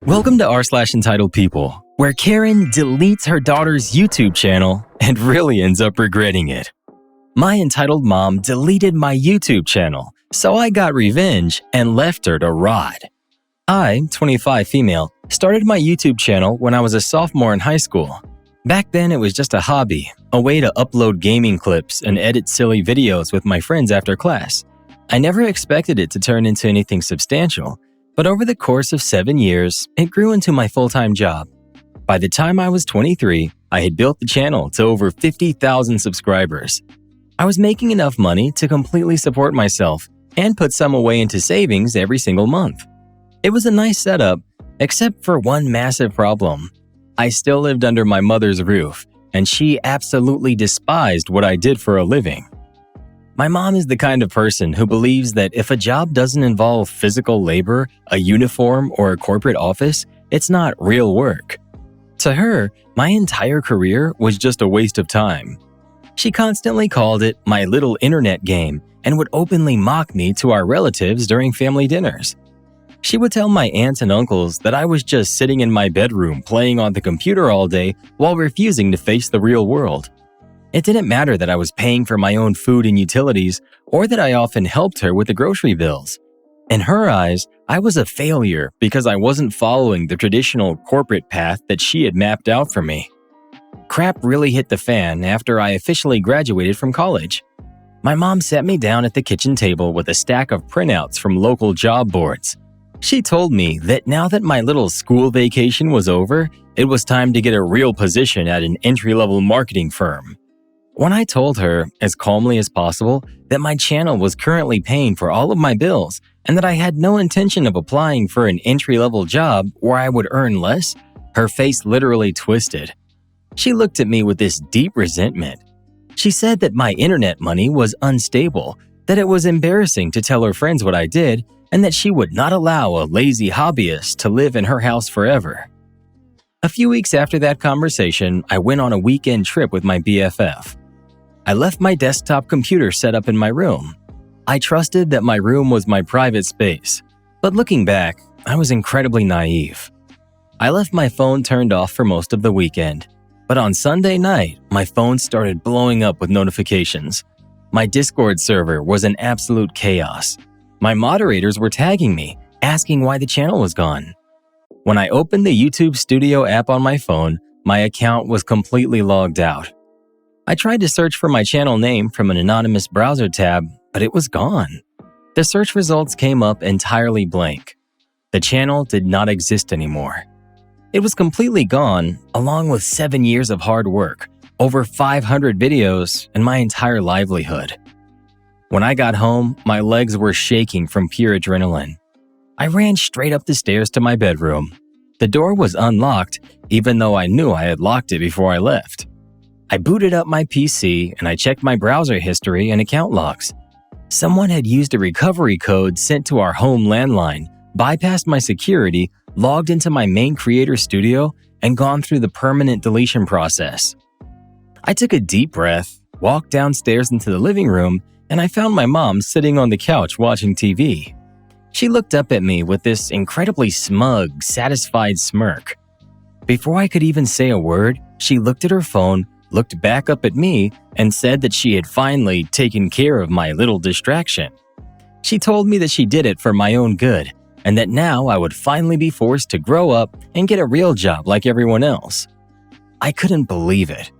Welcome to r/entitled people, where Karen deletes her daughter's YouTube channel and really ends up regretting it. My entitled mom deleted my YouTube channel, so I got revenge and left her to rot. I, 25 female, started my YouTube channel when I was a sophomore in high school. Back then, it was just a hobby, a way to upload gaming clips and edit silly videos with my friends after class. I never expected it to turn into anything substantial, but over the course of 7 years, it grew into my full-time job. By the time I was 23, I had built the channel to over 50,000 subscribers. I was making enough money to completely support myself and put some away into savings every single month. It was a nice setup, except for one massive problem. I still lived under my mother's roof, and she absolutely despised what I did for a living. My mom is the kind of person who believes that if a job doesn't involve physical labor, a uniform, or a corporate office, it's not real work. To her, my entire career was just a waste of time. She constantly called it my little internet game and would openly mock me to our relatives during family dinners. She would tell my aunts and uncles that I was just sitting in my bedroom playing on the computer all day while refusing to face the real world. It didn't matter that I was paying for my own food and utilities or that I often helped her with the grocery bills. In her eyes, I was a failure because I wasn't following the traditional corporate path that she had mapped out for me. Crap really hit the fan after I officially graduated from college. My mom sat me down at the kitchen table with a stack of printouts from local job boards. She told me that now that my little school vacation was over, it was time to get a real position at an entry-level marketing firm. When I told her, as calmly as possible, that my channel was currently paying for all of my bills and that I had no intention of applying for an entry-level job where I would earn less, her face literally twisted. She looked at me with this deep resentment. She said that my internet money was unstable, that it was embarrassing to tell her friends what I did, and that she would not allow a lazy hobbyist to live in her house forever. A few weeks after that conversation, I went on a weekend trip with my BFF. I left my desktop computer set up in my room. I trusted that my room was my private space, but looking back, I was incredibly naive. I left my phone turned off for most of the weekend, but on Sunday night, my phone started blowing up with notifications. My Discord server was an absolute chaos. My moderators were tagging me, asking why the channel was gone. When I opened the YouTube Studio app on my phone, my account was completely logged out. I tried to search for my channel name from an anonymous browser tab, but it was gone. The search results came up entirely blank. The channel did not exist anymore. It was completely gone, along with 7 years of hard work, over 500 videos, and my entire livelihood. When I got home, my legs were shaking from pure adrenaline. I ran straight up the stairs to my bedroom. The door was unlocked, even though I knew I had locked it before I left. I booted up my PC and I checked my browser history and account logs. Someone had used a recovery code sent to our home landline, bypassed my security, logged into my main creator studio, and gone through the permanent deletion process. I took a deep breath, walked downstairs into the living room, and I found my mom sitting on the couch watching TV. She looked up at me with this incredibly smug, satisfied smirk. Before I could even say a word, she looked at her phone, looked back up at me, and said that she had finally taken care of my little distraction. She told me that she did it for my own good, and that now I would finally be forced to grow up and get a real job like everyone else. I couldn't believe it.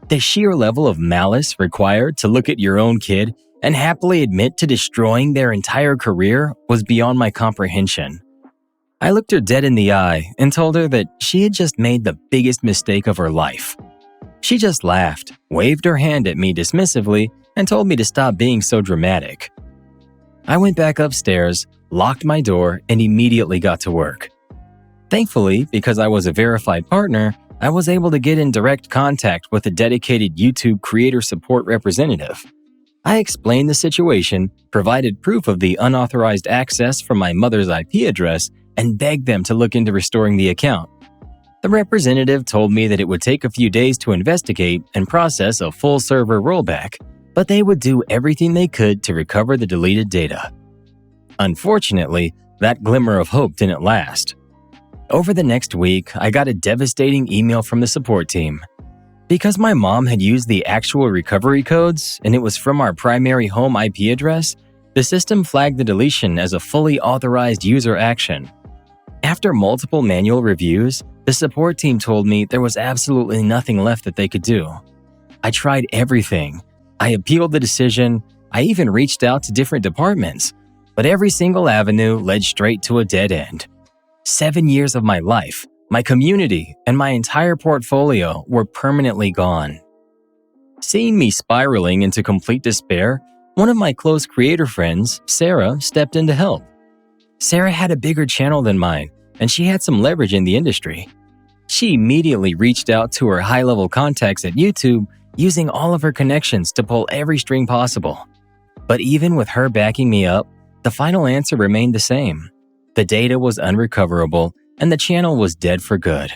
The sheer level of malice required to look at your own kid and happily admit to destroying their entire career was beyond my comprehension. I looked her dead in the eye and told her that she had just made the biggest mistake of her life. She just laughed, waved her hand at me dismissively, and told me to stop being so dramatic. I went back upstairs, locked my door, and immediately got to work. Thankfully, because I was a verified partner, I was able to get in direct contact with a dedicated YouTube creator support representative. I explained the situation, provided proof of the unauthorized access from my mother's IP address, and begged them to look into restoring the account. The representative told me that it would take a few days to investigate and process a full server rollback, but they would do everything they could to recover the deleted data. Unfortunately, that glimmer of hope didn't last. Over the next week, I got a devastating email from the support team. Because my mom had used the actual recovery codes and it was from our primary home IP address, the system flagged the deletion as a fully authorized user action. After multiple manual reviews, the support team told me there was absolutely nothing left that they could do. I tried everything. I appealed the decision. I even reached out to different departments, but every single avenue led straight to a dead end. 7 years of my life, my community, and my entire portfolio were permanently gone. Seeing me spiraling into complete despair, one of my close creator friends, Sarah, stepped in to help. Sarah had a bigger channel than mine, and she had some leverage in the industry. She immediately reached out to her high-level contacts at YouTube, using all of her connections to pull every string possible. But even with her backing me up, the final answer remained the same. The data was unrecoverable, and the channel was dead for good.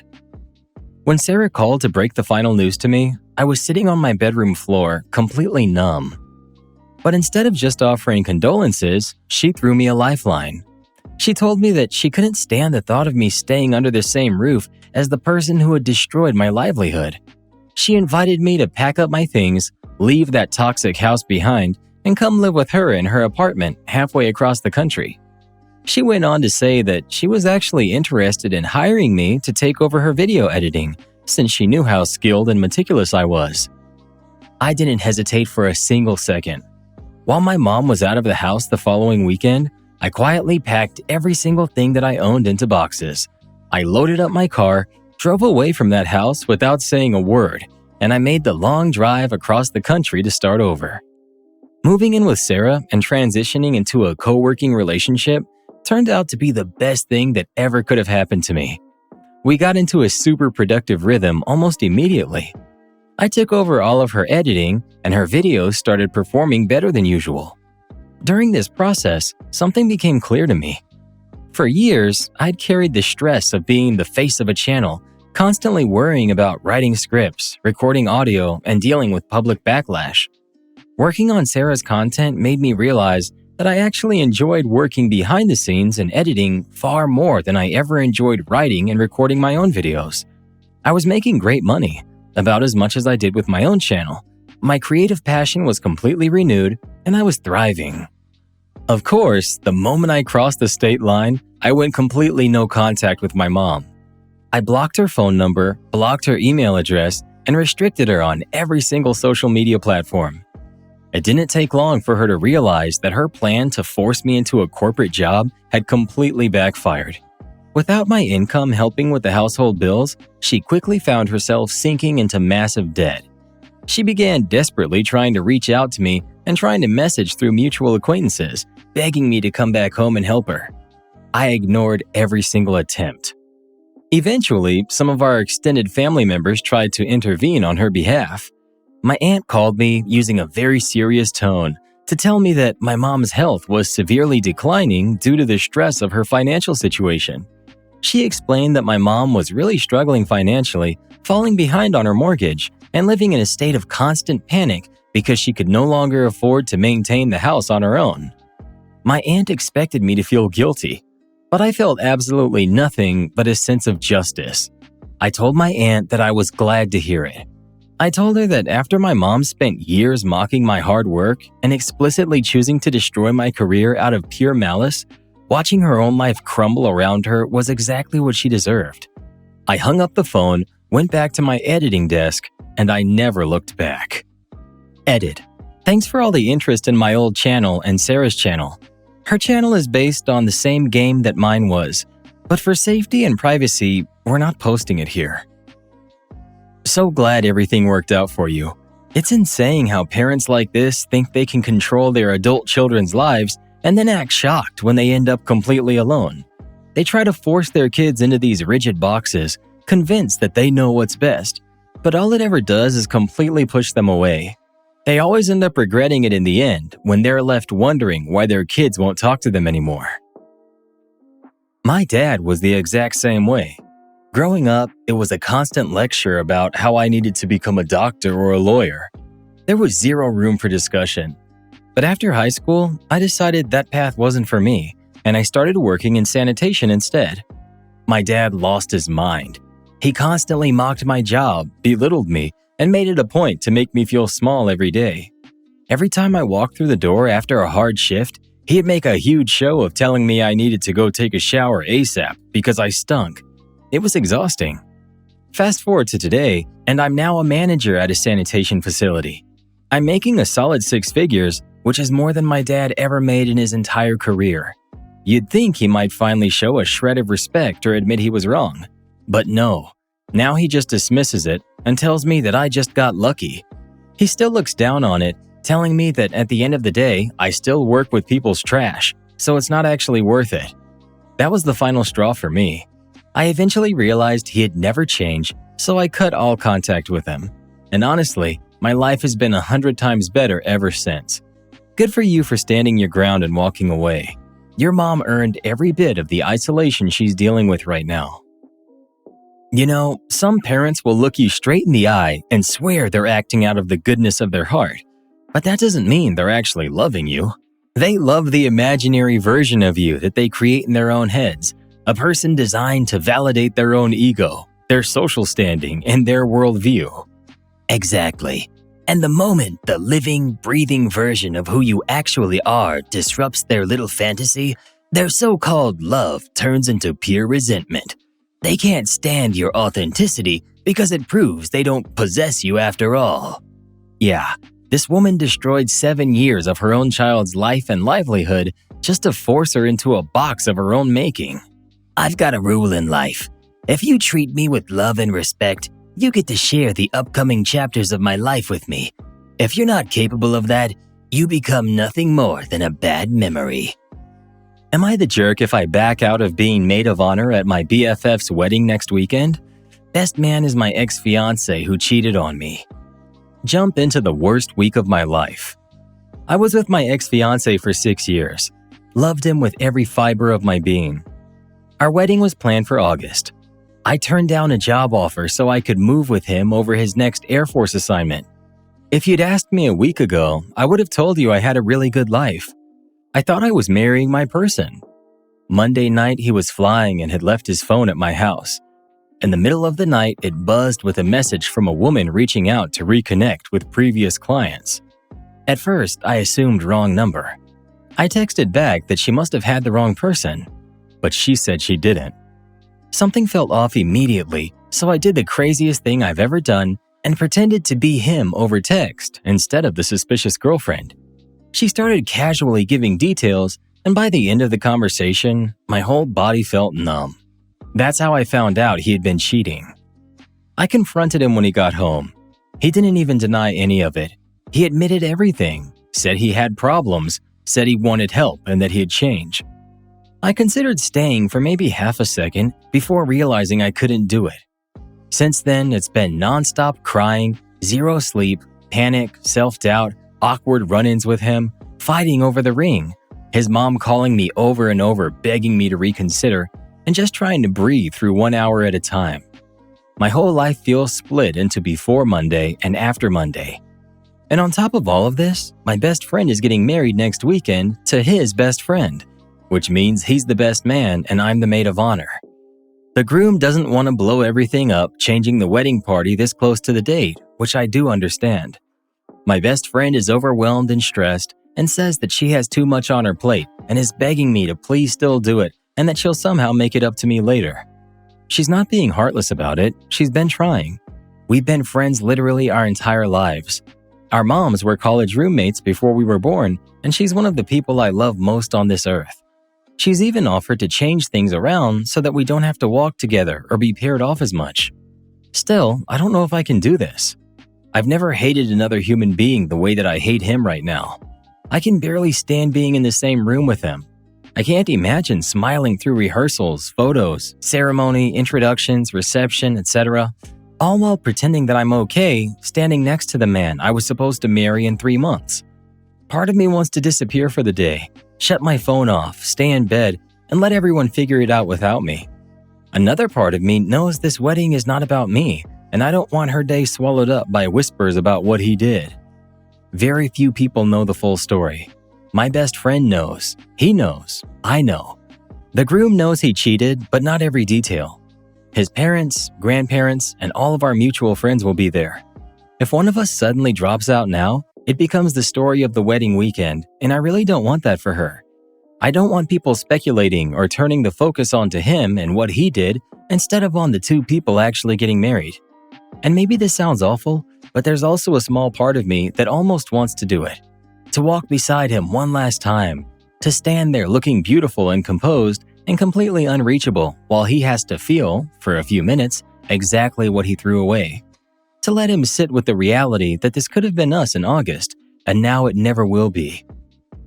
When Sarah called to break the final news to me, I was sitting on my bedroom floor, completely numb. But instead of just offering condolences, she threw me a lifeline. She told me that she couldn't stand the thought of me staying under the same roof as the person who had destroyed my livelihood. She invited me to pack up my things, leave that toxic house behind, and come live with her in her apartment halfway across the country. She went on to say that she was actually interested in hiring me to take over her video editing, since she knew how skilled and meticulous I was. I didn't hesitate for a single second. While my mom was out of the house the following weekend, I quietly packed every single thing that I owned into boxes. I loaded up my car, drove away from that house without saying a word, and I made the long drive across the country to start over. Moving in with Sarah and transitioning into a co-working relationship turned out to be the best thing that ever could have happened to me. We got into a super productive rhythm almost immediately. I took over all of her editing, and her videos started performing better than usual. During this process, something became clear to me. For years, I'd carried the stress of being the face of a channel, constantly worrying about writing scripts, recording audio, and dealing with public backlash. Working on Sarah's content made me realize that I actually enjoyed working behind the scenes and editing far more than I ever enjoyed writing and recording my own videos. I was making great money, about as much as I did with my own channel. My creative passion was completely renewed, and I was thriving. Of course, the moment I crossed the state line, I went completely no contact with my mom. I blocked her phone number, blocked her email address, and restricted her on every single social media platform. It didn't take long for her to realize that her plan to force me into a corporate job had completely backfired. Without my income helping with the household bills, she quickly found herself sinking into massive debt. She began desperately trying to reach out to me and trying to message through mutual acquaintances, begging me to come back home and help her. I ignored every single attempt. Eventually, some of our extended family members tried to intervene on her behalf. My aunt called me using a very serious tone to tell me that my mom's health was severely declining due to the stress of her financial situation. She explained that my mom was really struggling financially, falling behind on her mortgage, and living in a state of constant panic because she could no longer afford to maintain the house on her own. My aunt expected me to feel guilty, but I felt absolutely nothing but a sense of justice. I told my aunt that I was glad to hear it. I told her that after my mom spent years mocking my hard work and explicitly choosing to destroy my career out of pure malice, watching her own life crumble around her was exactly what she deserved. I hung up the phone, went back to my editing desk, and I never looked back. Edit. Thanks for all the interest in my old channel and Sarah's channel. Her channel is based on the same game that mine was, but for safety and privacy, we're not posting it here. So glad everything worked out for you. It's insane how parents like this think they can control their adult children's lives and then act shocked when they end up completely alone. They try to force their kids into these rigid boxes, convinced that they know what's best, but all it ever does is completely push them away. They always end up regretting it in the end when they're left wondering why their kids won't talk to them anymore. My dad was the exact same way. Growing up, it was a constant lecture about how I needed to become a doctor or a lawyer. There was zero room for discussion. But after high school, I decided that path wasn't for me, and I started working in sanitation instead. My dad lost his mind. He constantly mocked my job, belittled me, and made it a point to make me feel small every day. Every time I walked through the door after a hard shift, he'd make a huge show of telling me I needed to go take a shower ASAP because I stunk. It was exhausting. Fast forward to today, and I'm now a manager at a sanitation facility. I'm making a solid 6 figures, which is more than my dad ever made in his entire career. You'd think he might finally show a shred of respect or admit he was wrong. But no. Now he just dismisses it and tells me that I just got lucky. He still looks down on it, telling me that at the end of the day, I still work with people's trash, so it's not actually worth it. That was the final straw for me. I eventually realized he had never changed, so I cut all contact with him. And honestly, my life has been 100 times better ever since. Good for you for standing your ground and walking away. Your mom earned every bit of the isolation she's dealing with right now. You know, some parents will look you straight in the eye and swear they're acting out of the goodness of their heart. But that doesn't mean they're actually loving you. They love the imaginary version of you that they create in their own heads, a person designed to validate their own ego, their social standing, and their worldview. Exactly. And the moment the living, breathing version of who you actually are disrupts their little fantasy, their so-called love turns into pure resentment. They can't stand your authenticity because it proves they don't possess you after all. Yeah, this woman destroyed 7 years of her own child's life and livelihood just to force her into a box of her own making. I've got a rule in life. If you treat me with love and respect, you get to share the upcoming chapters of my life with me. If you're not capable of that, you become nothing more than a bad memory. Am I the jerk if I back out of being maid of honor at my BFF's wedding next weekend? Best man is my ex-fiancé who cheated on me. Jump into the worst week of my life. I was with my ex-fiancé for 6 years. Loved him with every fiber of my being. Our wedding was planned for August. I turned down a job offer so I could move with him over his next Air Force assignment. If you'd asked me a week ago, I would have told you I had a really good life. I thought I was marrying my person. Monday night, he was flying and had left his phone at my house. In the middle of the night, it buzzed with a message from a woman reaching out to reconnect with previous clients. At first, I assumed wrong number. I texted back that she must have had the wrong person, but she said she didn't. Something felt off immediately, so I did the craziest thing I've ever done and pretended to be him over text instead of the suspicious girlfriend. She started casually giving details, and by the end of the conversation, my whole body felt numb. That's how I found out he had been cheating. I confronted him when he got home. He didn't even deny any of it. He admitted everything, said he had problems, said he wanted help and that he'd change. I considered staying for maybe half a second before realizing I couldn't do it. Since then, it's been nonstop crying, zero sleep, panic, self-doubt, awkward run-ins with him, fighting over the ring, his mom calling me over and over begging me to reconsider, and just trying to breathe through 1 hour at a time. My whole life feels split into before Monday and after Monday. And on top of all of this, my best friend is getting married next weekend to his best friend, which means he's the best man and I'm the maid of honor. The groom doesn't want to blow everything up, changing the wedding party this close to the date, which I do understand. My best friend is overwhelmed and stressed and says that she has too much on her plate and is begging me to please still do it and that she'll somehow make it up to me later. She's not being heartless about it, she's been trying. We've been friends literally our entire lives. Our moms were college roommates before we were born, and she's one of the people I love most on this earth. She's even offered to change things around so that we don't have to walk together or be paired off as much. Still, I don't know if I can do this. I've never hated another human being the way that I hate him right now. I can barely stand being in the same room with him. I can't imagine smiling through rehearsals, photos, ceremony, introductions, reception, etc., all while pretending that I'm okay standing next to the man I was supposed to marry in 3 months. Part of me wants to disappear for the day, shut my phone off, stay in bed, and let everyone figure it out without me. Another part of me knows this wedding is not about me, and I don't want her day swallowed up by whispers about what he did. Very few people know the full story. My best friend knows, he knows, I know. The groom knows he cheated, but not every detail. His parents, grandparents, and all of our mutual friends will be there. If one of us suddenly drops out now, it becomes the story of the wedding weekend, and I really don't want that for her. I don't want people speculating or turning the focus onto him and what he did instead of on the two people actually getting married. And maybe this sounds awful, but there's also a small part of me that almost wants to do it. To walk beside him one last time, to stand there looking beautiful and composed and completely unreachable while he has to feel, for a few minutes, exactly what he threw away. To let him sit with the reality that this could have been us in August, and now it never will be.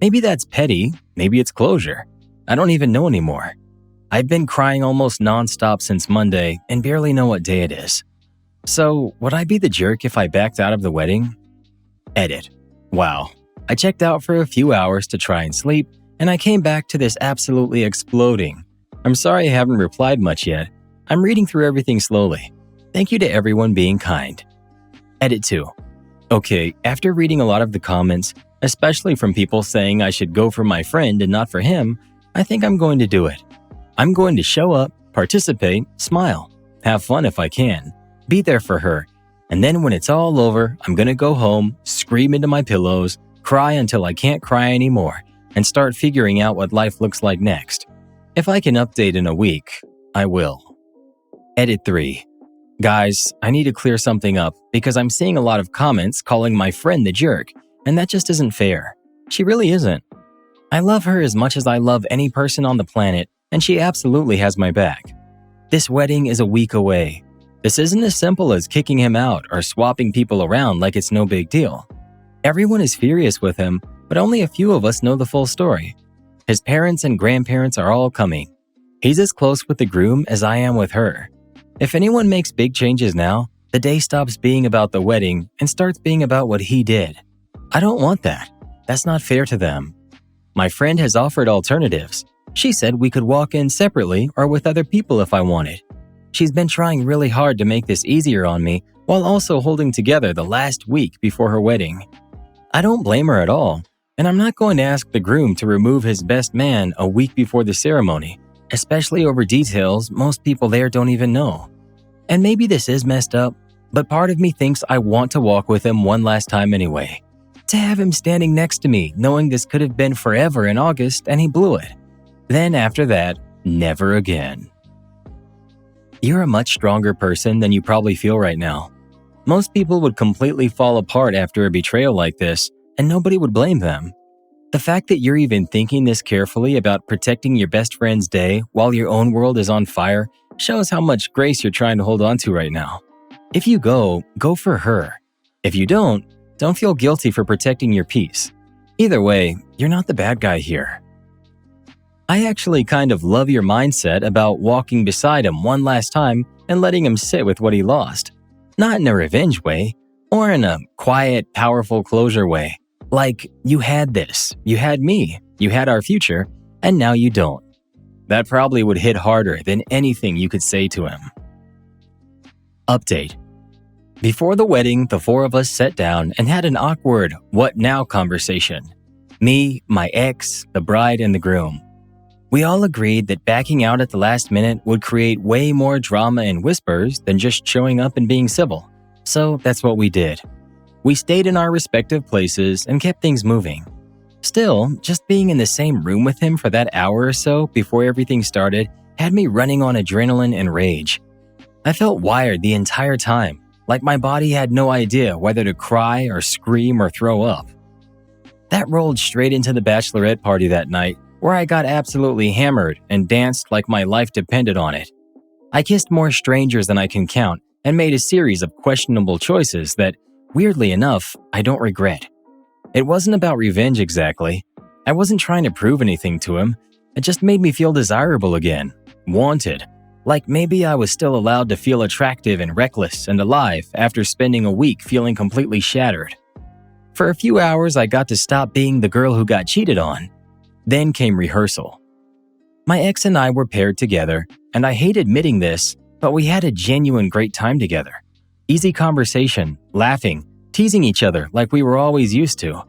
Maybe that's petty, maybe it's closure. I don't even know anymore. I've been crying almost nonstop since Monday and barely know what day it is. So, would I be the jerk if I backed out of the wedding? Edit. Wow. I checked out for a few hours to try and sleep, and I came back to this absolutely exploding. I'm sorry I haven't replied much yet. I'm reading through everything slowly. Thank you to everyone being kind. Edit 2. Okay, after reading a lot of the comments, especially from people saying I should go for my friend and not for him, I think I'm going to do it. I'm going to show up, participate, smile, have fun if I can, be there for her, and then when it's all over, I'm going to go home, scream into my pillows, cry until I can't cry anymore, and start figuring out what life looks like next. If I can update in a week, I will. Edit 3. Guys, I need to clear something up because I'm seeing a lot of comments calling my friend the jerk, and that just isn't fair. She really isn't. I love her as much as I love any person on the planet, and she absolutely has my back. This wedding is a week away. This isn't as simple as kicking him out or swapping people around like it's no big deal. Everyone is furious with him, but only a few of us know the full story. His parents and grandparents are all coming. He's as close with the groom as I am with her. If anyone makes big changes now, the day stops being about the wedding and starts being about what he did. I don't want that. That's not fair to them. My friend has offered alternatives. She said we could walk in separately or with other people if I wanted. She's been trying really hard to make this easier on me while also holding together the last week before her wedding. I don't blame her at all, and I'm not going to ask the groom to remove his best man a week before the ceremony, especially over details most people there don't even know. And maybe this is messed up, but part of me thinks I want to walk with him one last time anyway. To have him standing next to me, knowing this could have been forever in August and he blew it. Then after that, never again. You're a much stronger person than you probably feel right now. Most people would completely fall apart after a betrayal like this, and nobody would blame them. The fact that you're even thinking this carefully about protecting your best friend's day while your own world is on fire shows how much grace you're trying to hold on to right now. If you go for her. If you don't feel guilty for protecting your peace. Either way, you're not the bad guy here. I actually kind of love your mindset about walking beside him one last time and letting him sit with what he lost. Not in a revenge way, or in a quiet, powerful closure way. Like, you had this, you had me, you had our future, and now you don't. That probably would hit harder than anything you could say to him. Update. Before the wedding, the four of us sat down and had an awkward what now conversation. Me, my ex, the bride, and the groom. We all agreed that backing out at the last minute would create way more drama and whispers than just showing up and being civil. So that's what we did. We stayed in our respective places and kept things moving. Still, just being in the same room with him for that hour or so before everything started had me running on adrenaline and rage. I felt wired the entire time, like my body had no idea whether to cry or scream or throw up. That rolled straight into the bachelorette party that night, where I got absolutely hammered and danced like my life depended on it. I kissed more strangers than I can count and made a series of questionable choices that, weirdly enough, I don't regret. It wasn't about revenge exactly. I wasn't trying to prove anything to him. It just made me feel desirable again, wanted. Like maybe I was still allowed to feel attractive and reckless and alive after spending a week feeling completely shattered. For a few hours, I got to stop being the girl who got cheated on. Then came rehearsal. My ex and I were paired together, and I hate admitting this, but we had a genuine great time together. Easy conversation, laughing, teasing each other like we were always used to.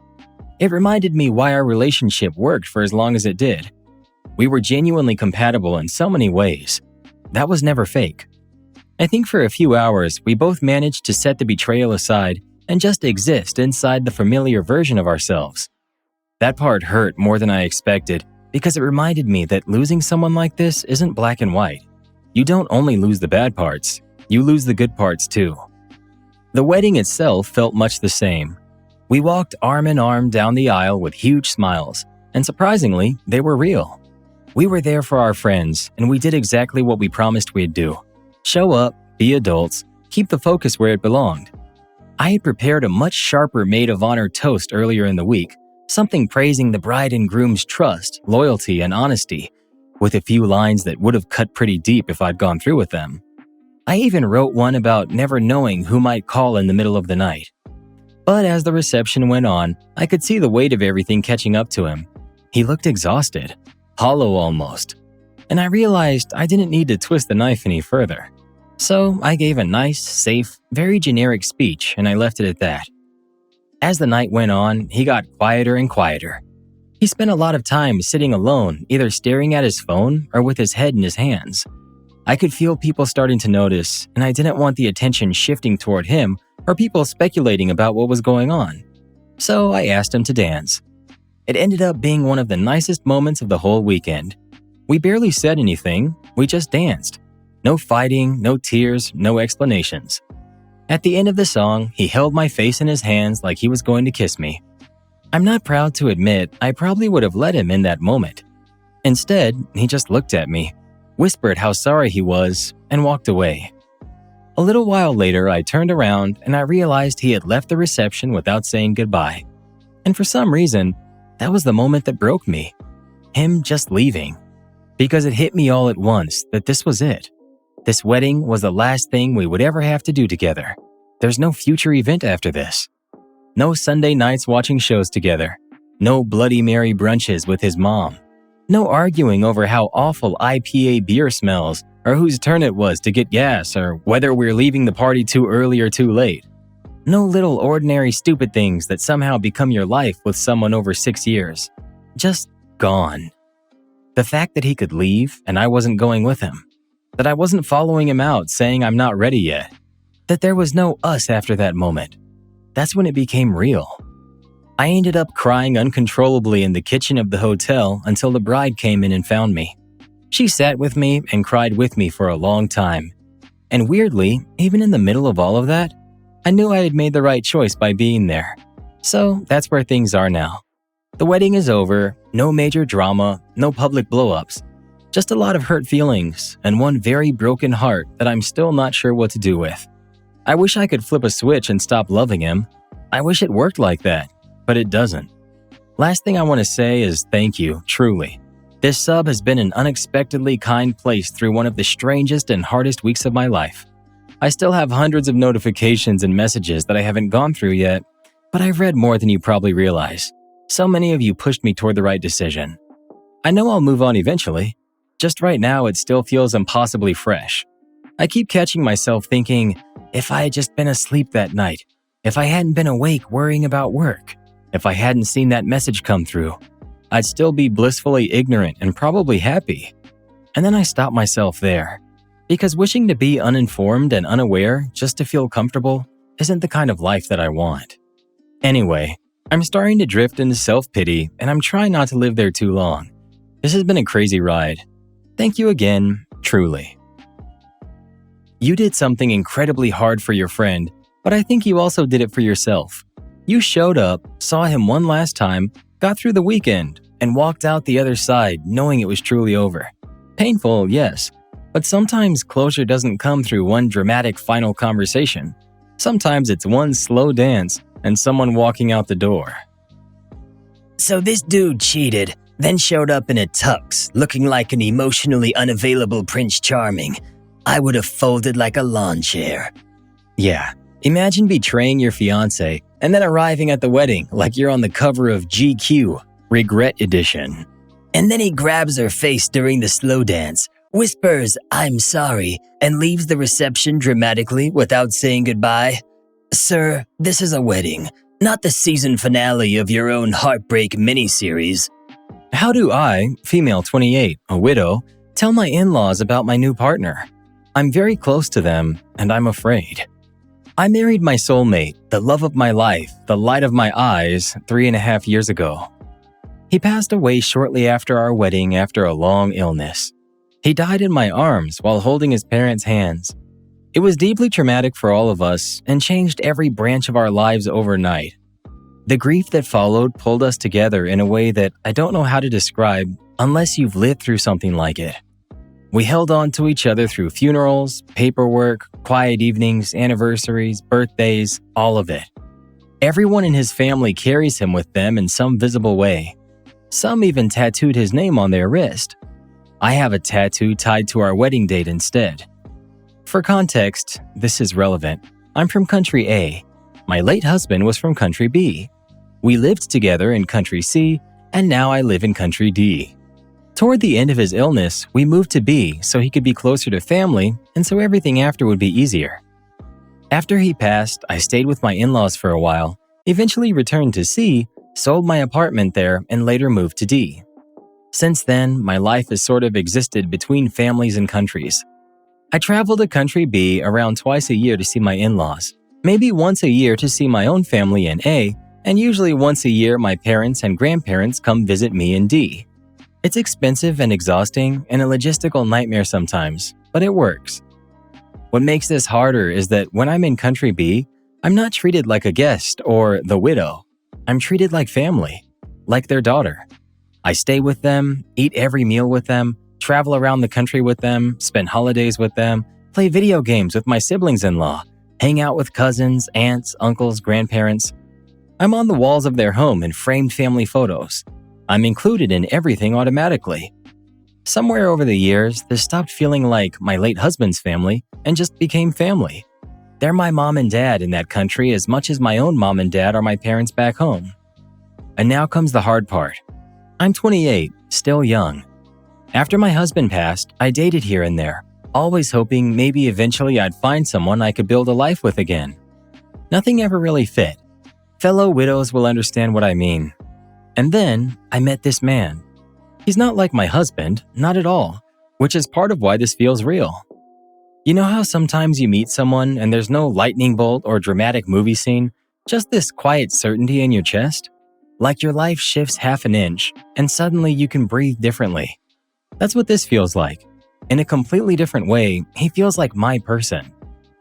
It reminded me why our relationship worked for as long as it did. We were genuinely compatible in so many ways. That was never fake. I think for a few hours, we both managed to set the betrayal aside and just exist inside the familiar version of ourselves. That part hurt more than I expected because it reminded me that losing someone like this isn't black and white. You don't only lose the bad parts, you lose the good parts too. The wedding itself felt much the same. We walked arm in arm down the aisle with huge smiles, and surprisingly, they were real. We were there for our friends, and we did exactly what we promised we'd do. Show up, be adults, keep the focus where it belonged. I had prepared a much sharper maid of honor toast earlier in the week, something praising the bride and groom's trust, loyalty, and honesty, with a few lines that would have cut pretty deep if I'd gone through with them. I even wrote one about never knowing who might call in the middle of the night. But as the reception went on, I could see the weight of everything catching up to him. He looked exhausted, hollow almost, and I realized I didn't need to twist the knife any further. So I gave a nice, safe, very generic speech and I left it at that. As the night went on, he got quieter and quieter. He spent a lot of time sitting alone, either staring at his phone or with his head in his hands. I could feel people starting to notice, and I didn't want the attention shifting toward him or people speculating about what was going on. So I asked him to dance. It ended up being one of the nicest moments of the whole weekend. We barely said anything, we just danced. No fighting, no tears, no explanations. At the end of the song, he held my face in his hands like he was going to kiss me. I'm not proud to admit I probably would have let him in that moment. Instead, he just looked at me, whispered how sorry he was, and walked away. A little while later, I turned around and I realized he had left the reception without saying goodbye. And for some reason, that was the moment that broke me. Him just leaving. Because it hit me all at once that this was it. This wedding was the last thing we would ever have to do together. There's no future event after this. No Sunday nights watching shows together. No Bloody Mary brunches with his mom. No arguing over how awful IPA beer smells or whose turn it was to get gas or whether we're leaving the party too early or too late. No little ordinary stupid things that somehow become your life with someone over 6 years. Just gone. The fact that he could leave and I wasn't going with him. That I wasn't following him out saying I'm not ready yet. That there was no us after that moment. That's when it became real. I ended up crying uncontrollably in the kitchen of the hotel until the bride came in and found me. She sat with me and cried with me for a long time. And weirdly, even in the middle of all of that, I knew I had made the right choice by being there. So that's where things are now. The wedding is over, no major drama, no public blow-ups. Just a lot of hurt feelings and one very broken heart that I'm still not sure what to do with. I wish I could flip a switch and stop loving him. I wish it worked like that, but it doesn't. Last thing I want to say is thank you, truly. This sub has been an unexpectedly kind place through one of the strangest and hardest weeks of my life. I still have hundreds of notifications and messages that I haven't gone through yet, but I've read more than you probably realize. So many of you pushed me toward the right decision. I know I'll move on eventually. Just right now, it still feels impossibly fresh. I keep catching myself thinking, if I had just been asleep that night, if I hadn't been awake worrying about work, if I hadn't seen that message come through, I'd still be blissfully ignorant and probably happy. And then I stop myself there, because wishing to be uninformed and unaware just to feel comfortable isn't the kind of life that I want. Anyway, I'm starting to drift into self-pity and I'm trying not to live there too long. This has been a crazy ride. Thank you again, truly. You did something incredibly hard for your friend, but I think you also did it for yourself. You showed up, saw him one last time, got through the weekend, and walked out the other side knowing it was truly over. Painful, yes, but sometimes closure doesn't come through one dramatic final conversation. Sometimes it's one slow dance and someone walking out the door. So this dude cheated, then showed up in a tux, looking like an emotionally unavailable Prince Charming. I would have folded like a lawn chair. Yeah, imagine betraying your fiancé and then arriving at the wedding like you're on the cover of GQ, Regret Edition. And then he grabs her face during the slow dance, whispers, "I'm sorry," and leaves the reception dramatically without saying goodbye. Sir, this is a wedding, not the season finale of your own heartbreak miniseries. How do I, female 28, a widow, tell my in-laws about my new partner? I'm very close to them, and I'm afraid. I married my soulmate, the love of my life, the light of my eyes, 3.5 years ago. He passed away shortly after our wedding after a long illness. He died in my arms while holding his parents' hands. It was deeply traumatic for all of us and changed every branch of our lives overnight. The grief that followed pulled us together in a way that I don't know how to describe unless you've lived through something like it. We held on to each other through funerals, paperwork, quiet evenings, anniversaries, birthdays, all of it. Everyone in his family carries him with them in some visible way. Some even tattooed his name on their wrist. I have a tattoo tied to our wedding date instead. For context, this is relevant. I'm from country A. My late husband was from country B. We lived together in country C, and now I live in country D. Toward the end of his illness, we moved to B so he could be closer to family and so everything after would be easier. After he passed, I stayed with my in-laws for a while, eventually returned to C, sold my apartment there, and later moved to D. Since then, my life has sort of existed between families and countries. I travel to country B around twice a year to see my in-laws, maybe once a year to see my own family in A, and usually once a year my parents and grandparents come visit me in D. It's expensive and exhausting and a logistical nightmare sometimes, but it works. What makes this harder is that when I'm in country B, I'm not treated like a guest or the widow. I'm treated like family, like their daughter. I stay with them, eat every meal with them, travel around the country with them, spend holidays with them, play video games with my siblings-in-law, hang out with cousins, aunts, uncles, grandparents. I'm on the walls of their home in framed family photos. I'm included in everything automatically. Somewhere over the years, this stopped feeling like my late husband's family and just became family. They're my mom and dad in that country as much as my own mom and dad are my parents back home. And now comes the hard part. I'm 28, still young. After my husband passed, I dated here and there, always hoping maybe eventually I'd find someone I could build a life with again. Nothing ever really fit. Fellow widows will understand what I mean. And then I met this man. He's not like my husband, not at all, which is part of why this feels real. You know how sometimes you meet someone and there's no lightning bolt or dramatic movie scene, just this quiet certainty in your chest? Like your life shifts half an inch and suddenly you can breathe differently. That's what this feels like. In a completely different way, he feels like my person.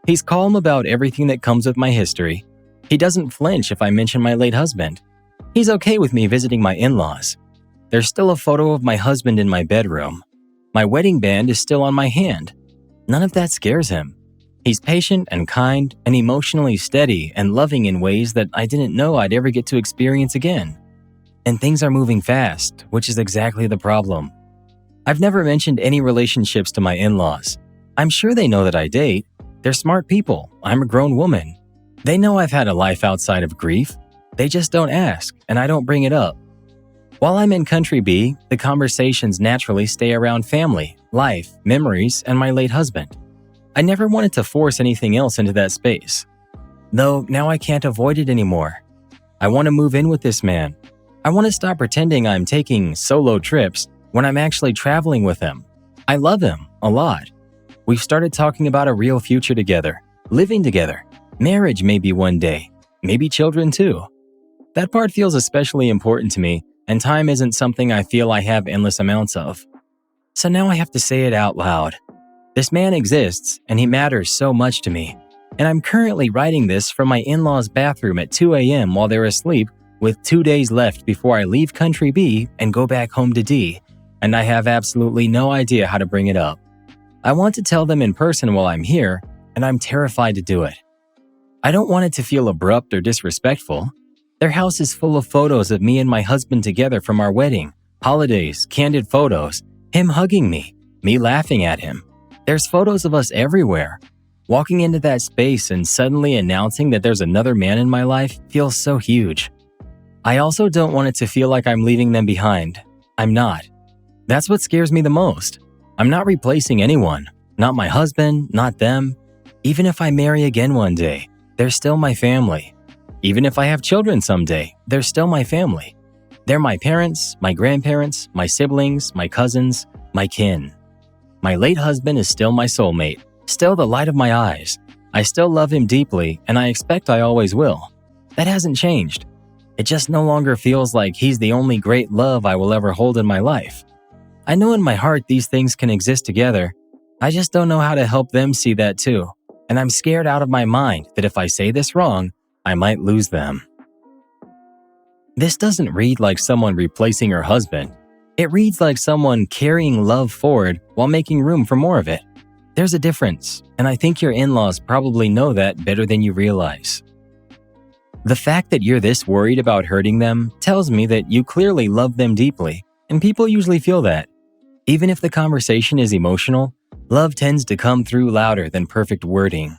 He's calm about everything that comes with my history. He doesn't flinch if I mention my late husband. He's okay with me visiting my in-laws. There's still a photo of my husband in my bedroom. My wedding band is still on my hand. None of that scares him. He's patient and kind and emotionally steady and loving in ways that I didn't know I'd ever get to experience again. And things are moving fast, which is exactly the problem. I've never mentioned any relationships to my in-laws. I'm sure they know that I date. They're smart people. I'm a grown woman. They know I've had a life outside of grief. They just don't ask, and I don't bring it up. While I'm in country B, the conversations naturally stay around family, life, memories, and my late husband. I never wanted to force anything else into that space. Though now I can't avoid it anymore. I want to move in with this man. I want to stop pretending I'm taking solo trips when I'm actually traveling with him. I love him a lot. We've started talking about a real future together, living together, marriage maybe one day, maybe children too. That part feels especially important to me, and time isn't something I feel I have endless amounts of. So now I have to say it out loud. This man exists, and he matters so much to me. And I'm currently writing this from my in-laws' bathroom at 2 a.m. while they're asleep, with 2 days left before I leave country B and go back home to D, and I have absolutely no idea how to bring it up. I want to tell them in person while I'm here, and I'm terrified to do it. I don't want it to feel abrupt or disrespectful. Their house is full of photos of me and my husband together from our wedding, holidays, candid photos, him hugging me laughing at him. There's photos of us everywhere. Walking into that space and suddenly announcing that there's another man in my life feels so huge. I also don't want it to feel like I'm leaving them behind. I'm not. That's what scares me the most. I'm not replacing anyone. Not my husband, not them. Even if I marry again one day, they're still my family. Even if I have children someday, they're still my family. They're my parents, my grandparents, my siblings, my cousins, my kin. My late husband is still my soulmate, still the light of my eyes. I still love him deeply, and I expect I always will. That hasn't changed. It just no longer feels like he's the only great love I will ever hold in my life. I know in my heart these things can exist together. I just don't know how to help them see that too, and I'm scared out of my mind that if I say this wrong, I might lose them. This doesn't read like someone replacing her husband. It reads like someone carrying love forward while making room for more of it. There's a difference, and I think your in-laws probably know that better than you realize. The fact that you're this worried about hurting them tells me that you clearly love them deeply, and people usually feel that. Even if the conversation is emotional, love tends to come through louder than perfect wording.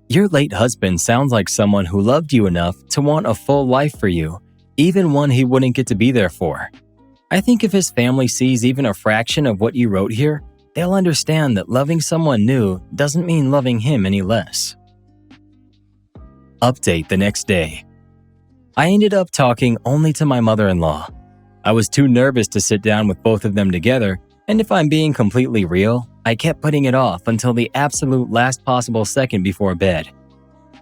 Your late husband sounds like someone who loved you enough to want a full life for you, even one he wouldn't get to be there for. I think if his family sees even a fraction of what you wrote here, they'll understand that loving someone new doesn't mean loving him any less. Update the next day. I ended up talking only to my mother-in-law. I was too nervous to sit down with both of them together, and if I'm being completely real, I kept putting it off until the absolute last possible second before bed.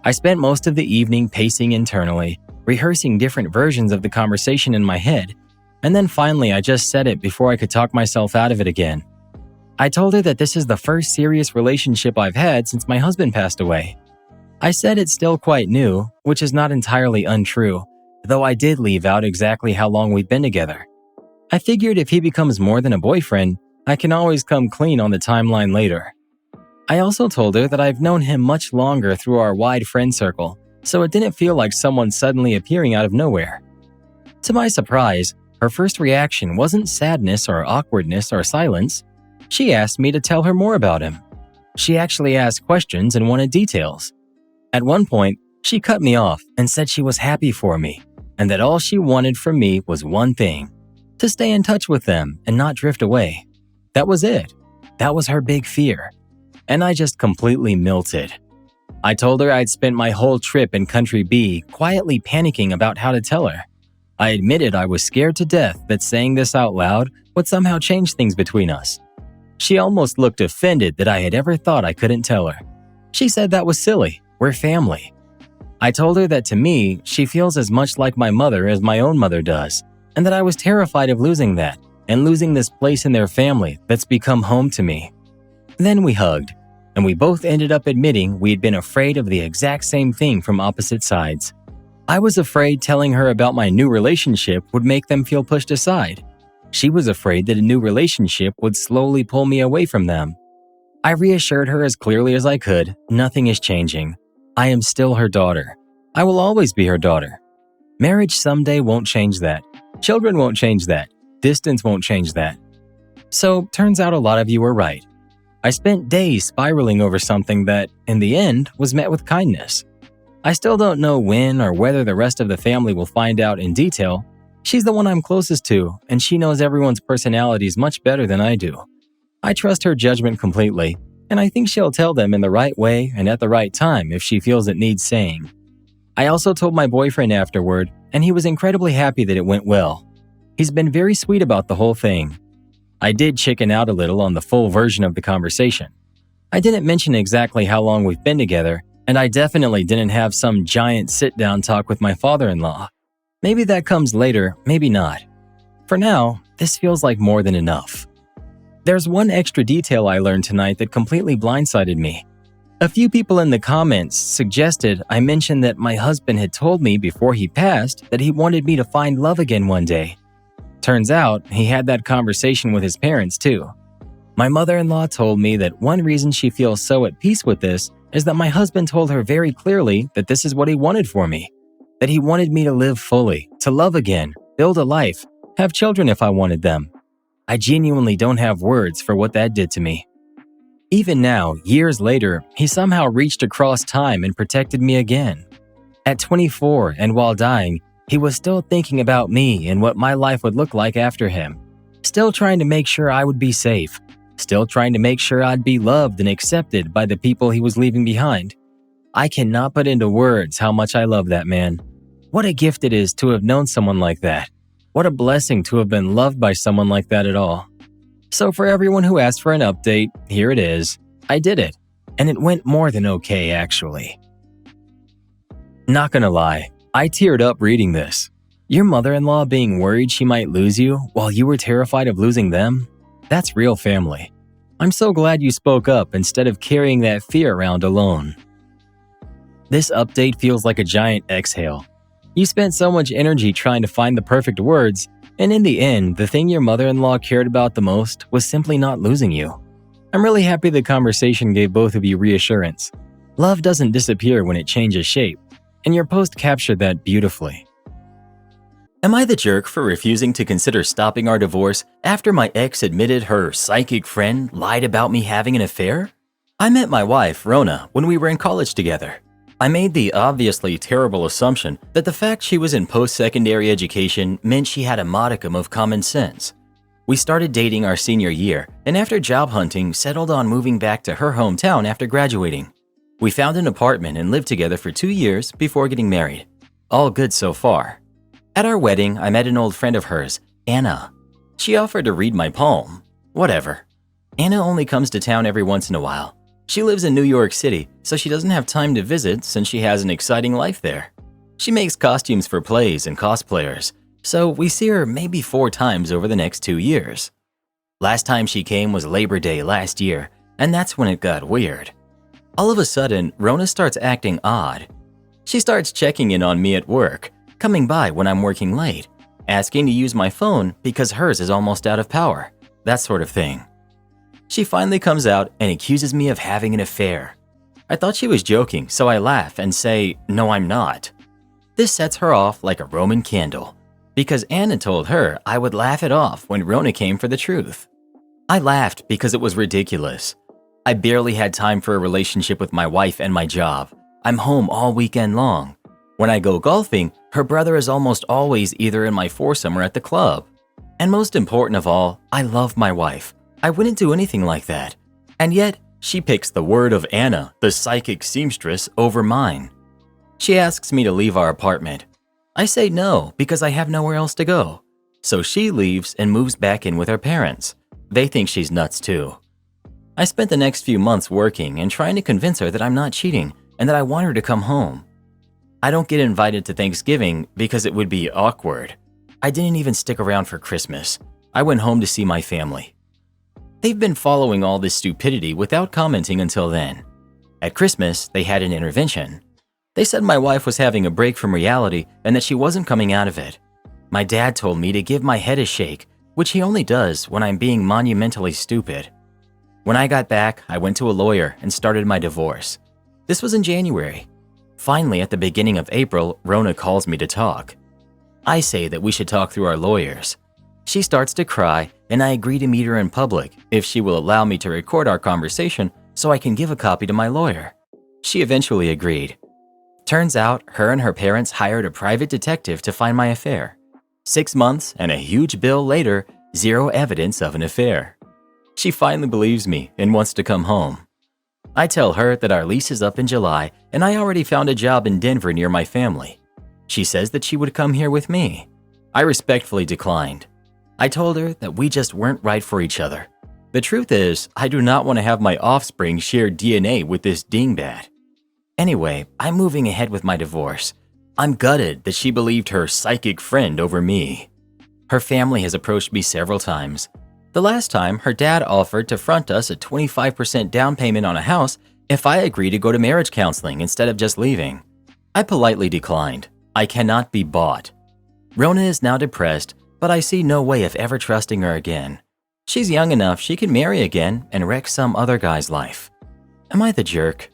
I spent most of the evening pacing internally, rehearsing different versions of the conversation in my head, and then finally I just said it before I could talk myself out of it again. I told her that this is the first serious relationship I've had since my husband passed away. I said it's still quite new, which is not entirely untrue, though I did leave out exactly how long we've been together. I figured if he becomes more than a boyfriend, I can always come clean on the timeline later. I also told her that I've known him much longer through our wide friend circle, so it didn't feel like someone suddenly appearing out of nowhere. To my surprise, her first reaction wasn't sadness or awkwardness or silence. She asked me to tell her more about him. She actually asked questions and wanted details. At one point, she cut me off and said she was happy for me, and that all she wanted from me was one thing: to stay in touch with them and not drift away. That was it. That was her big fear. And I just completely melted. I told her I'd spent my whole trip in Country B quietly panicking about how to tell her. I admitted I was scared to death that saying this out loud would somehow change things between us. She almost looked offended that I had ever thought I couldn't tell her. She said that was silly. We're family. I told her that to me, she feels as much like my mother as my own mother does, and that I was terrified of losing that and losing this place in their family that's become home to me. Then we hugged, and we both ended up admitting we had been afraid of the exact same thing from opposite sides. I was afraid telling her about my new relationship would make them feel pushed aside. She was afraid that a new relationship would slowly pull me away from them. I reassured her as clearly as I could, nothing is changing. I am still her daughter. I will always be her daughter. Marriage someday won't change that. Children won't change that. Distance won't change that. So, turns out a lot of you were right. I spent days spiraling over something that, in the end, was met with kindness. I still don't know when or whether the rest of the family will find out in detail. She's the one I'm closest to, and she knows everyone's personalities much better than I do. I trust her judgment completely, and I think she'll tell them in the right way and at the right time if she feels it needs saying. I also told my boyfriend afterward, and he was incredibly happy that it went well. He's been very sweet about the whole thing. I did chicken out a little on the full version of the conversation. I didn't mention exactly how long we've been together, and I definitely didn't have some giant sit-down talk with my father-in-law. Maybe that comes later, maybe not. For now, this feels like more than enough. There's one extra detail I learned tonight that completely blindsided me. A few people in the comments suggested I mention that my husband had told me before he passed that he wanted me to find love again one day. Turns out, he had that conversation with his parents too. My mother-in-law told me that one reason she feels so at peace with this is that my husband told her very clearly that this is what he wanted for me. That he wanted me to live fully, to love again, build a life, have children if I wanted them. I genuinely don't have words for what that did to me. Even now, years later, he somehow reached across time and protected me again. At 24 and while dying, he was still thinking about me and what my life would look like after him. Still trying to make sure I would be safe. Still trying to make sure I'd be loved and accepted by the people he was leaving behind. I cannot put into words how much I love that man. What a gift it is to have known someone like that. What a blessing to have been loved by someone like that at all. So for everyone who asked for an update, here it is. I did it. And it went more than okay, actually. Not gonna lie, I teared up reading this. Your mother-in-law being worried she might lose you while you were terrified of losing them? That's real family. I'm so glad you spoke up instead of carrying that fear around alone. This update feels like a giant exhale. You spent so much energy trying to find the perfect words, and in the end, the thing your mother-in-law cared about the most was simply not losing you. I'm really happy the conversation gave both of you reassurance. Love doesn't disappear when it changes shape, and your post captured that beautifully. Am I the jerk for refusing to consider stopping our divorce after my ex admitted her psychic friend lied about me having an affair? I met my wife, Rona, when we were in college together. I made the obviously terrible assumption that the fact she was in post-secondary education meant she had a modicum of common sense. We started dating our senior year, and after job hunting, settled on moving back to her hometown after graduating. We found an apartment and lived together for 2 years before getting married. All good so far. At our wedding, I met an old friend of hers, Anna. She offered to read my palm. Whatever. Anna only comes to town every once in a while. She lives in New York City, so she doesn't have time to visit since she has an exciting life there. She makes costumes for plays and cosplayers, so we see her maybe 4 times over the next 2 years. Last time she came was Labor Day last year, and that's when it got weird. All of a sudden, Rona starts acting odd. She starts checking in on me at work, coming by when I'm working late, asking to use my phone because hers is almost out of power, that sort of thing. She finally comes out and accuses me of having an affair. I thought she was joking, so I laugh and say, "No, I'm not." This sets her off like a Roman candle, because Anna told her I would laugh it off when Rona came for the truth. I laughed because it was ridiculous. I barely had time for a relationship with my wife and my job. I'm home all weekend long. When I go golfing, her brother is almost always either in my foursome or at the club. And most important of all, I love my wife. I wouldn't do anything like that. And yet, she picks the word of Anna, the psychic seamstress, over mine. She asks me to leave our apartment. I say no because I have nowhere else to go. So she leaves and moves back in with her parents. They think she's nuts too. I spent the next few months working and trying to convince her that I'm not cheating and that I want her to come home. I don't get invited to Thanksgiving because it would be awkward. I didn't even stick around for Christmas. I went home to see my family. They've been following all this stupidity without commenting until then. At Christmas, they had an intervention. They said my wife was having a break from reality and that she wasn't coming out of it. My dad told me to give my head a shake, which he only does when I'm being monumentally stupid. When I got back, I went to a lawyer and started my divorce. This was in January. Finally, at the beginning of April, Rona calls me to talk. I say that we should talk through our lawyers. She starts to cry, and I agree to meet her in public if she will allow me to record our conversation so I can give a copy to my lawyer. She eventually agreed. Turns out, her and her parents hired a private detective to find my affair. 6 months and a huge bill later, 0 evidence of an affair. She finally believes me and wants to come home. I tell her that our lease is up in July and I already found a job in Denver near my family. She says that she would come here with me. I respectfully declined. I told her that we just weren't right for each other. The truth is, I do not want to have my offspring share DNA with this dingbat. Anyway, I'm moving ahead with my divorce. I'm gutted that she believed her psychic friend over me. Her family has approached me several times. The last time, her dad offered to front us a 25% down payment on a house if I agree to go to marriage counseling instead of just leaving. I politely declined. I cannot be bought. Rona is now depressed, but I see no way of ever trusting her again. She's young enough she can marry again and wreck some other guy's life. Am I the jerk?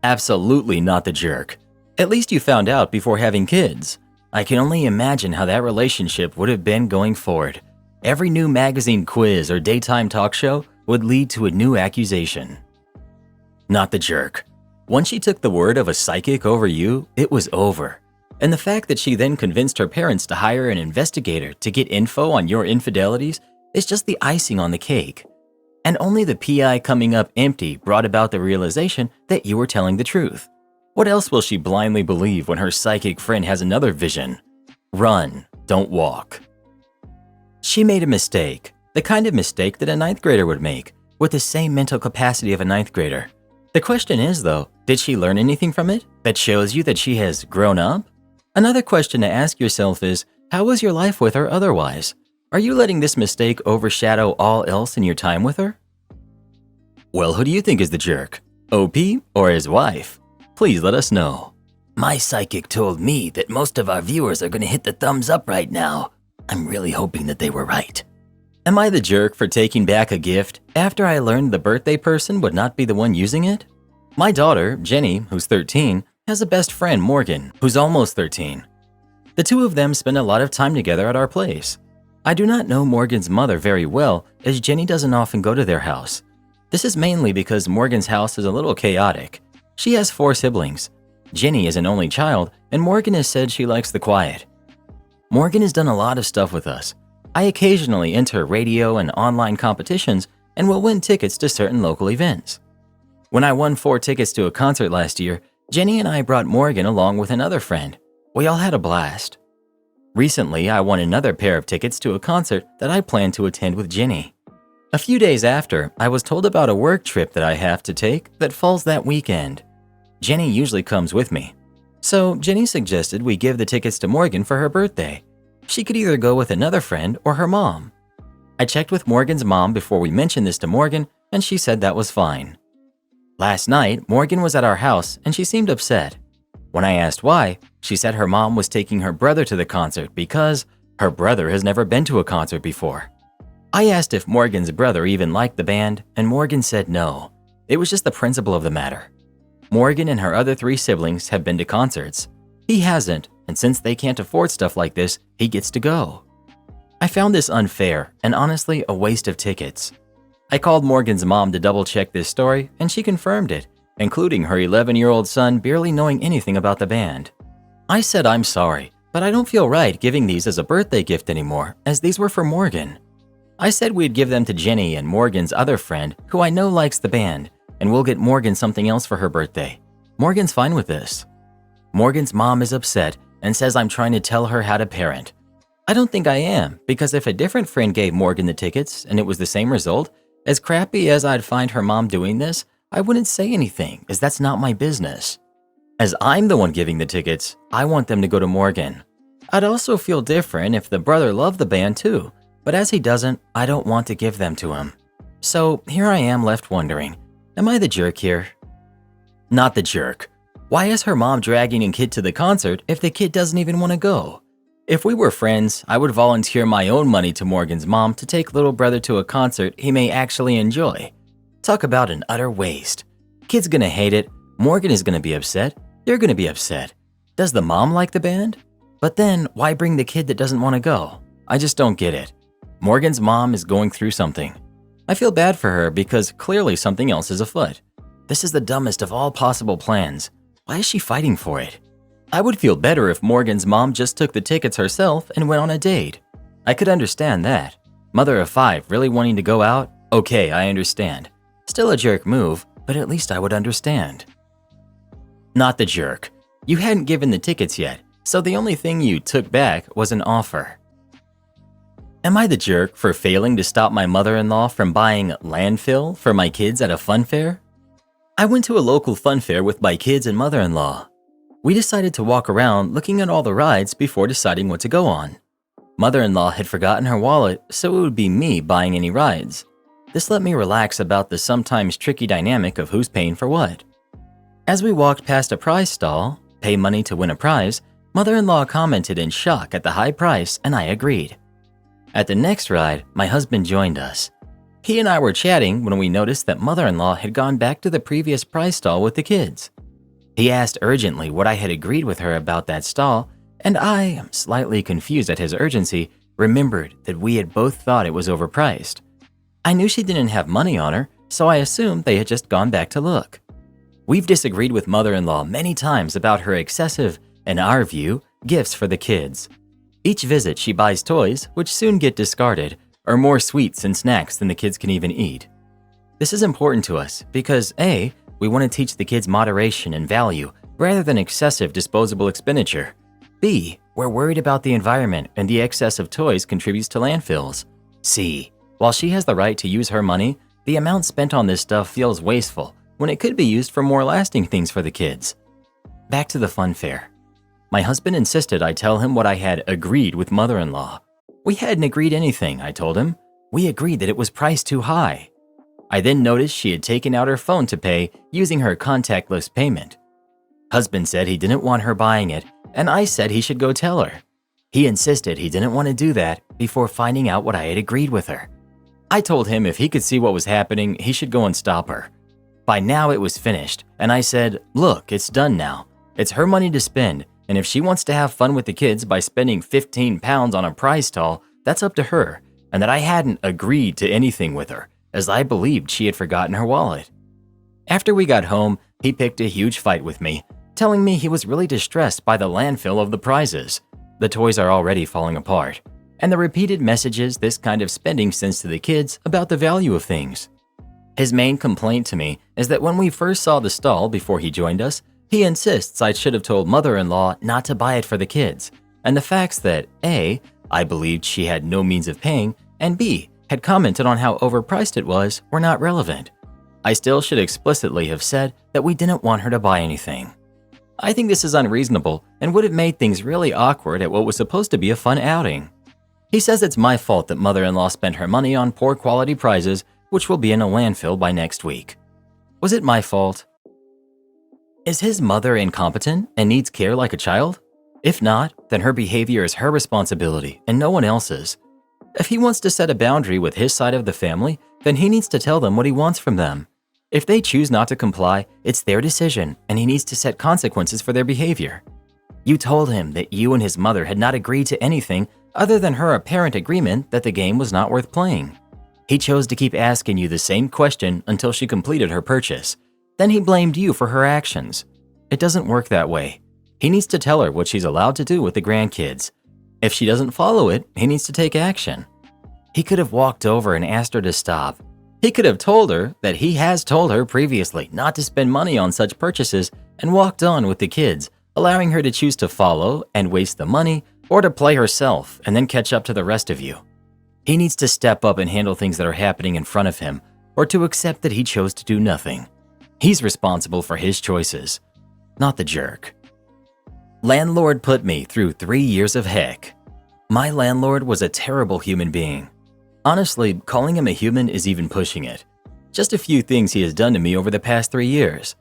Absolutely not the jerk. At least you found out before having kids. I can only imagine how that relationship would have been going forward. Every new magazine quiz or daytime talk show would lead to a new accusation. Not the jerk. Once she took the word of a psychic over you, it was over. And the fact that she then convinced her parents to hire an investigator to get info on your infidelities is just the icing on the cake. And only the PI coming up empty brought about the realization that you were telling the truth. What else will she blindly believe when her psychic friend has another vision? Run, don't walk. She made a mistake, the kind of mistake that a ninth grader would make, with the same mental capacity of a ninth grader. The question is, though, did she learn anything from it that shows you that she has grown up? Another question to ask yourself is, how was your life with her otherwise? Are you letting this mistake overshadow all else in your time with her? Well, who do you think is the jerk? OP or his wife? Please let us know. My psychic told me that most of our viewers are going to hit the thumbs up right now. I'm really hoping that they were right. Am I the jerk for taking back a gift after I learned the birthday person would not be the one using it? My daughter, Jenny, who's 13, has a best friend, Morgan, who's almost 13. The two of them spend a lot of time together at our place. I do not know Morgan's mother very well, as Jenny doesn't often go to their house. This is mainly because Morgan's house is a little chaotic. She has 4 siblings. Jenny is an only child, and Morgan has said she likes the quiet. Morgan has done a lot of stuff with us. I occasionally enter radio and online competitions and will win tickets to certain local events. When I won 4 tickets to a concert last year, Jenny and I brought Morgan along with another friend. We all had a blast. Recently, I won another pair of tickets to a concert that I plan to attend with Jenny. A few days after, I was told about a work trip that I have to take that falls that weekend. Jenny usually comes with me. So Jenny suggested we give the tickets to Morgan for her birthday. She could either go with another friend or her mom. I checked with Morgan's mom before we mentioned this to Morgan, and she said that was fine. Last night, Morgan was at our house and she seemed upset. When I asked why, she said her mom was taking her brother to the concert because her brother has never been to a concert before. I asked if Morgan's brother even liked the band, and Morgan said no. It was just the principle of the matter. Morgan and her other 3 siblings have been to concerts. He hasn't, and since they can't afford stuff like this, he gets to go. I found this unfair and honestly a waste of tickets. I called Morgan's mom to double-check this story, and she confirmed it, including her 11-year-old son barely knowing anything about the band. I said I'm sorry, but I don't feel right giving these as a birthday gift anymore, as these were for Morgan. I said we'd give them to Jenny and Morgan's other friend, who I know likes the band, and we'll get Morgan something else for her birthday. Morgan's fine with this. Morgan's mom is upset and says I'm trying to tell her how to parent. I don't think I am, because if a different friend gave Morgan the tickets and it was the same result, as crappy as I'd find her mom doing this, I wouldn't say anything, as that's not my business. As I'm the one giving the tickets, I want them to go to Morgan. I'd also feel different if the brother loved the band too, but as he doesn't, I don't want to give them to him. So here I am left wondering, am I the jerk here? Not the jerk. Why is her mom dragging a kid to the concert if the kid doesn't even want to go? If we were friends, I would volunteer my own money to Morgan's mom to take little brother to a concert he may actually enjoy. Talk about an utter waste. Kid's gonna hate it, Morgan is gonna be upset, you're gonna be upset. Does the mom like the band? But then, why bring the kid that doesn't want to go? I just don't get it. Morgan's mom is going through something. I feel bad for her because clearly something else is afoot. This is the dumbest of all possible plans. Why is she fighting for it? I would feel better if Morgan's mom just took the tickets herself and went on a date. I could understand that. Mother of 5 really wanting to go out? Okay, I understand. Still a jerk move, but at least I would understand. Not the jerk. You hadn't given the tickets yet, so the only thing you took back was an offer. Am I the jerk for failing to stop my mother-in-law from buying landfill for my kids at a fun fair? I went to a local fun fair with my kids and mother-in-law. We decided to walk around looking at all the rides before deciding what to go on. Mother-in-law had forgotten her wallet, so it would be me buying any rides. This let me relax about the sometimes tricky dynamic of who's paying for what. As we walked past a prize stall, pay money to win a prize, mother-in-law commented in shock at the high price, and I agreed. At the next ride, my husband joined us. He and I were chatting when we noticed that mother-in-law had gone back to the previous prize stall with the kids. He asked urgently what I had agreed with her about that stall, and I, slightly confused at his urgency, remembered that we had both thought it was overpriced. I knew she didn't have money on her, so I assumed they had just gone back to look. We've disagreed with mother-in-law many times about her excessive, in our view, gifts for the kids. Each visit she buys toys, which soon get discarded, or more sweets and snacks than the kids can even eat. This is important to us because A, we want to teach the kids moderation and value rather than excessive disposable expenditure. B. We're worried about the environment and the excess of toys contributes to landfills. C. While she has the right to use her money, the amount spent on this stuff feels wasteful when it could be used for more lasting things for the kids. Back to the fun fair. My husband insisted I tell him what I had agreed with mother-in-law. We hadn't agreed anything, I told him. We agreed that it was priced too high. I then noticed she had taken out her phone to pay using her contactless payment. Husband said he didn't want her buying it, and I said he should go tell her. He insisted he didn't want to do that before finding out what I had agreed with her. I told him if he could see what was happening, he should go and stop her. By now it was finished, and I said, look, it's done now. It's her money to spend, and if she wants to have fun with the kids by spending 15 pounds on a prize stall, that's up to her, and that I hadn't agreed to anything with her, as I believed she had forgotten her wallet. After we got home, he picked a huge fight with me, telling me he was really distressed by the landfill of the prizes. The toys are already falling apart, and the repeated messages this kind of spending sends to the kids about the value of things. His main complaint to me is that when we first saw the stall before he joined us, he insists I should have told mother-in-law not to buy it for the kids, and the facts that A. I believed she had no means of paying, and B. had commented on how overpriced it was were not relevant. I still should explicitly have said that we didn't want her to buy anything. I think this is unreasonable and would have made things really awkward at what was supposed to be a fun outing. He says it's my fault that mother-in-law spent her money on poor quality prizes, which will be in a landfill by next week. Was it my fault? Is his mother incompetent and needs care like a child? If not, then her behavior is her responsibility and no one else's. If he wants to set a boundary with his side of the family, then he needs to tell them what he wants from them. If they choose not to comply, it's their decision and he needs to set consequences for their behavior. You told him that you and his mother had not agreed to anything other than her apparent agreement that the game was not worth playing. He chose to keep asking you the same question until she completed her purchase. Then he blamed you for her actions. It doesn't work that way. He needs to tell her what she's allowed to do with the grandkids. If she doesn't follow it, he needs to take action. He could have walked over and asked her to stop. He could have told her that he has told her previously not to spend money on such purchases and walked on with the kids, allowing her to choose to follow and waste the money or to play herself and then catch up to the rest of you. He needs to step up and handle things that are happening in front of him or to accept that he chose to do nothing. He's responsible for his choices, not the jerk. Landlord put me through 3 years of heck. My landlord was a terrible human being. Honestly, calling him a human is even pushing it. Just a few things he has done to me over the past 3 years.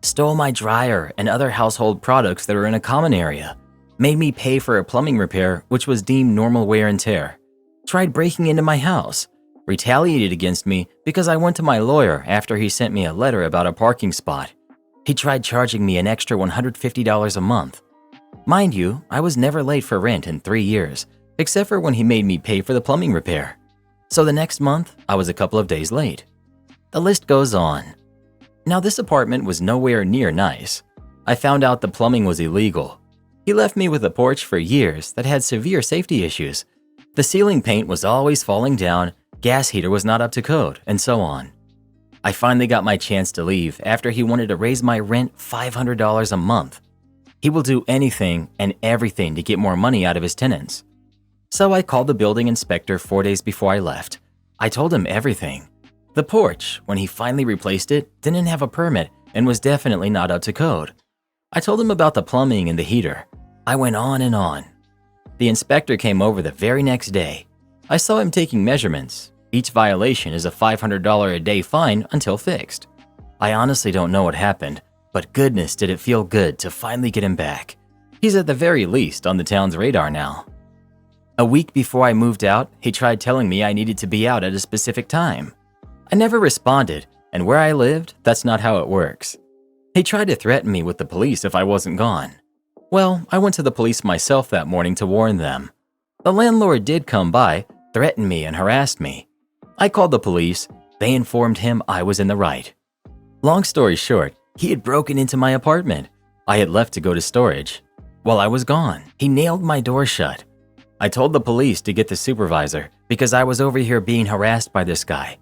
Stole my dryer and other household products that are in a common area. Made me pay for a plumbing repair which was deemed normal wear and tear. Tried breaking into my house. Retaliated against me because I went to my lawyer after he sent me a letter about a parking spot. He tried charging me an extra $150 a month. Mind you, I was never late for rent in 3 years, except for when he made me pay for the plumbing repair. So the next month, I was a couple of days late. The list goes on. Now this apartment was nowhere near nice. I found out the plumbing was illegal. He left me with a porch for years that had severe safety issues. The ceiling paint was always falling down, gas heater was not up to code, and so on. I finally got my chance to leave after he wanted to raise my rent $500 a month. He will do anything and everything to get more money out of his tenants. So I called the building inspector 4 days before I left. I told him everything. The porch, when he finally replaced it, didn't have a permit and was definitely not up to code. I told him about the plumbing and the heater. I went on and on. The inspector came over the very next day. I saw him taking measurements. Each violation is a $500 a day fine until fixed. I honestly don't know what happened, but goodness did it feel good to finally get him back. He's at the very least on the town's radar now. A week before I moved out, he tried telling me I needed to be out at a specific time. I never responded, and where I lived, that's not how it works. He tried to threaten me with the police if I wasn't gone. Well, I went to the police myself that morning to warn them. The landlord did come by, threatened me, and harassed me. I called the police. They informed him I was in the right. Long story short, he had broken into my apartment. I had left to go to storage. While I was gone, he nailed my door shut. I told the police to get the supervisor because I was over here being harassed by this guy.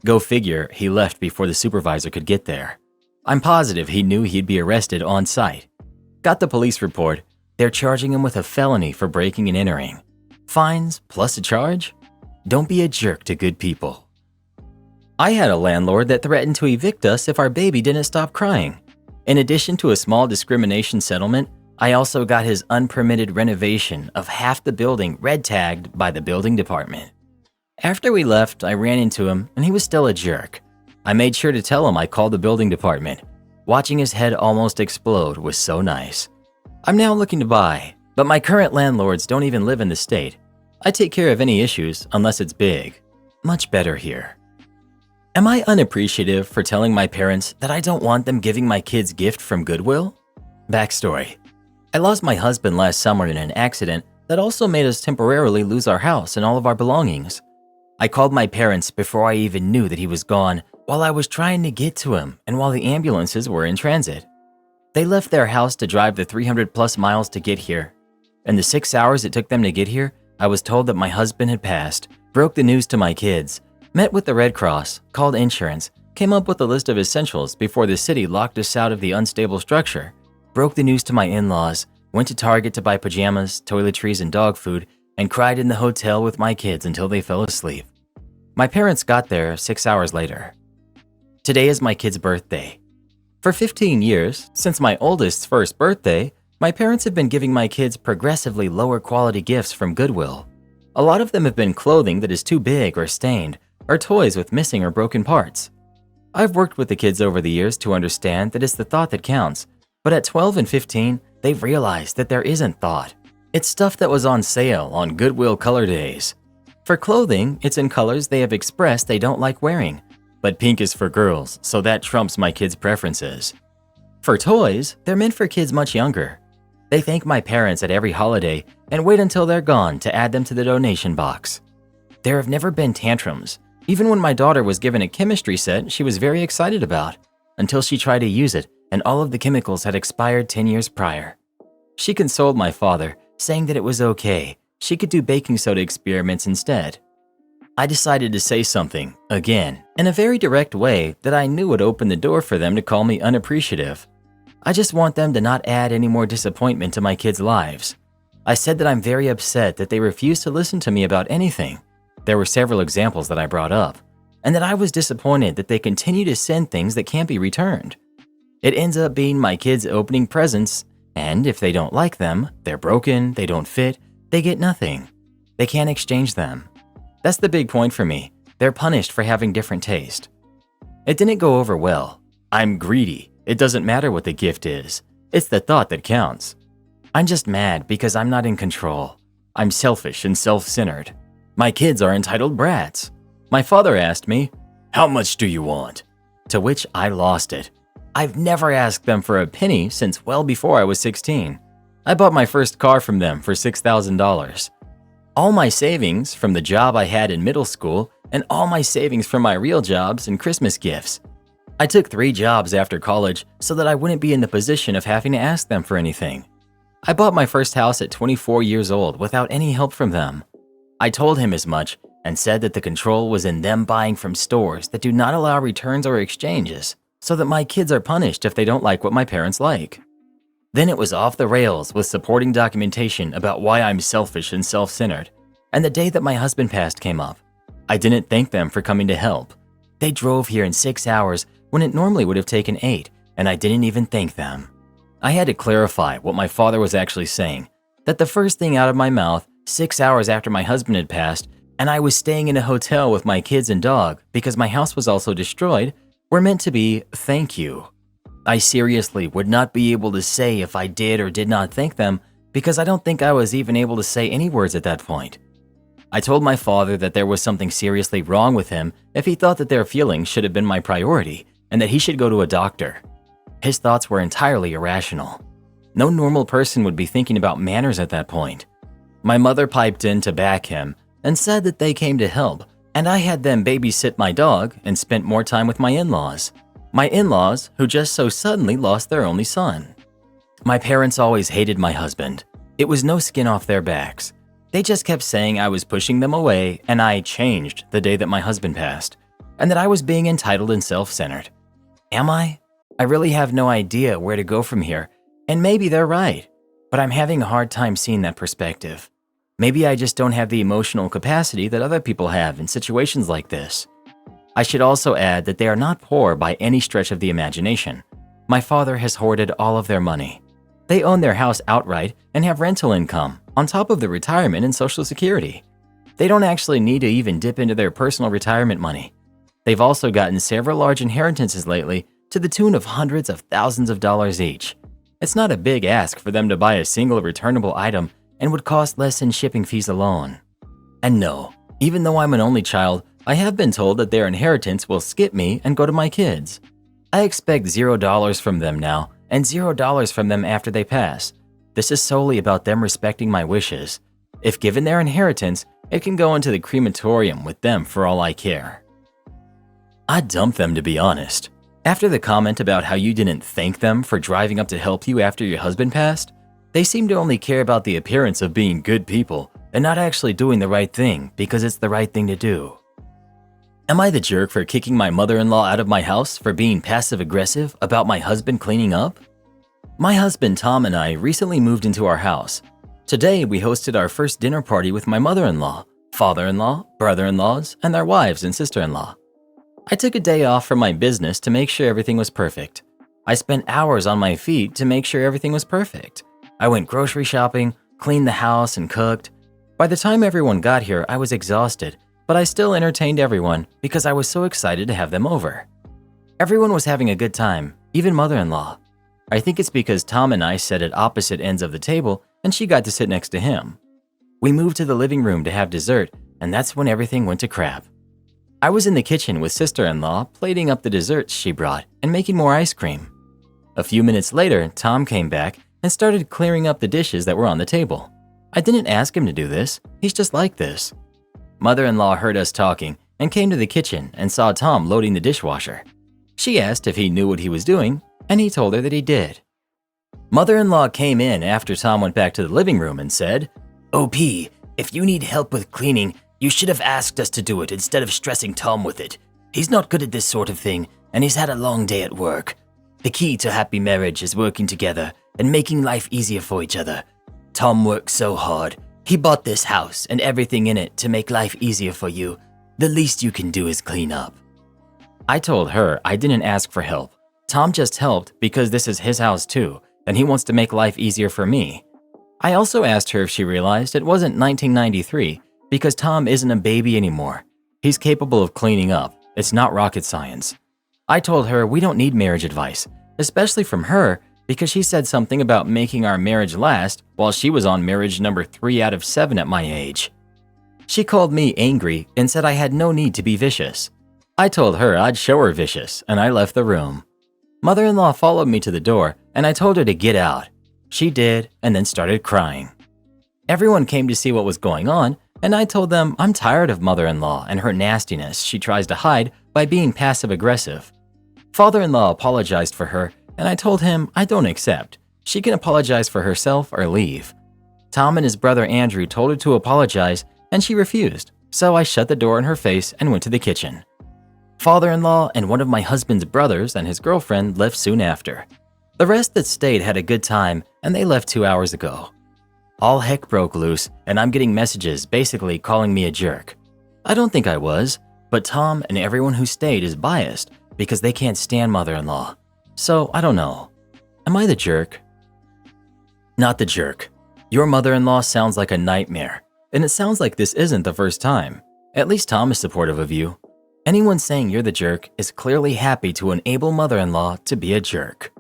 Go figure, he left before the supervisor could get there. I'm positive he knew he'd be arrested on site. Got the police report. They're charging him with a felony for breaking and entering. Fines plus a charge? Don't be a jerk to good people. I had a landlord that threatened to evict us if our baby didn't stop crying. In addition to a small discrimination settlement, I also got his unpermitted renovation of half the building red tagged by the building department. After we left, I ran into him and he was still a jerk. I made sure to tell him I called the building department. Watching his head almost explode was so nice. I'm now looking to buy, but my current landlords don't even live in the state. I take care of any issues unless it's big. Much better here. Am I unappreciative for telling my parents that I don't want them giving my kids gift from Goodwill? Backstory. I lost my husband last summer in an accident that also made us temporarily lose our house and all of our belongings. I called my parents before I even knew that he was gone while I was trying to get to him and while the ambulances were in transit. They left their house to drive the 300 plus miles to get here. In the 6 hours it took them to get here, I was told that my husband had passed, broke the news to my kids, met with the Red Cross, called insurance, came up with a list of essentials before the city locked us out of the unstable structure, broke the news to my in-laws, went to Target to buy pajamas, toiletries, and dog food, and cried in the hotel with my kids until they fell asleep. My parents got there 6 hours later. Today is my kid's birthday. For 15 years, since my oldest's first birthday, my parents have been giving my kids progressively lower quality gifts from Goodwill. A lot of them have been clothing that is too big or stained, or toys with missing or broken parts. I've worked with the kids over the years to understand that it's the thought that counts, but at 12 and 15, they've realized that there isn't thought. It's stuff that was on sale on Goodwill color days. For clothing, it's in colors they have expressed they don't like wearing, but pink is for girls, so that trumps my kids' preferences. For toys, they're meant for kids much younger. They thank my parents at every holiday and wait until they're gone to add them to the donation box. There have never been tantrums. Even when my daughter was given a chemistry set she was very excited about, until she tried to use it and all of the chemicals had expired 10 years prior. She consoled my father, saying that it was okay, she could do baking soda experiments instead. I decided to say something, again, in a very direct way that I knew would open the door for them to call me unappreciative. I just want them to not add any more disappointment to my kids' lives. I said that I'm very upset that they refuse to listen to me about anything. There were several examples that I brought up, and that I was disappointed that they continue to send things that can't be returned. It ends up being my kids opening presents, and if they don't like them, they're broken, they don't fit, they get nothing. They can't exchange them. That's the big point for me. They're punished for having different taste. It didn't go over well. I'm greedy. It doesn't matter what the gift is. It's the thought that counts. I'm just mad because I'm not in control. I'm selfish and self-centered. My kids are entitled brats. My father asked me, "How much do you want?" To which I lost it. I've never asked them for a penny since well before I was 16. I bought my first car from them for $6,000. All my savings from the job I had in middle school and all my savings from my real jobs and Christmas gifts. I took 3 jobs after college so that I wouldn't be in the position of having to ask them for anything. I bought my first house at 24 years old without any help from them. I told him as much and said that the control was in them buying from stores that do not allow returns or exchanges, so that my kids are punished if they don't like what my parents like. Then it was off the rails with supporting documentation about why I'm selfish and self-centered, and the day that my husband passed came up. I didn't thank them for coming to help. They drove here in 6 hours when it normally would have taken 8, and I didn't even thank them. I had to clarify what my father was actually saying, that the first thing out of my mouth 6 hours after my husband had passed, and I was staying in a hotel with my kids and dog because my house was also destroyed, were meant to be thank you. I seriously would not be able to say if I did or did not thank them because I don't think I was even able to say any words at that point. I told my father that there was something seriously wrong with him if he thought that their feelings should have been my priority and that he should go to a doctor. His thoughts were entirely irrational. No normal person would be thinking about manners at that point. My mother piped in to back him and said that they came to help, and I had them babysit my dog and spent more time with my in-laws. My in-laws who just so suddenly lost their only son. My parents always hated my husband. It was no skin off their backs. They just kept saying I was pushing them away and I changed the day that my husband passed, and that I was being entitled and self-centered. Am I? I really have no idea where to go from here, And maybe they're right, but I'm having a hard time seeing that perspective. Maybe I just don't have the emotional capacity that other people have in situations like this. I should also add that they are not poor by any stretch of the imagination. My father has hoarded all of their money. They own their house outright and have rental income on top of the retirement and Social Security. They don't actually need to even dip into their personal retirement money. They've also gotten several large inheritances lately to the tune of hundreds of thousands of dollars each. It's not a big ask for them to buy a single returnable item and would cost less in shipping fees alone. And no, even though I'm an only child, I have been told that their inheritance will skip me and go to my kids. I expect $0 from them now and $0 from them after they pass. This is solely about them respecting my wishes. If given their inheritance, it can go into the crematorium with them for all I care. I'd dump them, to be honest. After the comment about how you didn't thank them for driving up to help you after your husband passed, they seem to only care about the appearance of being good people and not actually doing the right thing because it's the right thing to do. Am I the jerk for kicking my mother-in-law out of my house for being passive-aggressive about my husband cleaning up? My husband Tom and I recently moved into our house. Today we hosted our first dinner party with my mother-in-law, father-in-law, brother-in-laws, and their wives and sister-in-law. I took a day off from my business to make sure everything was perfect. I spent hours on my feet to make sure everything was perfect. I went grocery shopping, cleaned the house, and cooked. By the time everyone got here, I was exhausted, but I still entertained everyone because I was so excited to have them over. Everyone was having a good time, even mother-in-law. I think it's because Tom and I sat at opposite ends of the table and she got to sit next to him. We moved to the living room to have dessert, and that's when everything went to crap. I was in the kitchen with sister-in-law plating up the desserts she brought and making more ice cream. A few minutes later, Tom came back and started clearing up the dishes that were on the table. I didn't ask him to do this, he's just like this. Mother-in-law heard us talking and came to the kitchen and saw Tom loading the dishwasher. She asked if he knew what he was doing, and he told her that he did. Mother-in-law came in after Tom went back to the living room and said, OP, if you need help with cleaning, you should have asked us to do it instead of stressing Tom with it. He's not good at this sort of thing, and he's had a long day at work. The key to happy marriage is working together and making life easier for each other. Tom works so hard. He bought this house and everything in it to make life easier for you. The least you can do is clean up. I told her I didn't ask for help. Tom just helped because this is his house too, and he wants to make life easier for me. I also asked her if she realized it wasn't 1993 because Tom isn't a baby anymore. He's capable of cleaning up. It's not rocket science. I told her we don't need marriage advice, especially from her, because she said something about making our marriage last while she was on marriage number 3 out of 7 at my age. She called me angry and said I had no need to be vicious. I told her I'd show her vicious, and I left the room. Mother-in-law followed me to the door, and I told her to get out. She did, and then started crying. Everyone came to see what was going on, and I told them I'm tired of mother-in-law and her nastiness she tries to hide by being passive-aggressive. Father-in-law apologized for her, and I told him I don't accept. She can apologize for herself or leave. Tom and his brother Andrew told her to apologize, and she refused, so I shut the door in her face and went to the kitchen. Father-in-law and one of my husband's brothers and his girlfriend left soon after. The rest that stayed had a good time, and they left 2 hours ago. All heck broke loose, and I'm getting messages basically calling me a jerk. I don't think I was, but Tom and everyone who stayed is biased because they can't stand mother-in-law. So I don't know. Am I the jerk? Not the jerk. Your mother-in-law sounds like a nightmare, and it sounds like this isn't the first time. At least Tom is supportive of you. Anyone saying you're the jerk is clearly happy to enable mother-in-law to be a jerk.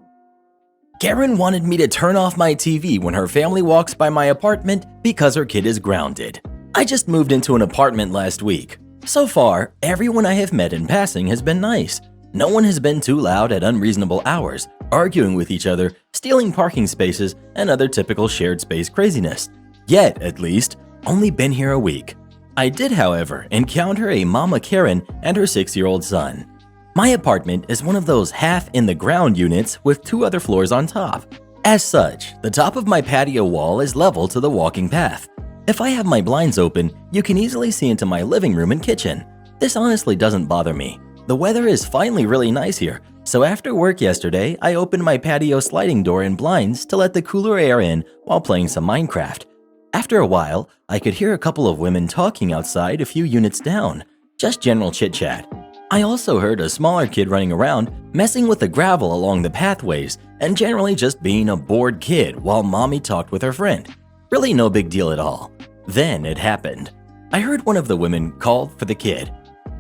Karen wanted me to turn off my TV when her family walks by my apartment because her kid is grounded. I just moved into an apartment last week. So far, everyone I have met in passing has been nice. No one has been too loud at unreasonable hours, arguing with each other, stealing parking spaces, and other typical shared space craziness. Yet, at least, only been here a week. I did, however, encounter a Mama Karen and her 6-year-old son. My apartment is one of those half-in-the-ground units with 2 other floors on top. As such, the top of my patio wall is level to the walking path. If I have my blinds open, you can easily see into my living room and kitchen. This honestly doesn't bother me. The weather is finally really nice here, So after work yesterday, I opened my patio sliding door and blinds to let the cooler air in while playing some Minecraft. After a while, I could hear a couple of women talking outside a few units down, just general chit-chat. I also heard a smaller kid running around, messing with the gravel along the pathways, and generally just being a bored kid while mommy talked with her friend. Really no big deal at all. Then it happened. I heard one of the women call for the kid.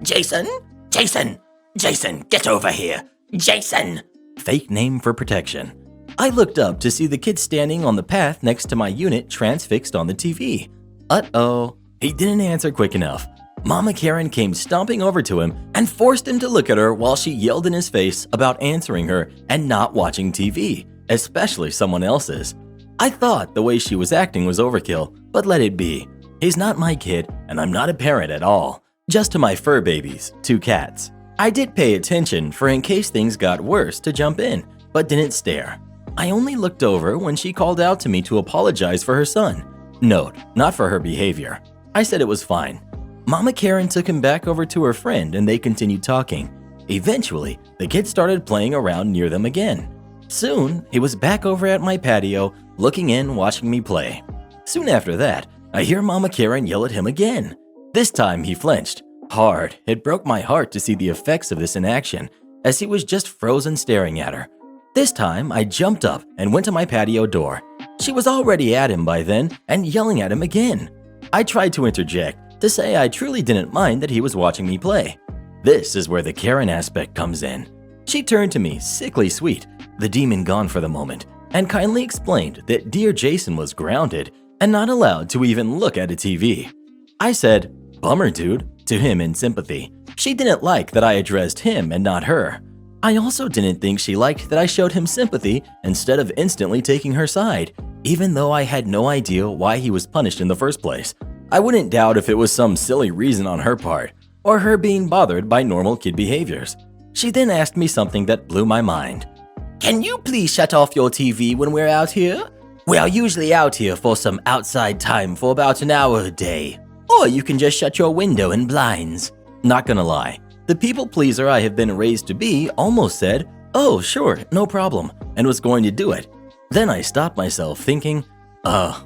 Jason? Jason! Jason, get over here! Jason! Fake name for protection. I looked up to see the kid standing on the path next to my unit transfixed on the TV. Uh-oh. He didn't answer quick enough. Mama Karen came stomping over to him and forced him to look at her while she yelled in his face about answering her and not watching TV, especially someone else's. I thought the way she was acting was overkill, but let it be. He's not my kid, and I'm not a parent at all. Just to my fur babies, 2 cats. I did pay attention for in case things got worse to jump in, but didn't stare. I only looked over when she called out to me to apologize for her son. Note, not for her behavior. I said it was fine. Mama Karen took him back over to her friend and they continued talking. Eventually, the kid started playing around near them again. Soon, he was back over at my patio, looking in, watching me play. Soon after that, I hear Mama Karen yell at him again. This time, he flinched. Hard. It broke my heart to see the effects of this in action, as he was just frozen staring at her. This time, I jumped up and went to my patio door. She was already at him by then and yelling at him again. I tried to interject to say I truly didn't mind that he was watching me play. This is where the Karen aspect comes in. She turned to me, sickly sweet, the demon gone for the moment, and kindly explained that dear Jason was grounded and not allowed to even look at a TV. I said, "Bummer, dude," to him in sympathy. She didn't like that I addressed him and not her. I also didn't think she liked that I showed him sympathy instead of instantly taking her side, even though I had no idea why he was punished in the first place. I wouldn't doubt if it was some silly reason on her part, or her being bothered by normal kid behaviors. She then asked me something that blew my mind. Can you please shut off your TV when we're out here? We are usually out here for some outside time for about an hour a day. Or you can just shut your window and blinds. Not gonna lie, the people pleaser I have been raised to be almost said, "Oh, sure, no problem," and was going to do it. Then I stopped myself thinking,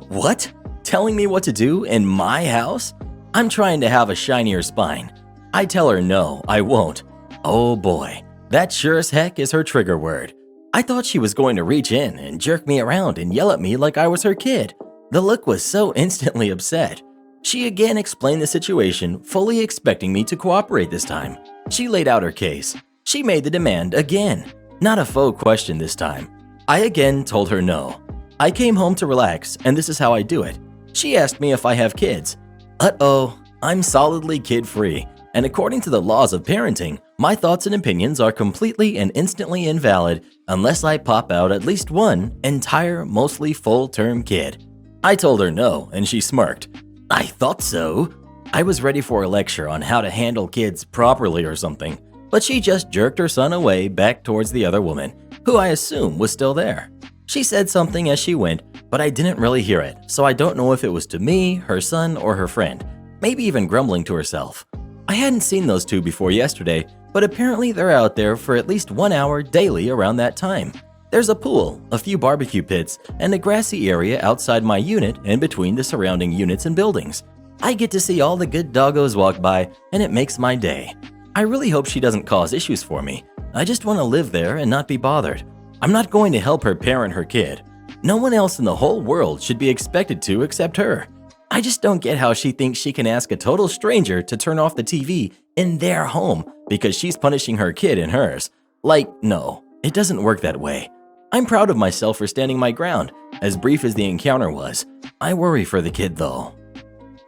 what? Telling me what to do in my house? I'm trying to have a shinier spine. I tell her no, I won't. Oh boy, that sure as heck is her trigger word. I thought she was going to reach in and jerk me around and yell at me like I was her kid. The look was so instantly upset. She again explained the situation, fully expecting me to cooperate this time. She laid out her case. She made the demand again. Not a faux question this time. I again told her no. I came home to relax, and this is how I do it. She asked me if I have kids. Uh-oh, I'm solidly kid-free, and according to the laws of parenting, my thoughts and opinions are completely and instantly invalid unless I pop out at least one entire, mostly full-term kid. I told her no, and she smirked. I thought so. I was ready for a lecture on how to handle kids properly or something, but she just jerked her son away back towards the other woman, who I assume was still there. She said something as she went, but I didn't really hear it, so I don't know if it was to me, her son, or her friend, maybe even grumbling to herself. I hadn't seen those two before yesterday, but apparently they're out there for at least 1 hour daily around that time. There's a pool, a few barbecue pits, and a grassy area outside my unit and between the surrounding units and buildings. I get to see all the good doggos walk by, and it makes my day. I really hope she doesn't cause issues for me. I just want to live there and not be bothered. I'm not going to help her parent her kid. No one else in the whole world should be expected to except her. I just don't get how she thinks she can ask a total stranger to turn off the TV in their home because she's punishing her kid in hers. Like, no, it doesn't work that way. I'm proud of myself for standing my ground, as brief as the encounter was. I worry for the kid though.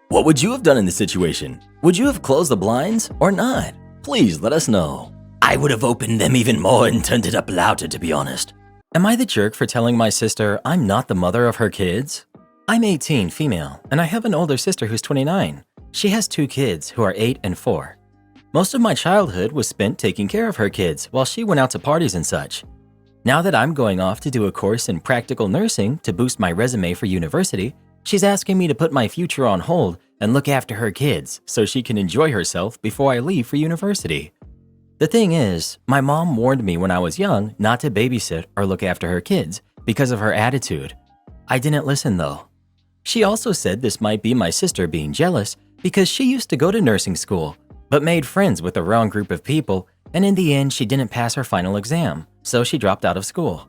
What would you have done in this situation? Would you have closed the blinds or not? Please let us know. I would have opened them even more and turned it up louder, to be honest. Am I the jerk for telling my sister I'm not the mother of her kids? I'm 18, female, and I have an older sister who's 29. She has 2 kids who are 8 and 4. Most of my childhood was spent taking care of her kids while she went out to parties and such. Now that I'm going off to do a course in practical nursing to boost my resume for university, she's asking me to put my future on hold and look after her kids so she can enjoy herself before I leave for university. The thing is, my mom warned me when I was young not to babysit or look after her kids because of her attitude. I didn't listen though. She also said this might be my sister being jealous because she used to go to nursing school, but made friends with the wrong group of people, and in the end she didn't pass her final exam, so she dropped out of school.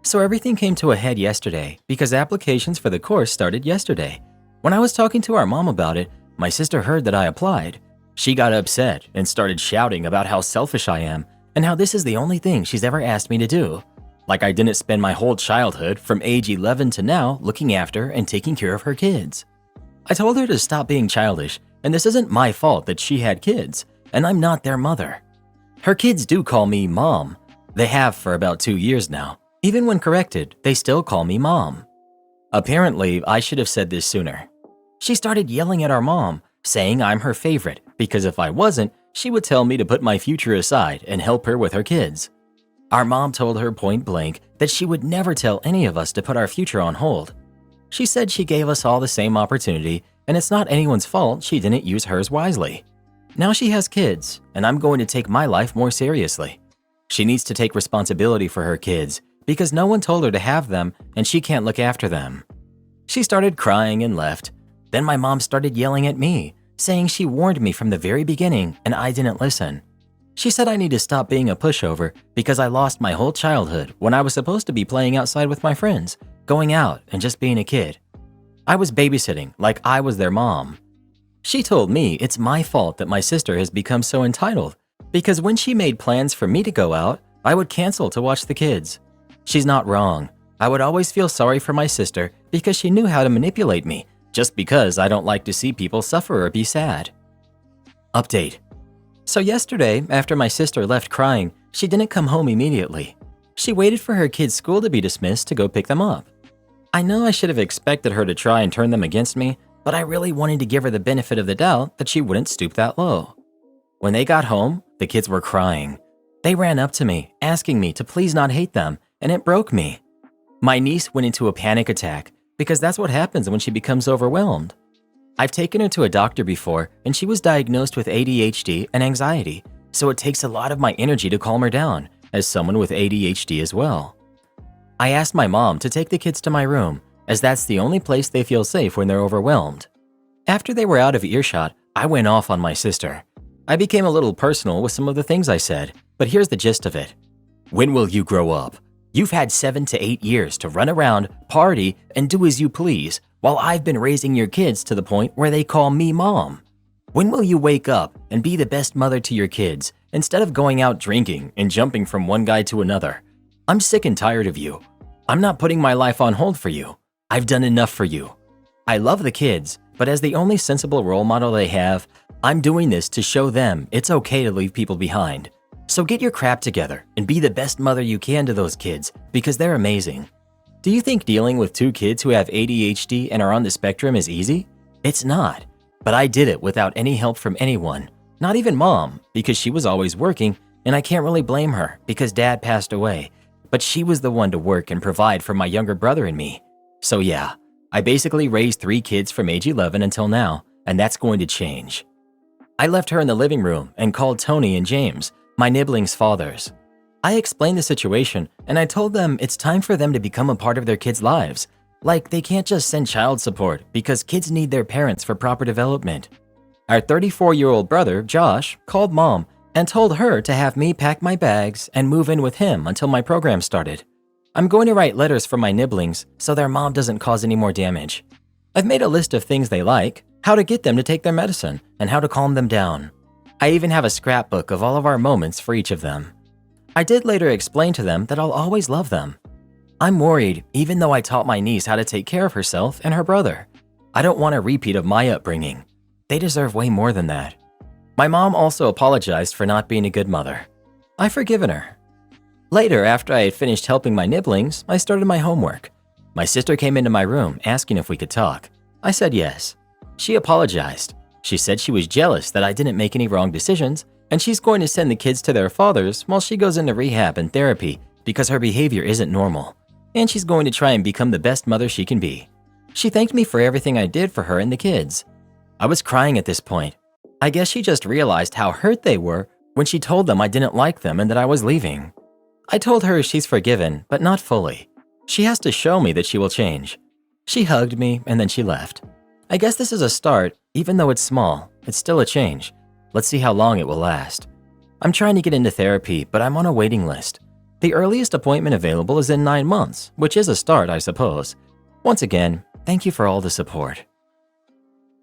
So everything came to a head yesterday because applications for the course started yesterday. When I was talking to our mom about it, my sister heard that I applied. She got upset and started shouting about how selfish I am and how this is the only thing she's ever asked me to do. Like I didn't spend my whole childhood from age 11 to now looking after and taking care of her kids. I told her to stop being childish, and this isn't my fault that she had kids, and I'm not their mother. Her kids do call me mom. They have for about 2 years now. Even when corrected, they still call me mom. Apparently, I should have said this sooner. She started yelling at our mom, saying I'm her favorite because if I wasn't, she would tell me to put my future aside and help her with her kids. Our mom told her point blank that she would never tell any of us to put our future on hold. She said she gave us all the same opportunity, and it's not anyone's fault she didn't use hers wisely. Now she has kids, and I'm going to take my life more seriously. She needs to take responsibility for her kids because no one told her to have them and she can't look after them. She started crying and left. Then my mom started yelling at me, saying she warned me from the very beginning and I didn't listen. She said I need to stop being a pushover because I lost my whole childhood when I was supposed to be playing outside with my friends, going out and just being a kid. I was babysitting like I was their mom. She told me it's my fault that my sister has become so entitled because when she made plans for me to go out, I would cancel to watch the kids. She's not wrong. I would always feel sorry for my sister because she knew how to manipulate me just because I don't like to see people suffer or be sad. Update. So yesterday, after my sister left crying, she didn't come home immediately. She waited for her kids' school to be dismissed to go pick them up. I know I should have expected her to try and turn them against me, but I really wanted to give her the benefit of the doubt that she wouldn't stoop that low. When they got home, the kids were crying. They ran up to me, asking me to please not hate them, and it broke me. My niece went into a panic attack because that's what happens when she becomes overwhelmed. I've taken her to a doctor before, and she was diagnosed with ADHD and anxiety, so it takes a lot of my energy to calm her down, as someone with ADHD as well. I asked my mom to take the kids to my room, as that's the only place they feel safe when they're overwhelmed. After they were out of earshot, I went off on my sister. I became a little personal with some of the things I said, but here's the gist of it. When will you grow up? You've had 7 to 8 years to run around, party, and do as you please, while I've been raising your kids to the point where they call me mom. When will you wake up and be the best mother to your kids instead of going out drinking and jumping from one guy to another? I'm sick and tired of you. I'm not putting my life on hold for you. I've done enough for you. I love the kids, but as the only sensible role model they have, I'm doing this to show them it's okay to leave people behind. So get your crap together and be the best mother you can to those kids because they're amazing. Do you think dealing with 2 kids who have ADHD and are on the spectrum is easy? It's not. But I did it without any help from anyone, not even mom, because she was always working, and I can't really blame her because dad passed away. But she was the one to work and provide for my younger brother and me. So yeah, I basically raised 3 kids from age 11 until now, and that's going to change. I left her in the living room and called Tony and James, my nibblings' fathers. I explained the situation, and I told them it's time for them to become a part of their kids' lives. Like, they can't just send child support because kids need their parents for proper development. Our 34-year-old brother, Josh, called mom and told her to have me pack my bags and move in with him until my program started. I'm going to write letters for my nibblings so their mom doesn't cause any more damage. I've made a list of things they like, how to get them to take their medicine, and how to calm them down. I even have a scrapbook of all of our moments for each of them. I did later explain to them that I'll always love them. I'm worried, even though I taught my niece how to take care of herself and her brother. I don't want a repeat of my upbringing. They deserve way more than that. My mom also apologized for not being a good mother. I've forgiven her. Later, after I had finished helping my nibblings, I started my homework. My sister came into my room asking if we could talk. I said yes. She apologized. She said she was jealous that I didn't make any wrong decisions, and she's going to send the kids to their fathers while she goes into rehab and therapy because her behavior isn't normal. And she's going to try and become the best mother she can be. She thanked me for everything I did for her and the kids. I was crying at this point. I guess she just realized how hurt they were when she told them I didn't like them and that I was leaving. I told her she's forgiven, but not fully. She has to show me that she will change. She hugged me and then she left. I guess this is a start, even though it's small. It's still a change. Let's see how long it will last. I'm trying to get into therapy, but I'm on a waiting list. The earliest appointment available is in 9 months, which is a start, I suppose. Once again, thank you for all the support.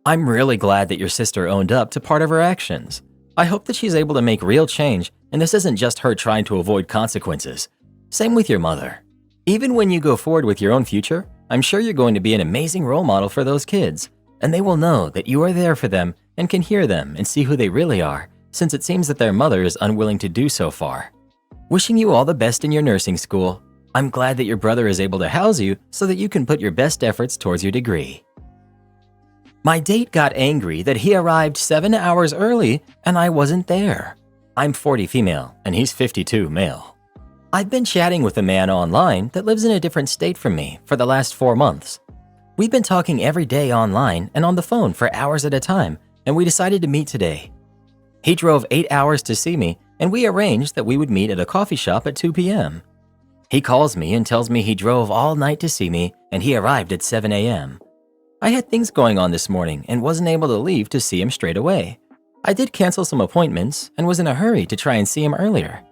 I'm really glad that your sister owned up to part of her actions. I hope that she's able to make real change, and this isn't just her trying to avoid consequences. Same with your mother. Even when you go forward with your own future, I'm sure you're going to be an amazing role model for those kids, and they will know that you are there for them and can hear them and see who they really are, since it seems that their mother is unwilling to do so far. Wishing you all the best in your nursing school. I'm glad that your brother is able to house you so that you can put your best efforts towards your degree. My date got angry that he arrived 7 hours early and I wasn't there. I'm 40 female and he's 52 male. I've been chatting with a man online that lives in a different state from me for the last 4 months. We've been talking every day online and on the phone for hours at a time, and we decided to meet today. He drove 8 hours to see me, and we arranged that we would meet at a coffee shop at 2 p.m. He calls me and tells me he drove all night to see me and he arrived at 7 a.m. I had things going on this morning and wasn't able to leave to see him straight away. I did cancel some appointments and was in a hurry to try and see him earlier.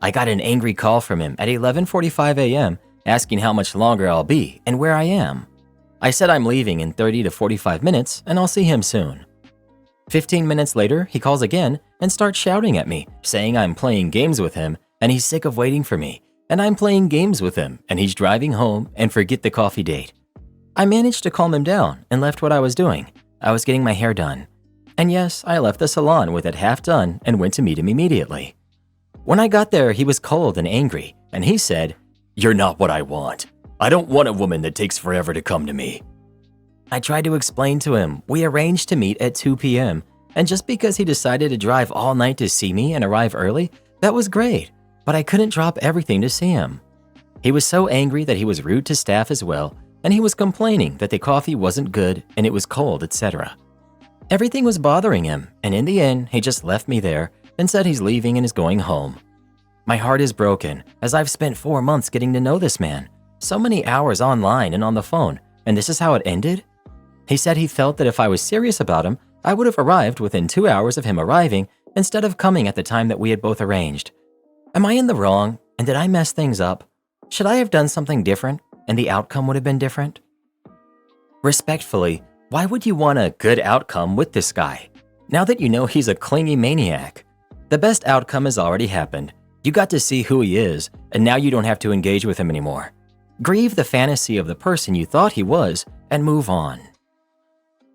I got an angry call from him at 11:45 a.m. asking how much longer I'll be and where I am. I said I'm leaving in 30 to 45 minutes and I'll see him soon. 15 minutes later, he calls again and starts shouting at me, saying I'm playing games with him and he's sick of waiting for me, and I'm playing games with him and he's driving home and forget the coffee date. I managed to calm him down and left what I was doing. I was getting my hair done. And yes, I left the salon with it half done and went to meet him immediately. When I got there, he was cold and angry, and he said, "You're not what I want. I don't want a woman that takes forever to come to me." I tried to explain to him we arranged to meet at 2 p.m., and just because he decided to drive all night to see me and arrive early, that was great, but I couldn't drop everything to see him. He was so angry that he was rude to staff as well, and he was complaining that the coffee wasn't good and it was cold, etc. Everything was bothering him, and in the end, he just left me there and said he's leaving and is going home. My heart is broken, as I've spent 4 months getting to know this man, so many hours online and on the phone, and this is how it ended? He said he felt that if I was serious about him, I would have arrived within 2 hours of him arriving instead of coming at the time that we had both arranged. Am I in the wrong, and did I mess things up? Should I have done something different, and the outcome would have been different? Respectfully, why would you want a good outcome with this guy? Now that you know he's a clingy maniac. The best outcome has already happened. You got to see who he is, and now you don't have to engage with him anymore. Grieve the fantasy of the person you thought he was, and move on.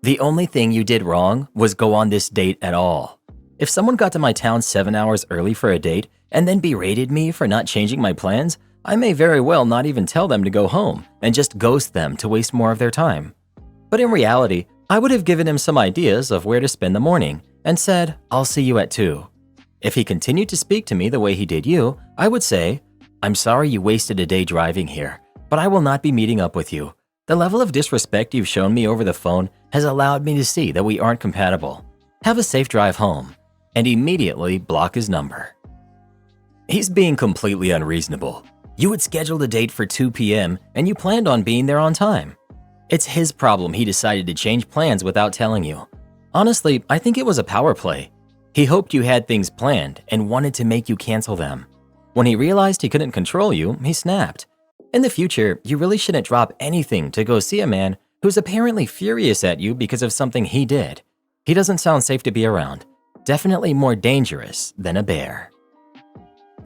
The only thing you did wrong was go on this date at all. If someone got to my town 7 hours early for a date and then berated me for not changing my plans, I may very well not even tell them to go home and just ghost them to waste more of their time. But in reality, I would have given him some ideas of where to spend the morning and said, "I'll see you at 2. If he continued to speak to me the way he did you, I would say, "I'm sorry you wasted a day driving here, but I will not be meeting up with you. The level of disrespect you've shown me over the phone has allowed me to see that we aren't compatible. Have a safe drive home," and immediately block his number. He's being completely unreasonable. You had scheduled a date for 2 p.m. and you planned on being there on time. It's his problem he decided to change plans without telling you. Honestly, I think it was a power play. He hoped you had things planned and wanted to make you cancel them. When he realized he couldn't control you, he snapped. In the future, you really shouldn't drop anything to go see a man who's apparently furious at you because of something he did. He doesn't sound safe to be around. Definitely more dangerous than a bear.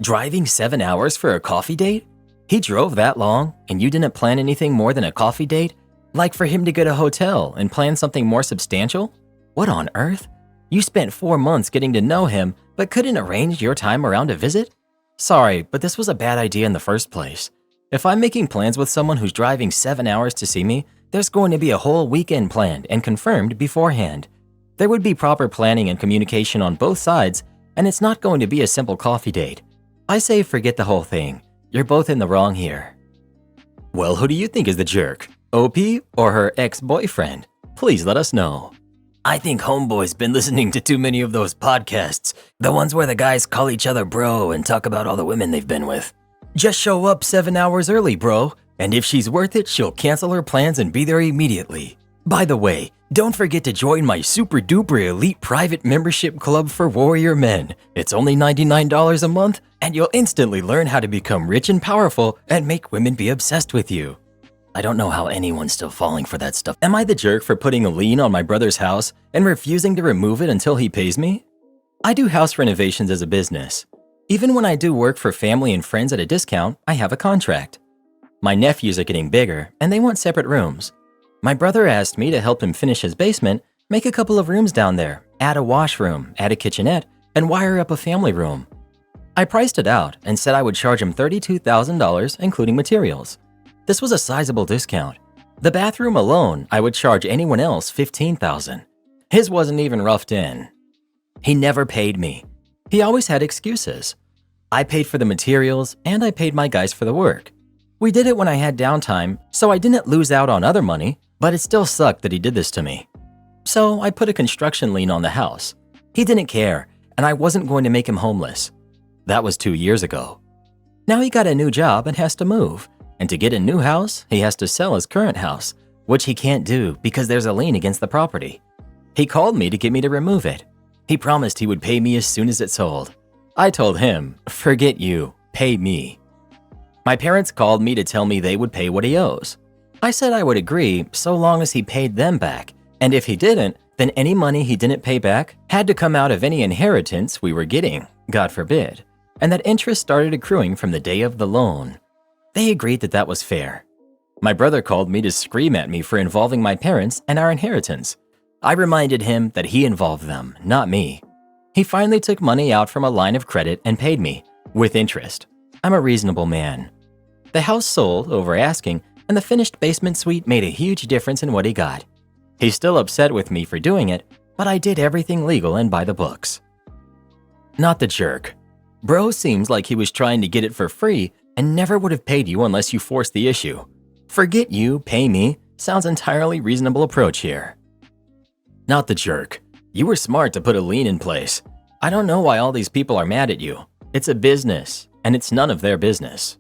Driving 7 hours for a coffee date? He drove that long and you didn't plan anything more than a coffee date? Like for him to get a hotel and plan something more substantial? What on earth? You spent 4 months getting to know him but couldn't arrange your time around a visit? Sorry, but this was a bad idea in the first place. If I'm making plans with someone who's driving 7 hours to see me, there's going to be a whole weekend planned and confirmed beforehand. There would be proper planning and communication on both sides, and it's not going to be a simple coffee date. I say forget the whole thing. You're both in the wrong here. Well, who do you think is the jerk? OP or her ex-boyfriend? Please let us know. I think homeboy's been listening to too many of those podcasts. The ones where the guys call each other bro and talk about all the women they've been with. Just show up 7 hours early, bro. And if she's worth it, she'll cancel her plans and be there immediately. By the way, don't forget to join my super duper elite private membership club for warrior men. It's only $99 a month, and you'll instantly learn how to become rich and powerful and make women be obsessed with you. I don't know how anyone's still falling for that stuff. Am I the jerk for putting a lien on my brother's house and refusing to remove it until he pays me? I do house renovations as a business. Even when I do work for family and friends at a discount, I have a contract. My nephews are getting bigger, and they want separate rooms. My brother asked me to help him finish his basement, make a couple of rooms down there, add a washroom, add a kitchenette, and wire up a family room. I priced it out and said I would charge him $32,000, including materials. This was a sizable discount. The bathroom alone, I would charge anyone else $15,000. His wasn't even roughed in. He never paid me. He always had excuses. I paid for the materials and I paid my guys for the work. We did it when I had downtime, so I didn't lose out on other money, but it still sucked that he did this to me. So I put a construction lien on the house. He didn't care, and I wasn't going to make him homeless. That was 2 years ago. Now he got a new job and has to move. And to get a new house, he has to sell his current house, which he can't do because there's a lien against the property. He called me to get me to remove it. He promised he would pay me as soon as it sold. I told him, forget you, pay me. My parents called me to tell me they would pay what he owes. I said I would agree so long as he paid them back, and if he didn't, then any money he didn't pay back had to come out of any inheritance we were getting, God forbid, and that interest started accruing from the day of the loan. They agreed that that was fair. My brother called me to scream at me for involving my parents and our inheritance. I reminded him that he involved them, not me. He finally took money out from a line of credit and paid me, with interest. I'm a reasonable man. The house sold over asking, and the finished basement suite made a huge difference in what he got. He's still upset with me for doing it, but I did everything legal and by the books. Not the jerk. Bro seems like he was trying to get it for free and never would have paid you unless you forced the issue. Forget you, pay me, sounds entirely reasonable approach here. Not the jerk. You were smart to put a lien in place. I don't know why all these people are mad at you. It's a business, and it's none of their business.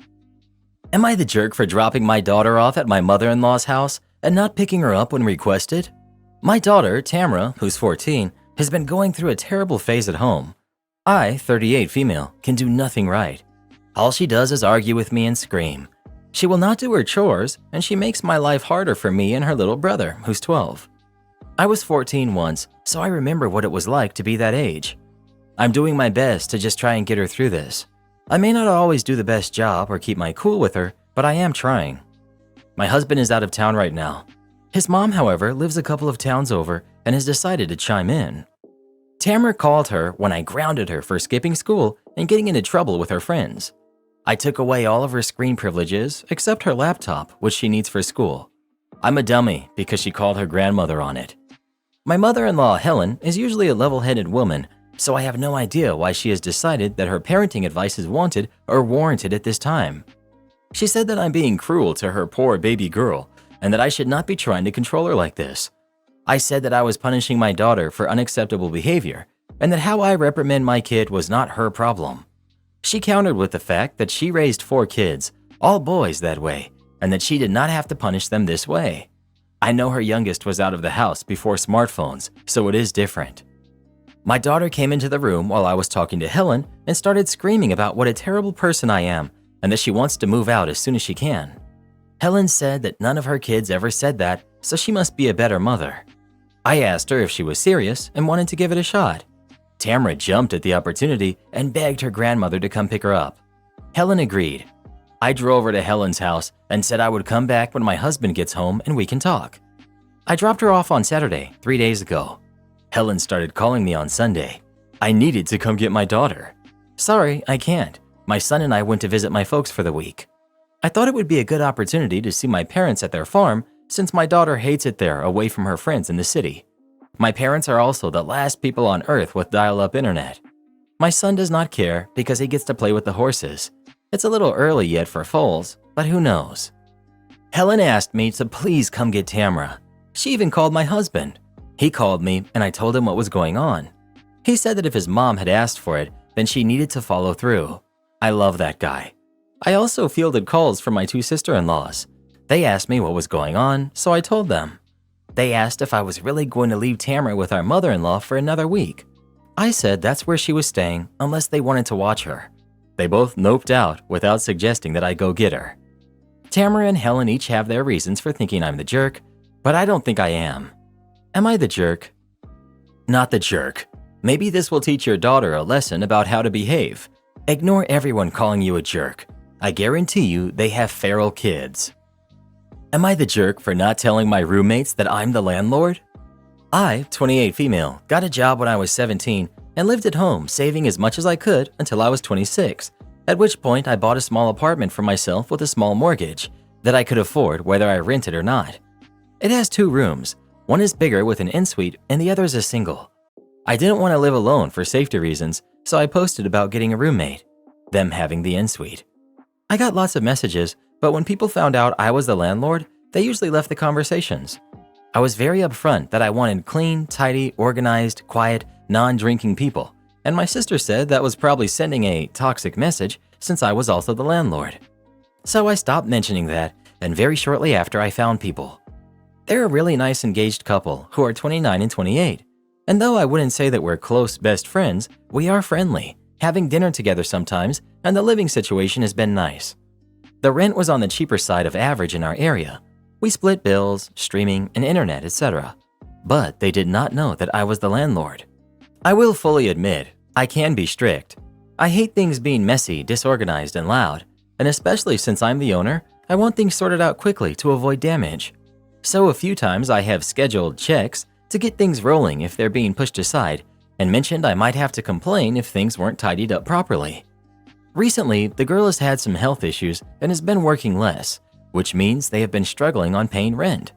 Am I the jerk for dropping my daughter off at my mother-in-law's house and not picking her up when requested? My daughter, Tamara, who's 14, has been going through a terrible phase at home. I, 38 female, can do nothing right. All she does is argue with me and scream. She will not do her chores, and she makes my life harder for me and her little brother, who's 12. I was 14 once, so I remember what it was like to be that age. I'm doing my best to just try and get her through this. I may not always do the best job or keep my cool with her, but I am trying. My husband is out of town right now. His mom, however, lives a couple of towns over and has decided to chime in. Tamara called her when I grounded her for skipping school and getting into trouble with her friends. I took away all of her screen privileges except her laptop, which she needs for school. I'm a dummy because she called her grandmother on it. My mother-in-law, Helen, is usually a level-headed woman, so I have no idea why she has decided that her parenting advice is wanted or warranted at this time. She said that I'm being cruel to her poor baby girl and that I should not be trying to control her like this. I said that I was punishing my daughter for unacceptable behavior and that how I reprimand my kid was not her problem. She countered with the fact that she raised 4 kids, all boys that way, and that she did not have to punish them this way. I know her youngest was out of the house before smartphones, so it is different. My daughter came into the room while I was talking to Helen and started screaming about what a terrible person I am and that she wants to move out as soon as she can. Helen said that none of her kids ever said that, so she must be a better mother. I asked her if she was serious and wanted to give it a shot. Tamara jumped at the opportunity and begged her grandmother to come pick her up. Helen agreed. I drove her to Helen's house and said I would come back when my husband gets home and we can talk. I dropped her off on Saturday, 3 days ago. Helen started calling me on Sunday. I needed to come get my daughter. Sorry, I can't. My son and I went to visit my folks for the week. I thought it would be a good opportunity to see my parents at their farm since my daughter hates it there away from her friends in the city. My parents are also the last people on earth with dial-up internet. My son does not care because he gets to play with the horses. It's a little early yet for foals, but who knows? Helen asked me to please come get Tamara. She even called my husband. He called me and I told him what was going on. He said that if his mom had asked for it, then she needed to follow through. I love that guy. I also fielded calls from my 2 sister-in-laws. They asked me what was going on, so I told them. They asked if I was really going to leave Tamara with our mother-in-law for another week. I said that's where she was staying unless they wanted to watch her. They both noped out without suggesting that I go get her. Tamara and Helen each have their reasons for thinking I'm the jerk, but I don't think I am. Am I the jerk? Not the jerk. Maybe this will teach your daughter a lesson about how to behave. Ignore everyone calling you a jerk. I guarantee you they have feral kids. Am I the jerk for not telling my roommates that I'm the landlord? I, 28 female, got a job when I was 17 and lived at home saving as much as I could until I was 26, at which point I bought a small apartment for myself with a small mortgage that I could afford whether I rented or not. It has 2 rooms. One is bigger with an en-suite and the other is a single. I didn't want to live alone for safety reasons, so I posted about getting a roommate, them having the en-suite. I got lots of messages, but when people found out I was the landlord, they usually left the conversations. I was very upfront that I wanted clean, tidy, organized, quiet, non-drinking people, and my sister said that was probably sending a toxic message since I was also the landlord. So I stopped mentioning that, and very shortly after I found people. They're a really nice engaged couple who are 29 and 28, and though I wouldn't say that we're close best friends, we are friendly, having dinner together sometimes, and the living situation has been nice. The rent was on the cheaper side of average in our area. We split bills, streaming, and internet, etc. But they did not know that I was the landlord. I will fully admit, I can be strict. I hate things being messy, disorganized, and loud, and especially since I'm the owner, I want things sorted out quickly to avoid damage. So a few times I have scheduled checks to get things rolling if they're being pushed aside, and mentioned I might have to complain if things weren't tidied up properly. Recently, the girl has had some health issues and has been working less, which means they have been struggling on paying rent.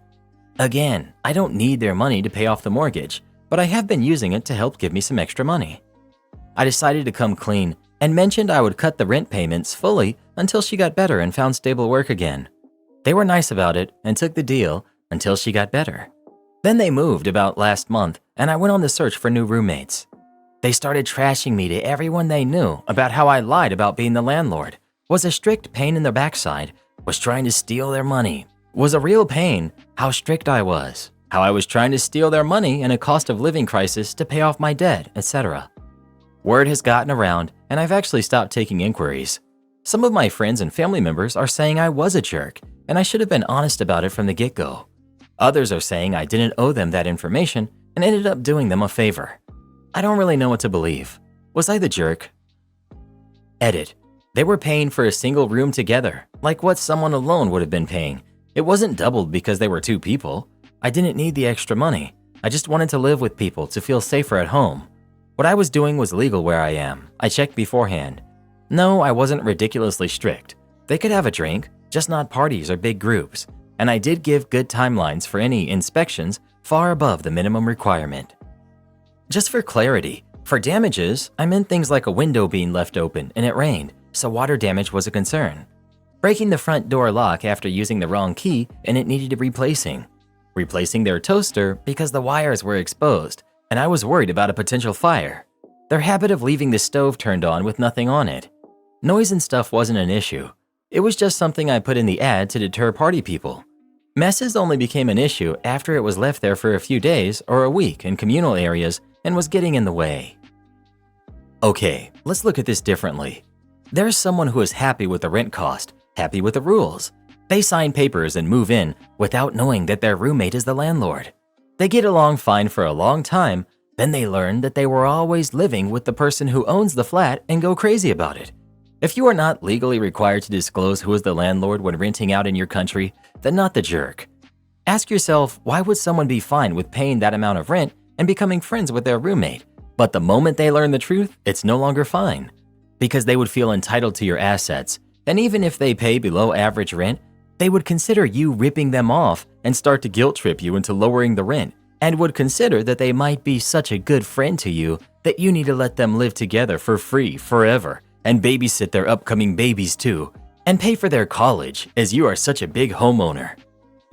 Again, I don't need their money to pay off the mortgage, but I have been using it to help give me some extra money. I decided to come clean and mentioned I would cut the rent payments fully until she got better and found stable work again. They were nice about it and took the deal until she got better. Then they moved about last month and I went on the search for new roommates. They started trashing me to everyone they knew about how I lied about being the landlord, was a strict pain in their backside, was trying to steal their money, was a real pain, how strict I was, how I was trying to steal their money in a cost of living crisis to pay off my debt, etc. Word has gotten around and I've actually stopped taking inquiries. Some of my friends and family members are saying I was a jerk and I should have been honest about it from the get-go. Others are saying I didn't owe them that information and ended up doing them a favor. I don't really know what to believe. Was I the jerk? Edit. They were paying for a single room together, like what someone alone would have been paying. It wasn't doubled because they were 2 people. I didn't need the extra money. I just wanted to live with people to feel safer at home. What I was doing was legal where I am. I checked beforehand. No, I wasn't ridiculously strict. They could have a drink, just not parties or big groups. And I did give good timelines for any inspections far above the minimum requirement. Just for clarity, for damages, I meant things like a window being left open and it rained, so water damage was a concern. Breaking the front door lock after using the wrong key and it needed replacing. Replacing their toaster because the wires were exposed and I was worried about a potential fire. Their habit of leaving the stove turned on with nothing on it. Noise and stuff wasn't an issue. It was just something I put in the ad to deter party people. Messes only became an issue after it was left there for a few days or a week in communal areas and was getting in the way. Okay, let's look at this differently. There's someone who is happy with the rent cost, happy with the rules. They sign papers and move in without knowing that their roommate is the landlord. They get along fine for a long time, then they learn that they were always living with the person who owns the flat and go crazy about it. If you are not legally required to disclose who is the landlord when renting out in your country, then not the jerk. Ask yourself, why would someone be fine with paying that amount of rent and becoming friends with their roommate, but the moment they learn the truth, it's no longer fine? Because they would feel entitled to your assets, and even if they pay below average rent, they would consider you ripping them off and start to guilt trip you into lowering the rent, and would consider that they might be such a good friend to you that you need to let them live together for free forever and babysit their upcoming babies too, and pay for their college as you are such a big homeowner.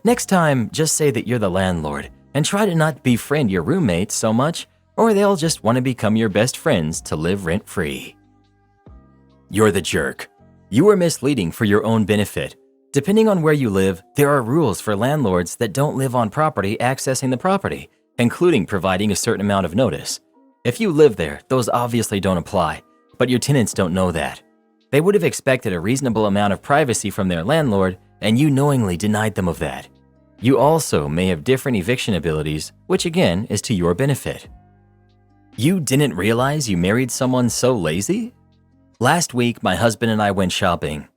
Next time, just say that you're the landlord And try to not befriend your roommates so much, or they'll just want to become your best friends to live rent-free. You're the jerk. You are misleading for your own benefit. Depending on where you live, there are rules for landlords that don't live on property accessing the property, including providing a certain amount of notice. If you live there, those obviously don't apply, but your tenants don't know that. They would have expected a reasonable amount of privacy from their landlord, and you knowingly denied them of that. You also may have different eviction abilities, which again is to your benefit. You didn't realize you married someone so lazy? Last week, my husband and I went shopping.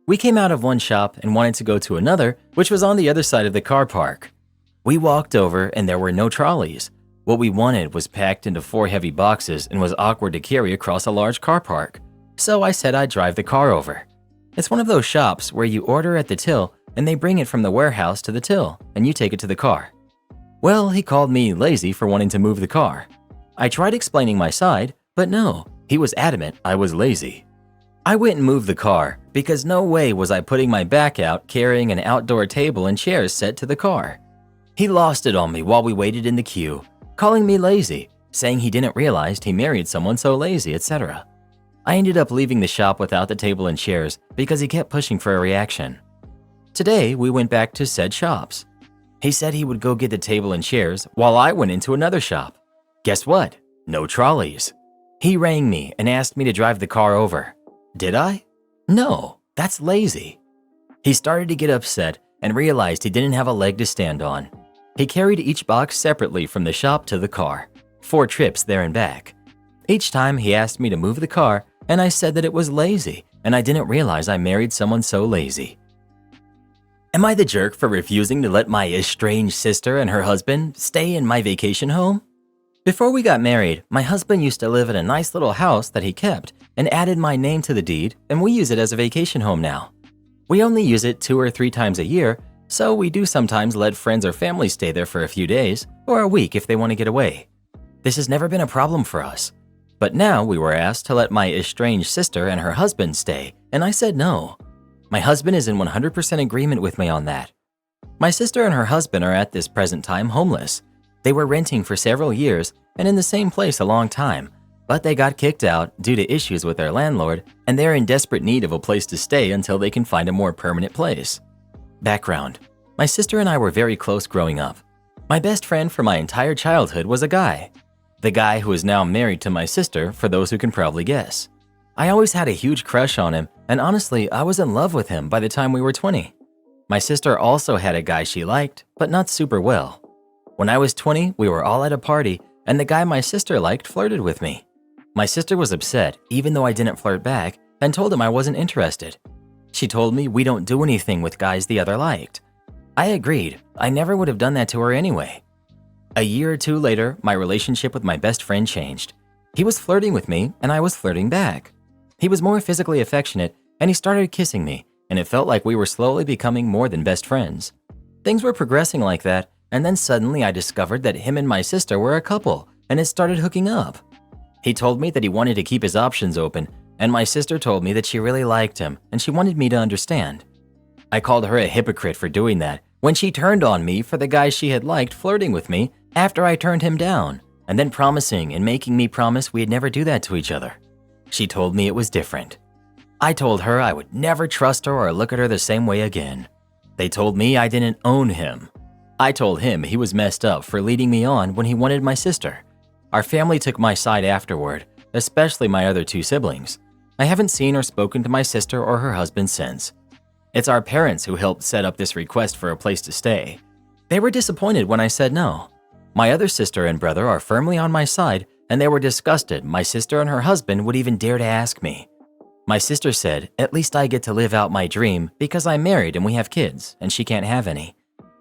We came out of one shop and wanted to go to another, which was on the other side of the car park. We walked over and there were no trolleys. What we wanted was packed into 4 heavy boxes and was awkward to carry across a large car park. So I said I'd drive the car over. It's one of those shops where you order at the till and they bring it from the warehouse to the till and you take it to the car. Well, he called me lazy for wanting to move the car. I tried explaining my side, but no, he was adamant I was lazy. I went and moved the car because no way was I putting my back out carrying an outdoor table and chairs set to the car. He lost it on me while we waited in the queue, calling me lazy, saying he didn't realize he married someone so lazy, etc. I ended up leaving the shop without the table and chairs because he kept pushing for a reaction. Today, we went back to said shops. He said he would go get the table and chairs while I went into another shop. Guess what? No trolleys. He rang me and asked me to drive the car over. Did I? No, that's lazy. He started to get upset and realized he didn't have a leg to stand on. He carried each box separately from the shop to the car, 4 trips there and back. Each time he asked me to move the car, and I said that it was lazy, and I didn't realize I married someone so lazy. Am I the jerk for refusing to let my estranged sister and her husband stay in my vacation home? Before we got married, my husband used to live in a nice little house that he kept and added my name to the deed, and we use it as a vacation home now. We only use it 2 or 3 times a year, so we do sometimes let friends or family stay there for a few days or a week if they want to get away. This has never been a problem for us. But now we were asked to let my estranged sister and her husband stay, and I said no. My husband is in 100% agreement with me on that. My sister and her husband are at this present time homeless. They were renting for several years and in the same place a long time, but they got kicked out due to issues with their landlord, and they're in desperate need of a place to stay until they can find a more permanent place. Background: my sister and I were very close growing up. My best friend for my entire childhood was a guy. The guy who is now married to my sister, for those who can probably guess. I always had a huge crush on him, and honestly, I was in love with him by the time we were 20. My sister also had a guy she liked, but not super well. When I was 20, we were all at a party, and the guy my sister liked flirted with me. My sister was upset, even though I didn't flirt back, and told him I wasn't interested. She told me we don't do anything with guys the other liked. I agreed. I never would have done that to her anyway. A year or 2 later, my relationship with my best friend changed. He was flirting with me, and I was flirting back. He was more physically affectionate, and he started kissing me, and it felt like we were slowly becoming more than best friends. Things were progressing like that, and then suddenly I discovered that him and my sister were a couple, and it started hooking up. He told me that he wanted to keep his options open, and my sister told me that she really liked him, and she wanted me to understand. I called her a hypocrite for doing that when she turned on me for the guy she had liked flirting with me after I turned him down, and then promising and making me promise we'd never do that to each other. She told me it was different. I told her I would never trust her or look at her the same way again. They told me I didn't own him. I told him he was messed up for leading me on when he wanted my sister. Our family took my side afterward, especially my other 2 siblings. I haven't seen or spoken to my sister or her husband since. It's our parents who helped set up this request for a place to stay. They were disappointed when I said no. My other sister and brother are firmly on my side, and they were disgusted my sister and her husband would even dare to ask me. My sister said, at least I get to live out my dream because I'm married and we have kids, and she can't have any.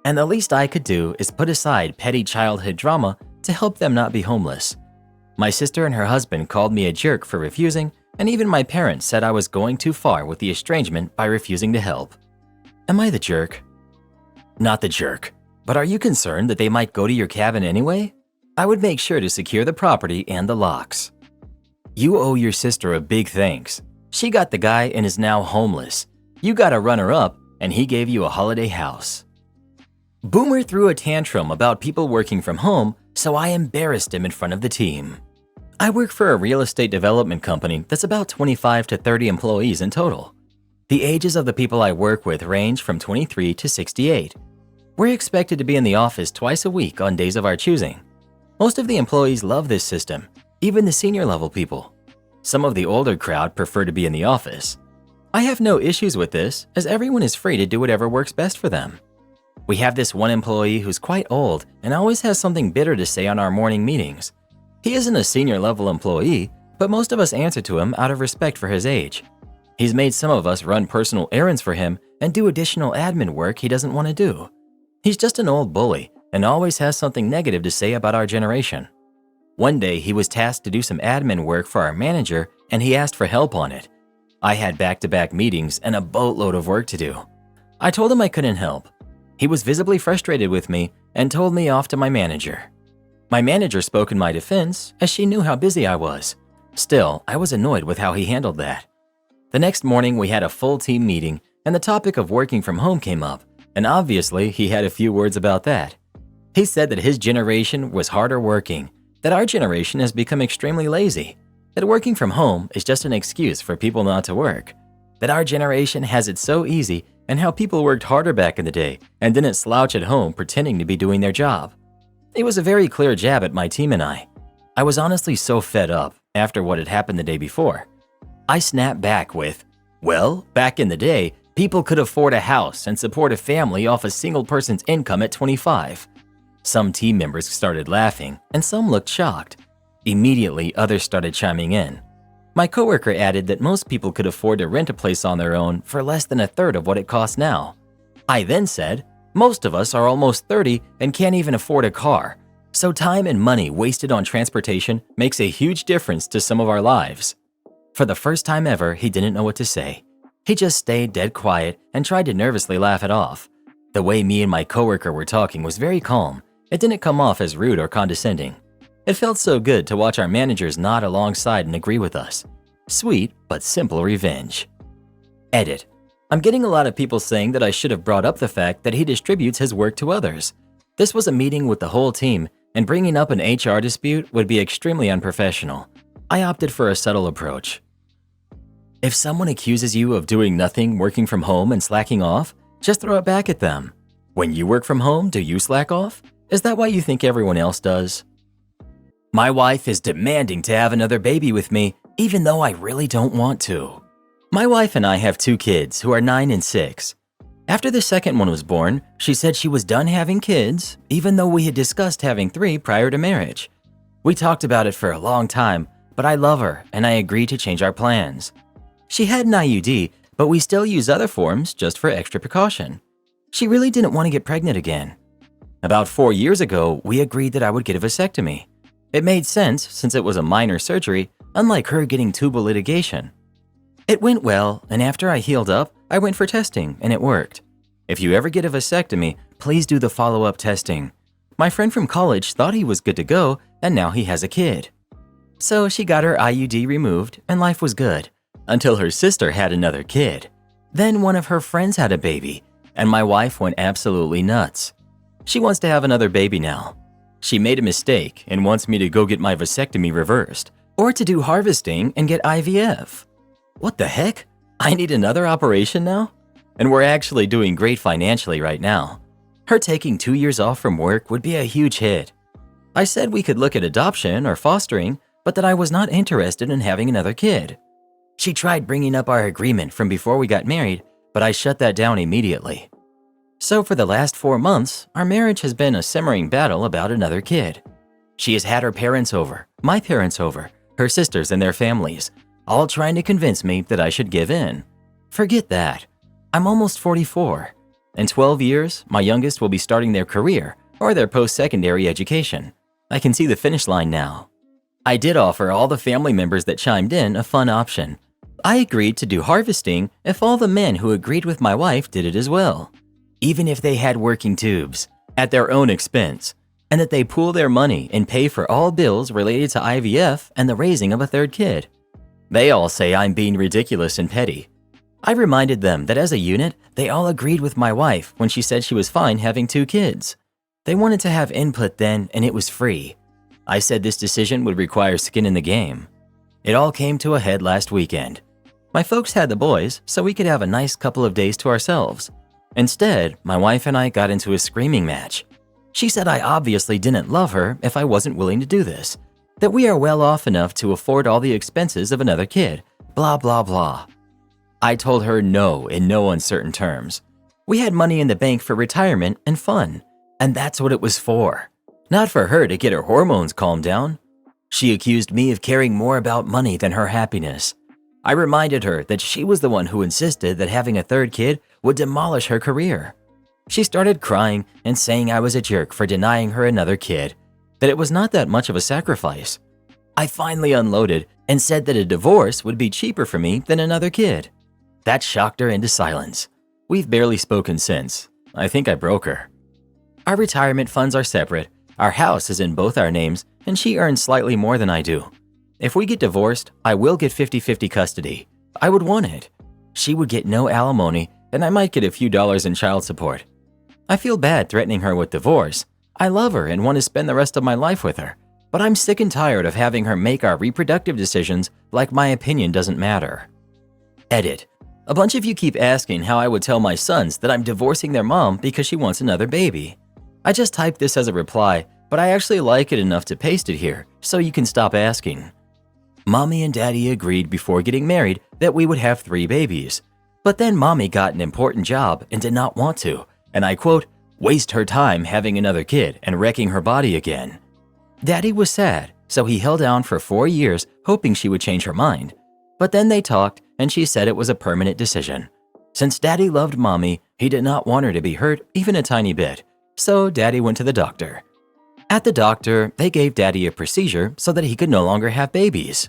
And the least I could do is put aside petty childhood drama to help them not be homeless. My sister and her husband called me a jerk for refusing, and even my parents said I was going too far with the estrangement by refusing to help. Am I the jerk? Not the jerk, but are you concerned that they might go to your cabin anyway? I would make sure to secure the property and the locks. You owe your sister a big thanks. She got the guy and is now homeless. You got a runner-up, and he gave you a holiday house. Boomer threw a tantrum about people working from home, so I embarrassed him in front of the team. I work for a real estate development company that's about 25 to 30 employees in total. The ages of the people I work with range from 23 to 68. We're expected to be in the office twice a week on days of our choosing. Most of the employees love this system, even the senior level people. Some of the older crowd prefer to be in the office. I have no issues with this, as everyone is free to do whatever works best for them. We have this one employee who's quite old and always has something bitter to say on our morning meetings. He isn't a senior level employee, but most of us answer to him out of respect for his age. He's made some of us run personal errands for him and do additional admin work he doesn't want to do. He's just an old bully and always has something negative to say about our generation. One day he was tasked to do some admin work for our manager and he asked for help on it. I had back-to-back meetings and a boatload of work to do. I told him I couldn't help. He was visibly frustrated with me and told me off to my manager. My manager spoke in my defense as she knew how busy I was. Still, I was annoyed with how he handled that. The next morning we had a full team meeting and the topic of working from home came up, and obviously he had a few words about that. He said that his generation was harder working, that our generation has become extremely lazy, that working from home is just an excuse for people not to work, that our generation has it so easy and how people worked harder back in the day and didn't slouch at home pretending to be doing their job. It was a very clear jab at my team and I. I was honestly so fed up after what had happened the day before. I snapped back with, well, back in the day, people could afford a house and support a family off a single person's income at 25. Some team members started laughing and some looked shocked. Immediately, others started chiming in. My coworker added that most people could afford to rent a place on their own for less than a third of what it costs now. I then said, most of us are almost 30 and can't even afford a car, so time and money wasted on transportation makes a huge difference to some of our lives. For the first time ever, he didn't know what to say. He just stayed dead quiet and tried to nervously laugh it off. The way me and my coworker were talking was very calm. It didn't come off as rude or condescending. It felt so good to watch our managers nod alongside and agree with us. Sweet, but simple revenge. Edit. I'm getting a lot of people saying that I should have brought up the fact that he distributes his work to others. This was a meeting with the whole team, and bringing up an HR dispute would be extremely unprofessional. I opted for a subtle approach. If someone accuses you of doing nothing, working from home, and slacking off, just throw it back at them. When you work from home, do you slack off? Is that why you think everyone else does? My wife is demanding to have another baby with me, even though I really don't want to. My wife and I have 2 kids who are 9 and 6. After the second one was born, she said she was done having kids, even though we had discussed having 3 prior to marriage. We talked about it for a long time, but I love her and I agreed to change our plans. She had an IUD, but we still use other forms just for extra precaution. She really didn't want to get pregnant again. About 4 years ago, we agreed that I would get a vasectomy. It made sense since it was a minor surgery, unlike her getting tubal litigation. It went well, and after I healed up, I went for testing, and it worked. If you ever get a vasectomy, please do the follow-up testing. My friend from college thought he was good to go, and now he has a kid. So she got her IUD removed, and life was good, until her sister had another kid. Then one of her friends had a baby, and my wife went absolutely nuts. She wants to have another baby now. She made a mistake and wants me to go get my vasectomy reversed, or to do harvesting and get IVF. What the heck? I need another operation now? And we're actually doing great financially right now. Her taking 2 years off from work would be a huge hit. I said we could look at adoption or fostering, but that I was not interested in having another kid. She tried bringing up our agreement from before we got married, but I shut that down immediately. So for the last 4 months, our marriage has been a simmering battle about another kid. She has had her parents over, my parents over, her sisters and their families, all trying to convince me that I should give in. Forget that. I'm almost 44. In 12 years, my youngest will be starting their career or their post-secondary education. I can see the finish line now. I did offer all the family members that chimed in a fun option. I agreed to do harvesting if all the men who agreed with my wife did it as well. Even if they had working tubes, at their own expense, and that they pool their money and pay for all bills related to IVF and the raising of a third kid. They all say I'm being ridiculous and petty. I reminded them that as a unit, they all agreed with my wife when she said she was fine having 2 kids. They wanted to have input then, and it was free. I said this decision would require skin in the game. It all came to a head last weekend. My folks had the boys, so we could have a nice couple of days to ourselves. Instead, my wife and I got into a screaming match. She said I obviously didn't love her if I wasn't willing to do this, that we are well off enough to afford all the expenses of another kid, blah blah blah. I told her no in no uncertain terms. We had money in the bank for retirement and fun, and that's what it was for. Not for her to get her hormones calmed down. She accused me of caring more about money than her happiness. I reminded her that she was the one who insisted that having a 3rd kid would demolish her career. She started crying and saying I was a jerk for denying her another kid, that it was not that much of a sacrifice. I finally unloaded and said that a divorce would be cheaper for me than another kid. That shocked her into silence. We've barely spoken since. I think I broke her. Our retirement funds are separate. Our house is in both our names, and she earns slightly more than I do. If we get divorced, I will get 50-50 custody. I would want it. She would get no alimony, and I might get a few dollars in child support. I feel bad threatening her with divorce. I love her and want to spend the rest of my life with her, but I'm sick and tired of having her make our reproductive decisions like my opinion doesn't matter. Edit. A bunch of you keep asking how I would tell my sons that I'm divorcing their mom because she wants another baby. I just typed this as a reply, but I actually like it enough to paste it here, so you can stop asking. Mommy and Daddy agreed before getting married that we would have 3 babies. But then Mommy got an important job and did not want to, and I quote, waste her time having another kid and wrecking her body again. Daddy was sad, so he held on for 4 years hoping she would change her mind. But then they talked and she said it was a permanent decision. Since Daddy loved Mommy, he did not want her to be hurt even a tiny bit, so Daddy went to the doctor. At the doctor, they gave Daddy a procedure so that he could no longer have babies.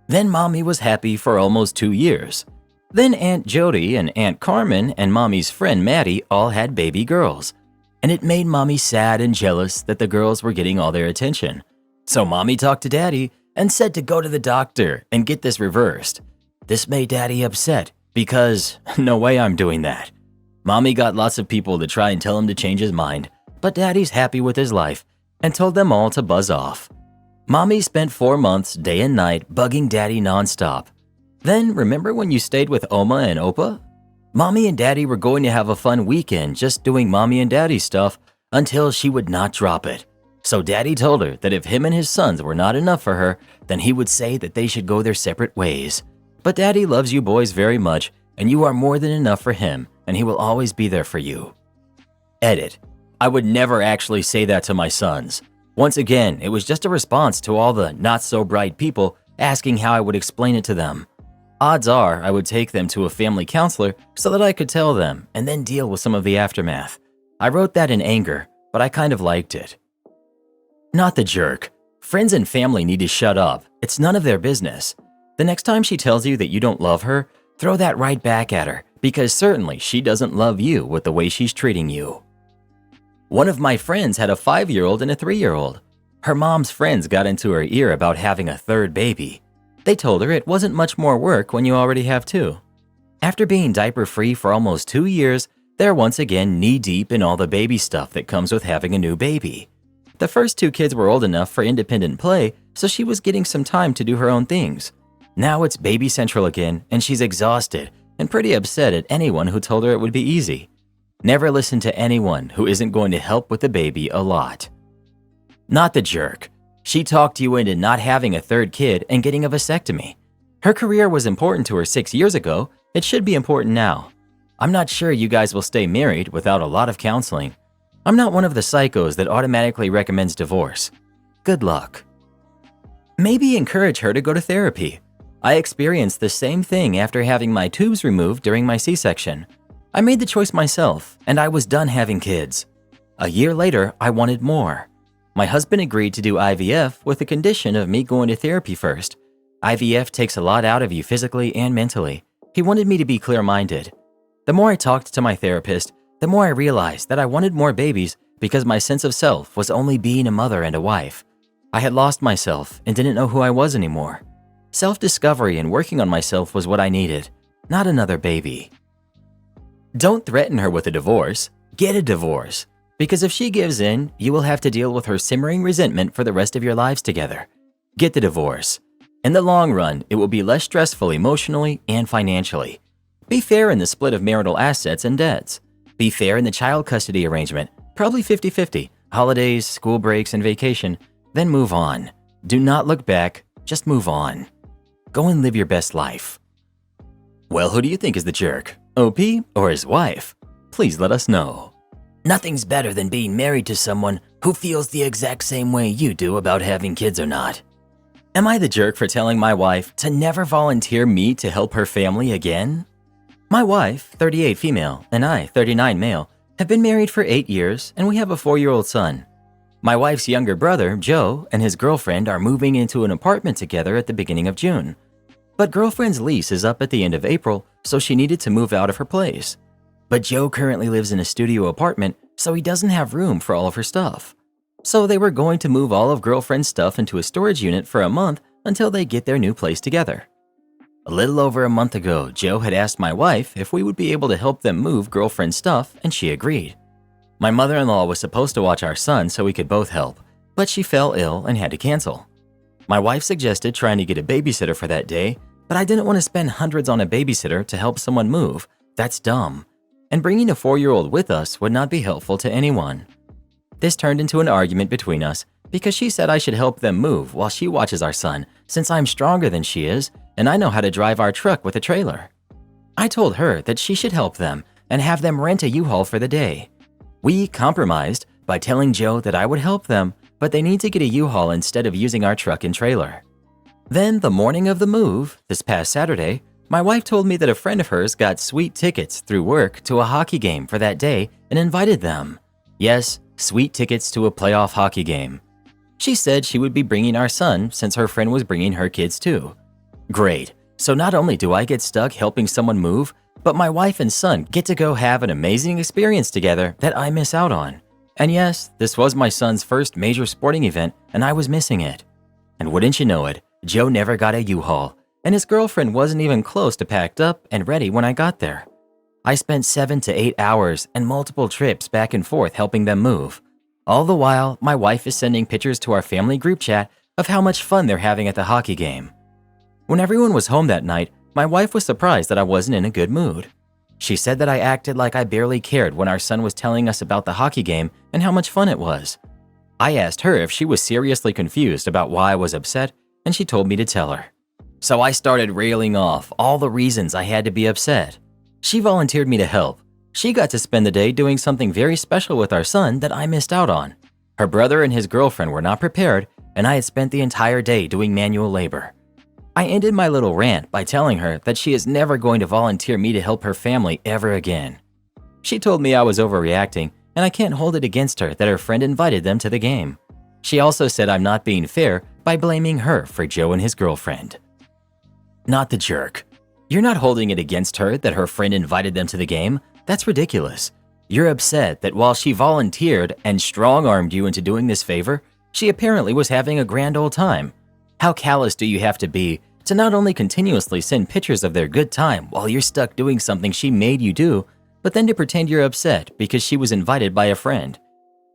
Then Mommy was happy for almost 2 years. Then Aunt Jody and Aunt Carmen and Mommy's friend Maddie all had baby girls. And it made Mommy sad and jealous that the girls were getting all their attention. So Mommy talked to Daddy and said to go to the doctor and get this reversed. This made Daddy upset because no way I'm doing that. Mommy got lots of people to try and tell him to change his mind, but Daddy's happy with his life and told them all to buzz off. Mommy spent 4 months day and night bugging Daddy nonstop. Then remember when you stayed with Oma and Opa? Mommy and Daddy were going to have a fun weekend just doing Mommy and Daddy stuff until she would not drop it. So Daddy told her that if him and his sons were not enough for her, then he would say that they should go their separate ways. But Daddy loves you boys very much, and you are more than enough for him, and he will always be there for you. Edit. I would never actually say that to my sons. Once again, it was just a response to all the not-so-bright people asking how I would explain it to them. Odds are I would take them to a family counselor so that I could tell them and then deal with some of the aftermath. I wrote that in anger, but I kind of liked it. Not the jerk. Friends and family need to shut up. It's none of their business. The next time she tells you that you don't love her, throw that right back at her, because certainly she doesn't love you with the way she's treating you. One of my friends had a 5-year-old and a 3-year-old. Her mom's friends got into her ear about having a 3rd baby. They told her it wasn't much more work when you already have 2. After being diaper-free for almost 2 years, they're once again knee-deep in all the baby stuff that comes with having a new baby. The first 2 kids were old enough for independent play, so she was getting some time to do her own things. Now it's baby central again, and she's exhausted and pretty upset at anyone who told her it would be easy. Never listen to anyone who isn't going to help with the baby a lot. Not the jerk. She talked you into not having a 3rd kid and getting a vasectomy. Her career was important to her 6 years ago. It should be important now. I'm not sure you guys will stay married without a lot of counseling. I'm not one of the psychos that automatically recommends divorce. Good luck. Maybe encourage her to go to therapy. I experienced the same thing after having my tubes removed during my C-section. I made the choice myself, and I was done having kids. A year later, I wanted more. My husband agreed to do IVF with the condition of me going to therapy first. IVF takes a lot out of you physically and mentally. He wanted me to be clear-minded. The more I talked to my therapist, the more I realized that I wanted more babies because my sense of self was only being a mother and a wife. I had lost myself and didn't know who I was anymore. Self-discovery and working on myself was what I needed. not another baby. Don't threaten her with a divorce, get a divorce. Because if she gives in, you will have to deal with her simmering resentment for the rest of your lives together. Get the divorce. In the long run, it will be less stressful emotionally and financially. Be fair in the split of marital assets and debts. Be fair in the child custody arrangement, probably 50-50, holidays, school breaks, and vacation. Then move on. Do not look back, just move on. Go and live your best life. Well, who do you think is the jerk? OP or his wife? Please let us know. Nothing's better than being married to someone who feels the exact same way you do about having kids or not. Am I the jerk for telling my wife to never volunteer me to help her family again? My wife, 38 female, and I, 39 male, have been married for 8 years and we have a 4-year-old son. My wife's younger brother, Joe, and his girlfriend are moving into an apartment together at the beginning of June. But girlfriend's lease is up at the end of April, so she needed to move out of her place. But Joe currently lives in a studio apartment, so he doesn't have room for all of her stuff. So they were going to move all of girlfriend's stuff into a storage unit for a month until they get their new place together. A little over a month ago, Joe had asked my wife if we would be able to help them move girlfriend's stuff, and she agreed. My mother-in-law was supposed to watch our son so we could both help, but she fell ill and had to cancel. My wife suggested trying to get a babysitter for that day, but I didn't want to spend hundreds on a babysitter to help someone move. That's dumb. And bringing a 4-year-old with us would not be helpful to anyone. This turned into an argument between us because she said I should help them move while she watches our son since I'm stronger than she is and I know how to drive our truck with a trailer. I told her that she should help them and have them rent a U-Haul for the day. We compromised by telling Joe that I would help them, but they need to get a U-Haul instead of using our truck and trailer. Then the morning of the move, this past Saturday, my wife told me that a friend of hers got sweet tickets through work to a hockey game for that day and invited them. Yes, sweet tickets to a playoff hockey game. She said she would be bringing our son since her friend was bringing her kids too. Great, so not only do I get stuck helping someone move, but my wife and son get to go have an amazing experience together that I miss out on. And yes, this was my son's first major sporting event and I was missing it. And wouldn't you know it, Joe never got a U-Haul, and his girlfriend wasn't even close to packed up and ready when I got there. I spent 7 to 8 hours and multiple trips back and forth helping them move. All the while, my wife is sending pictures to our family group chat of how much fun they're having at the hockey game. When everyone was home that night, my wife was surprised that I wasn't in a good mood. She said that I acted like I barely cared when our son was telling us about the hockey game and how much fun it was. I asked her if she was seriously confused about why I was upset, and she told me to tell her. So I started railing off all the reasons I had to be upset. She volunteered me to help. She got to spend the day doing something very special with our son that I missed out on. Her brother and his girlfriend were not prepared, and I had spent the entire day doing manual labor. I ended my little rant by telling her that she is never going to volunteer me to help her family ever again. She told me I was overreacting, and I can't hold it against her that her friend invited them to the game. She also said I'm not being fair by blaming her for Joe and his girlfriend. Not the jerk. You're not holding it against her that her friend invited them to the game. That's ridiculous. You're upset that while she volunteered and strong-armed you into doing this favor, she apparently was having a grand old time. How callous do you have to be to not only continuously send pictures of their good time while you're stuck doing something she made you do, but then to pretend you're upset because she was invited by a friend?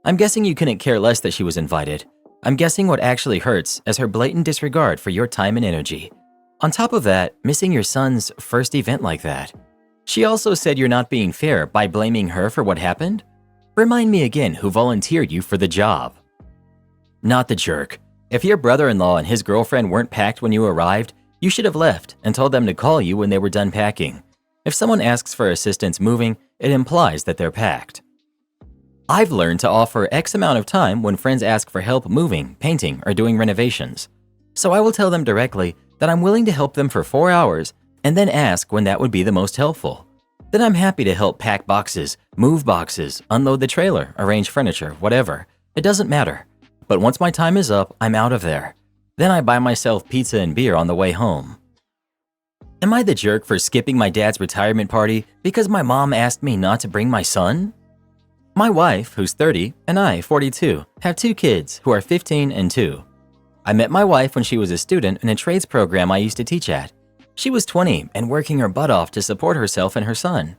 I'm guessing you couldn't care less that she was invited. I'm guessing what actually hurts is her blatant disregard for your time and energy. On top of that, missing your son's first event like that. She also said you're not being fair by blaming her for what happened? Remind me again who volunteered you for the job. Not the jerk. If your brother-in-law and his girlfriend weren't packed when you arrived, you should have left and told them to call you when they were done packing. If someone asks for assistance moving, it implies that they're packed. I've learned to offer X amount of time when friends ask for help moving, painting, or doing renovations. So I will tell them directly that I'm willing to help them for 4 hours and then ask when that would be the most helpful. Then I'm happy to help pack boxes, move boxes, unload the trailer, arrange furniture, whatever. It doesn't matter. But once my time is up, I'm out of there. Then I buy myself pizza and beer on the way home. Am I the jerk for skipping my dad's retirement party because my mom asked me not to bring my son? My wife, who's 30, and I, 42, have 2 kids who are 15 and 2. I met my wife when she was a student in a trades program I used to teach at. She was 20 and working her butt off to support herself and her son.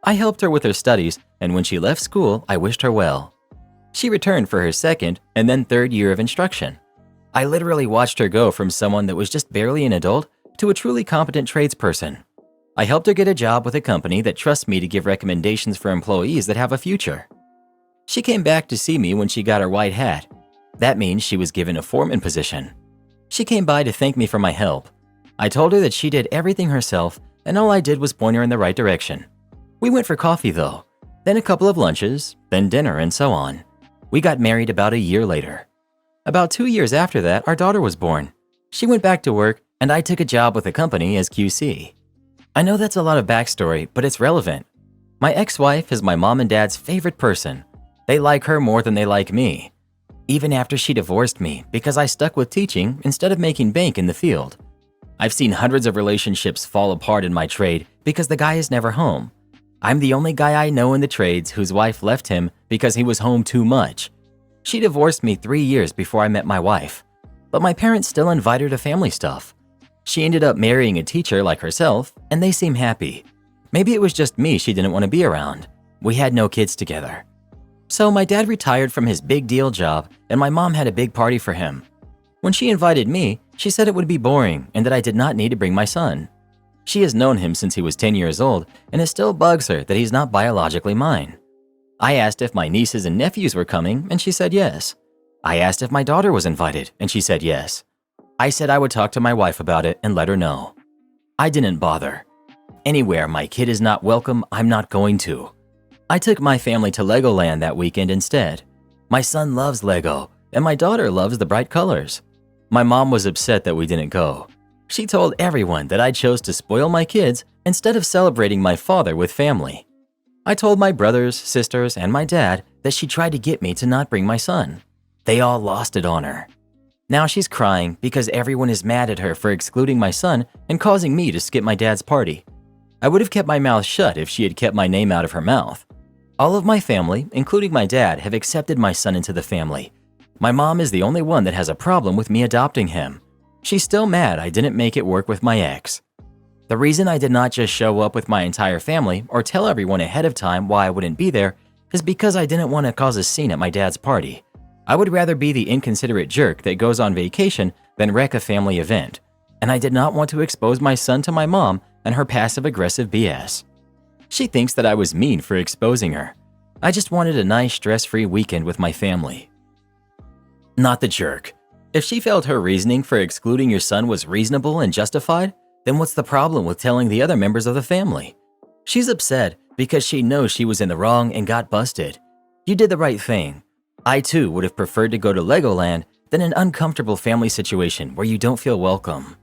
I helped her with her studies, and when she left school, I wished her well. She returned for her second and then third year of instruction. I literally watched her go from someone that was just barely an adult to a truly competent tradesperson. I helped her get a job with a company that trusts me to give recommendations for employees that have a future. She came back to see me when she got her white hat. That means she was given a foreman position. She came by to thank me for my help. I told her that she did everything herself, and all I did was point her in the right direction. We went for coffee though, then a couple of lunches, then dinner, and so on. We got married about a year later. About 2 years after that, our daughter was born. She went back to work, and I took a job with the company as QC. I know that's a lot of backstory, but it's relevant. My ex-wife is my mom and dad's favorite person. They like her more than they like me. Even after she divorced me because I stuck with teaching instead of making bank in the field. I've seen hundreds of relationships fall apart in my trade because the guy is never home. I'm the only guy I know in the trades whose wife left him because he was home too much. She divorced me 3 years before I met my wife, but my parents still invite her to family stuff. She ended up marrying a teacher like herself, and they seem happy. Maybe it was just me she didn't want to be around. We had no kids together. So my dad retired from his big deal job, and my mom had a big party for him. When she invited me, she said it would be boring and that I did not need to bring my son. She has known him since he was 10 years old, and it still bugs her that he's not biologically mine. I asked if my nieces and nephews were coming, and she said yes. I asked if my daughter was invited, and she said yes. I said I would talk to my wife about it and let her know. I didn't bother. Anywhere my kid is not welcome, I'm not going to. I took my family to Legoland that weekend instead. My son loves Lego, and my daughter loves the bright colors. My mom was upset that we didn't go. She told everyone that I chose to spoil my kids instead of celebrating my father with family. I told my brothers, sisters, and my dad that she tried to get me to not bring my son. They all lost it on her. Now she's crying because everyone is mad at her for excluding my son and causing me to skip my dad's party. I would have kept my mouth shut if she had kept my name out of her mouth. All of my family, including my dad, have accepted my son into the family. My mom is the only one that has a problem with me adopting him. She's still mad I didn't make it work with my ex. The reason I did not just show up with my entire family or tell everyone ahead of time why I wouldn't be there is because I didn't want to cause a scene at my dad's party. I would rather be the inconsiderate jerk that goes on vacation than wreck a family event, and I did not want to expose my son to my mom and her passive-aggressive BS. She thinks that I was mean for exposing her. I just wanted a nice stress-free weekend with my family. Not the jerk. If she felt her reasoning for excluding your son was reasonable and justified, then what's the problem with telling the other members of the family? She's upset because she knows she was in the wrong and got busted. You did the right thing. I too would have preferred to go to Legoland than an uncomfortable family situation where you don't feel welcome.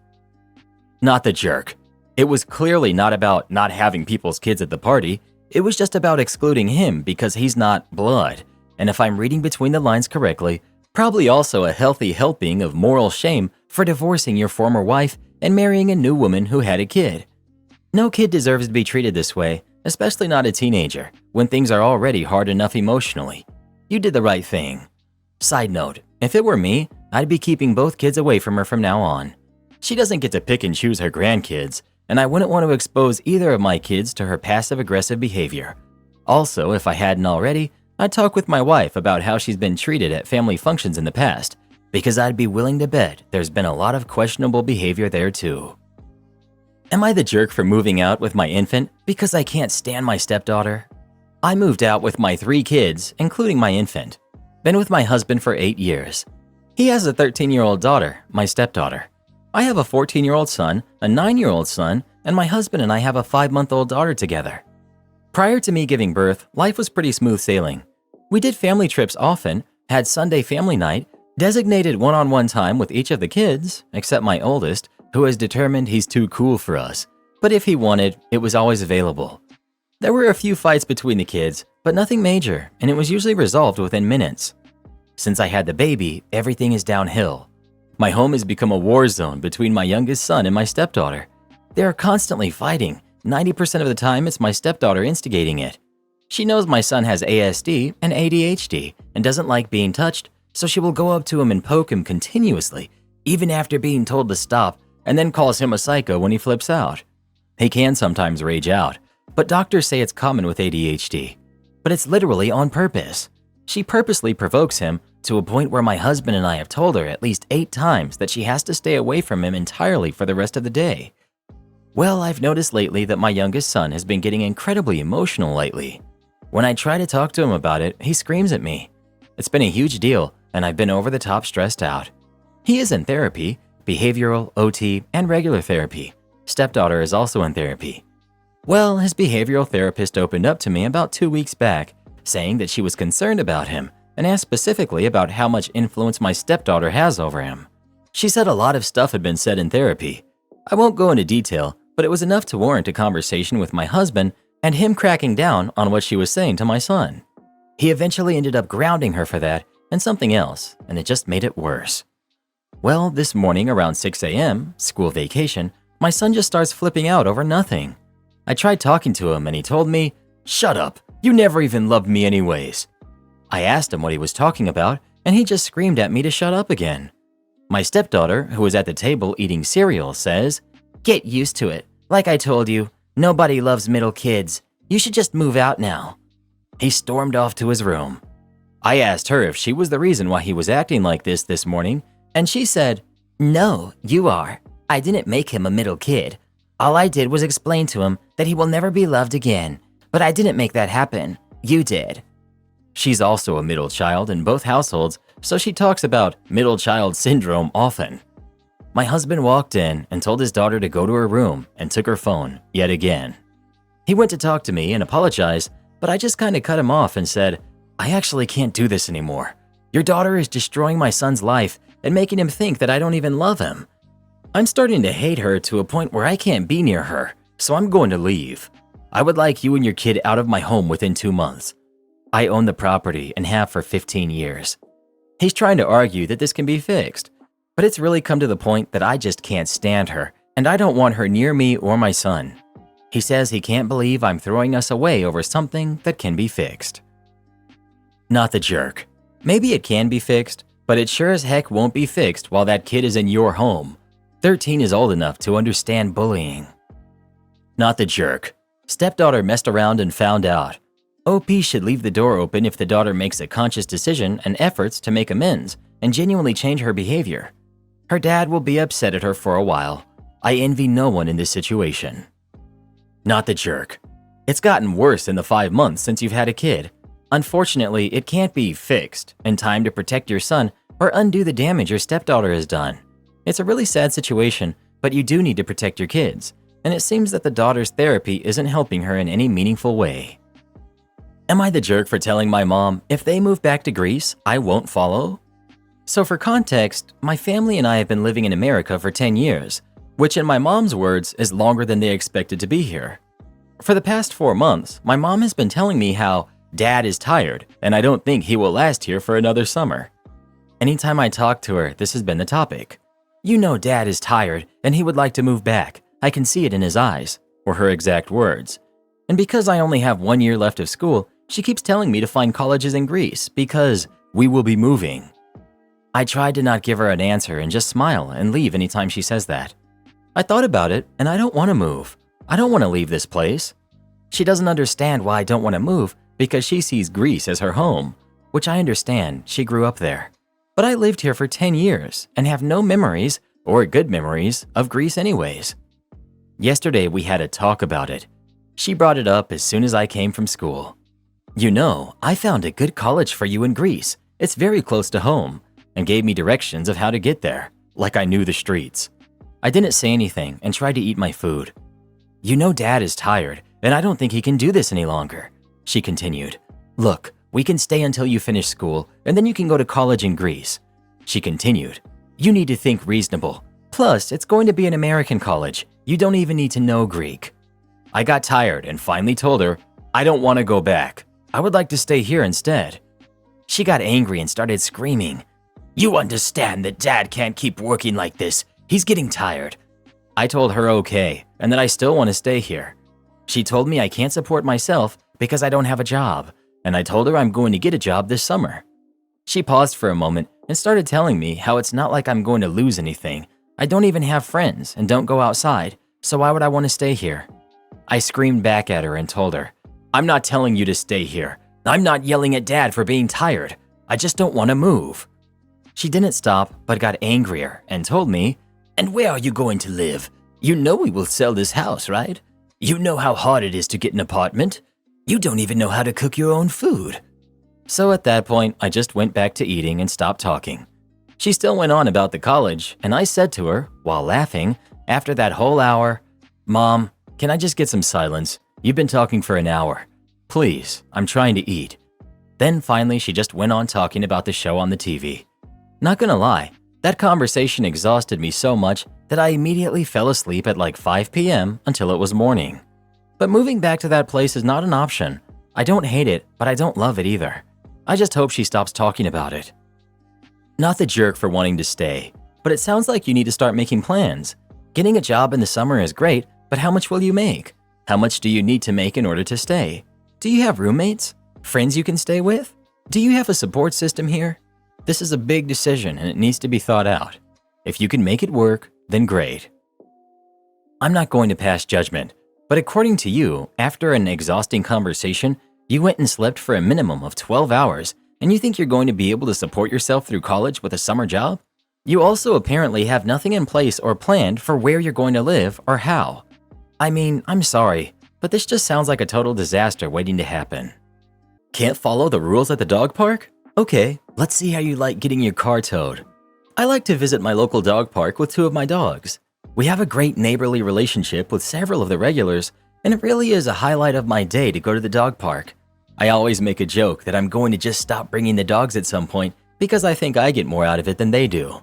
Not the jerk. It was clearly not about not having people's kids at the party. It was just about excluding him because he's not blood. And if I'm reading between the lines correctly, probably also a healthy helping of moral shame for divorcing your former wife and marrying a new woman who had a kid. No kid deserves to be treated this way, especially not a teenager, when things are already hard enough emotionally. You did the right thing. Side note, if it were me, I'd be keeping both kids away from her from now on. She doesn't get to pick and choose her grandkids, and I wouldn't want to expose either of my kids to her passive-aggressive behavior. Also, if I hadn't already, I'd talk with my wife about how she's been treated at family functions in the past, because I'd be willing to bet there's been a lot of questionable behavior there too. Am I the jerk for moving out with my infant because I can't stand my stepdaughter? I moved out with my 3 kids, including my infant. Been with my husband for 8 years. He has a 13-year-old daughter, my stepdaughter. I have a 14-year-old son, a 9-year-old son, and my husband and I have a 5-month-old daughter together. Prior to me giving birth, life was pretty smooth sailing. We did family trips often, had Sunday family night, designated one-on-one time with each of the kids, except my oldest, who has determined he's too cool for us. But if he wanted, it was always available. There were a few fights between the kids, but nothing major, and it was usually resolved within minutes. Since I had the baby, everything is downhill. My home has become a war zone between my youngest son and my stepdaughter. They are constantly fighting. 90% of the time, it's my stepdaughter instigating it. She knows my son has ASD and ADHD and doesn't like being touched, so she will go up to him and poke him continuously, even after being told to stop, and then calls him a psycho when he flips out. He can sometimes rage out, but doctors say it's common with ADHD. But it's literally on purpose. She purposely provokes him to a point where my husband and I have told her at least 8 times that she has to stay away from him entirely for the rest of the day. Well, I've noticed lately that my youngest son has been getting incredibly emotional lately. When I try to talk to him about it, he screams at me. It's been a huge deal, and I've been over the top stressed out. He is in therapy, behavioral, OT, and regular therapy. Stepdaughter is also in therapy. Well, his behavioral therapist opened up to me about 2 weeks back, saying that she was concerned about him and asked specifically about how much influence my stepdaughter has over him. She said a lot of stuff had been said in therapy. I won't go into detail, but it was enough to warrant a conversation with my husband and him cracking down on what she was saying to my son. He eventually ended up grounding her for that and something else, and it just made it worse. Well, this morning around 6 a.m., school vacation, my son just starts flipping out over nothing. I tried talking to him and he told me, "Shut up, you never even loved me anyways." I asked him what he was talking about and he just screamed at me to shut up again. My stepdaughter, who was at the table eating cereal, says, "Get used to it. Like I told you, nobody loves middle kids. You should just move out now." He stormed off to his room. I asked her if she was the reason why he was acting like this morning, and she said, "No, you are. I didn't make him a middle kid. All I did was explain to him that he will never be loved again, but I didn't make that happen. You did." She's also a middle child in both households, so she talks about middle child syndrome often. My husband walked in and told his daughter to go to her room and took her phone yet again. He went to talk to me and apologize, but I just kind of cut him off and said, "I actually can't do this anymore. Your daughter is destroying my son's life and making him think that I don't even love him. I'm starting to hate her to a point where I can't be near her, so I'm going to leave. I would like you and your kid out of my home within 2 months. I own the property and have for 15 years. He's trying to argue that this can be fixed, but it's really come to the point that I just can't stand her, and I don't want her near me or my son. He says he can't believe I'm throwing us away over something that can be fixed." Not the jerk. Maybe it can be fixed, but it sure as heck won't be fixed while that kid is in your home. 13 is old enough to understand bullying. Not the jerk. Stepdaughter messed around and found out. OP should leave the door open if the daughter makes a conscious decision and efforts to make amends and genuinely change her behavior. Her dad will be upset at her for a while. I envy no one in this situation. Not the jerk. It's gotten worse in the 5 months since you've had a kid. Unfortunately, it can't be fixed in time to protect your son or undo the damage your stepdaughter has done. It's a really sad situation, but you do need to protect your kids, and it seems that the daughter's therapy isn't helping her in any meaningful way. Am I the jerk for telling my mom, if they move back to Greece, I won't follow? So for context, my family and I have been living in America for 10 years, which in my mom's words is longer than they expected to be here. For the past 4 months, my mom has been telling me how Dad is tired and I don't think he will last here for another summer. Anytime I talk to her, this has been the topic. "You know Dad is tired and he would like to move back. I can see it in his eyes," were her exact words. And because I only have 1 year left of school, she keeps telling me to find colleges in Greece because we will be moving. I tried to not give her an answer and just smile and leave anytime she says that. I thought about it and I don't want to move. I don't want to leave this place. She doesn't understand why I don't want to move because she sees Greece as her home, which I understand, she grew up there. But I lived here for 10 years and have no memories, or good memories, of Greece anyways. Yesterday we had a talk about it. She brought it up as soon as I came from school. "You know, I found a good college for you in Greece. It's very close to home," and gave me directions of how to get there, like I knew the streets. I didn't say anything and tried to eat my food. "You know Dad is tired, and I don't think he can do this any longer," she continued. "Look, we can stay until you finish school, and then you can go to college in Greece." She continued, "You need to think reasonable. Plus, it's going to be an American college. You don't even need to know Greek." I got tired and finally told her, "I don't want to go back. I would like to stay here instead." She got angry and started screaming, "You understand that Dad can't keep working like this. He's getting tired." I told her okay, and that I still want to stay here. She told me I can't support myself because I don't have a job, and I told her I'm going to get a job this summer. She paused for a moment and started telling me how it's not like I'm going to lose anything, I don't even have friends and don't go outside, so why would I want to stay here? I screamed back at her and told her, I'm not telling you to stay here. I'm not yelling at Dad for being tired. I just don't want to move. She didn't stop, but got angrier and told me, And where are you going to live? You know we will sell this house, right? You know how hard it is to get an apartment. You don't even know how to cook your own food. So at that point, I just went back to eating and stopped talking. She still went on about the college, and I said to her, while laughing, after that whole hour, Mom, can I just get some silence? You've been talking for an hour. Please, I'm trying to eat. Then finally, she just went on talking about the show on the TV. Not gonna lie, that conversation exhausted me so much that I immediately fell asleep at like 5 p.m. until it was morning. But moving back to that place is not an option. I don't hate it, but I don't love it either. I just hope she stops talking about it. Not the jerk for wanting to stay, but it sounds like you need to start making plans. Getting a job in the summer is great, but how much will you make? How much do you need to make in order to stay? Do you have roommates? Friends you can stay with? Do you have a support system here? This is a big decision and it needs to be thought out. If you can make it work, then great. I'm not going to pass judgment, but according to you, after an exhausting conversation, you went and slept for a minimum of 12 hours, and you think you're going to be able to support yourself through college with a summer job? You also apparently have nothing in place or planned for where you're going to live or how. I mean, I'm sorry, but this just sounds like a total disaster waiting to happen. Can't follow the rules at the dog park? Okay, let's see how you like getting your car towed. I like to visit my local dog park with 2 of my dogs. We have a great neighborly relationship with several of the regulars, and it really is a highlight of my day to go to the dog park. I always make a joke that I'm going to just stop bringing the dogs at some point because I think I get more out of it than they do.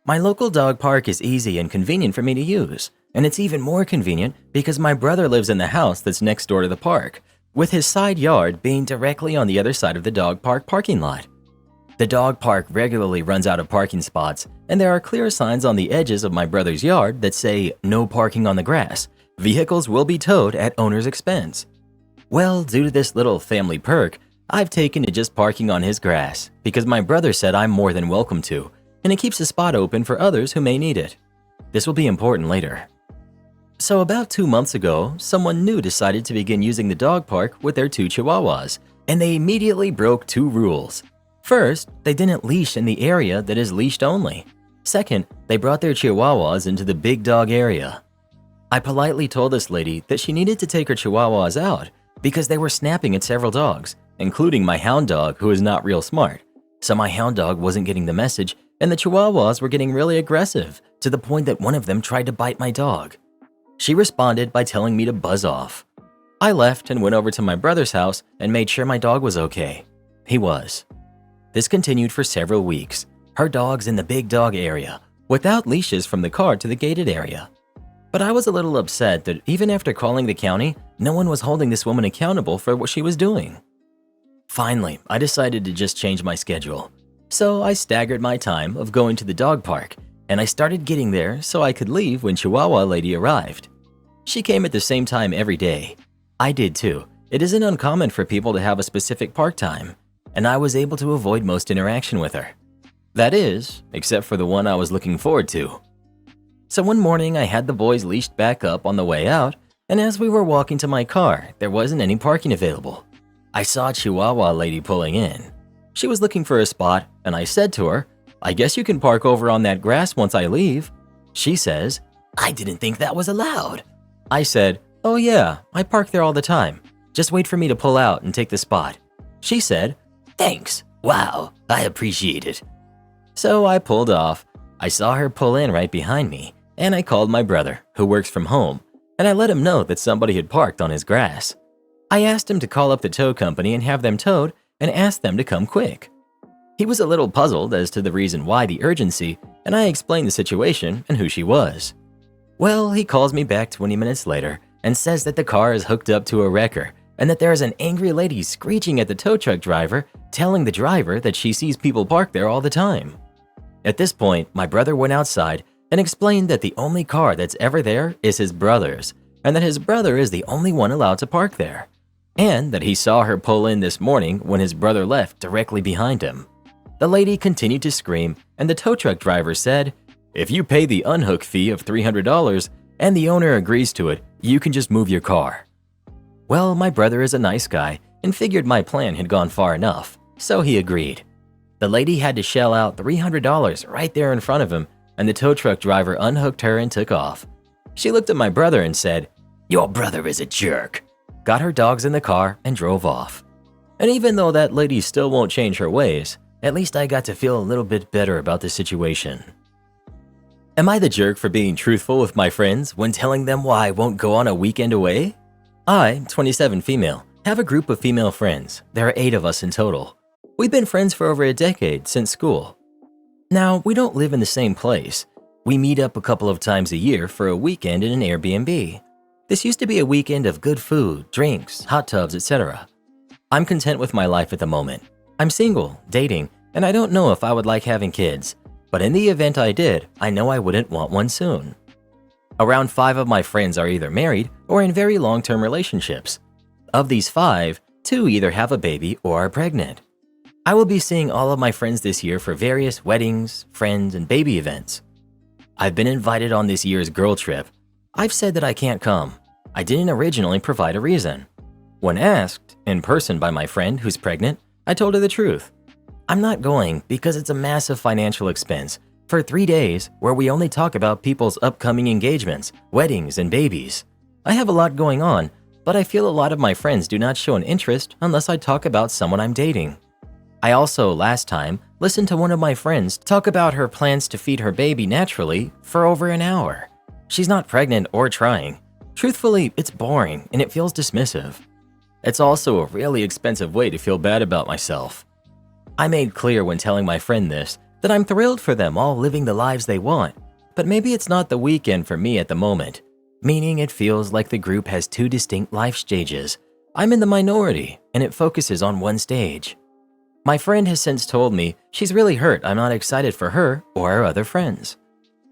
My local dog park is easy and convenient for me to use, and it's even more convenient because my brother lives in the house that's next door to the park, with his side yard being directly on the other side of the dog park parking lot. The dog park regularly runs out of parking spots, and there are clear signs on the edges of my brother's yard that say, "No parking on the grass. Vehicles will be towed at owner's expense." Well, due to this little family perk, I've taken to just parking on his grass because my brother said I'm more than welcome to, and it keeps a spot open for others who may need it. This will be important later. So about 2 months ago, someone new decided to begin using the dog park with their 2 chihuahuas, and they immediately broke 2 rules. First, they didn't leash in the area that is leashed only. Second, they brought their chihuahuas into the big dog area. I politely told this lady that she needed to take her chihuahuas out because they were snapping at several dogs, including my hound dog, who is not real smart. So my hound dog wasn't getting the message, and the chihuahuas were getting really aggressive to the point that one of them tried to bite my dog. She responded by telling me to buzz off. I left and went over to my brother's house and made sure my dog was okay. He was. This continued for several weeks, her dogs in the big dog area, without leashes from the car to the gated area. But I was a little upset that even after calling the county, no one was holding this woman accountable for what she was doing. Finally, I decided to just change my schedule. So I staggered my time of going to the dog park, and I started getting there so I could leave when Chihuahua Lady arrived. She came at the same time every day. I did too. It isn't uncommon for people to have a specific park time, and I was able to avoid most interaction with her. That is, except for the one I was looking forward to. So one morning I had the boys leashed back up on the way out, and as we were walking to my car, there wasn't any parking available. I saw Chihuahua Lady pulling in. She was looking for a spot, and I said to her, "I guess you can park over on that grass once I leave." She says, I didn't think that was allowed. I said, "Oh yeah, I park there all the time. Just wait for me to pull out and take the spot." She said, Thanks. Wow, I appreciate it. So I pulled off. I saw her pull in right behind me, and I called my brother, who works from home, and I let him know that somebody had parked on his grass. I asked him to call up the tow company and have them towed, and asked them to come quick. He was a little puzzled as to the reason why the urgency, and I explained the situation and who she was. Well, he calls me back 20 minutes later and says that the car is hooked up to a wrecker and that there is an angry lady screeching at the tow truck driver, telling the driver that she sees people park there all the time. At this point, my brother went outside and explained that the only car that's ever there is his brother's, and that his brother is the only one allowed to park there, and that he saw her pull in this morning when his brother left directly behind him. The lady continued to scream, and the tow truck driver said, If you pay the unhook fee of $300 and the owner agrees to it, you can just move your car. Well, my brother is a nice guy and figured my plan had gone far enough, so he agreed. The lady had to shell out $300 right there in front of him, and the tow truck driver unhooked her and took off. She looked at my brother and said, "Your brother is a jerk," got her dogs in the car and drove off. And even though that lady still won't change her ways, at least I got to feel a little bit better about the situation. Am I the jerk for being truthful with my friends when telling them why I won't go on a weekend away? I, 27 female, have a group of female friends. There are 8 of us in total. We've been friends for over a decade since school. Now, we don't live in the same place. We meet up a couple of times a year for a weekend in an Airbnb. This used to be a weekend of good food, drinks, hot tubs, etc. I'm content with my life at the moment. I'm single, dating, and I don't know if I would like having kids. But in the event I did, I know I wouldn't want one soon. Around 5 of my friends are either married or in very long-term relationships. Of these 5, 2 either have a baby or are pregnant. I will be seeing all of my friends this year for various weddings, friends, and baby events. I've been invited on this year's girl trip. I've said that I can't come. I didn't originally provide a reason. When asked, in person by my friend who's pregnant, I told her the truth. I'm not going because it's a massive financial expense for 3 days where we only talk about people's upcoming engagements, weddings, and babies. I have a lot going on, but I feel a lot of my friends do not show an interest unless I talk about someone I'm dating. I also, last time, listened to one of my friends talk about her plans to feed her baby naturally for over an hour. She's not pregnant or trying. Truthfully, it's boring and it feels dismissive. It's also a really expensive way to feel bad about myself. I made clear when telling my friend this that I'm thrilled for them all living the lives they want, but maybe it's not the weekend for me at the moment, meaning it feels like the group has 2 distinct life stages. I'm in the minority and it focuses on one stage. My friend has since told me she's really hurt I'm not excited for her or her other friends.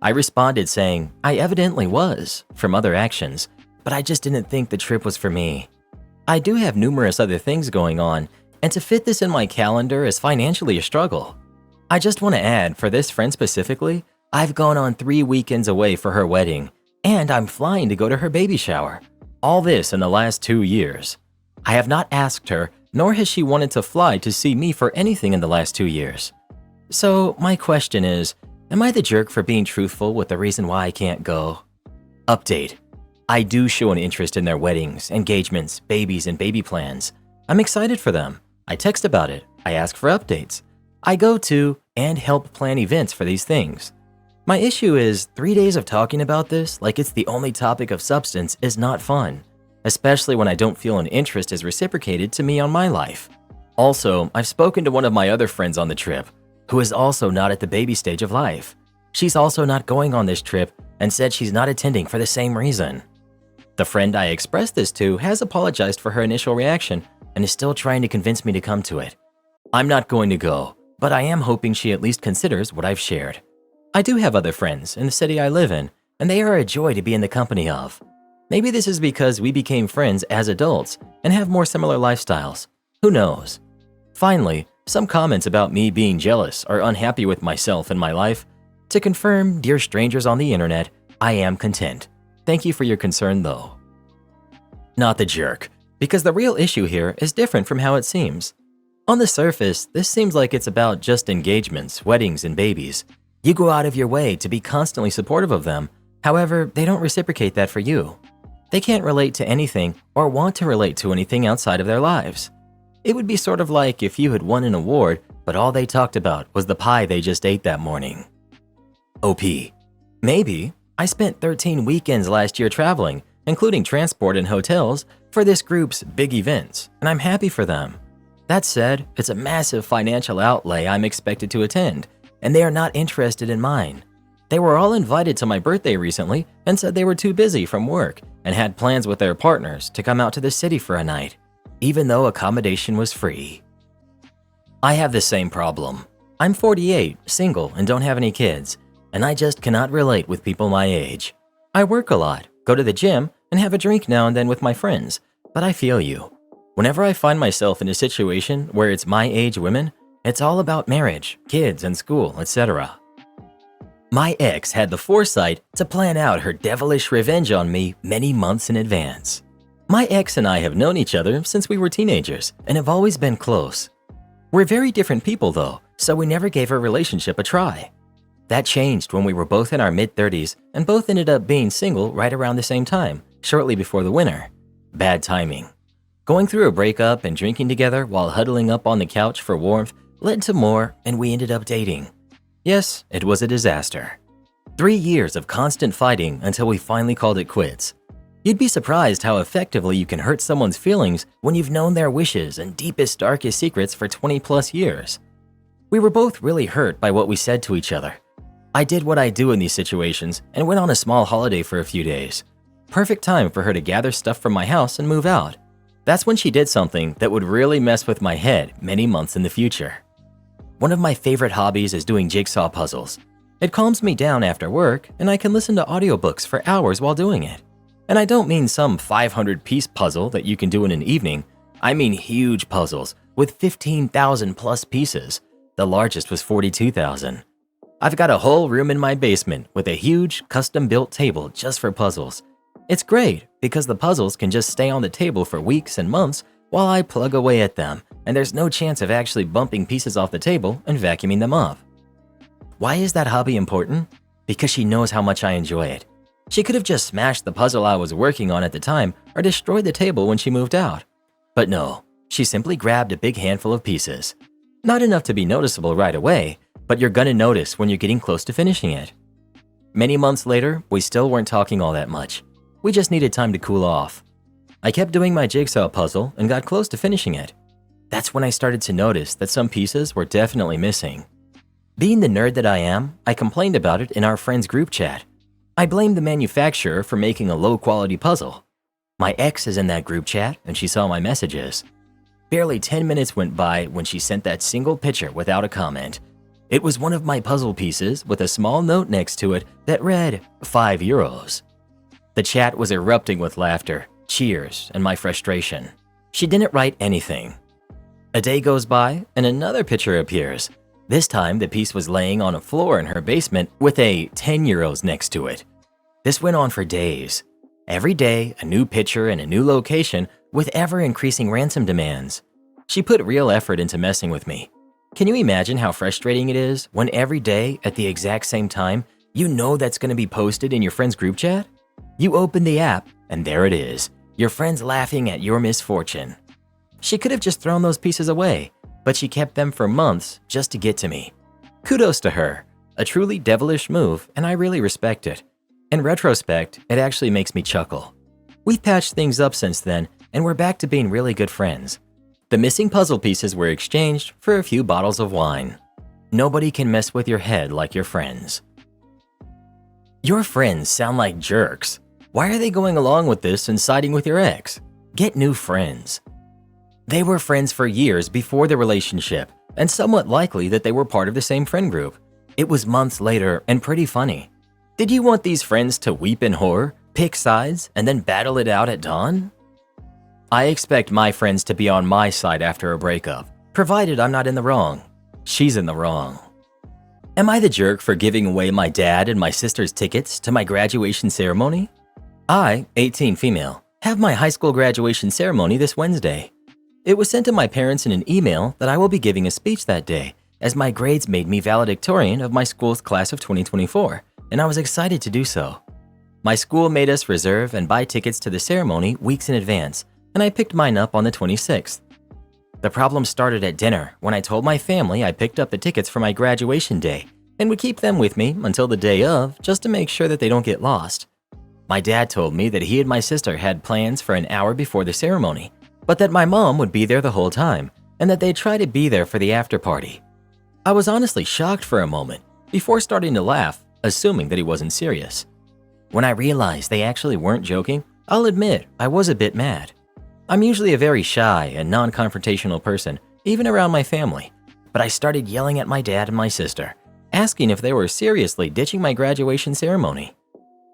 I responded saying I evidently was from other actions, but I just didn't think the trip was for me. I do have numerous other things going on, and to fit this in my calendar is financially a struggle. I just want to add, for this friend specifically, I've gone on 3 weekends away for her wedding, and I'm flying to go to her baby shower. All this in the last 2 years. I have not asked her, nor has she wanted to fly to see me for anything in the last 2 years. So my question is, am I the jerk for being truthful with the reason why I can't go? Update. I do show an interest in their weddings, engagements, babies, and baby plans. I'm excited for them. I text about it. I ask for updates. I go to and help plan events for these things. My issue is 3 days of talking about this like it's the only topic of substance is not fun, especially when I don't feel an interest is reciprocated to me on my life. Also, I've spoken to one of my other friends on the trip, who is also not at the baby stage of life. She's also not going on this trip and said she's not attending for the same reason. The friend I expressed this to has apologized for her initial reaction and is still trying to convince me to come to it. I'm not going to go, but I am hoping she at least considers what I've shared. I do have other friends in the city I live in, and they are a joy to be in the company of. Maybe this is because we became friends as adults and have more similar lifestyles. Who knows? Finally, some comments about me being jealous or unhappy with myself and my life. To confirm, dear strangers on the internet, I am content. Thank you for your concern though. Not the jerk, because the real issue here is different from how it seems. On the surface, this seems like it's about just engagements, weddings, and babies. You go out of your way to be constantly supportive of them. However, they don't reciprocate that for you. They can't relate to anything or want to relate to anything outside of their lives. It would be sort of like if you had won an award, but all they talked about was the pie they just ate that morning. OP. Maybe I spent 13 weekends last year traveling, including transport and hotels, for this group's big events, and I'm happy for them. That said, it's a massive financial outlay I'm expected to attend, and they are not interested in mine. They were all invited to my birthday recently and said they were too busy from work and had plans with their partners to come out to the city for a night, even though accommodation was free. I have the same problem. I'm 48, single, and don't have any kids, and I just cannot relate with people my age. I work a lot, go to the gym, and have a drink now and then with my friends, but I feel you. Whenever I find myself in a situation where it's my age women, it's all about marriage, kids, and school, etc. My ex had the foresight to plan out her devilish revenge on me many months in advance. My ex and I have known each other since we were teenagers and have always been close. We're very different people though, so we never gave our relationship a try. That changed when we were both in our mid-30s and both ended up being single right around the same time, shortly before the winter. Bad timing. Going through a breakup and drinking together while huddling up on the couch for warmth led to more, and we ended up dating. Yes, it was a disaster. 3 years of constant fighting until we finally called it quits. You'd be surprised how effectively you can hurt someone's feelings when you've known their wishes and deepest, darkest secrets for 20 plus years. We were both really hurt by what we said to each other. I did what I do in these situations and went on a small holiday for a few days. Perfect time for her to gather stuff from my house and move out. That's when she did something that would really mess with my head many months in the future. One of my favorite hobbies is doing jigsaw puzzles. It calms me down after work and I can listen to audiobooks for hours while doing it. And I don't mean some 500-piece puzzle that you can do in an evening. I mean huge puzzles with 15,000 plus pieces. The largest was 42,000. I've got a whole room in my basement with a huge custom-built table just for puzzles. It's great because the puzzles can just stay on the table for weeks and months while I plug away at them, and there's no chance of actually bumping pieces off the table and vacuuming them up. Why is that hobby important? Because she knows how much I enjoy it. She could have just smashed the puzzle I was working on at the time or destroyed the table when she moved out. But no, she simply grabbed a big handful of pieces. Not enough to be noticeable right away, but you're gonna notice when you're getting close to finishing it. Many months later, we still weren't talking all that much. We just needed time to cool off. I kept doing my jigsaw puzzle and got close to finishing it. That's when I started to notice that some pieces were definitely missing. Being the nerd that I am, I complained about it in our friends group chat. I blamed the manufacturer for making a low-quality puzzle. My ex is in that group chat and she saw my messages. Barely 10 minutes went by when she sent that single picture without a comment. It was one of my puzzle pieces with a small note next to it that read €5. The chat was erupting with laughter, cheers, and my frustration. She didn't write anything. A day goes by and another picture appears. This time the piece was laying on a floor in her basement with a €10 next to it. This went on for days. Every day, a new picture and a new location with ever-increasing ransom demands. She put real effort into messing with me. Can you imagine how frustrating it is when every day at the exact same time, you know that's going to be posted in your friend's group chat? You open the app and there it is, your friends laughing at your misfortune. She could have just thrown those pieces away, but she kept them for months just to get to me. Kudos to her, a truly devilish move, and I really respect it. In retrospect, it actually makes me chuckle. We've patched things up since then, and we're back to being really good friends. The missing puzzle pieces were exchanged for a few bottles of wine. Nobody can mess with your head like your friends. Your friends sound like jerks. Why are they going along with this and siding with your ex? Get new friends. They were friends for years before the relationship, and somewhat likely that they were part of the same friend group. It was months later and pretty funny. Did you want these friends to weep in horror, pick sides, and then battle it out at dawn? I expect my friends to be on my side after a breakup, provided I'm not in the wrong. She's in the wrong. Am I the jerk for giving away my dad and my sister's tickets to my graduation ceremony? I, 18 female, have my high school graduation ceremony this Wednesday. It was sent to my parents in an email that I will be giving a speech that day, as my grades made me valedictorian of my school's class of 2024, and I was excited to do so. My school made us reserve and buy tickets to the ceremony weeks in advance, and I picked mine up on the 26th. The problem started at dinner when I told my family I picked up the tickets for my graduation day and would keep them with me until the day of just to make sure that they don't get lost. My dad told me that he and my sister had plans for an hour before the ceremony, but that my mom would be there the whole time and that they'd try to be there for the after party. I was honestly shocked for a moment before starting to laugh, assuming that he wasn't serious. When I realized they actually weren't joking, I'll admit I was a bit mad. I'm usually a very shy and non-confrontational person, even around my family, but I started yelling at my dad and my sister, asking if they were seriously ditching my graduation ceremony.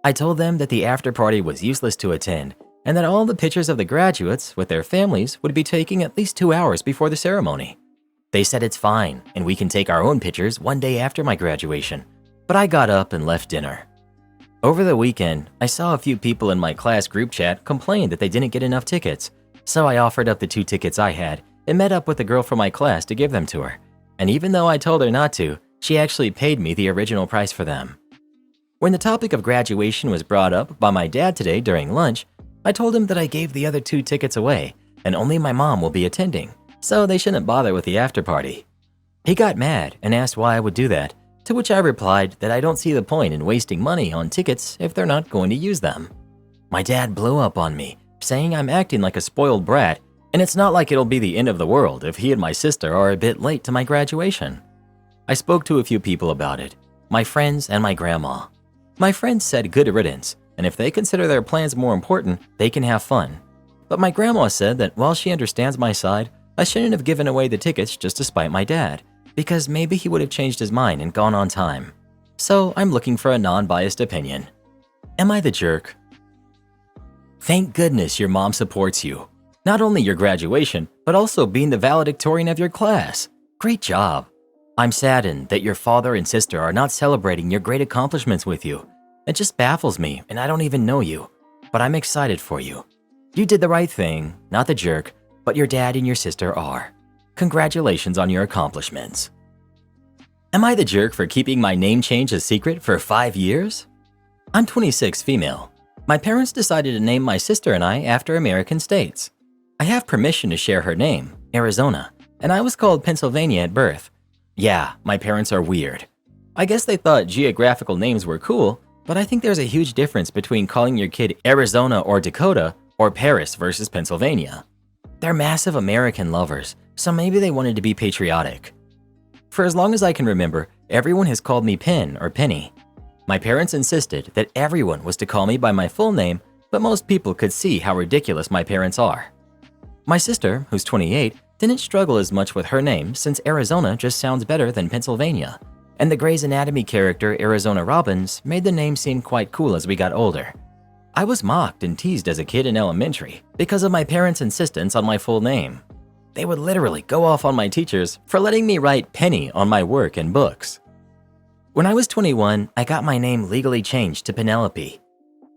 I told them that the after party was useless to attend and that all the pictures of the graduates with their families would be taking at least 2 hours before the ceremony. They said it's fine and we can take our own pictures one day after my graduation. but I got up and left dinner. Over the weekend, I saw a few people in my class group chat complain that they didn't get enough tickets, so I offered up the 2 tickets I had and met up with a girl from my class to give them to her. And even though I told her not to, she actually paid me the original price for them. When the topic of graduation was brought up by my dad today during lunch, I told him that I gave the other 2 tickets away and only my mom will be attending, so they shouldn't bother with the after party. He got mad and asked why I would do that, to which I replied that I don't see the point in wasting money on tickets if they're not going to use them. My dad blew up on me, saying I'm acting like a spoiled brat, and it's not like it'll be the end of the world if he and my sister are a bit late to my graduation. I spoke to a few people about it, my friends and my grandma. My friends said good riddance, and if they consider their plans more important, they can have fun. But my grandma said that while she understands my side, I shouldn't have given away the tickets just to spite my dad, because maybe he would have changed his mind and gone on time. So I'm looking for a non-biased opinion. Am I the jerk? Thank goodness your mom supports you. Not only your graduation, but also being the valedictorian of your class. Great job. I'm saddened that your father and sister are not celebrating your great accomplishments with you. It just baffles me, and I don't even know you. But I'm excited for you. You did the right thing, not the jerk, but your dad and your sister are. Congratulations on your accomplishments. Am I the jerk for keeping my name change a secret for 5 years? I'm 26 female. My parents decided to name my sister and I after American states. I have permission to share her name, Arizona, and I was called Pennsylvania at birth. Yeah, my parents are weird. I guess they thought geographical names were cool, but I think there's a huge difference between calling your kid Arizona or Dakota or Paris versus Pennsylvania. They're massive American lovers, so maybe they wanted to be patriotic. For as long as I can remember, everyone has called me Pen or Penny. My parents insisted that everyone was to call me by my full name, but most people could see how ridiculous my parents are. My sister, who's 28, didn't struggle as much with her name since Arizona just sounds better than Pennsylvania, and the Grey's Anatomy character Arizona Robbins made the name seem quite cool as we got older. I was mocked and teased as a kid in elementary because of my parents' insistence on my full name. They would literally go off on my teachers for letting me write Penny on my work and books. When I was 21, I got my name legally changed to Penelope.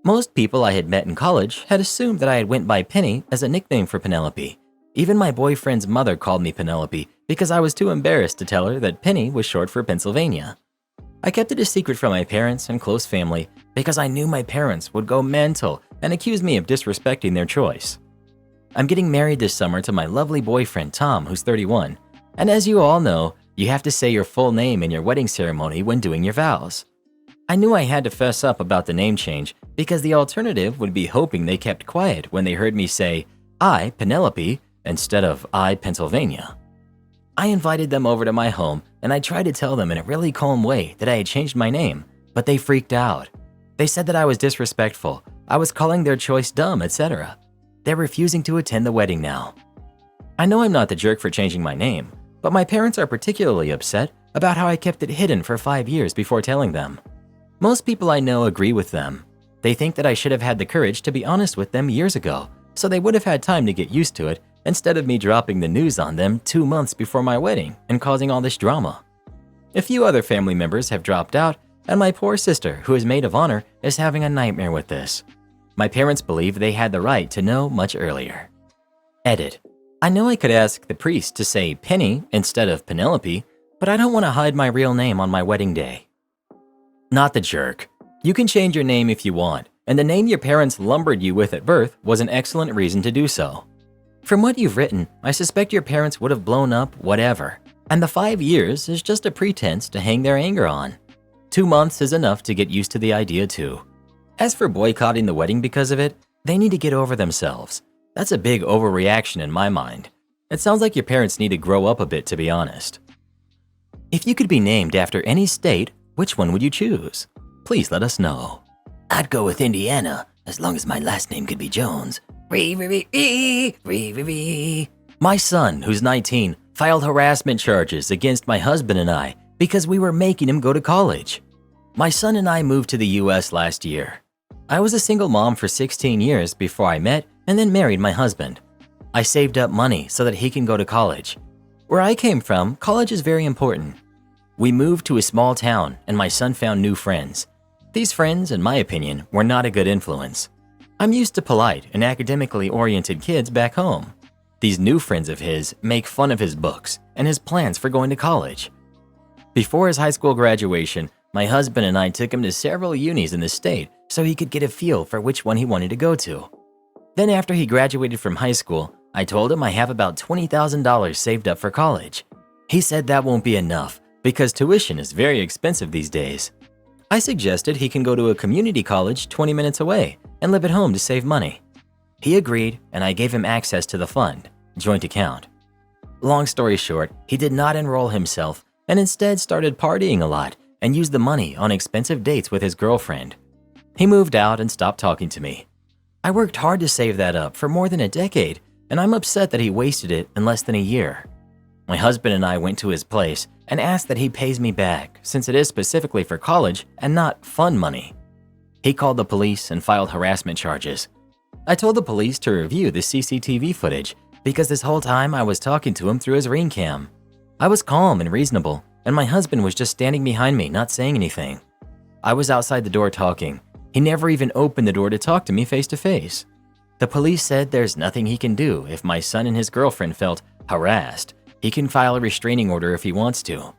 Most people I had met in college had assumed that I had went by Penny as a nickname for Penelope. Even my boyfriend's mother called me Penelope because I was too embarrassed to tell her that Penny was short for Pennsylvania. I kept it a secret from my parents and close family because I knew my parents would go mental and accuse me of disrespecting their choice. I'm getting married this summer to my lovely boyfriend Tom, who's 31, and as you all know, you have to say your full name in your wedding ceremony when doing your vows. I knew I had to fess up about the name change because the alternative would be hoping they kept quiet when they heard me say, I, Penelope, instead of I, Pennsylvania. I invited them over to my home and I tried to tell them in a really calm way that I had changed my name, but they freaked out. They said that I was disrespectful, I was calling their choice dumb, etc. They're refusing to attend the wedding now. I know I'm not the jerk for changing my name, but my parents are particularly upset about how I kept it hidden for 5 years before telling them. Most people I know agree with them. They think that I should have had the courage to be honest with them years ago, so they would have had time to get used to it instead of me dropping the news on them 2 months before my wedding and causing all this drama. A few other family members have dropped out, and my poor sister, who is maid of honor, is having a nightmare with this. My parents believe they had the right to know much earlier. Edit. I know I could ask the priest to say Penny instead of Penelope, but I don't want to hide my real name on my wedding day. Not the jerk. You can change your name if you want, and the name your parents lumbered you with at birth was an excellent reason to do so. From what you've written, I suspect your parents would have blown up whatever, and the 5 years is just a pretense to hang their anger on. 2 months is enough to get used to the idea too. As for boycotting the wedding because of it, they need to get over themselves. That's a big overreaction in my mind. It sounds like your parents need to grow up a bit, to be honest. If you could be named after any state, which one would you choose? Please let us know. I'd go with Indiana, as long as my last name could be Jones. My son, who's 19, filed harassment charges against my husband and I because we were making him go to college. My son and I moved to the US last year. I was a single mom for 16 years before I met and then married my husband. I saved up money so that he can go to college. Where I came from, college is very important. We moved to a small town and my son found new friends. These friends, in my opinion, were not a good influence. I'm used to polite and academically oriented kids back home. These new friends of his make fun of his books and his plans for going to college. Before his high school graduation, my husband and I took him to several unis in the state so he could get a feel for which one he wanted to go to. Then after he graduated from high school, I told him I have about $20,000 saved up for college. He said that won't be enough because tuition is very expensive these days. I suggested he can go to a community college 20 minutes away and live at home to save money. He agreed and I gave him access to the fund, joint account. Long story short, he did not enroll himself and instead started partying a lot and used the money on expensive dates with his girlfriend. He moved out and stopped talking to me. I worked hard to save that up for more than a decade, and I'm upset that he wasted it in less than a year. My husband and I went to his place and asked that he pays me back since it is specifically for college and not fun money. He called the police and filed harassment charges. I told the police to review the CCTV footage because this whole time I was talking to him through his ring cam. I was calm and reasonable, and my husband was just standing behind me, not saying anything. I was outside the door talking. He never even opened the door to talk to me face to face. The police said there's nothing he can do if my son and his girlfriend felt harassed. He can file a restraining order if he wants to.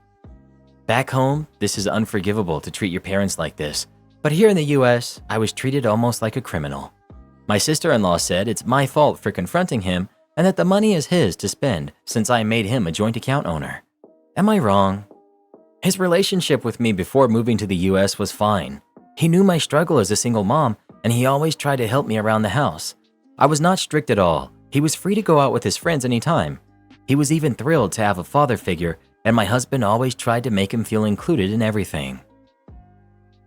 Back home, this is unforgivable to treat your parents like this, but here in the US, I was treated almost like a criminal. My sister-in-law said it's my fault for confronting him and that the money is his to spend since I made him a joint account owner. Am I wrong? His relationship with me before moving to the US was fine. He knew my struggle as a single mom, and he always tried to help me around the house. I was not strict at all. He was free to go out with his friends anytime. He was even thrilled to have a father figure, and my husband always tried to make him feel included in everything.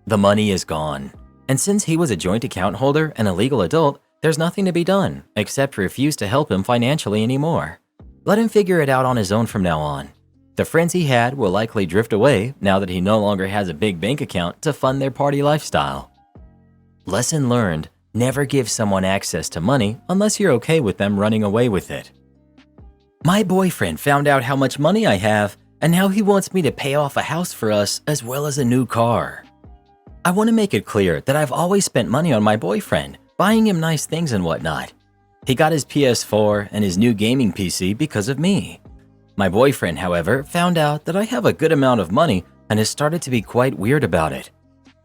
The money is gone, and since he was a joint account holder and a legal adult, there's nothing to be done except refuse to help him financially anymore. Let him figure it out on his own from now on. The friends he had will likely drift away now that he no longer has a big bank account to fund their party lifestyle. Lesson learned: never give someone access to money unless you're okay with them running away with it. My boyfriend found out how much money I have, and now he wants me to pay off a house for us as well as a new car. I want to make it clear that I've always spent money on my boyfriend, buying him nice things and whatnot. He got his PS4 and his new gaming PC because of me. My boyfriend, however, found out that I have a good amount of money and has started to be quite weird about it.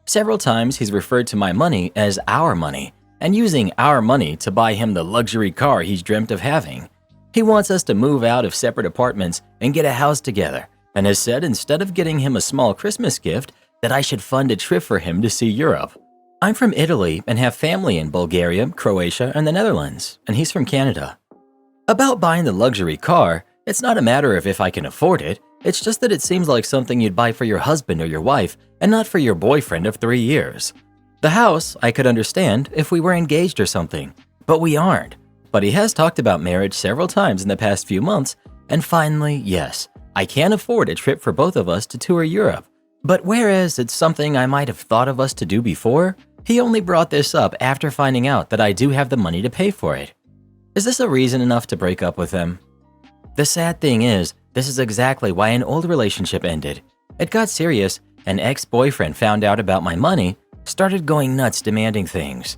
Several times he's referred to my money as our money and using our money to buy him the luxury car he's dreamt of having. He wants us to move out of separate apartments and get a house together, and has said instead of getting him a small Christmas gift that I should fund a trip for him to see Europe. I'm from Italy and have family in Bulgaria, Croatia, and the Netherlands, and he's from Canada. About buying the luxury car, it's not a matter of if I can afford it, it's just that it seems like something you'd buy for your husband or your wife and not for your boyfriend of 3 years. The house, I could understand if we were engaged or something, but we aren't. But he has talked about marriage several times in the past few months, and finally, yes, I can afford a trip for both of us to tour Europe. But whereas it's something I might have thought of us to do before, he only brought this up after finding out that I do have the money to pay for it. Is this a reason enough to break up with him? The sad thing is, this is exactly why an old relationship ended. It got serious, an ex-boyfriend found out about my money, started going nuts demanding things.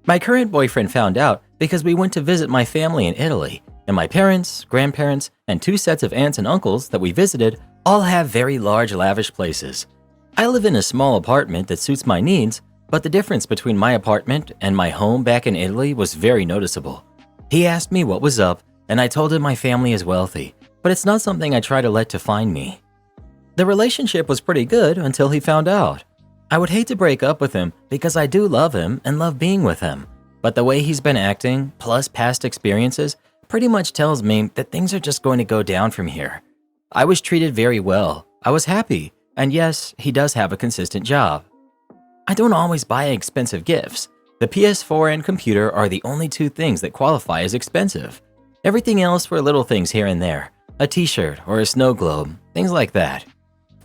My current boyfriend found out because we went to visit my family in Italy, and my parents, grandparents, and 2 sets of aunts and uncles that we visited all have very large, lavish places. I live in a small apartment that suits my needs, but the difference between my apartment and my home back in Italy was very noticeable. He asked me what was up, and I told him my family is wealthy, but it's not something I try to let define me. The relationship was pretty good until he found out. I would hate to break up with him because I do love him and love being with him, but the way he's been acting, plus past experiences, pretty much tells me that things are just going to go down from here. I was treated very well, I was happy, and yes, he does have a consistent job. I don't always buy expensive gifts. The PS4 and computer are the only 2 things that qualify as expensive. Everything else were little things here and there, a t-shirt or a snow globe, things like that.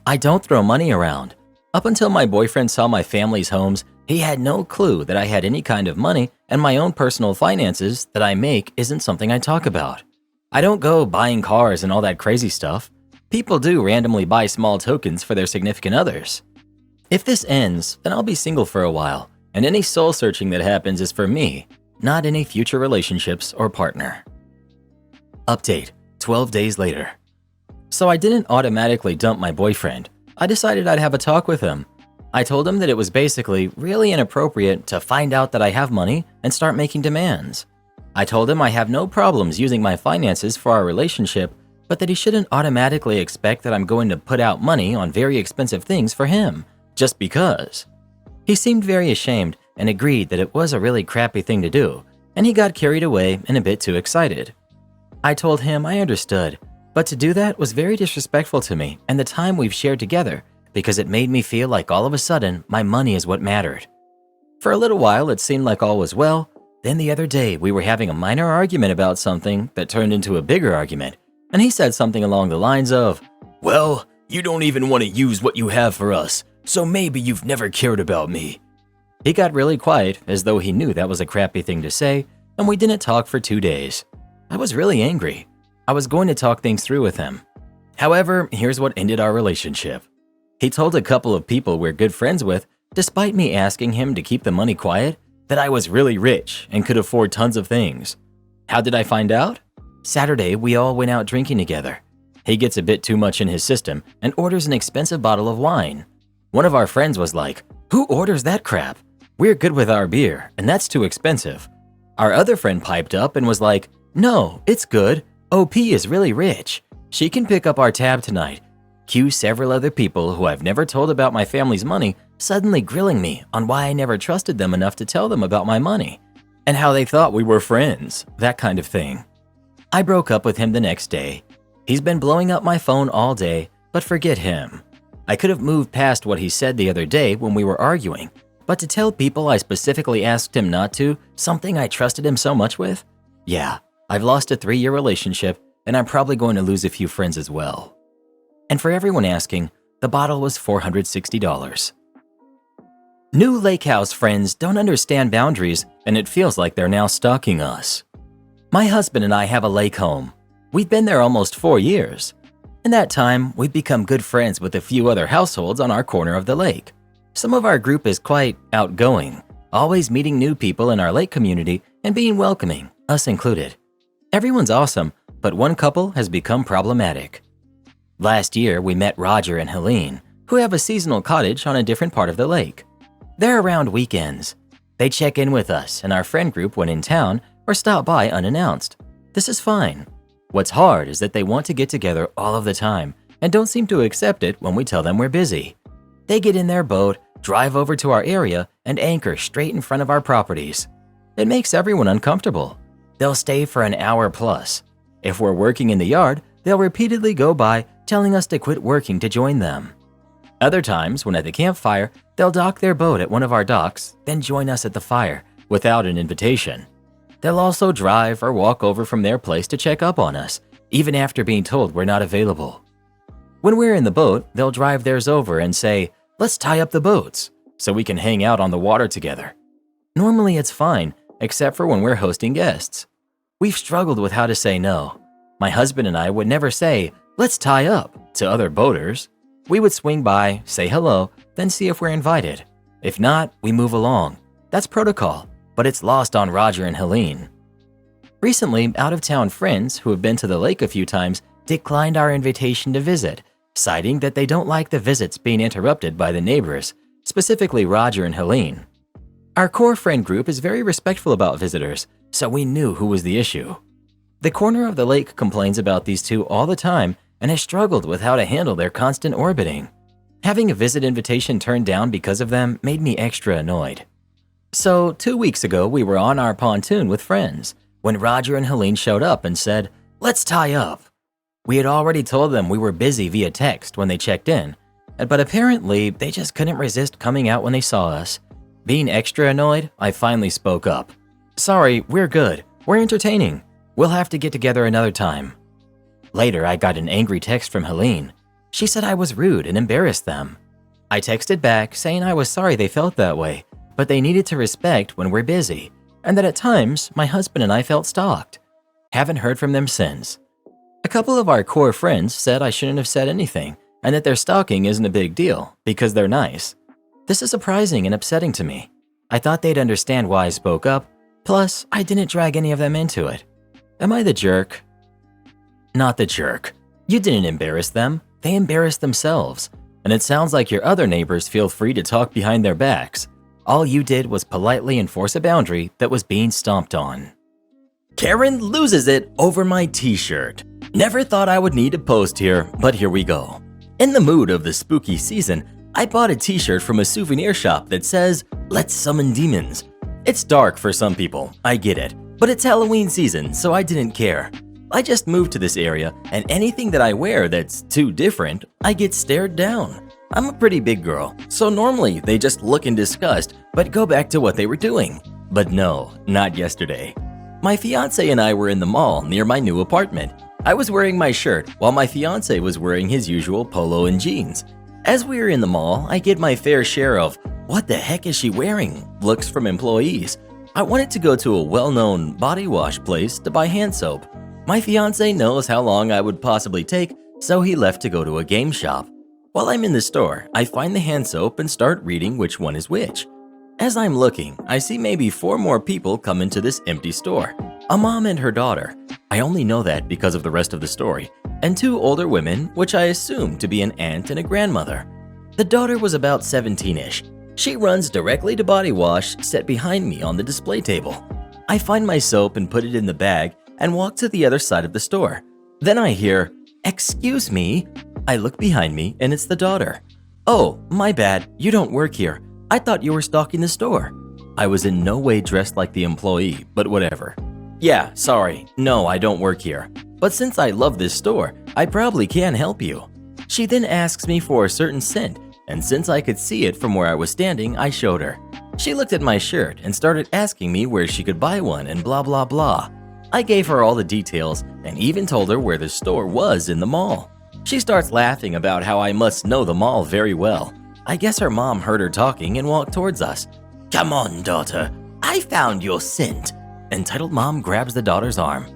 I don't throw money around. Up until my boyfriend saw my family's homes, he had no clue that I had any kind of money, and my own personal finances that I make isn't something I talk about. I don't go buying cars and all that crazy stuff. People do randomly buy small tokens for their significant others. If this ends, then I'll be single for a while, and any soul searching that happens is for me, not any future relationships or partner. Update, 12 days later. So I didn't automatically dump my boyfriend. I decided I'd have a talk with him. I told him that it was basically really inappropriate to find out that I have money and start making demands. I told him I have no problems using my finances for our relationship, but that he shouldn't automatically expect that I'm going to put out money on very expensive things for him, just because. He seemed very ashamed and agreed that it was a really crappy thing to do, and he got carried away and a bit too excited. I told him I understood, but to do that was very disrespectful to me and the time we've shared together, because it made me feel like all of a sudden my money is what mattered. For a little while it seemed like all was well, then the other day we were having a minor argument about something that turned into a bigger argument, and he said something along the lines of, "Well, you don't even want to use what you have for us, so maybe you've never cared about me." He got really quiet as though he knew that was a crappy thing to say, and we didn't talk for 2 days. I was really angry. I was going to talk things through with him. However, here's what ended our relationship. He told a couple of people we're good friends with, despite me asking him to keep the money quiet, that I was really rich and could afford tons of things. How did I find out? Saturday, we all went out drinking together. He gets a bit too much in his system and orders an expensive bottle of wine. One of our friends was like, "Who orders that crap? We're good with our beer, and that's too expensive." Our other friend piped up and was like, "No, it's good. OP is really rich. She can pick up our tab tonight." Cue several other people who I've never told about my family's money suddenly grilling me on why I never trusted them enough to tell them about my money, and how they thought we were friends, that kind of thing. I broke up with him the next day. He's been blowing up my phone all day, but forget him. I could have moved past what he said the other day when we were arguing, but to tell people I specifically asked him not to, something I trusted him so much with? Yeah, I've lost a 3-year relationship, and I'm probably going to lose a few friends as well. And for everyone asking, the bottle was $460. New lake house friends don't understand boundaries, and it feels like they're now stalking us. My husband and I have a lake home. We've been there almost 4 years. In that time, we've become good friends with a few other households on our corner of the lake. Some of our group is quite outgoing, always meeting new people in our lake community and being welcoming, us included. Everyone's awesome, but one couple has become problematic. Last year, we met Roger and Helene, who have a seasonal cottage on a different part of the lake. They're around weekends. They check in with us and our friend group when in town or stop by unannounced. This is fine. What's hard is that they want to get together all of the time and don't seem to accept it when we tell them we're busy. They get in their boat, drive over to our area, and anchor straight in front of our properties. It makes everyone uncomfortable. They'll stay for an hour plus. If we're working in the yard, they'll repeatedly go by telling us to quit working to join them. Other times, when at the campfire, they'll dock their boat at one of our docks, then join us at the fire without an invitation. They'll also drive or walk over from their place to check up on us, even after being told we're not available. When we're in the boat, they'll drive theirs over and say, "Let's tie up the boats so we can hang out on the water together." Normally it's fine, except for when we're hosting guests. We've struggled with how to say no. My husband and I would never say, "Let's tie up," to other boaters. We would swing by, say hello, then see if we're invited. If not, we move along. That's protocol, but it's lost on Roger and Helene. Recently, out-of-town friends who have been to the lake a few times declined our invitation to visit, citing that they don't like the visits being interrupted by the neighbors, specifically Roger and Helene. Our core friend group is very respectful about visitors, so we knew who was the issue. The corner of the lake complains about these two all the time and has struggled with how to handle their constant orbiting. Having a visit invitation turned down because of them made me extra annoyed. So 2 weeks ago, we were on our pontoon with friends when Roger and Helene showed up and said, "Let's tie up." We had already told them we were busy via text when they checked in, but apparently they just couldn't resist coming out when they saw us. Being extra annoyed, I finally spoke up. "Sorry, we're good. We're entertaining. We'll have to get together another time." Later, I got an angry text from Helene. She said I was rude and embarrassed them. I texted back saying I was sorry they felt that way, but they needed to respect when we're busy, and that at times my husband and I felt stalked. Haven't heard from them since. A couple of our core friends said I shouldn't have said anything and that their stalking isn't a big deal because they're nice. This is surprising and upsetting to me. I thought they'd understand why I spoke up, plus I didn't drag any of them into it. Am I the jerk? Not the jerk. You didn't embarrass them, they embarrassed themselves. And it sounds like your other neighbors feel free to talk behind their backs. All you did was politely enforce a boundary that was being stomped on. Karen loses it over my t-shirt. Never thought I would need to post here, but here we go. In the mood of the spooky season, I bought a t-shirt from a souvenir shop that says, "Let's summon demons." It's dark for some people, I get it, but it's Halloween season, so I didn't care. I just moved to this area, and anything that I wear that's too different, I get stared down. I'm a pretty big girl, so normally they just look in disgust, but go back to what they were doing. But no, not yesterday. My fiance and I were in the mall near my new apartment. I was wearing my shirt while my fiance was wearing his usual polo and jeans. As we were in the mall, I get my fair share of, "What the heck is she wearing?" looks from employees. I wanted to go to a well-known body wash place to buy hand soap. My fiance knows how long I would possibly take, so he left to go to a game shop. While I'm in the store, I find the hand soap and start reading which one is which. As I'm looking, I see maybe 4 more people come into this empty store. A mom and her daughter. I only know that because of the rest of the story. And 2 older women, which I assume to be an aunt and a grandmother. The daughter was about 17-ish. She runs directly to body wash set behind me on the display table. I find my soap and put it in the bag and walk to the other side of the store. Then I hear, "Excuse me." I look behind me and it's the daughter. "Oh, my bad, you don't work here. I thought you were stalking the store." I was in no way dressed like the employee, but whatever. "Yeah, sorry, no, I don't work here. But since I love this store, I probably can help you." She then asks me for a certain scent, and since I could see it from where I was standing, I showed her. She looked at my shirt and started asking me where she could buy one and blah blah blah. I gave her all the details and even told her where the store was in the mall. She starts laughing about how I must know the mall very well. I guess her mom heard her talking and walked towards us. "Come on, daughter, I found your scent." Entitled mom grabs the daughter's arm.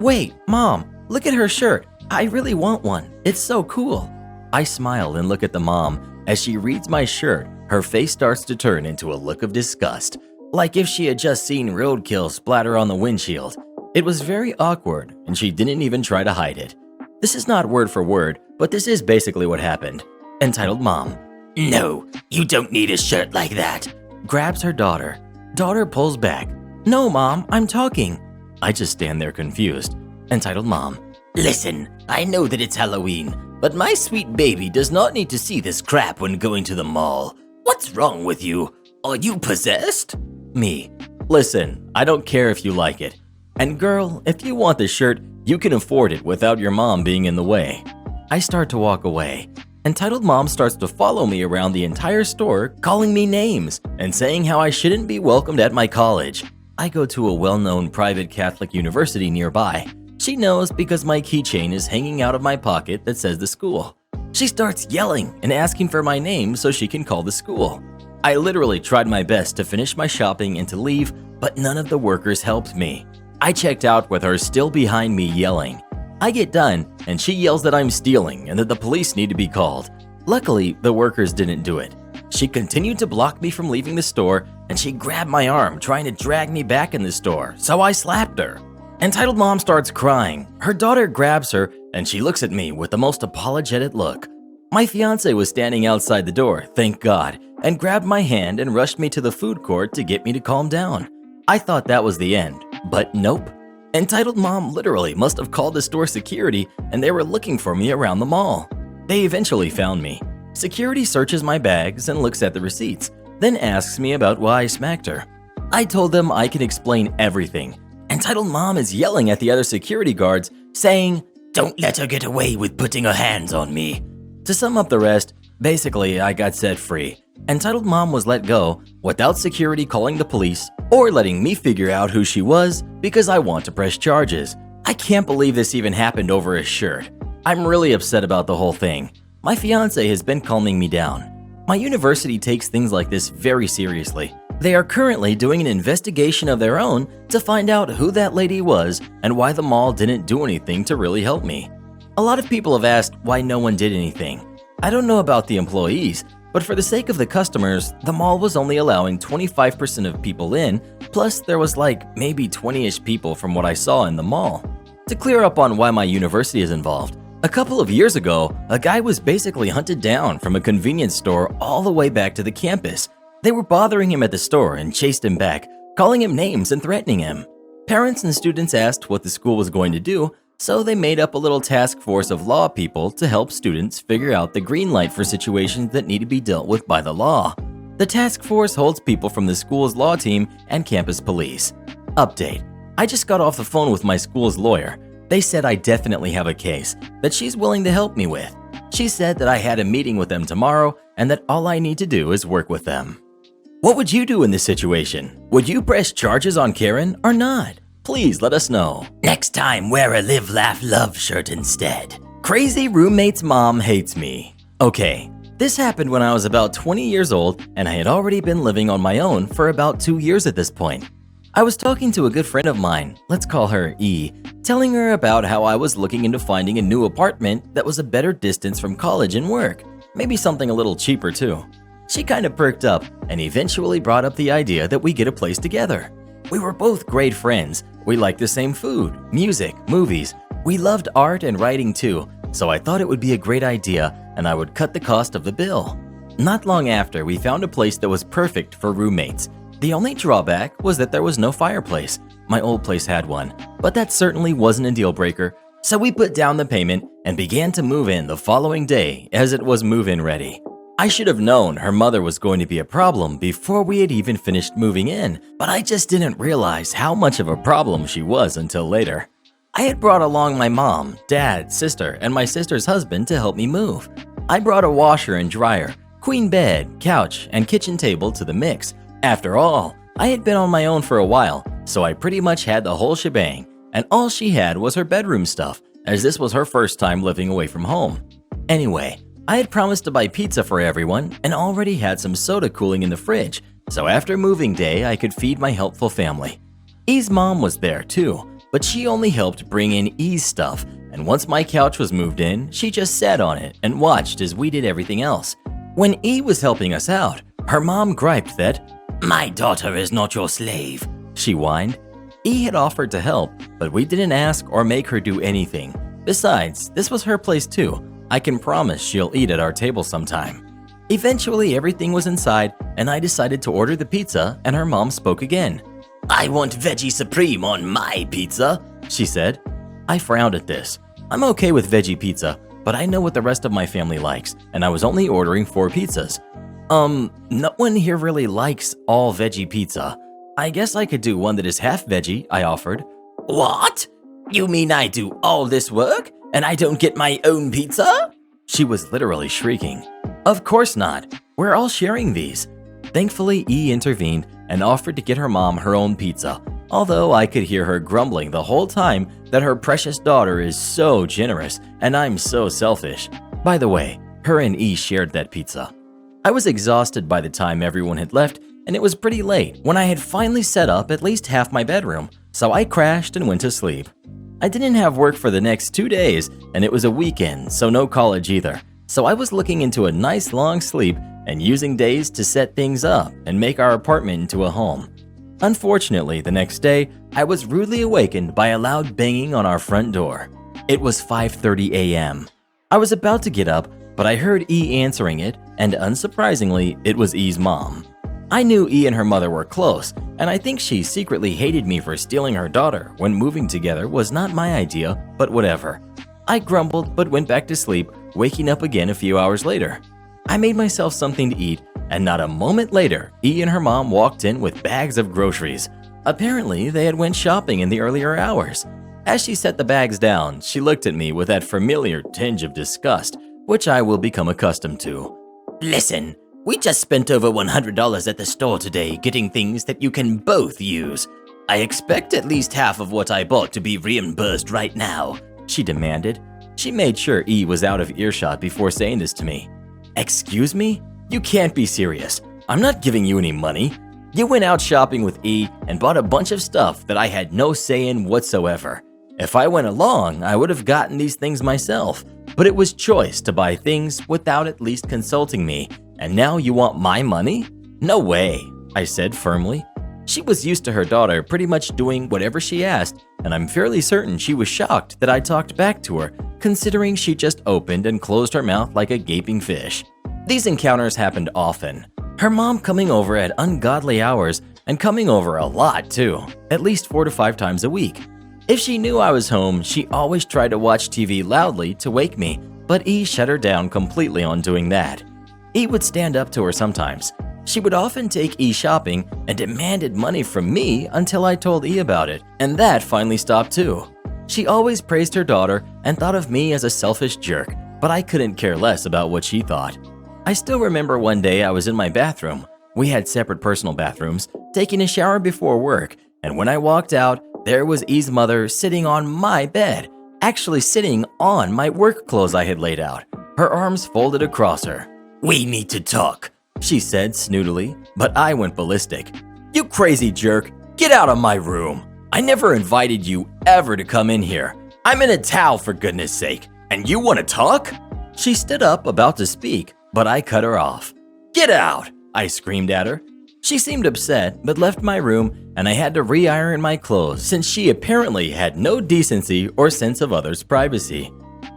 "Wait, mom, look at her shirt. I really want one. It's so cool." I smile and look at the mom. As she reads my shirt, her face starts to turn into a look of disgust, like if she had just seen roadkill splatter on the windshield. It was very awkward, and she didn't even try to hide it. This is not word for word, but this is basically what happened. Entitled mom. "No, you don't need a shirt like that." Grabs her daughter. Daughter pulls back. "No, mom, I'm talking." I just stand there confused. Entitled mom. "Listen, I know that it's Halloween, but my sweet baby does not need to see this crap when going to the mall. What's wrong with you? Are you possessed?" Me. "Listen, I don't care if you like it. And girl, if you want the shirt, you can afford it without your mom being in the way." I start to walk away. Entitled mom starts to follow me around the entire store, calling me names and saying how I shouldn't be welcomed at my college. I go to a well-known private Catholic university nearby. She knows because my keychain is hanging out of my pocket that says the school. She starts yelling and asking for my name so she can call the school. I literally tried my best to finish my shopping and to leave, but none of the workers helped me. I checked out with her still behind me yelling. I get done and she yells that I'm stealing and that the police need to be called. Luckily, the workers didn't do it. She continued to block me from leaving the store and she grabbed my arm trying to drag me back in the store, so I slapped her. Entitled mom starts crying. Her daughter grabs her and she looks at me with the most apologetic look. My fiance was standing outside the door, thank God, and grabbed my hand and rushed me to the food court to get me to calm down. I thought that was the end, but nope. Entitled mom literally must have called the store security and they were looking for me around the mall. They eventually found me. Security searches my bags and looks at the receipts, then asks me about why I smacked her. I told them I can explain everything. Entitled mom is yelling at the other security guards, saying, "Don't let her get away with putting her hands on me." To sum up the rest, basically I got set free. Entitled mom was let go without security calling the police or letting me figure out who she was because I want to press charges. I can't believe this even happened over a shirt. I'm really upset about the whole thing. My fiance has been calming me down. My university takes things like this very seriously, They are currently doing an investigation of their own to find out who that lady was and why the mall didn't do anything to really help me. A lot of people have asked why no one did anything. I don't know about the employees, but for the sake of the customers, the mall was only allowing 25% of people in, plus there was like maybe 20-ish people from what I saw in the mall. To clear up on why my university is involved, a couple of years ago, a guy was basically hunted down from a convenience store all the way back to the campus. They were bothering him at the store and chased him back, calling him names and threatening him. Parents and students asked what the school was going to do, so they made up a little task force of law people to help students figure out the green light for situations that need to be dealt with by the law. The task force holds people from the school's law team and campus police. Update: I just got off the phone with my school's lawyer. They said I definitely have a case that she's willing to help me with. She said that I had a meeting with them tomorrow and that all I need to do is work with them. What would you do in this situation? Would you press charges on Karen or not? Please let us know. Next time, wear a live, laugh, love shirt instead. Crazy roommate's mom hates me. Okay, this happened when I was about 20 years old and I had already been living on my own for about 2 years at this point. I was talking to a good friend of mine, let's call her E, telling her about how I was looking into finding a new apartment that was a better distance from college and work, maybe something a little cheaper too. She kind of perked up and eventually brought up the idea that we get a place together. We were both great friends. We liked the same food, music, movies. We loved art and writing too, so I thought it would be a great idea and I would cut the cost of the bill. Not long after, we found a place that was perfect for roommates. The only drawback was that there was no fireplace. My old place had one, but that certainly wasn't a deal breaker. So we put down the payment and began to move in the following day as it was move-in ready. I should have known her mother was going to be a problem before we had even finished moving in, but I just didn't realize how much of a problem she was until later. I had brought along my mom, dad, sister, and my sister's husband to help me move. I brought a washer and dryer, queen bed, couch, and kitchen table to the mix. After all, I had been on my own for a while, so I pretty much had the whole shebang, and all she had was her bedroom stuff, as this was her first time living away from home. Anyway, I had promised to buy pizza for everyone and already had some soda cooling in the fridge, so after moving day, I could feed my helpful family. E's mom was there too, but she only helped bring in E's stuff, and once my couch was moved in, she just sat on it and watched as we did everything else. When E was helping us out, her mom griped that, "My daughter is not your slave," she whined. E had offered to help, but we didn't ask or make her do anything. Besides, this was her place too. I can promise she'll eat at our table sometime. Eventually, everything was inside, and I decided to order the pizza, and her mom spoke again. "I want veggie supreme on my pizza," she said. I frowned at this. I'm okay with veggie pizza, but I know what the rest of my family likes, and I was only ordering 4 pizzas. No one here really likes all veggie pizza. I guess I could do one that is half veggie, I offered. "What? You mean I do all this work and I don't get my own pizza?" She was literally shrieking. Of course not. We're all sharing these. Thankfully, E intervened and offered to get her mom her own pizza, although I could hear her grumbling the whole time that her precious daughter is so generous and I'm so selfish. By the way, her and E shared that pizza. I was exhausted by the time everyone had left, and it was pretty late when I had finally set up at least half my bedroom, so I crashed and went to sleep. I didn't have work for the next 2 days, and it was a weekend, so no college either. So I was looking into a nice long sleep and using days to set things up and make our apartment into a home. Unfortunately, the next day, I was rudely awakened by a loud banging on our front door. It was 5:30 a.m. I was about to get up, but I heard E answering it, and unsurprisingly, it was E's mom. I knew E and her mother were close, and I think she secretly hated me for stealing her daughter when moving together was not my idea, but whatever. I grumbled but went back to sleep, waking up again a few hours later. I made myself something to eat, and not a moment later, E and her mom walked in with bags of groceries. Apparently, they had went shopping in the earlier hours. As she set the bags down, she looked at me with that familiar tinge of disgust, which I will become accustomed to. "Listen, we just spent over $100 at the store today getting things that you can both use. I expect at least half of what I bought to be reimbursed right now," she demanded. She made sure E was out of earshot before saying this to me. "Excuse me? You can't be serious. I'm not giving you any money." You went out shopping with E and bought a bunch of stuff that I had no say in whatsoever. If I went along, I would have gotten these things myself, but it was choice to buy things without at least consulting me, and now you want my money? No way, I said firmly. She was used to her daughter pretty much doing whatever she asked, and I'm fairly certain she was shocked that I talked back to her, considering she just opened and closed her mouth like a gaping fish. These encounters happened often. Her mom coming over at ungodly hours and coming over a lot too, at least 4 to 5 times a week. If she knew I was home, she always tried to watch TV loudly to wake me, but E shut her down completely on doing that. E would stand up to her sometimes. She would often take E shopping and demanded money from me until I told E about it, and that finally stopped too. She always praised her daughter and thought of me as a selfish jerk, but I couldn't care less about what she thought. I still remember one day I was in my bathroom. We had separate personal bathrooms, taking a shower before work, and when I walked out, there was E's mother sitting on my bed, actually sitting on my work clothes I had laid out, her arms folded across her. "We need to talk," she said snootily, but I went ballistic. "You crazy jerk, get out of my room. I never invited you ever to come in here. I'm in a towel for goodness sake, and you want to talk?" She stood up about to speak, but I cut her off. "Get out," I screamed at her. She seemed upset, but left my room, and I had to re-iron my clothes since she apparently had no decency or sense of others' privacy.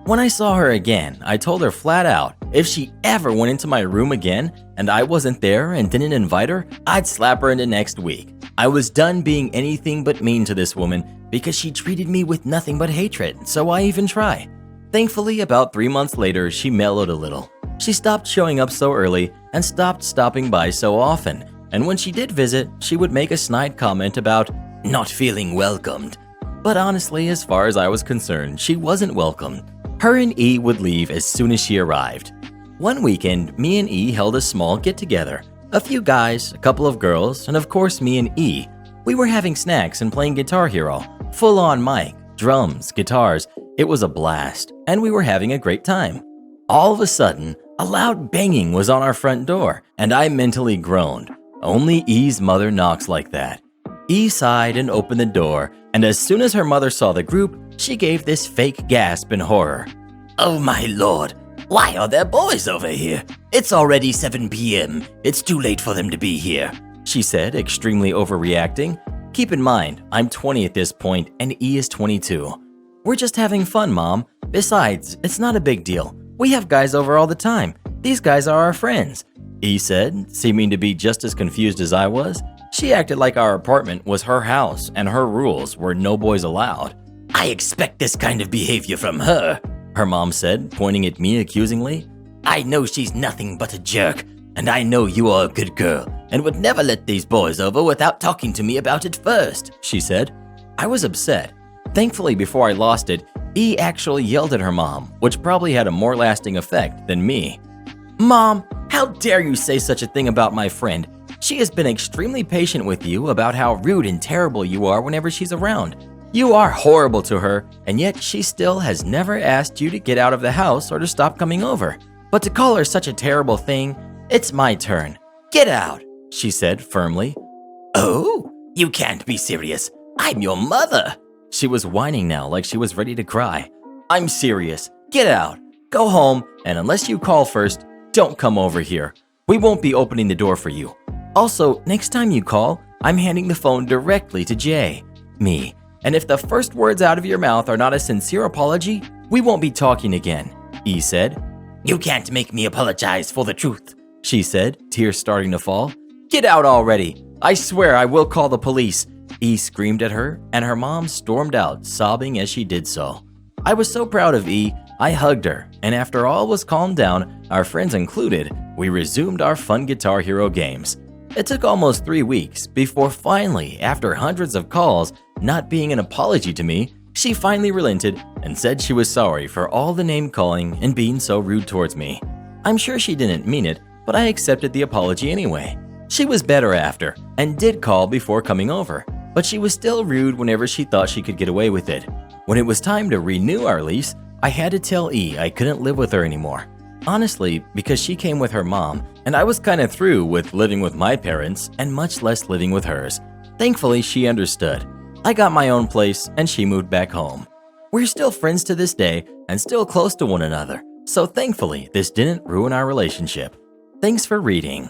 When I saw her again, I told her flat out if she ever went into my room again and I wasn't there and didn't invite her, I'd slap her into next week. I was done being anything but mean to this woman because she treated me with nothing but hatred, so why even try? Thankfully, about 3 months later, she mellowed a little. She stopped showing up so early and stopped stopping by so often. And when she did visit, she would make a snide comment about not feeling welcomed. But honestly, as far as I was concerned, she wasn't welcomed. Her and E would leave as soon as she arrived. One weekend, me and E held a small get-together. A few guys, a couple of girls, and of course me and E. We were having snacks and playing Guitar Hero. Full-on mic, drums, guitars. It was a blast, and we were having a great time. All of a sudden, a loud banging was on our front door, and I mentally groaned. Only E's mother knocks like that. E sighed and opened the door, and as soon as her mother saw the group, she gave this fake gasp in horror. "Oh my lord, why are there boys over here? It's already 7 p.m. It's too late for them to be here," she said, extremely overreacting. Keep in mind, I'm 20 at this point and E is 22. "We're just having fun, Mom. Besides, it's not a big deal. We have guys over all the time. These guys are our friends," E said, seeming to be just as confused as I was. She acted like our apartment was her house and her rules were no boys allowed. "I expect this kind of behavior from her," her mom said, pointing at me accusingly. "I know she's nothing but a jerk, and I know you are a good girl and would never let these boys over without talking to me about it first," she said. I was upset. Thankfully, before I lost it, E actually yelled at her mom, which probably had a more lasting effect than me. "Mom, how dare you say such a thing about my friend? She has been extremely patient with you about how rude and terrible you are whenever she's around. You are horrible to her, and yet she still has never asked you to get out of the house or to stop coming over. But to call her such a terrible thing, it's my turn. Get out," she said firmly. "Oh, you can't be serious. I'm your mother." She was whining now like she was ready to cry. "I'm serious. Get out. Go home, and unless you call first, don't come over here. We won't be opening the door for you. Also, next time you call, I'm handing the phone directly to Jay, me. And if the first words out of your mouth are not a sincere apology, we won't be talking again," E said. "You can't make me apologize for the truth," she said, tears starting to fall. "Get out already. I swear I will call the police," E screamed at her, and her mom stormed out, sobbing as she did so. I was so proud of E, I hugged her, and after all was calmed down, our friends included, we resumed our fun Guitar Hero games. It took almost 3 weeks before finally, after hundreds of calls, not being an apology to me, she finally relented and said she was sorry for all the name calling and being so rude towards me. I'm sure she didn't mean it, but I accepted the apology anyway. She was better after and did call before coming over, but she was still rude whenever she thought she could get away with it. When it was time to renew our lease, I had to tell E I couldn't live with her anymore. Honestly, because she came with her mom, and I was kinda through with living with my parents and much less living with hers. Thankfully, she understood. I got my own place and she moved back home. We're still friends to this day and still close to one another, so thankfully, this didn't ruin our relationship. Thanks for reading.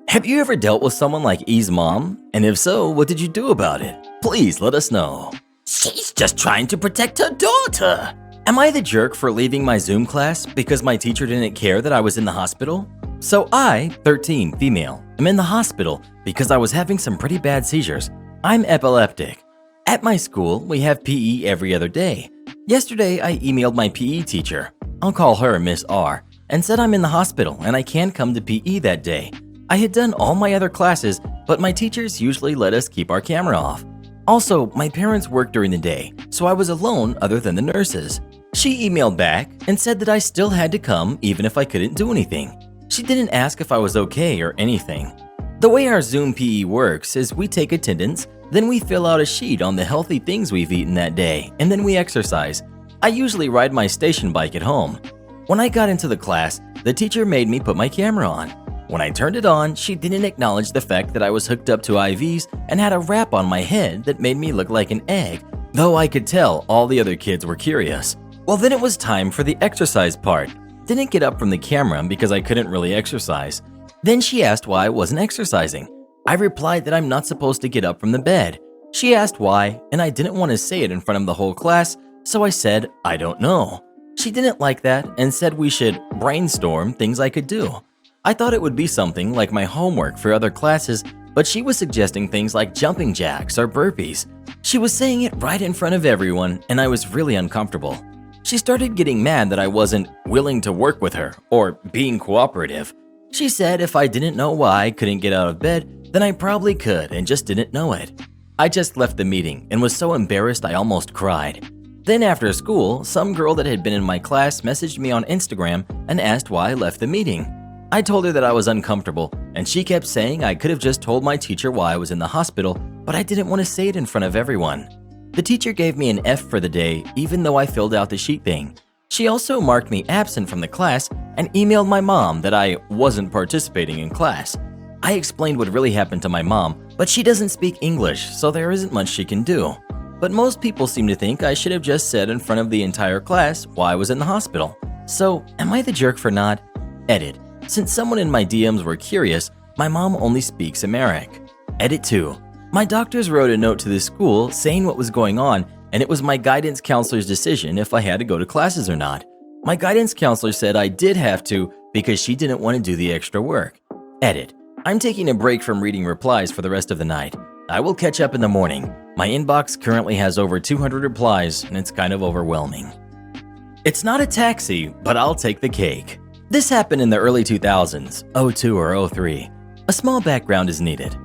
Have you ever dealt with someone like E's mom? And if so, what did you do about it? Please let us know. She's just trying to protect her daughter. Am I the jerk for leaving my Zoom class because my teacher didn't care that I was in the hospital? So I, 13, female, am in the hospital because I was having some pretty bad seizures. I'm epileptic. At my school, we have PE every other day. Yesterday, I emailed my PE teacher, I'll call her Miss R, and said I'm in the hospital and I can't come to PE that day. I had done all my other classes, but my teachers usually let us keep our camera off. Also, my parents work during the day, so I was alone other than the nurses. She emailed back and said that I still had to come even if I couldn't do anything. She didn't ask if I was okay or anything. The way our Zoom PE works is we take attendance, then we fill out a sheet on the healthy things we've eaten that day, and then we exercise. I usually ride my station bike at home. When I got into the class, the teacher made me put my camera on. When I turned it on, she didn't acknowledge the fact that I was hooked up to IVs and had a wrap on my head that made me look like an egg, though I could tell all the other kids were curious. Well, then it was time for the exercise part. Didn't get up from the camera because I couldn't really exercise. Then she asked why I wasn't exercising. I replied that I'm not supposed to get up from the bed. She asked why, and I didn't want to say it in front of the whole class, so I said, I don't know. She didn't like that and said we should brainstorm things I could do. I thought it would be something like my homework for other classes, but she was suggesting things like jumping jacks or burpees. She was saying it right in front of everyone, and I was really uncomfortable. She started getting mad that I wasn't willing to work with her or being cooperative. She said if I didn't know why I couldn't get out of bed, then I probably could and just didn't know it. I just left the meeting and was so embarrassed I almost cried. Then after school, some girl that had been in my class messaged me on Instagram and asked why I left the meeting. I told her that I was uncomfortable, and she kept saying I could have just told my teacher why I was in the hospital, but I didn't want to say it in front of everyone. The teacher gave me an F for the day, even though I filled out the sheet thing. She also marked me absent from the class and emailed my mom that I wasn't participating in class. I explained what really happened to my mom, but she doesn't speak English, so there isn't much she can do. But most people seem to think I should have just said in front of the entire class why I was in the hospital. So, am I the jerk for not? Edit. Since someone in my DMs were curious, my mom only speaks Amharic. Edit 2. My doctors wrote a note to the school saying what was going on, and it was my guidance counselor's decision if I had to go to classes or not. My guidance counselor said I did have to because she didn't want to do the extra work. Edit. I'm taking a break from reading replies for the rest of the night. I will catch up in the morning. My inbox currently has over 200 replies, and it's kind of overwhelming. It's not a taxi, but I'll take the cake. This happened in the early 2000s, 02 or 03. A small background is needed.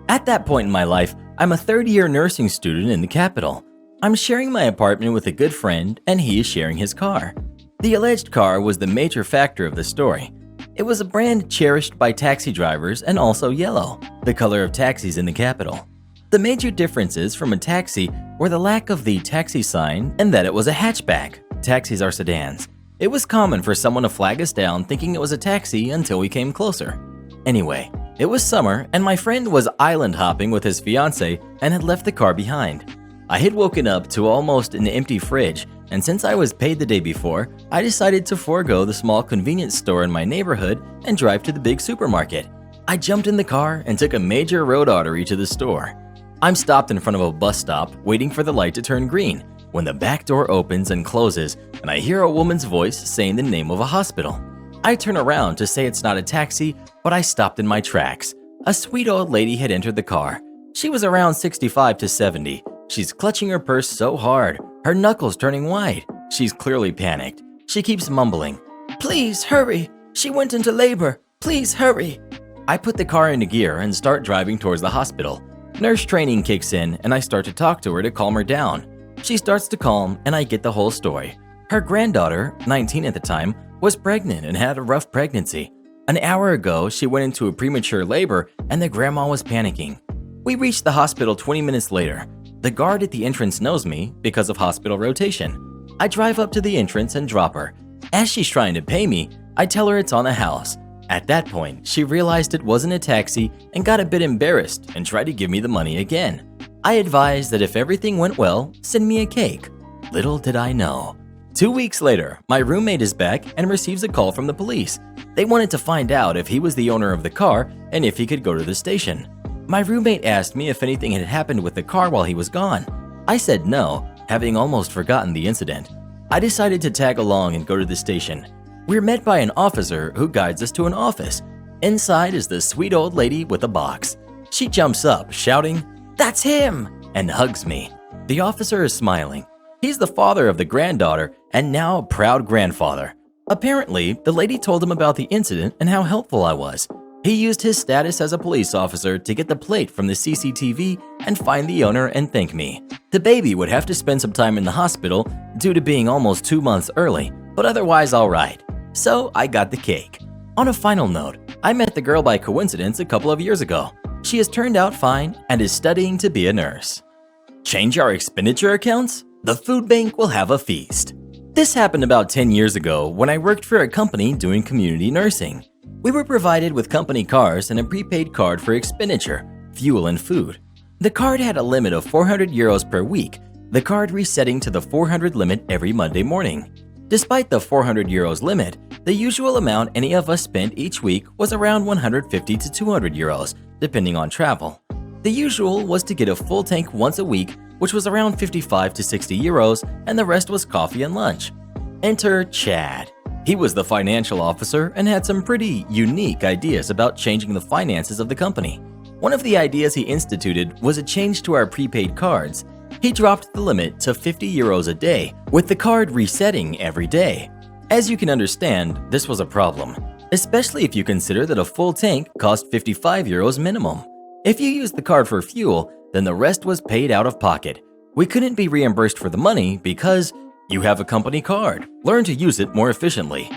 At that point in my life, I'm a third-year nursing student in the capital. I'm sharing my apartment with a good friend, and he is sharing his car. The alleged car was the major factor of the story. It was a brand cherished by taxi drivers and also yellow, the color of taxis in the capital. The major differences from a taxi were the lack of the taxi sign and that it was a hatchback. Taxis are sedans. It was common for someone to flag us down thinking it was a taxi until we came closer. Anyway, it was summer and my friend was island hopping with his fiance and had left the car behind. I had woken up to almost an empty fridge, and since I was paid the day before, I decided to forego the small convenience store in my neighborhood and drive to the big supermarket. I jumped in the car and took a major road artery to the store. I'm stopped in front of a bus stop waiting for the light to turn green when the back door opens and closes and I hear a woman's voice saying the name of a hospital. I turn around to say it's not a taxi, but I stopped in my tracks. A sweet old lady had entered the car. She was around 65 to 70. She's clutching her purse so hard, her knuckles turning white. She's clearly panicked. She keeps mumbling, "Please hurry, she went into labor, please hurry." I put the car into gear and start driving towards the hospital. Nurse training kicks in and I start to talk to her to calm her down. She starts to calm and I get the whole story. Her granddaughter, 19 at the time, was pregnant and had a rough pregnancy. An hour ago, she went into a premature labor and the grandma was panicking. We reached the hospital 20 minutes later. The guard at the entrance knows me because of hospital rotation. I drive up to the entrance and drop her. As she's trying to pay me, I tell her it's on the house. At that point, she realized it wasn't a taxi and got a bit embarrassed and tried to give me the money again. I advised that if everything went well, send me a cake. Little did I know. 2 weeks later, my roommate is back and receives a call from the police. They wanted to find out if he was the owner of the car and if he could go to the station. My roommate asked me if anything had happened with the car while he was gone. I said no, having almost forgotten the incident. I decided to tag along and go to the station. We're met by an officer who guides us to an office. Inside is the sweet old lady with a box. She jumps up, shouting, "That's him!" and hugs me. The officer is smiling. He's the father of the granddaughter and now a proud grandfather. Apparently, the lady told him about the incident and how helpful I was. He used his status as a police officer to get the plate from the CCTV and find the owner and thank me. The baby would have to spend some time in the hospital due to being almost 2 months early, but otherwise all right. So I got the cake. On a final note, I met the girl by coincidence a couple of years ago. She has turned out fine and is studying to be a nurse. Change our expenditure accounts? The food bank will have a feast. This happened about 10 years ago when I worked for a company doing community nursing. We were provided with company cars and a prepaid card for expenditure, fuel and food. The card had a limit of 400 euros per week, the card resetting to the 400 limit every Monday morning. Despite the 400 euros limit, the usual amount any of us spent each week was around 150 to 200 euros, depending on travel. The usual was to get a full tank once a week, which was around 55 to 60 euros, and the rest was coffee and lunch. Enter Chad. He was the financial officer and had some pretty unique ideas about changing the finances of the company. One of the ideas he instituted was a change to our prepaid cards. He dropped the limit to 50 euros a day, with the card resetting every day. As you can understand, this was a problem, especially if you consider that a full tank cost 55 euros minimum. If you used the card for fuel, then the rest was paid out of pocket. We couldn't be reimbursed for the money because you have a company card. Learn to use it more efficiently.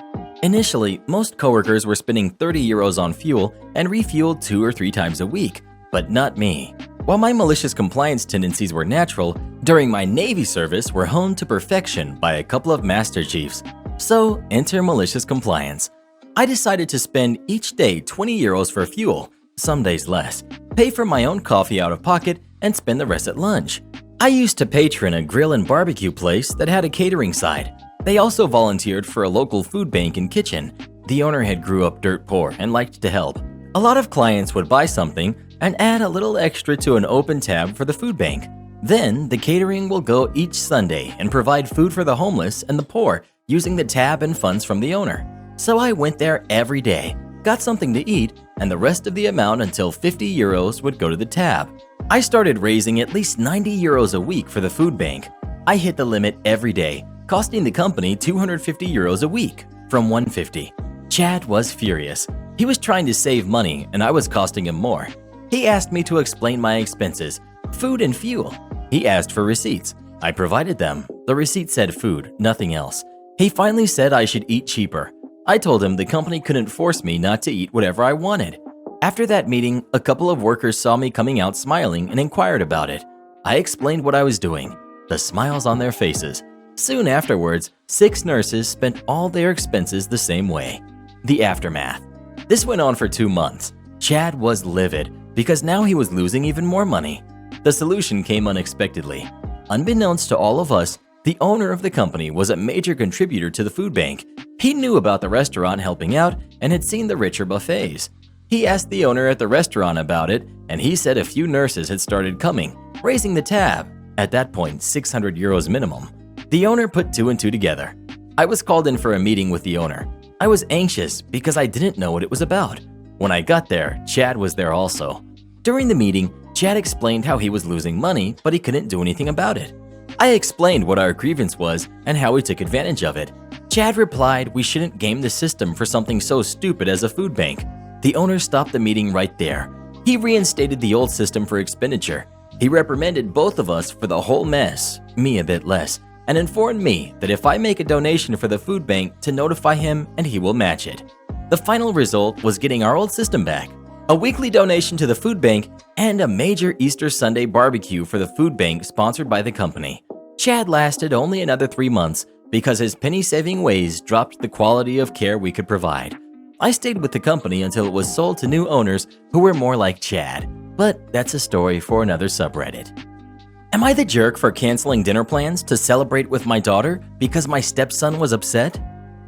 Initially, most coworkers were spending 30 euros on fuel and refueled 2 or 3 times a week, but not me. While my malicious compliance tendencies were natural, during my Navy service were honed to perfection by a couple of Master Chiefs. So, enter malicious compliance. I decided to spend each day 20 euros for fuel, some days less, pay for my own coffee out of pocket, and spend the rest at lunch. I used to patron a grill and barbecue place that had a catering side. They also volunteered for a local food bank and kitchen. The owner had grew up dirt poor and liked to help. A lot of clients would buy something and add a little extra to an open tab for the food bank. Then, the catering will go each Sunday and provide food for the homeless and the poor using the tab and funds from the owner. So I went there every day, got something to eat, and the rest of the amount until 50 euros would go to the tab. I started raising at least 90 euros a week for the food bank. I hit the limit every day, costing the company 250 euros a week from 150. Chad was furious. He was trying to save money and I was costing him more. He asked me to explain my expenses, food and fuel. He asked for receipts. I provided them. The receipt said food, nothing else. He finally said I should eat cheaper. I told him the company couldn't force me not to eat whatever I wanted. After that meeting, a couple of workers saw me coming out smiling and inquired about it. I explained what I was doing, the smiles on their faces. Soon afterwards, 6 nurses spent all their expenses the same way. The aftermath. This went on for 2 months. Chad was livid because now he was losing even more money. The solution came unexpectedly. Unbeknownst to all of us, the owner of the company was a major contributor to the food bank. He knew about the restaurant helping out and had seen the richer buffets. He asked the owner at the restaurant about it, and he said a few nurses had started coming, raising the tab, at that point 600 euros minimum. The owner put 2 and 2 together. I was called in for a meeting with the owner. I was anxious because I didn't know what it was about. When I got there, Chad was there also. During the meeting, Chad explained how he was losing money, but he couldn't do anything about it. I explained what our grievance was and how we took advantage of it. Chad replied we shouldn't game the system for something so stupid as a food bank. The owner stopped the meeting right there. He reinstated the old system for expenditure. He reprimanded both of us for the whole mess, me a bit less, and informed me that if I make a donation for the food bank to notify him and he will match it. The final result was getting our old system back, a weekly donation to the food bank, and a major Easter Sunday barbecue for the food bank sponsored by the company. Chad lasted only another 3 months because his penny-saving ways dropped the quality of care we could provide. I stayed with the company until it was sold to new owners who were more like Chad, but that's a story for another subreddit. Am I the jerk for canceling dinner plans to celebrate with my daughter because my stepson was upset?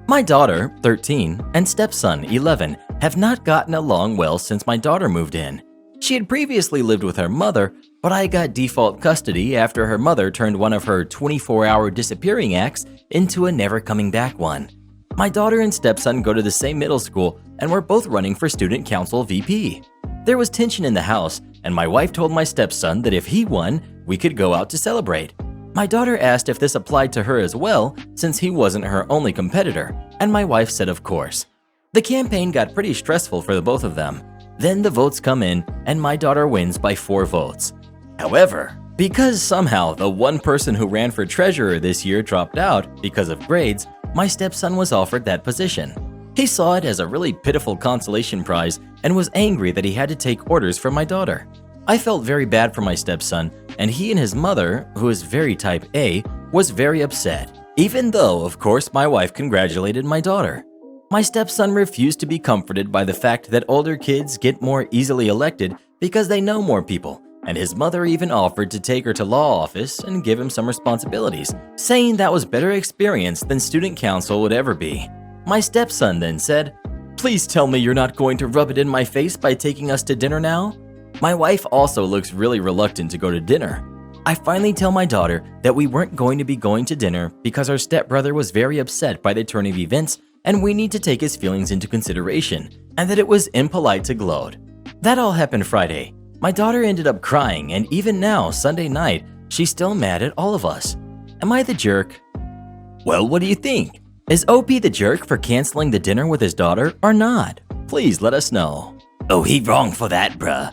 My daughter, 13, and stepson, 11, have not gotten along well since my daughter moved in. She had previously lived with her mother, but I got default custody after her mother turned one of her 24-hour disappearing acts into a never-coming-back one. My daughter and stepson go to the same middle school and were both running for student council VP. There was tension in the house, and my wife told my stepson that if he won, we could go out to celebrate. My daughter asked if this applied to her as well, since he wasn't her only competitor, and my wife said of course. The campaign got pretty stressful for the both of them. Then the votes come in, and my daughter wins by 4 votes. However, because somehow the one person who ran for treasurer this year dropped out because of grades, my stepson was offered that position. He saw it as a really pitiful consolation prize and was angry that he had to take orders from my daughter. I felt very bad for my stepson, and he and his mother, who is very type A, was very upset, even though, of course, my wife congratulated my daughter. My stepson refused to be comforted by the fact that older kids get more easily elected because they know more people, and his mother even offered to take her to law office and give him some responsibilities, saying that was better experience than student council would ever be. My stepson then said, "Please tell me you're not going to rub it in my face by taking us to dinner now?" My wife also looks really reluctant to go to dinner. I finally tell my daughter that we weren't going to be going to dinner because our stepbrother was very upset by the turn of events and we need to take his feelings into consideration, and that it was impolite to gloat. That all happened Friday. My daughter ended up crying, and even now, Sunday night, she's still mad at all of us. Am I the jerk? Well, what do you think? Is OP the jerk for canceling the dinner with his daughter or not? Please let us know. Oh, he wrong for that, bruh.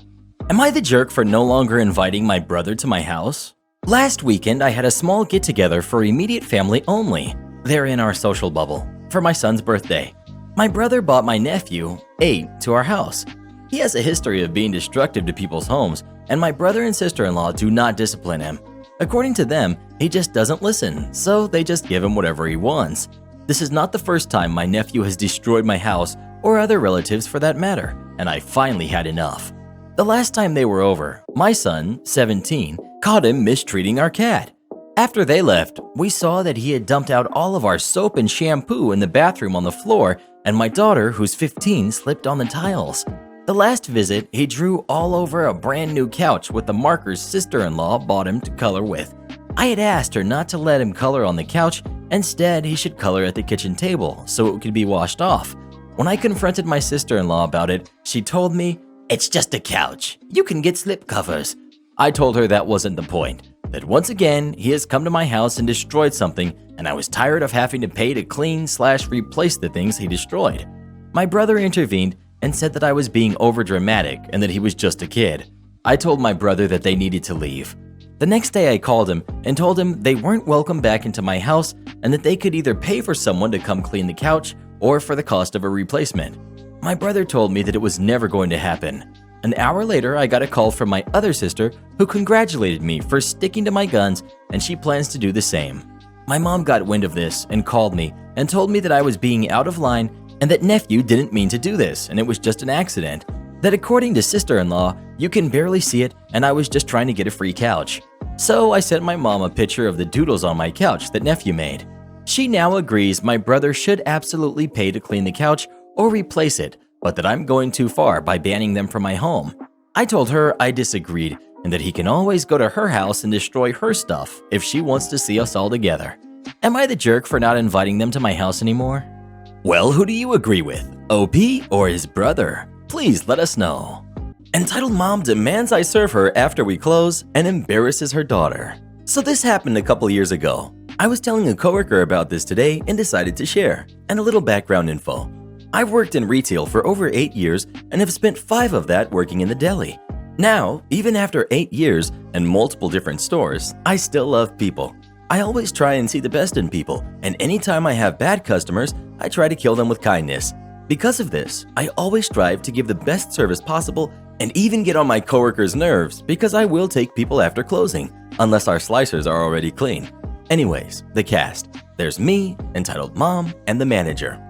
Am I the jerk for no longer inviting my brother to my house? Last weekend, I had a small get-together for immediate family only. They're in our social bubble. For my son's birthday. My brother bought my nephew, 8, to our house. He has a history of being destructive to people's homes, and my brother and sister-in-law do not discipline him. According to them, he just doesn't listen, so they just give him whatever he wants. This is not the first time my nephew has destroyed my house, or other relatives for that matter, and I finally had enough. The last time they were over, my son, 17, caught him mistreating our cat. After they left, we saw that he had dumped out all of our soap and shampoo in the bathroom on the floor, and my daughter, who's 15, slipped on the tiles. The last visit, he drew all over a brand new couch with the markers sister-in-law bought him to color with. I had asked her not to let him color on the couch, instead he should color at the kitchen table so it could be washed off. When I confronted my sister-in-law about it, she told me, "It's just a couch. You can get slip covers." I told her that wasn't the point. That once again, he has come to my house and destroyed something, and I was tired of having to pay to clean/replace the things he destroyed. My brother intervened and said that I was being overdramatic and that he was just a kid. I told my brother that they needed to leave. The next day I called him and told him they weren't welcome back into my house and that they could either pay for someone to come clean the couch or for the cost of a replacement. My brother told me that it was never going to happen. An hour later, I got a call from my other sister who congratulated me for sticking to my guns, and she plans to do the same. My mom got wind of this and called me and told me that I was being out of line and that nephew didn't mean to do this and it was just an accident. That according to sister-in-law, you can barely see it and I was just trying to get a free couch. So I sent my mom a picture of the doodles on my couch that nephew made. She now agrees my brother should absolutely pay to clean the couch or replace it, but that I'm going too far by banning them from my home. I told her I disagreed and that he can always go to her house and destroy her stuff if she wants to see us all together. Am I the jerk for not inviting them to my house anymore? Well, who do you agree with, OP or his brother? Please let us know. Entitled mom demands I serve her after we close and embarrasses her daughter. So this happened a couple years ago. I was telling a coworker about this today and decided to share. And a little background info. I've worked in retail for over 8 years and have spent 5 of that working in the deli. Now, even after 8 years and multiple different stores, I still love people. I always try and see the best in people, and anytime I have bad customers, I try to kill them with kindness. Because of this, I always strive to give the best service possible and even get on my coworkers' nerves because I will take people after closing, unless our slicers are already clean. Anyways, the cast. There's me, entitled mom, and the manager.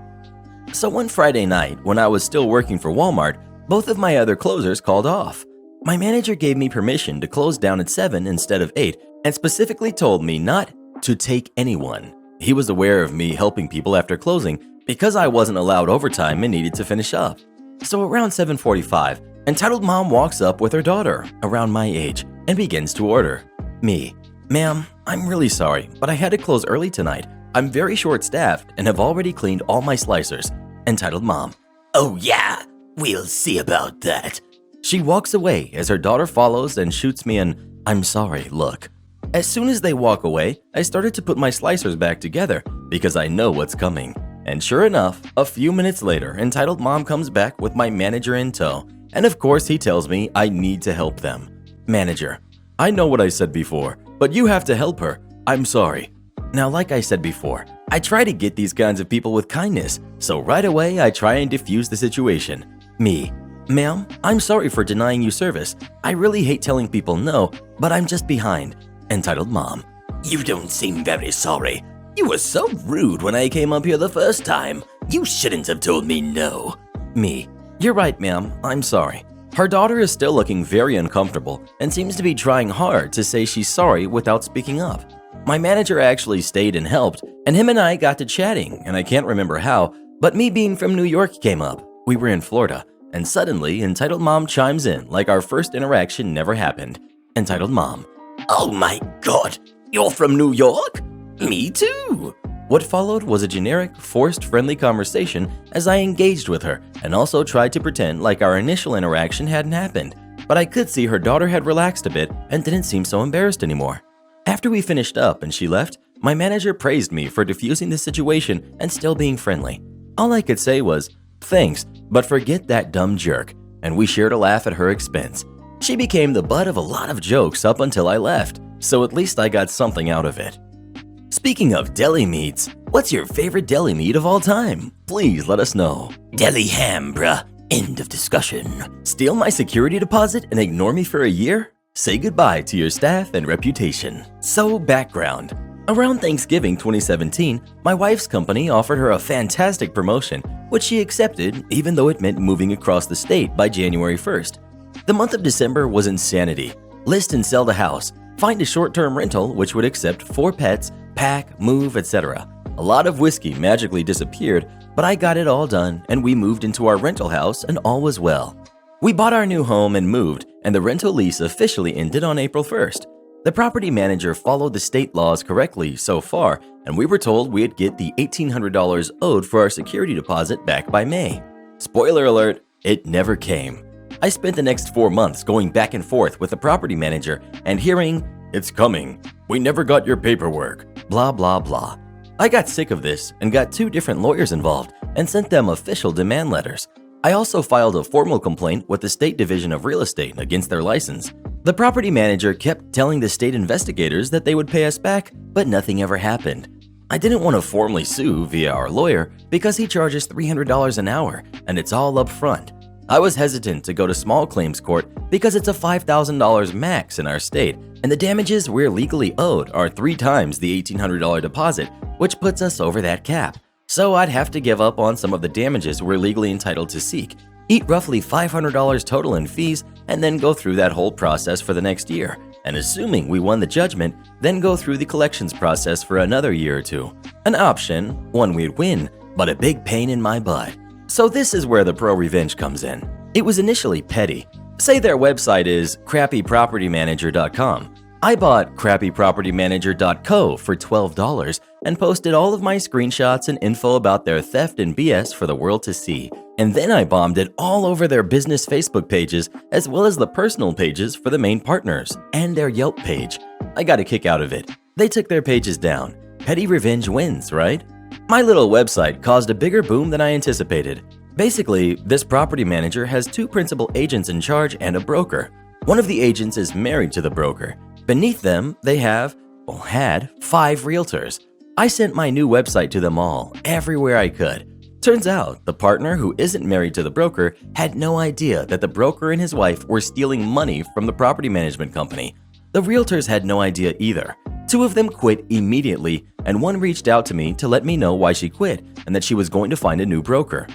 So one Friday night, when I was still working for Walmart, both of my other closers called off. My manager gave me permission to close down at 7 instead of 8 and specifically told me not to take anyone. He was aware of me helping people after closing because I wasn't allowed overtime and needed to finish up. So around 7:45, entitled mom walks up with her daughter, around my age, and begins to order. Me, ma'am, I'm really sorry, but I had to close early tonight. I'm very short-staffed and have already cleaned all my slicers. Entitled mom, Oh yeah, we'll see about that. she walks away as her daughter follows and shoots me an "I'm sorry" look. As soon as they walk away, I started to put my slicers back together because I know what's coming. And sure enough, a few minutes later, entitled mom comes back with my manager in tow. And of course, he tells me I need to help them. Manager, I know what I said before, but you have to help her. I'm sorry. Now, like I said before, I try to get these kinds of people with kindness, so right away I try and diffuse the situation. Me, ma'am, I'm sorry for denying you service. I really hate telling people no, but I'm just behind. Entitled mom, You don't seem very sorry. You were so rude when I came up here the first time. You shouldn't have told me no. me, you're right, ma'am, I'm sorry. Her daughter is still looking very uncomfortable and seems to be trying hard to say she's sorry without speaking up. My manager actually stayed and helped, and him and I got to chatting, and I can't remember how, but me being from New York came up. We were in Florida, and suddenly, entitled mom chimes in like our first interaction never happened. Entitled mom, Oh my god, you're from New York? Me too. What followed was a generic, forced friendly conversation as I engaged with her and also tried to pretend like our initial interaction hadn't happened, but I could see her daughter had relaxed a bit and didn't seem so embarrassed anymore. After we finished up and she left, my manager praised me for diffusing the situation and still being friendly. All I could say was, thanks, but forget that dumb jerk, and we shared a laugh at her expense. She became the butt of a lot of jokes up until I left, so at least I got something out of it. Speaking of deli meats, what's your favorite deli meat of all time? Please let us know. Deli ham, bruh. End of discussion. Steal my security deposit and ignore me for a year? Say goodbye to your staff and reputation. So, background. Around Thanksgiving 2017, my wife's company offered her a fantastic promotion, which she accepted even though it meant moving across the state by January 1st. The month of December was insanity. List and sell the house. Find a short-term rental which would accept 4 pets, pack, move, etc. A lot of whiskey magically disappeared, but I got it all done and we moved into our rental house and all was well. We bought our new home and moved, and the rental lease officially ended on April 1st. The property manager followed the state laws correctly so far, and we were told we'd get the $1,800 owed for our security deposit back by May. Spoiler alert, it never came. I spent the next 4 months going back and forth with the property manager and hearing, "It's coming. We never got your paperwork." Blah, blah, blah. I got sick of this and got 2 different lawyers involved and sent them official demand letters. I also filed a formal complaint with the State Division of Real Estate against their license. The property manager kept telling the state investigators that they would pay us back, but nothing ever happened. I didn't want to formally sue via our lawyer because he charges $300 an hour and it's all up front. I was hesitant to go to small claims court because it's a $5,000 max in our state, and the damages we're legally owed are 3 times the $1,800 deposit, which puts us over that cap. So I'd have to give up on some of the damages we're legally entitled to seek, eat roughly $500 total in fees, and then go through that whole process for the next year. And assuming we won the judgment, then go through the collections process for another year or 2. An option, one we'd win, but a big pain in my butt. So this is where the pro-revenge comes in. It was initially petty. Say their website is crappypropertymanager.com. I bought crappypropertymanager.co for $12 and posted all of my screenshots and info about their theft and BS for the world to see. And then I bombed it all over their business Facebook pages as well as the personal pages for the main partners and their Yelp page. I got a kick out of it. They took their pages down. Petty revenge wins, right? My little website caused a bigger boom than I anticipated. Basically, this property manager has 2 principal agents in charge and a broker. One of the agents is married to the broker. Beneath them, they had 5 realtors. I sent my new website to them all, everywhere I could. Turns out, the partner who isn't married to the broker had no idea that the broker and his wife were stealing money from the property management company. The realtors had no idea either. 2 of them quit immediately, and one reached out to me to let me know why she quit and that she was going to find a new broker.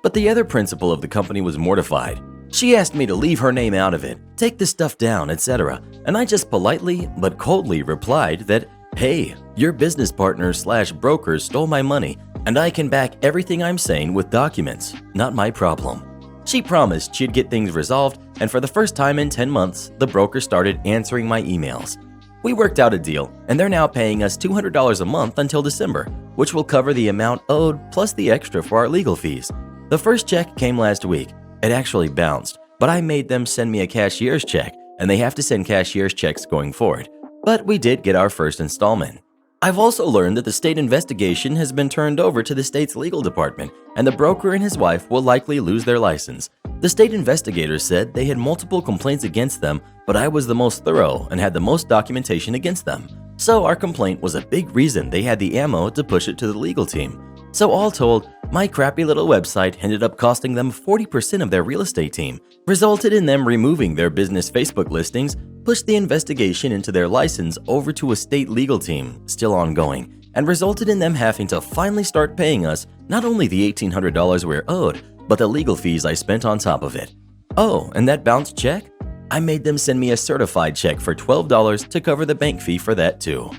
But the other principal of the company was mortified. She asked me to leave her name out of it, take the stuff down, etc. And I just politely but coldly replied that, hey, your business partner/broker stole my money and I can back everything I'm saying with documents, not my problem. She promised she'd get things resolved, and for the first time in 10 months, the broker started answering my emails. We worked out a deal, and they're now paying us $200 a month until December, which will cover the amount owed plus the extra for our legal fees. The first check came last week. It actually bounced, but I made them send me a cashier's check, and they have to send cashier's checks going forward. But we did get our first installment. I've also learned that the state investigation has been turned over to the state's legal department, and the broker and his wife will likely lose their license. The state investigators said they had multiple complaints against them, but I was the most thorough and had the most documentation against them. So our complaint was a big reason they had the ammo to push it to the legal team. So all told, my crappy little website ended up costing them 40% of their real estate team, resulted in them removing their business Facebook listings, pushed the investigation into their license over to a state legal team, still ongoing, and resulted in them having to finally start paying us not only the $1,800 we're owed, but the legal fees I spent on top of it. Oh, and that bounced check? I made them send me a certified check for $12 to cover the bank fee for that too.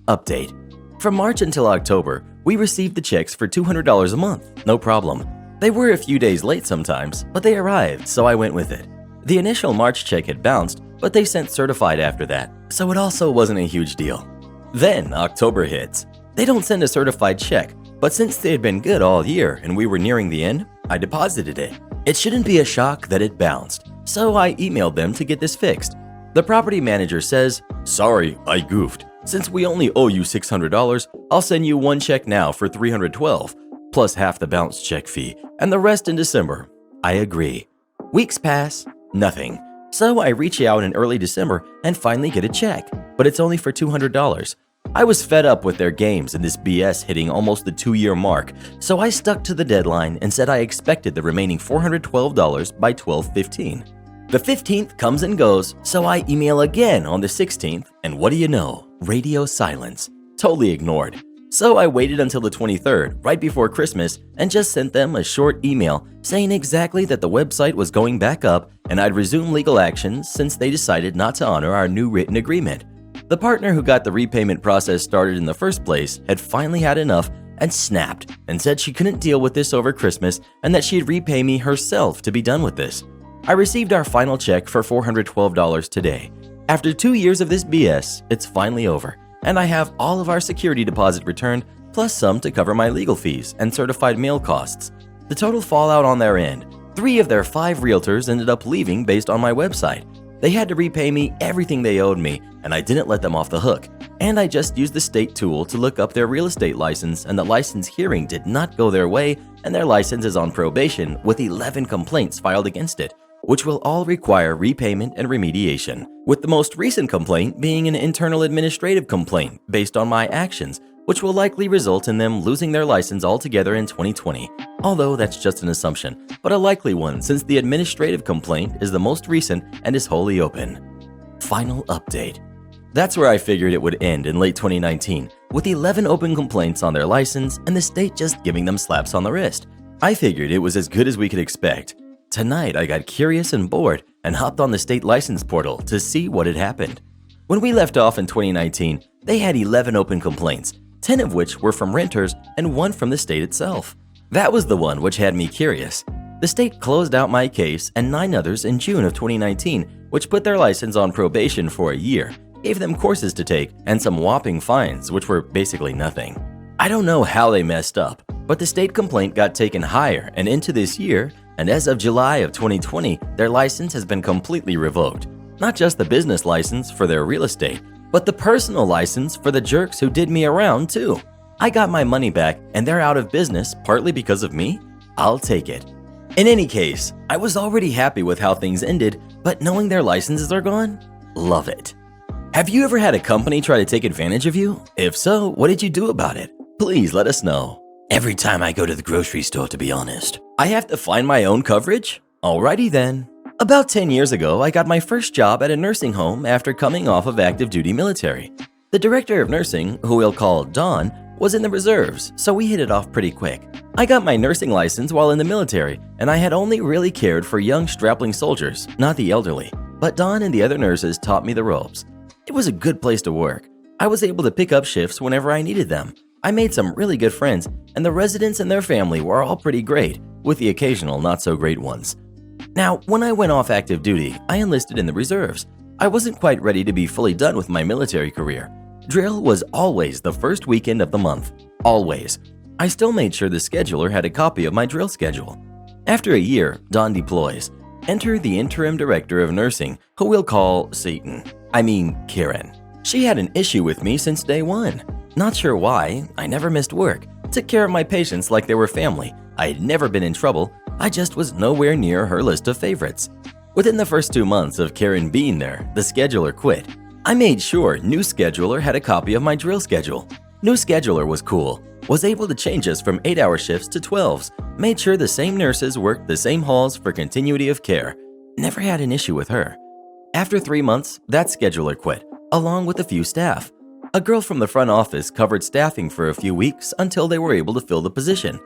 Update. From March until October, we received the checks for $200 a month, no problem. They were a few days late sometimes, but they arrived, so I went with it. The initial March check had bounced, but they sent certified after that, so it also wasn't a huge deal. Then October hits. They don't send a certified check, but since they had been good all year and we were nearing the end, I deposited it. It shouldn't be a shock that it bounced, so I emailed them to get this fixed. The property manager says, "Sorry, I goofed. Since we only owe you $600, I'll send you one check now for $312, plus half the bounce check fee, and the rest in December." I agree. Weeks pass, nothing. So I reach out in early December and finally get a check, but it's only for $200. I was fed up with their games and this BS hitting almost the 2-year mark, so I stuck to the deadline and said I expected the remaining $412 by 12/15. The 15th comes and goes, so I email again on the 16th, and what do you know? Radio silence. Totally ignored. So I waited until the 23rd, right before Christmas, and just sent them a short email saying exactly that the website was going back up and I'd resume legal actions since they decided not to honor our new written agreement. The partner who got the repayment process started in the first place had finally had enough and snapped and said she couldn't deal with this over Christmas and that she'd repay me herself to be done with this. I received our final check for $412 today. After 2 years of this BS, it's finally over, and I have all of our security deposit returned, plus some to cover my legal fees and certified mail costs. The total fallout on their end, 3 of their 5 realtors ended up leaving based on my website. They had to repay me everything they owed me, and I didn't let them off the hook. And I just used the state tool to look up their real estate license, and the license hearing did not go their way, and their license is on probation with 11 complaints filed against it, which will all require repayment and remediation, with the most recent complaint being an internal administrative complaint based on my actions, which will likely result in them losing their license altogether in 2020, although that's just an assumption, but a likely one since the administrative complaint is the most recent and is wholly open. Final update. That's where I figured it would end in late 2019, with 11 open complaints on their license and the state just giving them slaps on the wrist. I figured it was as good as we could expect. Tonight, I got curious and bored and hopped on the state license portal to see what had happened. When we left off in 2019, they had 11 open complaints, 10 of which were from renters and 1 from the state itself. That was the one which had me curious. The state closed out my case and 9 others in June of 2019, which put their license on probation for a year, gave them courses to take, and some whopping fines, which were basically nothing. I don't know how they messed up, but the state complaint got taken higher and into this year, and as of July of 2020, their license has been completely revoked. Not just the business license for their real estate, but the personal license for the jerks who did me around too. I got my money back and they're out of business partly because of me? I'll take it. In any case, I was already happy with how things ended, but knowing their licenses are gone? Love it. Have you ever had a company try to take advantage of you? If so, what did you do about it? Please let us know. Every time I go to the grocery store, to be honest. I have to find my own coverage? Alrighty then. About 10 years ago, I got my first job at a nursing home after coming off of active duty military. The The director of nursing, who we'll call Dawn, was in the reserves, so we hit it off pretty quick. I got my nursing license while in the military, and I had only really cared for young strapling soldiers, not the elderly. But Dawn and the other nurses taught me the ropes. It was a good place to work. I was able to pick up shifts whenever I needed them. I made some really good friends, and the residents and their family were all pretty great, with the occasional not-so-great ones. Now, when I went off active duty, I enlisted in the reserves. I wasn't quite ready to be fully done with my military career. Drill was always the first weekend of the month. Always. I still made sure the scheduler had a copy of my drill schedule. After a year, Dawn deploys. Enter the interim director of nursing, who we'll call Satan. Karen. She had an issue with me since day one. Not sure why, I never missed work. Took care of my patients like they were family. I had never been in trouble. I just was nowhere near her list of favorites. Within the first 2 months of Karen being there, the scheduler quit. I made sure new scheduler had a copy of my drill schedule. New scheduler was cool. Was able to change us from 8-hour shifts to 12s. Made sure the same nurses worked the same halls for continuity of care. Never had an issue with her. After 3 months, that scheduler quit, along with a few staff. A girl from the front office covered staffing for a few weeks until they were able to fill the position.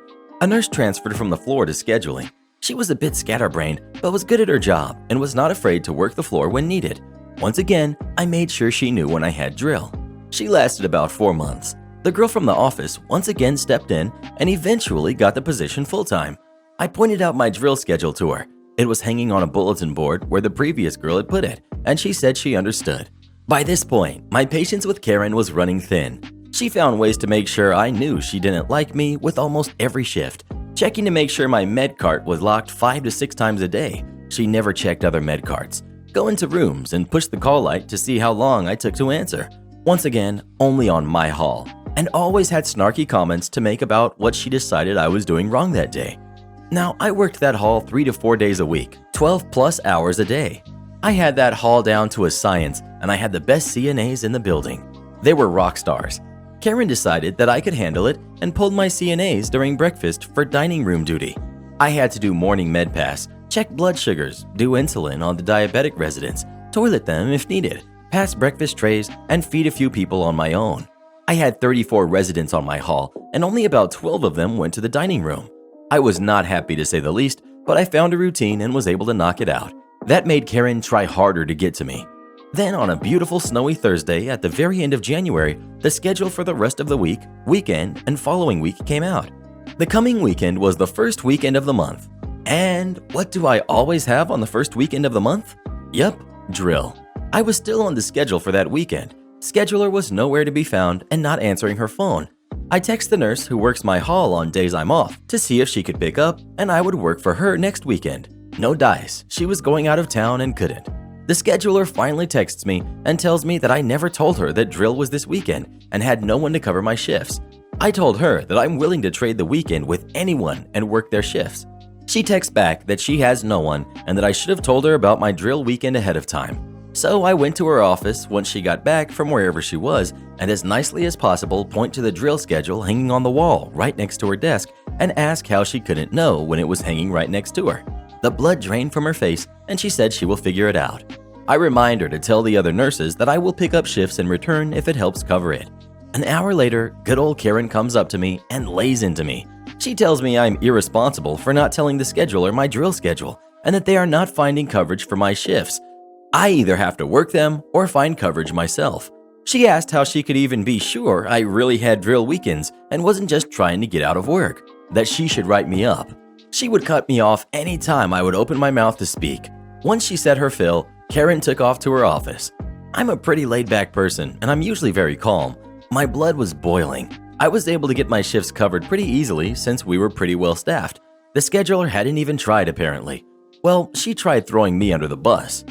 A nurse transferred from the floor to scheduling. She was a bit scatterbrained, but was good at her job and was not afraid to work the floor when needed. Once again, I made sure she knew when I had drill. She lasted about 4 months. The girl from the office once again stepped in and eventually got the position full-time. I pointed out my drill schedule to her. It was hanging on a bulletin board where the previous girl had put it, and she said she understood. By this point, my patience with Karen was running thin. She found ways to make sure I knew she didn't like me with almost every shift, checking to make sure my med cart was locked 5 to 6 times a day. She never checked other med carts. Go into rooms and push the call light to see how long I took to answer. Once again, only on my hall, and always had snarky comments to make about what she decided I was doing wrong that day. Now, I worked that hall 3 to 4 days a week, 12 plus hours a day. I had that hall down to a science, and I had the best CNAs in the building. They were rock stars. Karen decided that I could handle it and pulled my CNAs during breakfast for dining room duty. I had to do morning med pass, check blood sugars, do insulin on the diabetic residents, toilet them if needed, pass breakfast trays, and feed a few people on my own. I had 34 residents on my hall, and only about 12 of them went to the dining room. I was not happy to say the least, but I found a routine and was able to knock it out. That made Karen try harder to get to me. Then on a beautiful snowy Thursday at the very end of January, the schedule for the rest of the week, weekend, and following week came out. The coming weekend was the first weekend of the month. And what do I always have on the first weekend of the month? Yep, drill. I was still on the schedule for that weekend. Scheduler was nowhere to be found and not answering her phone. I text the nurse who works my hall on days I'm off to see if she could pick up, and I would work for her next weekend. No dice, she was going out of town and couldn't. The scheduler finally texts me and tells me that I never told her that drill was this weekend and had no one to cover my shifts. I told her that I'm willing to trade the weekend with anyone and work their shifts. She texts back that she has no one and that I should have told her about my drill weekend ahead of time. So I went to her office once she got back from wherever she was and as nicely as possible point to the drill schedule hanging on the wall right next to her desk and ask how she couldn't know when it was hanging right next to her. The blood drained from her face and she said she will figure it out. I remind her to tell the other nurses that I will pick up shifts in return if it helps cover it. An hour later, good old Karen comes up to me and lays into me. She tells me I'm irresponsible for not telling the scheduler my drill schedule and that they are not finding coverage for my shifts. I either have to work them or find coverage myself. She asked how she could even be sure I really had drill weekends and wasn't just trying to get out of work, that she should write me up. She would cut me off any time I would open my mouth to speak. Once she said her fill, Karen took off to her office. I'm a pretty laid-back person, and I'm usually very calm. My blood was boiling. I was able to get my shifts covered pretty easily since we were pretty well staffed. The scheduler hadn't even tried, apparently. Well, she tried throwing me under the bus.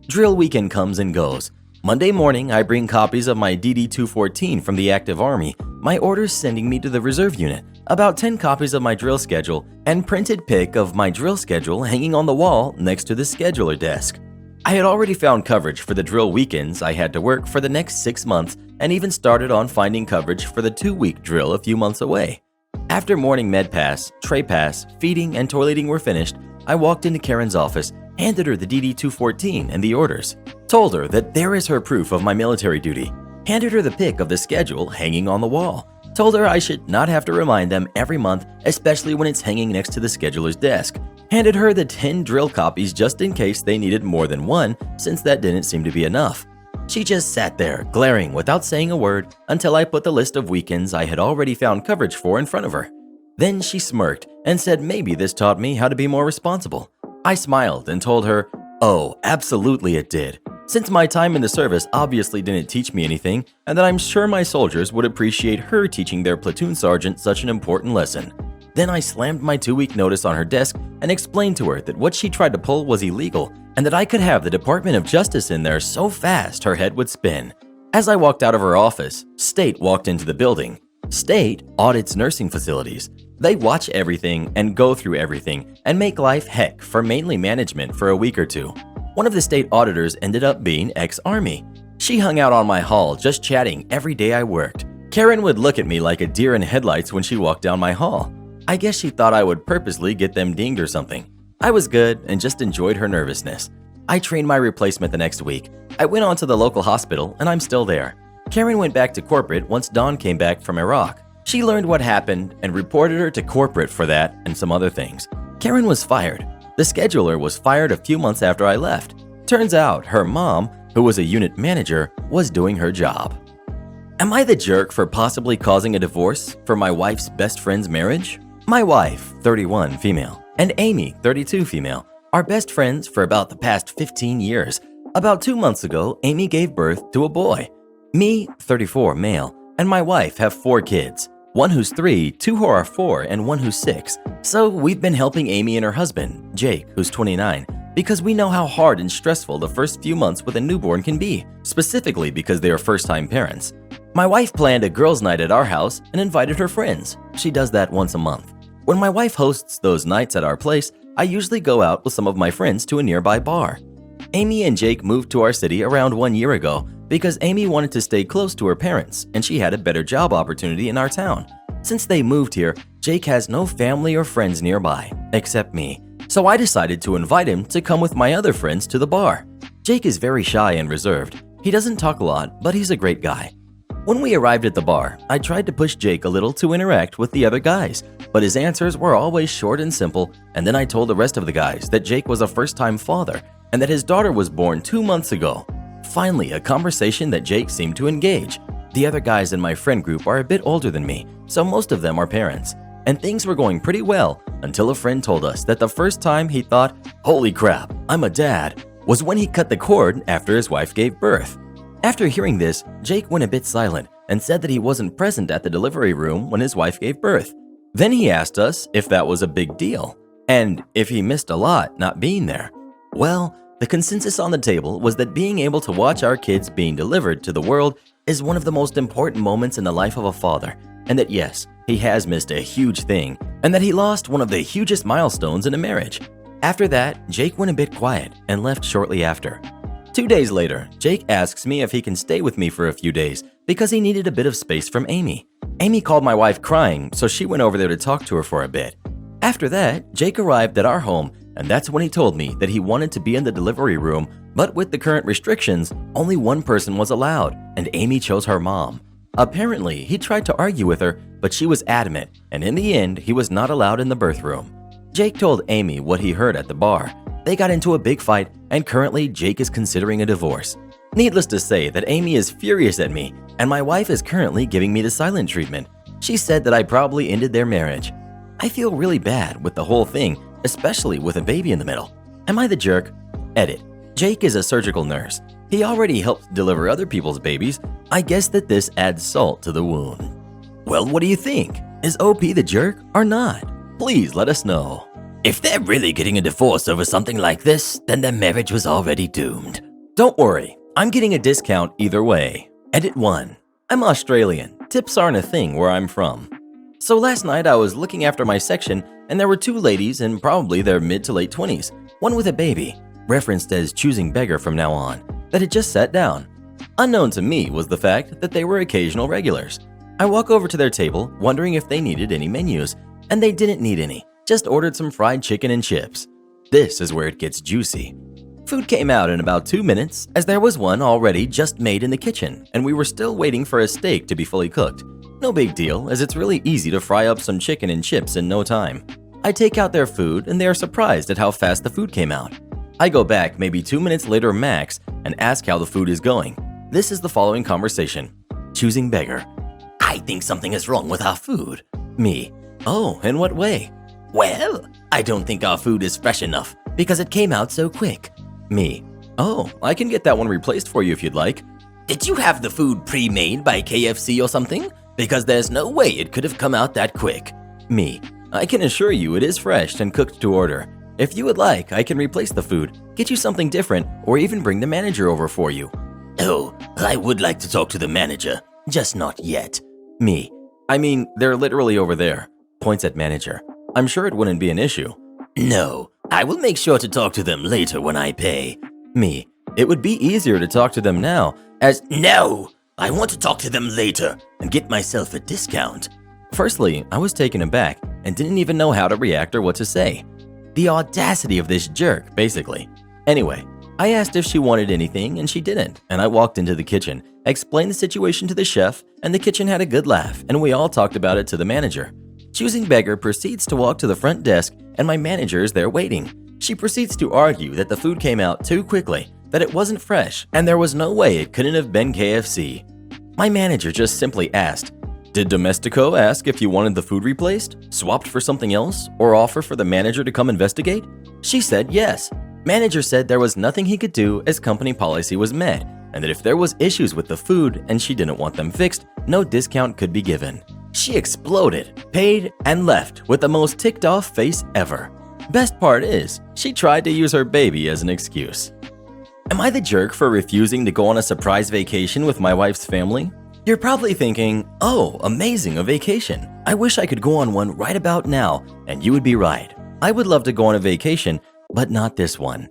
Drill weekend comes and goes. Monday morning, I bring copies of my DD-214 from the active army, my orders sending me to the reserve unit, about 10 copies of my drill schedule, and printed pic of my drill schedule hanging on the wall next to the scheduler desk. I had already found coverage for the drill weekends I had to work for the next 6 months and even started on finding coverage for the 2-week drill a few months away. After morning med pass, tray pass, feeding, and toileting were finished, I walked into Karen's office, handed her the DD-214 and the orders, told her that there is her proof of my military duty. handed her the pic of the schedule hanging on the wall, told her I should not have to remind them every month, especially when it's hanging next to the scheduler's desk, handed her the 10 drill copies just in case they needed more than one, since that didn't seem to be enough. She just sat there, glaring without saying a word, until I put the list of weekends I had already found coverage for in front of her. Then she smirked and said maybe this taught me how to be more responsible. I smiled and told her, "Oh, absolutely it did. Since my time in the service obviously didn't teach me anything, and that I'm sure my soldiers would appreciate her teaching their platoon sergeant such an important lesson." Then I slammed my 2-week notice on her desk and explained to her that what she tried to pull was illegal and that I could have the Department of Justice in there so fast her head would spin. As I walked out of her office, State walked into the building. State audits nursing facilities. They watch everything and go through everything and make life heck for mainly management for a week or two. One of the state auditors ended up being ex-Army. She hung out on my hall just chatting every day I worked. Karen would look at me like a deer in headlights when she walked down my hall. I guess she thought I would purposely get them dinged or something. I was good and just enjoyed her nervousness. I trained my replacement the next week. I went on to the local hospital and I'm still there. Karen went back to corporate once Dawn came back from Iraq. She learned what happened and reported her to corporate for that and some other things. Karen was fired. The scheduler was fired a few months after I left. Turns out her mom, who was a unit manager, was doing her job. Am I the jerk for possibly causing a divorce for my wife's best friend's marriage? My wife, 31 female, and Amy, 32 female, are best friends for about the past 15 years. About 2 months ago, Amy gave birth to a boy. Me, 34 male, and my wife have 4 kids. One who's 3, 2 who are 4, and 1 who's 6. So we've been helping Amy and her husband, Jake, who's 29, because we know how hard and stressful the first few months with a newborn can be, specifically because they are first-time parents. My wife planned a girls' night at our house and invited her friends. She does that once a month. When my wife hosts those nights at our place, I usually go out with some of my friends to a nearby bar. Amy and Jake moved to our city around 1 year ago because Amy wanted to stay close to her parents and she had a better job opportunity in our town. Since they moved here, Jake has no family or friends nearby, except me. So I decided to invite him to come with my other friends to the bar. Jake is very shy and reserved. He doesn't talk a lot, but he's a great guy. When we arrived at the bar, I tried to push Jake a little to interact with the other guys, but his answers were always short and simple, and then I told the rest of the guys that Jake was a first-time father and that his daughter was born 2 months ago. Finally, a conversation that Jake seemed to engage. The other guys in my friend group are a bit older than me, so most of them are parents, and things were going pretty well until a friend told us that the first time he thought, "Holy crap, I'm a dad," was when he cut the cord after his wife gave birth. After hearing this, Jake went a bit silent and said that he wasn't present at the delivery room when his wife gave birth. Then he asked us if that was a big deal, and if he missed a lot not being there. Well, the consensus on the table was that being able to watch our kids being delivered to the world is one of the most important moments in the life of a father, and that yes, he has missed a huge thing, and that he lost one of the hugest milestones in a marriage. After that, Jake went a bit quiet and left shortly after. 2 days later, Jake asks me if he can stay with me for a few days because he needed a bit of space from Amy. Amy called my wife crying, so she went over there to talk to her for a bit. After that, Jake arrived at our home, and that's when he told me that he wanted to be in the delivery room, but with the current restrictions, only one person was allowed, and Amy chose her mom. Apparently, he tried to argue with her, but she was adamant, and in the end, he was not allowed in the birth room. Jake told Amy what he heard at the bar. They got into a big fight, and currently Jake is considering a divorce. Needless to say that Amy is furious at me, and my wife is currently giving me the silent treatment. She said that I probably ended their marriage. I feel really bad with the whole thing, especially with a baby in the middle. Am I the jerk? Edit. Jake is a surgical nurse. He already helped deliver other people's babies. I guess that this adds salt to the wound. Well, what do you think? Is OP the jerk or not? Please let us know. If they're really getting a divorce over something like this, then their marriage was already doomed. Don't worry, I'm getting a discount either way. Edit 1. I'm Australian. Tips aren't a thing where I'm from. So last night I was looking after my section and there were 2 ladies in probably their mid to late 20s, one with a baby, referenced as choosing beggar from now on, that had just sat down. Unknown to me was the fact that they were occasional regulars. I walk over to their table wondering if they needed any menus, and they didn't need any, just ordered some fried chicken and chips. This is where it gets juicy. Food came out in about 2 minutes, as there was one already just made in the kitchen, and we were still waiting for a steak to be fully cooked. No big deal, as it's really easy to fry up some chicken and chips in no time. I take out their food, and they are surprised at how fast the food came out. I go back maybe 2 minutes later max and ask how the food is going. This is the following conversation. Choosing beggar. I think something is wrong with our food. Me. Oh, in what way? Well, I don't think our food is fresh enough because it came out so quick. Me. Oh, I can get that one replaced for you if you'd like. Did you have the food pre-made by KFC or something? Because there's no way it could have come out that quick. Me. I can assure you it is fresh and cooked to order. If you would like, I can replace the food, get you something different, or even bring the manager over for you. Oh, I would like to talk to the manager, just not yet. Me. I mean, they're literally over there. Points at manager. I'm sure it wouldn't be an issue. No, I will make sure to talk to them later when I pay. Me. It would be easier to talk to them now, as No! I want to talk to them later and get myself a discount. Firstly, I was taken aback and didn't even know how to react or what to say. The audacity of this jerk, basically. Anyway, I asked if she wanted anything and she didn't, and I walked into the kitchen, explained the situation to the chef, and the kitchen had a good laugh, and we all talked about it to the manager. Choosing beggar proceeds to walk to the front desk, and my manager is there waiting. She proceeds to argue that the food came out too quickly, that it wasn't fresh, and there was no way it couldn't have been KFC. My manager just simply asked, "Did Domestico ask if you wanted the food replaced, swapped for something else, or offer for the manager to come investigate?" She said yes. Manager said there was nothing he could do as company policy was met, and that if there was issues with the food and she didn't want them fixed, no discount could be given. She exploded, paid, and left with the most ticked off face ever. Best part is, she tried to use her baby as an excuse. Am I the jerk for refusing to go on a surprise vacation with my wife's family? You're probably thinking, oh, amazing, a vacation. I wish I could go on one right about now, and you would be right. I would love to go on a vacation, but not this one.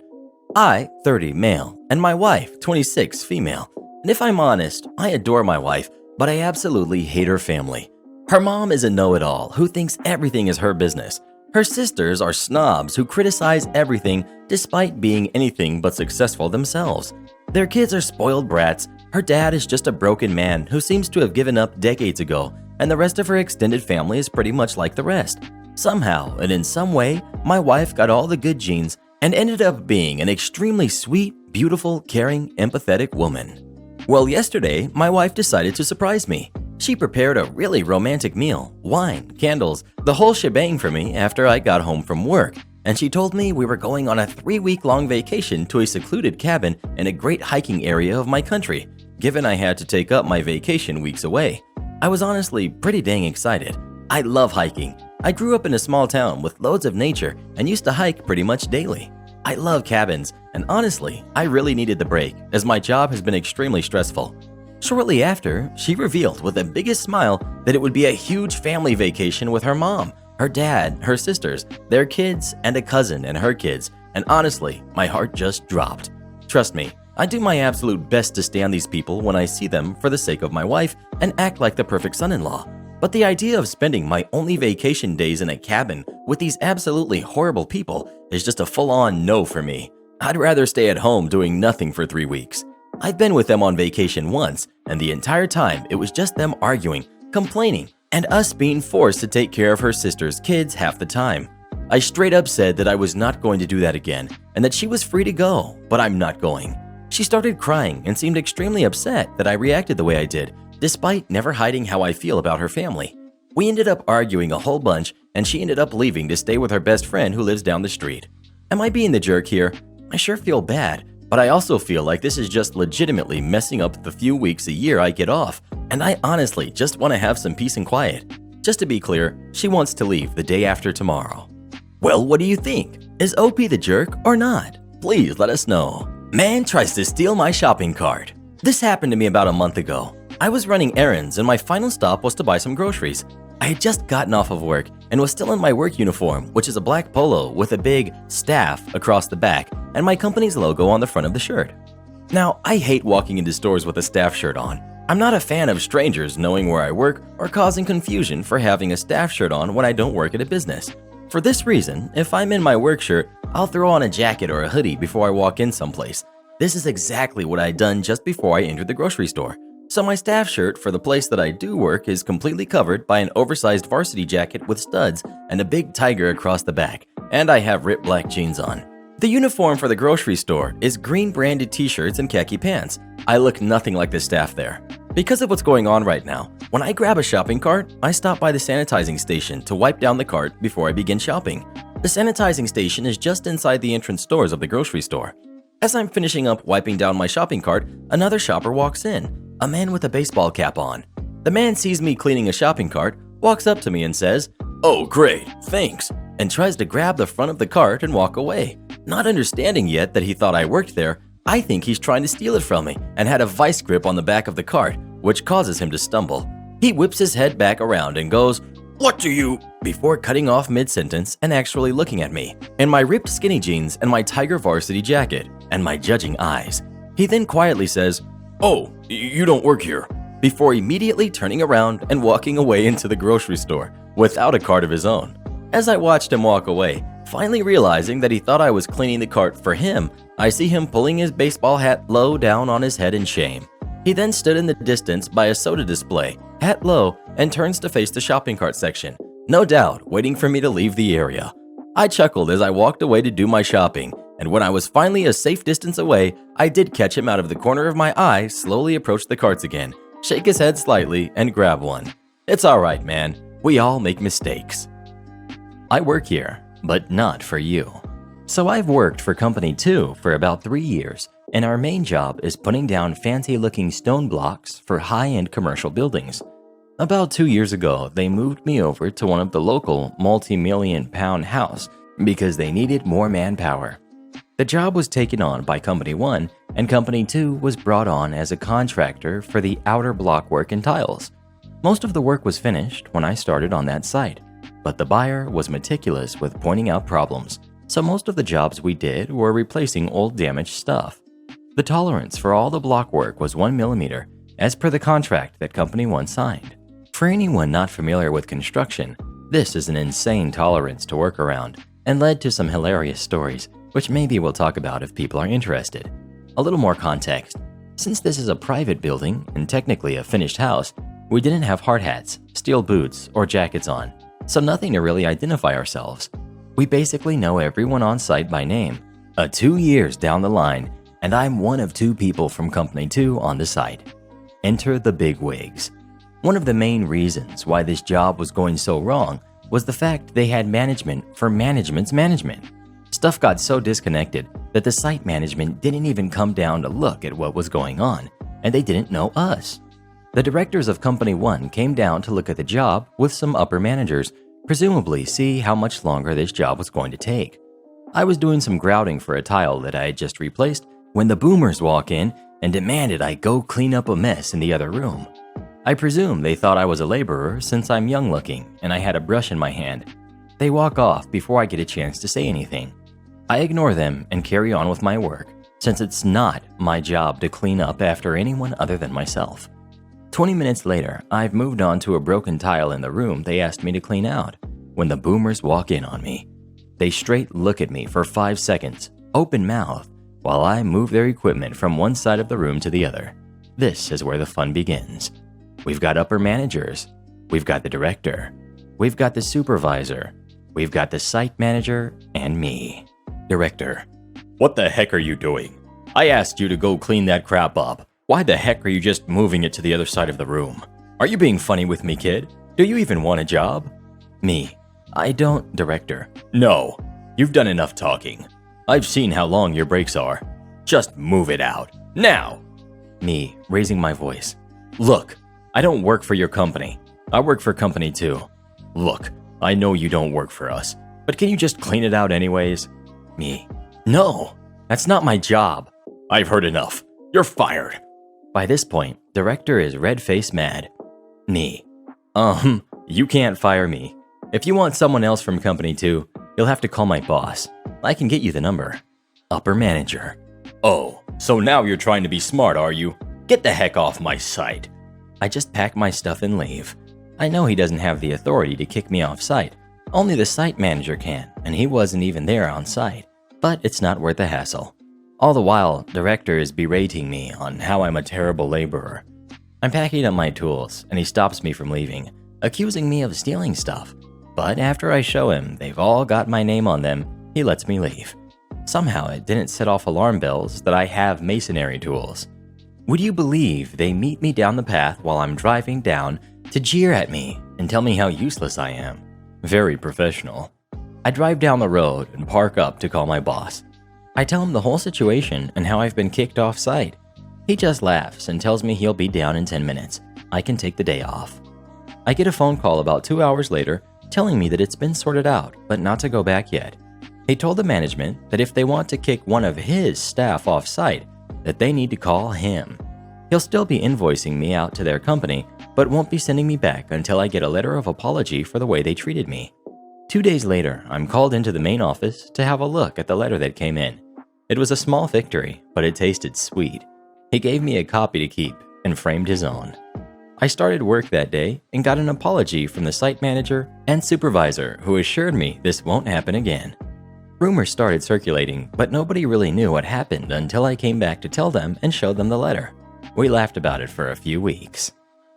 I, 30, male, and my wife, 26, female. And if I'm honest, I adore my wife, but I absolutely hate her family. Her mom is a know-it-all who thinks everything is her business. Her sisters are snobs who criticize everything despite being anything but successful themselves. Their kids are spoiled brats. Her dad is just a broken man who seems to have given up decades ago, and the rest of her extended family is pretty much like the rest. Somehow and in some way, my wife got all the good genes and ended up being an extremely sweet, beautiful, caring, empathetic woman. Well, yesterday, my wife decided to surprise me. She prepared a really romantic meal, wine, candles, the whole shebang for me after I got home from work, and she told me we were going on a 3-week-long vacation to a secluded cabin in a great hiking area of my country, given I had to take up my vacation weeks away. I was honestly pretty dang excited. I love hiking. I grew up in a small town with loads of nature and used to hike pretty much daily. I love cabins, and honestly, I really needed the break as my job has been extremely stressful. Shortly after, she revealed with the biggest smile that it would be a huge family vacation with her mom, her dad, her sisters, their kids, and a cousin and her kids, and honestly, my heart just dropped. Trust me, I do my absolute best to stand these people when I see them for the sake of my wife and act like the perfect son-in-law. But the idea of spending my only vacation days in a cabin with these absolutely horrible people is just a full-on no for me. I'd rather stay at home doing nothing for 3 weeks. I've been with them on vacation once, and the entire time it was just them arguing, complaining, and us being forced to take care of her sister's kids half the time. I straight up said that I was not going to do that again, and that she was free to go, but I'm not going. She started crying and seemed extremely upset that I reacted the way I did, despite never hiding how I feel about her family. We ended up arguing a whole bunch, and she ended up leaving to stay with her best friend who lives down the street. Am I being the jerk here? I sure feel bad, but I also feel like this is just legitimately messing up the few weeks a year I get off, and I honestly just want to have some peace and quiet. Just to be clear, she wants to leave the day after tomorrow. Well, what do you think? Is OP the jerk or not? Please let us know. Man tries to steal my shopping cart. This happened to me about a month ago. I was running errands and my final stop was to buy some groceries. I had just gotten off of work and was still in my work uniform, which is a black polo with a big staff across the back and my company's logo on the front of the shirt. Now, I hate walking into stores with a staff shirt on. I'm not a fan of strangers knowing where I work or causing confusion for having a staff shirt on when I don't work at a business. For this reason, if I'm in my work shirt, I'll throw on a jacket or a hoodie before I walk in someplace. This is exactly what I'd done just before I entered the grocery store. So my staff shirt for the place that I do work is completely covered by an oversized varsity jacket with studs and a big tiger across the back, and I have ripped black jeans on. The uniform for the grocery store is green branded t-shirts and khaki pants. I look nothing like the staff there. Because of what's going on right now, when I grab a shopping cart, I stop by the sanitizing station to wipe down the cart before I begin shopping. The sanitizing station is just inside the entrance doors of the grocery store. As I'm finishing up wiping down my shopping cart, another shopper walks in, a man with a baseball cap on. The man sees me cleaning a shopping cart, walks up to me and says, "Oh, great, thanks," and tries to grab the front of the cart and walk away. Not understanding yet that he thought I worked there, I think he's trying to steal it from me and had a vice grip on the back of the cart, which causes him to stumble. He whips his head back around and goes, "What do you?" before cutting off mid-sentence and actually looking at me, in my ripped skinny jeans and my tiger varsity jacket, and my judging eyes. He then quietly says, "Oh, you don't work here," before immediately turning around and walking away into the grocery store without a cart of his own. As I watched him walk away, finally realizing that he thought I was cleaning the cart for him, I see him pulling his baseball hat low down on his head in shame. He then stood in the distance by a soda display, hat low, and turns to face the shopping cart section, no doubt waiting for me to leave the area. I chuckled as I walked away to do my shopping, and when I was finally a safe distance away, I did catch him out of the corner of my eye slowly approach the carts again, shake his head slightly, and grab one. It's alright, man. We all make mistakes. I work here, but not for you. So I've worked for Company 2 for about 3 years, and our main job is putting down fancy-looking stone blocks for high-end commercial buildings. About 2 years ago, they moved me over to one of the local multi-million-pound house because they needed more manpower. The job was taken on by Company 1, and Company 2 was brought on as a contractor for the outer block work and tiles. Most of the work was finished when I started on that site, but the buyer was meticulous with pointing out problems, so most of the jobs we did were replacing old damaged stuff. The tolerance for all the block work was 1 millimeter, as per the contract that Company 1 signed. For anyone not familiar with construction, this is an insane tolerance to work around, and led to some hilarious stories, which maybe we'll talk about if people are interested. A little more context. Since this is a private building and technically a finished house, we didn't have hard hats, steel boots, or jackets on, so nothing to really identify ourselves. We basically know everyone on site by name. 2 years down the line, and I'm one of 2 people from Company 2 on the site. Enter the bigwigs. One of the main reasons why this job was going so wrong was the fact they had management for management's management. Stuff got so disconnected that the site management didn't even come down to look at what was going on, and they didn't know us. The directors of Company 1 came down to look at the job with some upper managers, presumably see how much longer this job was going to take. I was doing some grouting for a tile that I had just replaced when the boomers walk in and demanded I go clean up a mess in the other room. I presume they thought I was a laborer since I'm young looking and I had a brush in my hand. They walk off before I get a chance to say anything. I ignore them and carry on with my work, since it's not my job to clean up after anyone other than myself. 20 minutes later, I've moved on to a broken tile in the room they asked me to clean out when the boomers walk in on me. They straight look at me for 5 seconds, open mouth, while I move their equipment from one side of the room to the other. This is where the fun begins. We've got upper managers, we've got the director, we've got the supervisor, we've got the site manager, and me. Director: "What the heck are you doing? I asked you to go clean that crap up. Why the heck are you just moving it to the other side of the room? Are you being funny with me, kid? Do you even want a job?" Me: "I don't." Director: "No, you've done enough talking. I've seen how long your breaks are. Just move it out, now." Me, raising my voice: "Look, I don't work for your company. I work for Company 2. Look, I know you don't work for us, but can you just clean it out anyways?" Me: "No, that's not my job." "I've heard enough. You're fired." By this point, director is red-faced mad. Me: You can't fire me. If you want someone else from Company 2, you'll have to call my boss. I can get you the number." Upper manager: "Oh, so now you're trying to be smart, are you? Get the heck off my site." I just pack my stuff and leave. I know he doesn't have the authority to kick me off site. Only the site manager can, and he wasn't even there on site. but it's not worth the hassle. All the while, director is berating me on how I'm a terrible laborer. I'm packing up my tools, and he stops me from leaving, accusing me of stealing stuff. But after I show him they've all got my name on them, he lets me leave. Somehow it didn't set off alarm bells that I have masonry tools. Would you believe they meet me down the path while I'm driving down to jeer at me and tell me how useless I am? Very professional. I drive down the road and park up to call my boss. I tell him the whole situation and how I've been kicked off site. He just laughs and tells me he'll be down in 10 minutes. I can take the day off. I get a phone call about 2 hours later telling me that it's been sorted out, but not to go back yet. He told the management that if they want to kick one of his staff off site, that they need to call him. He'll still be invoicing me out to their company, but won't be sending me back until I get a letter of apology for the way they treated me. 2 days later, I'm called into the main office to have a look at the letter that came in. It was a small victory, but it tasted sweet. He gave me a copy to keep and framed his own. I started work that day and got an apology from the site manager and supervisor who assured me this won't happen again. Rumors started circulating, but nobody really knew what happened until I came back to tell them and show them the letter. We laughed about it for a few weeks.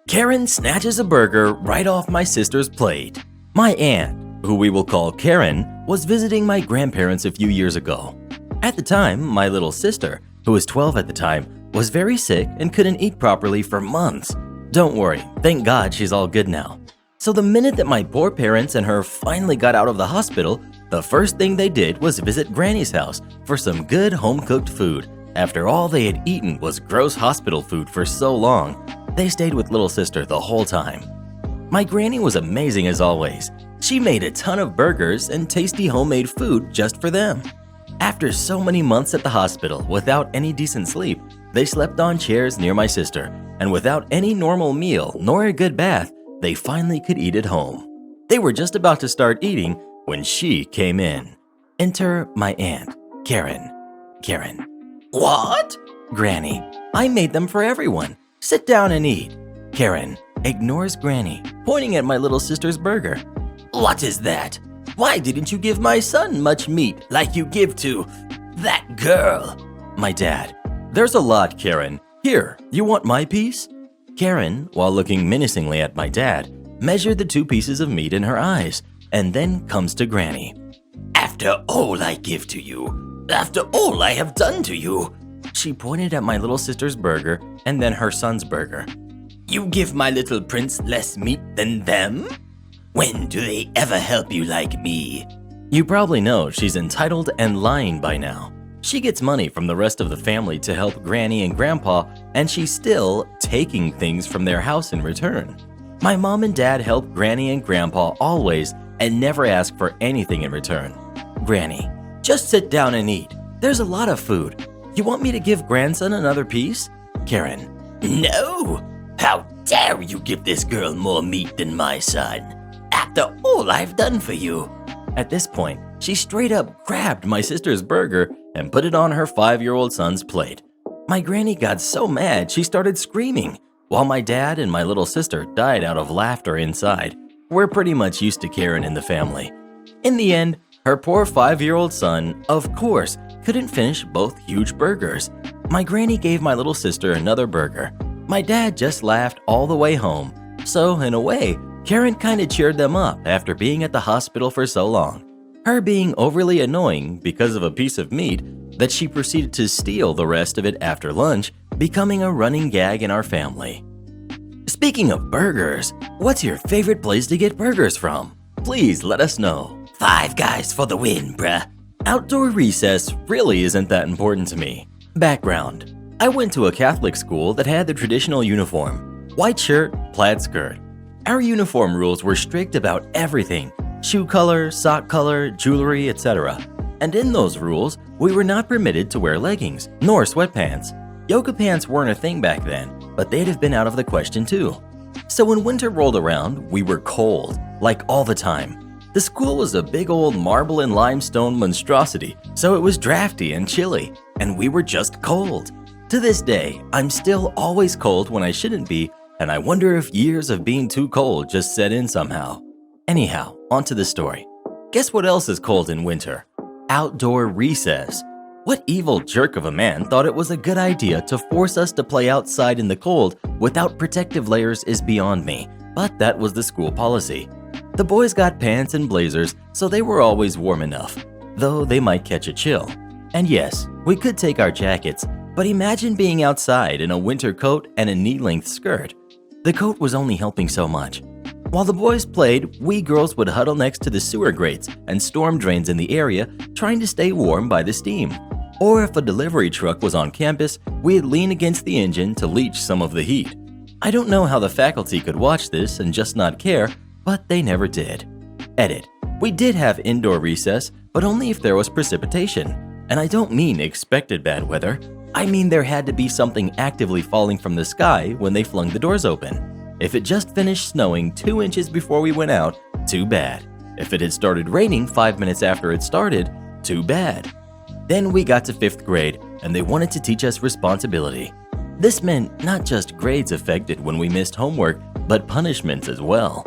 Karen snatches a burger right off my sister's plate. My aunt, who we will call Karen, was visiting my grandparents a few years ago. At the time, my little sister, who was 12 at the time, was very sick and couldn't eat properly for months. Don't worry, thank God she's all good now. So the minute that my poor parents and her finally got out of the hospital, the first thing they did was visit Granny's house for some good home-cooked food. After all they had eaten was gross hospital food for so long, they stayed with little sister the whole time. My granny was amazing as always. She made a ton of burgers and tasty homemade food just for them. After so many months at the hospital without any decent sleep, they slept on chairs near my sister, and without any normal meal nor a good bath, they finally could eat at home. They were just about to start eating when she came in. Enter my aunt, Karen. Karen. What? Granny, I made them for everyone. Sit down and eat. Karen ignores Granny, pointing at my little sister's burger. What is that? Why didn't you give my son much meat like you give to that girl? My dad. There's a lot, Karen. Here, you want my piece? Karen, while looking menacingly at my dad, measured the 2 pieces of meat in her eyes, and then comes to Granny. After all I give to you, after all I have done to you, she pointed at my little sister's burger and then her son's burger. You give my little prince less meat than them? When do they ever help you like me? You probably know she's entitled and lying by now. She gets money from the rest of the family to help Granny and Grandpa, and she's still taking things from their house in return. My mom and dad help Granny and Grandpa always and never ask for anything in return. Granny, just sit down and eat. There's a lot of food. You want me to give grandson another piece? Karen, no. How dare you give this girl more meat than my son? After all I've done for you. At this point, she straight up grabbed my sister's burger and put it on her 5-year-old son's plate. My granny got so mad she started screaming, while my dad and my little sister died out of laughter inside. We're pretty much used to Karen in the family. In the end, her poor 5-year-old son, of course, couldn't finish both huge burgers. My granny gave my little sister another burger. My dad just laughed all the way home. So, in a way, Karen kinda cheered them up after being at the hospital for so long. Her being overly annoying because of a piece of meat that she proceeded to steal the rest of it after lunch, becoming a running gag in our family. Speaking of burgers, what's your favorite place to get burgers from? Please let us know. Five Guys for the win, bruh. Outdoor recess really isn't that important to me. Background. I went to a Catholic school that had the traditional uniform. White shirt, plaid skirt. Our uniform rules were strict about everything. Shoe color, sock color, jewelry, etc. And in those rules, we were not permitted to wear leggings, nor sweatpants. Yoga pants weren't a thing back then, but they'd have been out of the question too. So when winter rolled around, we were cold, like all the time. The school was a big old marble and limestone monstrosity, so it was drafty and chilly, and we were just cold. To this day, I'm still always cold when I shouldn't be, and I wonder if years of being too cold just set in somehow. Anyhow, onto the story. Guess what else is cold in winter? Outdoor recess. What evil jerk of a man thought it was a good idea to force us to play outside in the cold without protective layers is beyond me, but that was the school policy. The boys got pants and blazers, so they were always warm enough, though they might catch a chill. And yes, we could take our jackets, but imagine being outside in a winter coat and a knee-length skirt. The coat was only helping so much. While the boys played, we girls would huddle next to the sewer grates and storm drains in the area, trying to stay warm by the steam. Or if a delivery truck was on campus, we'd lean against the engine to leach some of the heat. I don't know how the faculty could watch this and just not care, but they never did. Edit. We did have indoor recess, but only if there was precipitation. And I don't mean expected bad weather. I mean there had to be something actively falling from the sky when they flung the doors open. If it just finished snowing 2 inches before we went out, too bad. If it had started raining 5 minutes after it started, too bad. Then we got to 5th grade, and they wanted to teach us responsibility. This meant not just grades affected when we missed homework, but punishments as well.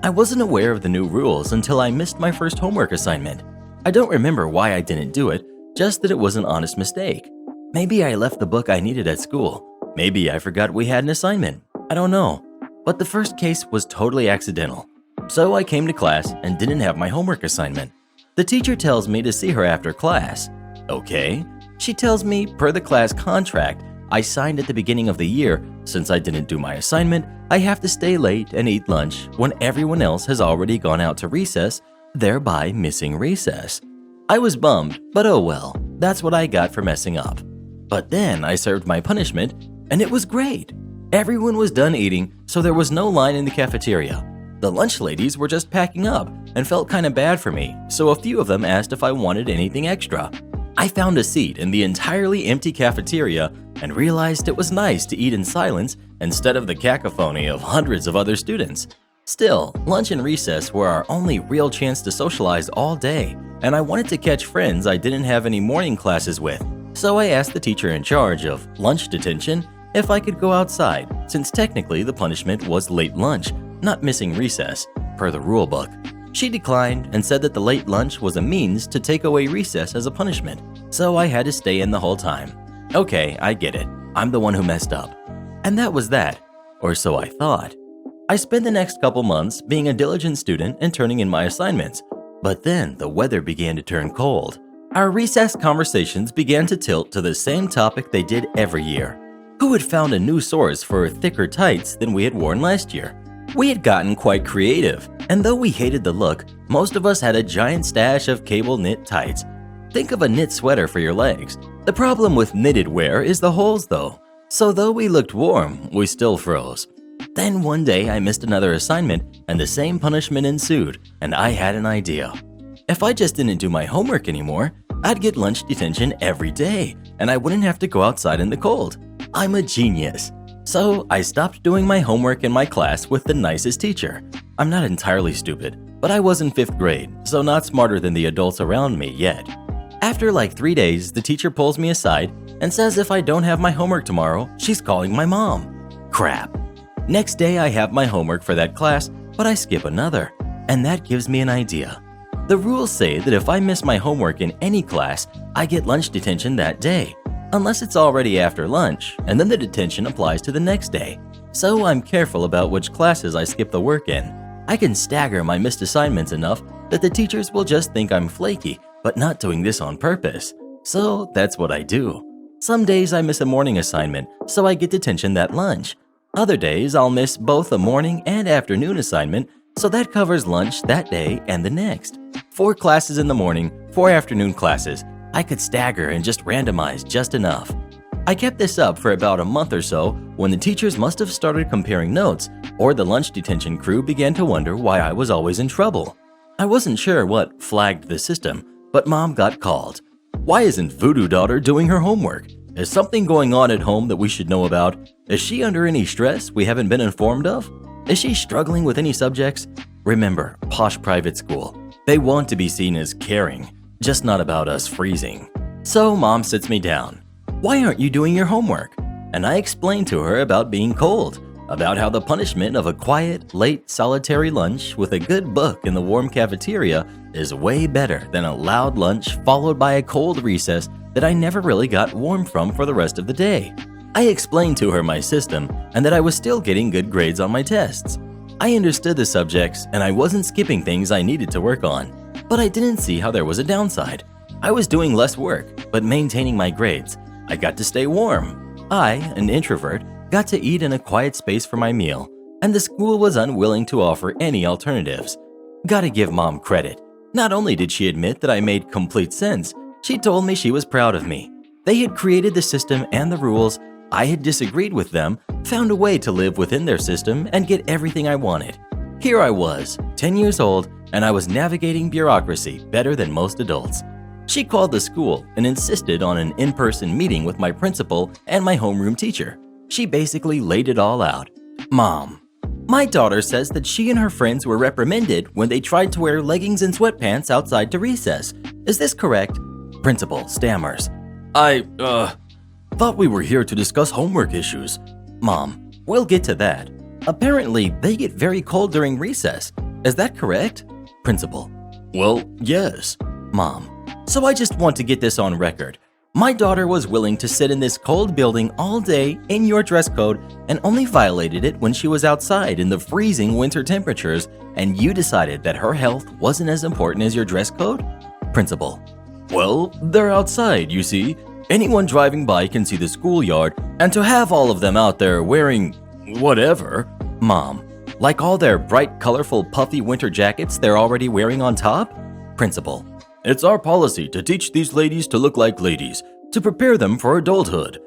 I wasn't aware of the new rules until I missed my first homework assignment. I don't remember why I didn't do it, just that it was an honest mistake. Maybe I left the book I needed at school. Maybe I forgot we had an assignment. I don't know. But the first case was totally accidental. So I came to class and didn't have my homework assignment. The teacher tells me to see her after class. Okay. She tells me, per the class contract I signed at the beginning of the year, since I didn't do my assignment, I have to stay late and eat lunch when everyone else has already gone out to recess, thereby missing recess. I was bummed, but oh well, that's what I got for messing up. But then I served my punishment, and it was great. Everyone was done eating, so there was no line in the cafeteria. The lunch ladies were just packing up and felt kind of bad for me, so a few of them asked if I wanted anything extra. I found a seat in the entirely empty cafeteria and realized it was nice to eat in silence instead of the cacophony of hundreds of other students. Still, lunch and recess were our only real chance to socialize all day, and I wanted to catch friends I didn't have any morning classes with, so I asked the teacher in charge of lunch detention if I could go outside, since technically the punishment was late lunch, not missing recess, per the rule book. She declined and said that the late lunch was a means to take away recess as a punishment, so I had to stay in the whole time. Okay, I get it. I'm the one who messed up. And that was that, or so I thought. I spent the next couple months being a diligent student and turning in my assignments, but then the weather began to turn cold. Our recess conversations began to tilt to the same topic they did every year. Who had found a new source for thicker tights than we had worn last year? We had gotten quite creative, and though we hated the look, most of us had a giant stash of cable knit tights. Think of a knit sweater for your legs. The problem with knitted wear is the holes though. So though we looked warm, we still froze. Then one day I missed another assignment and the same punishment ensued, and I had an idea. If I just didn't do my homework anymore, I'd get lunch detention every day, and I wouldn't have to go outside in the cold. I'm a genius. So I stopped doing my homework in my class with the nicest teacher. I'm not entirely stupid, but I was in 5th grade, so not smarter than the adults around me yet. After like 3 days, the teacher pulls me aside and says if I don't have my homework tomorrow, she's calling my mom. Crap. Next day I have my homework for that class, but I skip another, and that gives me an idea. The rules say that if I miss my homework in any class, I get lunch detention that day, unless it's already after lunch, and then the detention applies to the next day. So I'm careful about which classes I skip the work in. I can stagger my missed assignments enough that the teachers will just think I'm flaky, but not doing this on purpose. So that's what I do. Some days I miss a morning assignment, so I get detention that lunch. Other days I'll miss both a morning and afternoon assignment, so that covers lunch that day and the next. 4 classes in the morning, 4 afternoon classes. I could stagger and just randomize just enough. I kept this up for about a month or so when the teachers must have started comparing notes, or the lunch detention crew began to wonder why I was always in trouble. I wasn't sure what flagged the system, but Mom got called. Why isn't Voodoo Daughter doing her homework? Is something going on at home that we should know about? Is she under any stress we haven't been informed of? Is she struggling with any subjects? Remember, posh private school. They want to be seen as caring, just not about us freezing. So Mom sits me down. Why aren't you doing your homework? And I explained to her about being cold, about how the punishment of a quiet, late, solitary lunch with a good book in the warm cafeteria is way better than a loud lunch followed by a cold recess that I never really got warm from for the rest of the day. I explained to her my system and that I was still getting good grades on my tests. I understood the subjects and I wasn't skipping things I needed to work on, but I didn't see how there was a downside. I was doing less work, but maintaining my grades. I got to stay warm. I, an introvert, got to eat in a quiet space for my meal, and the school was unwilling to offer any alternatives. Gotta give Mom credit. Not only did she admit that I made complete sense, she told me she was proud of me. They had created the system and the rules. I had disagreed with them, found a way to live within their system and get everything I wanted. Here I was, 10 years old, and I was navigating bureaucracy better than most adults. She called the school and insisted on an in-person meeting with my principal and my homeroom teacher. She basically laid it all out. Mom, my daughter says that she and her friends were reprimanded when they tried to wear leggings and sweatpants outside to recess. Is this correct? Principal stammers. I thought we were here to discuss homework issues. Mom, we'll get to that. Apparently, they get very cold during recess. Is that correct? Principal. Well, yes. Mom. So I just want to get this on record. My daughter was willing to sit in this cold building all day in your dress code and only violated it when she was outside in the freezing winter temperatures, and you decided that her health wasn't as important as your dress code? Principal. Well, they're outside, you see. Anyone driving by can see the schoolyard, and to have all of them out there wearing whatever. Mom. Like all their bright, colorful, puffy winter jackets they're already wearing on top? Principal. It's our policy to teach these ladies to look like ladies, to prepare them for adulthood.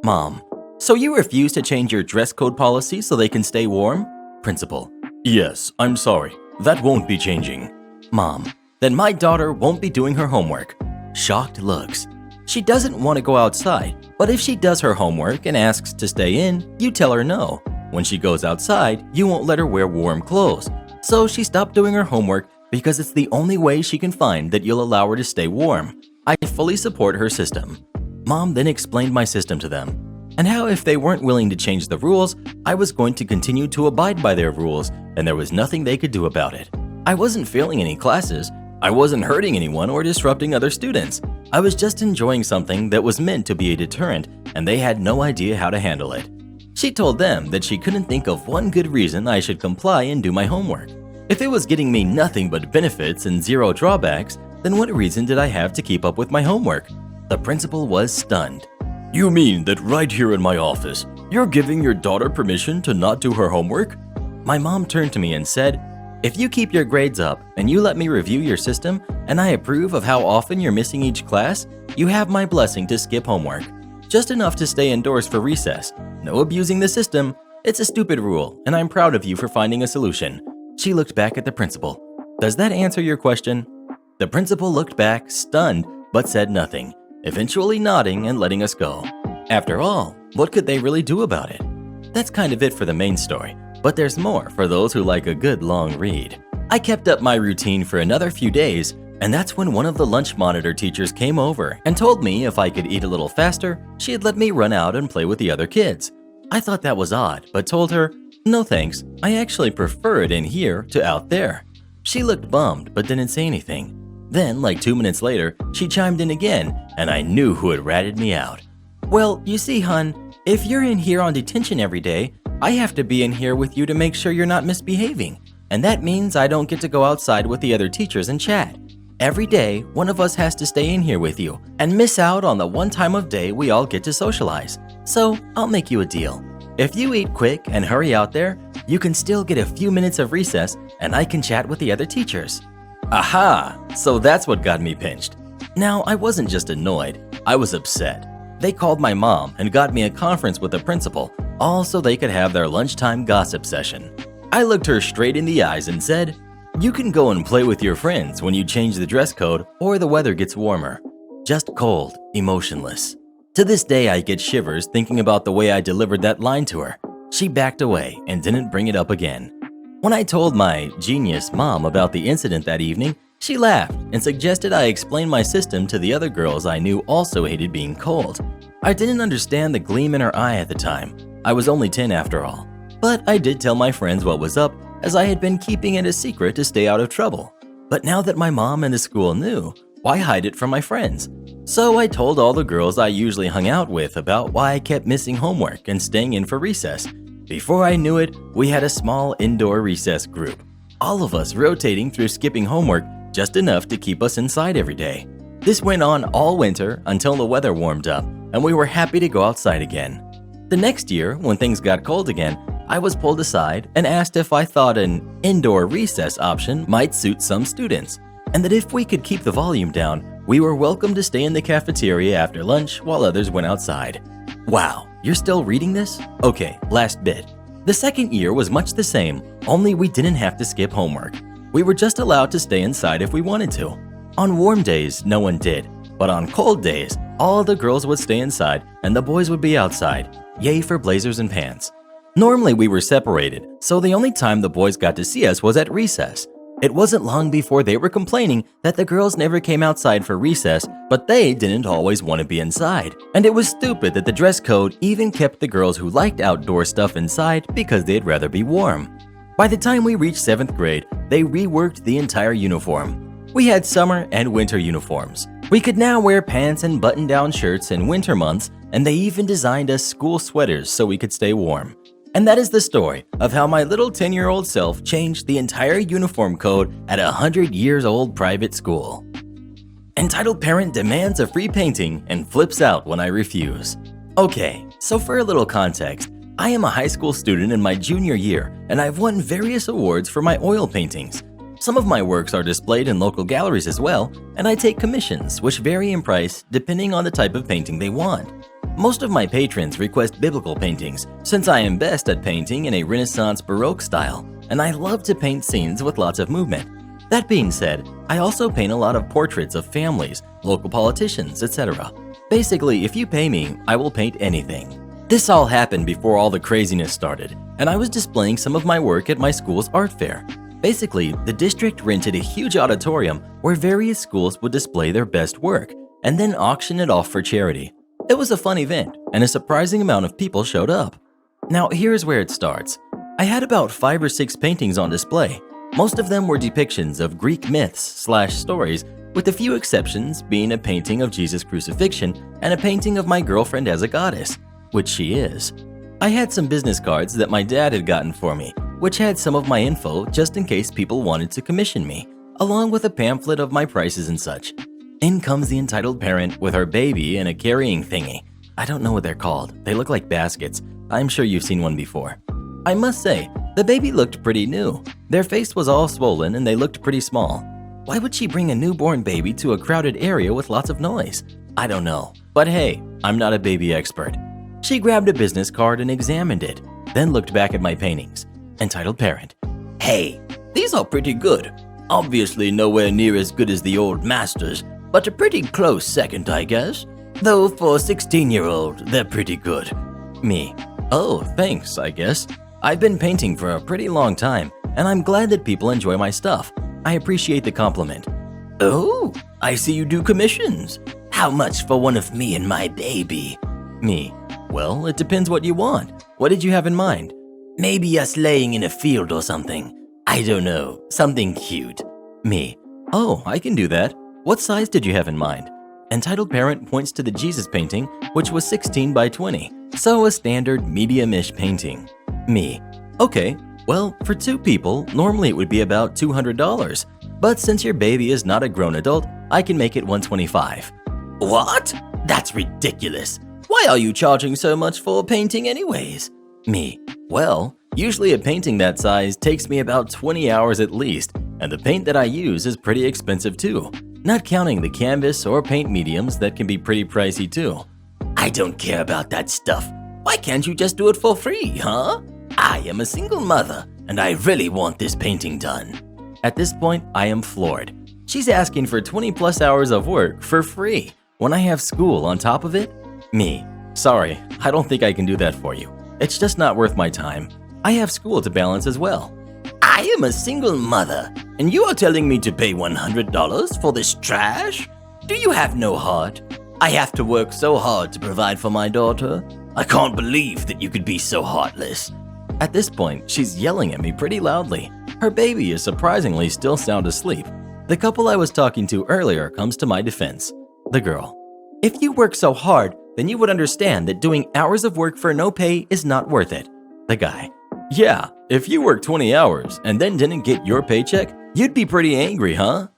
Mom. So you refuse to change your dress code policy so they can stay warm? Principal. Yes, I'm sorry. That won't be changing. Mom. Then my daughter won't be doing her homework. Shocked looks. She doesn't want to go outside, but if she does her homework and asks to stay in, you tell her no. When she goes outside, you won't let her wear warm clothes. So she stopped doing her homework because it's the only way she can find that you'll allow her to stay warm. I fully support her system. Mom then explained my system to them, and how if they weren't willing to change the rules, I was going to continue to abide by their rules, and there was nothing they could do about it. I wasn't failing any classes. I wasn't hurting anyone or disrupting other students. I was just enjoying something that was meant to be a deterrent, and they had no idea how to handle it. She told them that she couldn't think of one good reason I should comply and do my homework. If it was getting me nothing but benefits and zero drawbacks, then what reason did I have to keep up with my homework? The principal was stunned. You mean that right here in my office, you're giving your daughter permission to not do her homework? My mom turned to me and said, if you keep your grades up and you let me review your system and I approve of how often you're missing each class, you have my blessing to skip homework. Just enough to stay indoors for recess. No abusing the system. It's a stupid rule, and I'm proud of you for finding a solution. She looked back at the principal. Does that answer your question? The principal looked back, stunned, but said nothing, eventually nodding and letting us go. After all, what could they really do about it? That's kind of it for the main story, but there's more for those who like a good long read. I kept up my routine for another few days, and that's when one of the lunch monitor teachers came over and told me if I could eat a little faster, she'd let me run out and play with the other kids. I thought that was odd, but told her, no thanks, I actually prefer it in here to out there. She looked bummed, but didn't say anything. Then, like 2 minutes later, she chimed in again, and I knew who had ratted me out. Well, you see, hun, if you're in here on detention every day, I have to be in here with you to make sure you're not misbehaving. And that means I don't get to go outside with the other teachers and chat. Every day, one of us has to stay in here with you and miss out on the one time of day we all get to socialize. So, I'll make you a deal. If you eat quick and hurry out there, you can still get a few minutes of recess and I can chat with the other teachers. Aha! So that's what got me pinched. Now, I wasn't just annoyed, I was upset. They called my mom and got me a conference with the principal, all so they could have their lunchtime gossip session. I looked her straight in the eyes and said, you can go and play with your friends when you change the dress code or the weather gets warmer. Just cold, emotionless. To this day, I get shivers thinking about the way I delivered that line to her. She backed away and didn't bring it up again. When I told my genius mom about the incident that evening, she laughed and suggested I explain my system to the other girls I knew also hated being cold. I didn't understand the gleam in her eye at the time. I was only 10 after all. But I did tell my friends what was up, as I had been keeping it a secret to stay out of trouble. But now that my mom and the school knew, why hide it from my friends? So I told all the girls I usually hung out with about why I kept missing homework and staying in for recess. Before I knew it, we had a small indoor recess group, all of us rotating through skipping homework just enough to keep us inside every day. This went on all winter until the weather warmed up and we were happy to go outside again. The next year, when things got cold again, I was pulled aside and asked if I thought an indoor recess option might suit some students, and that if we could keep the volume down, we were welcome to stay in the cafeteria after lunch while others went outside. Wow, you're still reading this? Okay, last bit. The second year was much the same, only we didn't have to skip homework. We were just allowed to stay inside if we wanted to. On warm days, no one did, but on cold days, all the girls would stay inside and the boys would be outside. Yay for blazers and pants. Normally we were separated, so the only time the boys got to see us was at recess. It wasn't long before they were complaining that the girls never came outside for recess, but they didn't always want to be inside. And it was stupid that the dress code even kept the girls who liked outdoor stuff inside because they'd rather be warm. By the time we reached 7th grade, they reworked the entire uniform. We had summer and winter uniforms. We could now wear pants and button-down shirts in winter months, and they even designed us school sweaters so we could stay warm. And that is the story of how my little 10-year-old self changed the entire uniform code at a 100-years-old private school. Entitled parent demands a free painting and flips out when I refuse. Okay, so for a little context, I am a high school student in my junior year, and I've won various awards for my oil paintings. Some of my works are displayed in local galleries as well, and I take commissions, which vary in price depending on the type of painting they want. Most of my patrons request biblical paintings, since I am best at painting in a Renaissance Baroque style, and I love to paint scenes with lots of movement. That being said, I also paint a lot of portraits of families, local politicians, etc. Basically, if you pay me, I will paint anything. This all happened before all the craziness started, and I was displaying some of my work at my school's art fair. Basically, the district rented a huge auditorium where various schools would display their best work and then auction it off for charity. It was a fun event, and a surprising amount of people showed up. Now, here's where it starts. I had about 5 or 6 paintings on display. Most of them were depictions of Greek myths/stories, with a few exceptions being a painting of Jesus' crucifixion and a painting of my girlfriend as a goddess, which she is. I had some business cards that my dad had gotten for me, which had some of my info just in case people wanted to commission me, along with a pamphlet of my prices and such. In comes the entitled parent with her baby and a carrying thingy. I don't know what they're called. They look like baskets. I'm sure you've seen one before. I must say, the baby looked pretty new. Their face was all swollen and they looked pretty small. Why would she bring a newborn baby to a crowded area with lots of noise? I don't know. But hey, I'm not a baby expert. She grabbed a business card and examined it, then looked back at my paintings. Entitled parent. Hey, these are pretty good. Obviously nowhere near as good as the old masters, but a pretty close second, I guess. Though for a 16-year-old, they're pretty good. Me. Oh, thanks, I guess. I've been painting for a pretty long time, and I'm glad that people enjoy my stuff. I appreciate the compliment. Oh, I see you do commissions. How much for one of me and my baby? Me. Well, it depends what you want. What did you have in mind? Maybe us laying in a field or something. I don't know, something cute. Me. Oh, I can do that. What size did you have in mind? Entitled parent points to the Jesus painting, which was 16 by 20, so a standard medium-ish painting. Me. Okay, well, for 2 people, normally it would be about $200, but since your baby is not a grown adult, I can make it $125. What? That's ridiculous. Why are you charging so much for a painting anyways? Me. Well, usually a painting that size takes me about 20 hours at least, and the paint that I use is pretty expensive too. Not counting the canvas or paint mediums that can be pretty pricey too. I don't care about that stuff. Why can't you just do it for free, huh? I am a single mother, and I really want this painting done. At this point, I am floored. She's asking for 20+ hours of work for free when I have school on top of it? Me. Sorry, I don't think I can do that for you. It's just not worth my time. I have school to balance as well. I am a single mother, and you are telling me to pay $100 for this trash? Do you have no heart? I have to work so hard to provide for my daughter. I can't believe that you could be so heartless. At this point, she's yelling at me pretty loudly. Her baby is surprisingly still sound asleep. The couple I was talking to earlier comes to my defense. The girl: "If you work so hard, then you would understand that doing hours of work for no pay is not worth it." The guy: "Yeah, if you work 20 hours and then didn't get your paycheck, you'd be pretty angry, huh?"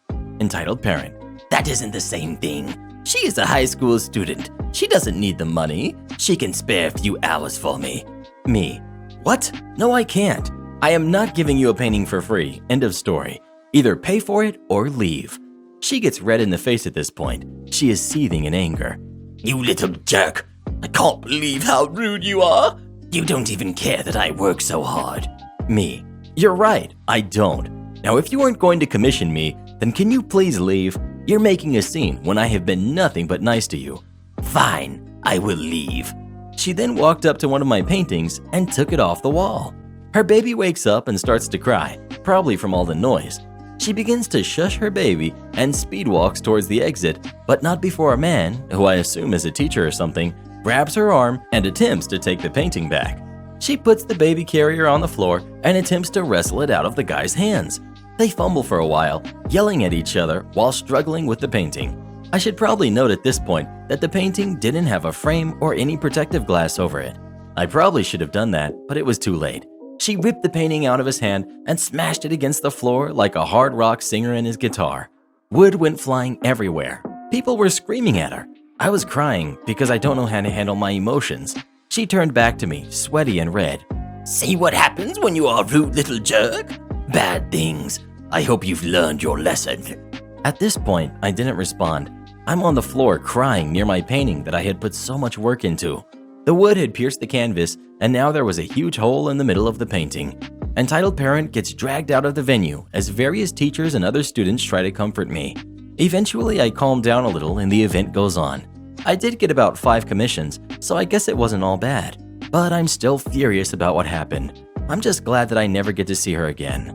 Entitled parent: That isn't the same thing. She is a high school student. She doesn't need the money. She can spare a few hours for me. Me: "What? No, I can't. I am not giving you a painting for free. End of story. Either pay for it or leave." She gets red in the face at this point. She is seething in anger. You little jerk. I can't believe how rude you are. You don't even care that I work so hard. Me: "You're right, I don't. Now if you aren't going to commission me, then can you please leave? You're making a scene when I have been nothing but nice to you." Fine, I will leave. She then walked up to one of my paintings and took it off the wall. Her baby wakes up and starts to cry, probably from all the noise. She begins to shush her baby and speed walks towards the exit, but not before a man, who I assume is a teacher or something, grabs her arm and attempts to take the painting back. She puts the baby carrier on the floor and attempts to wrestle it out of the guy's hands. They fumble for a while, yelling at each other while struggling with the painting. I should probably note at this point that the painting didn't have a frame or any protective glass over it. I probably should have done that, but it was too late. She ripped the painting out of his hand and smashed it against the floor like a hard rock singer in his guitar. Wood went flying everywhere. People were screaming at her. I was crying because I don't know how to handle my emotions. She turned back to me, sweaty and red. See what happens when you are a rude little jerk? Bad things. I hope you've learned your lesson. At this point, I didn't respond. I'm on the floor crying near my painting that I had put so much work into. The wood had pierced the canvas, and now there was a huge hole in the middle of the painting. Entitled parent gets dragged out of the venue as various teachers and other students try to comfort me. Eventually, I calm down a little and the event goes on. I did get about 5 commissions, so I guess it wasn't all bad. But I'm still furious about what happened. I'm just glad that I never get to see her again.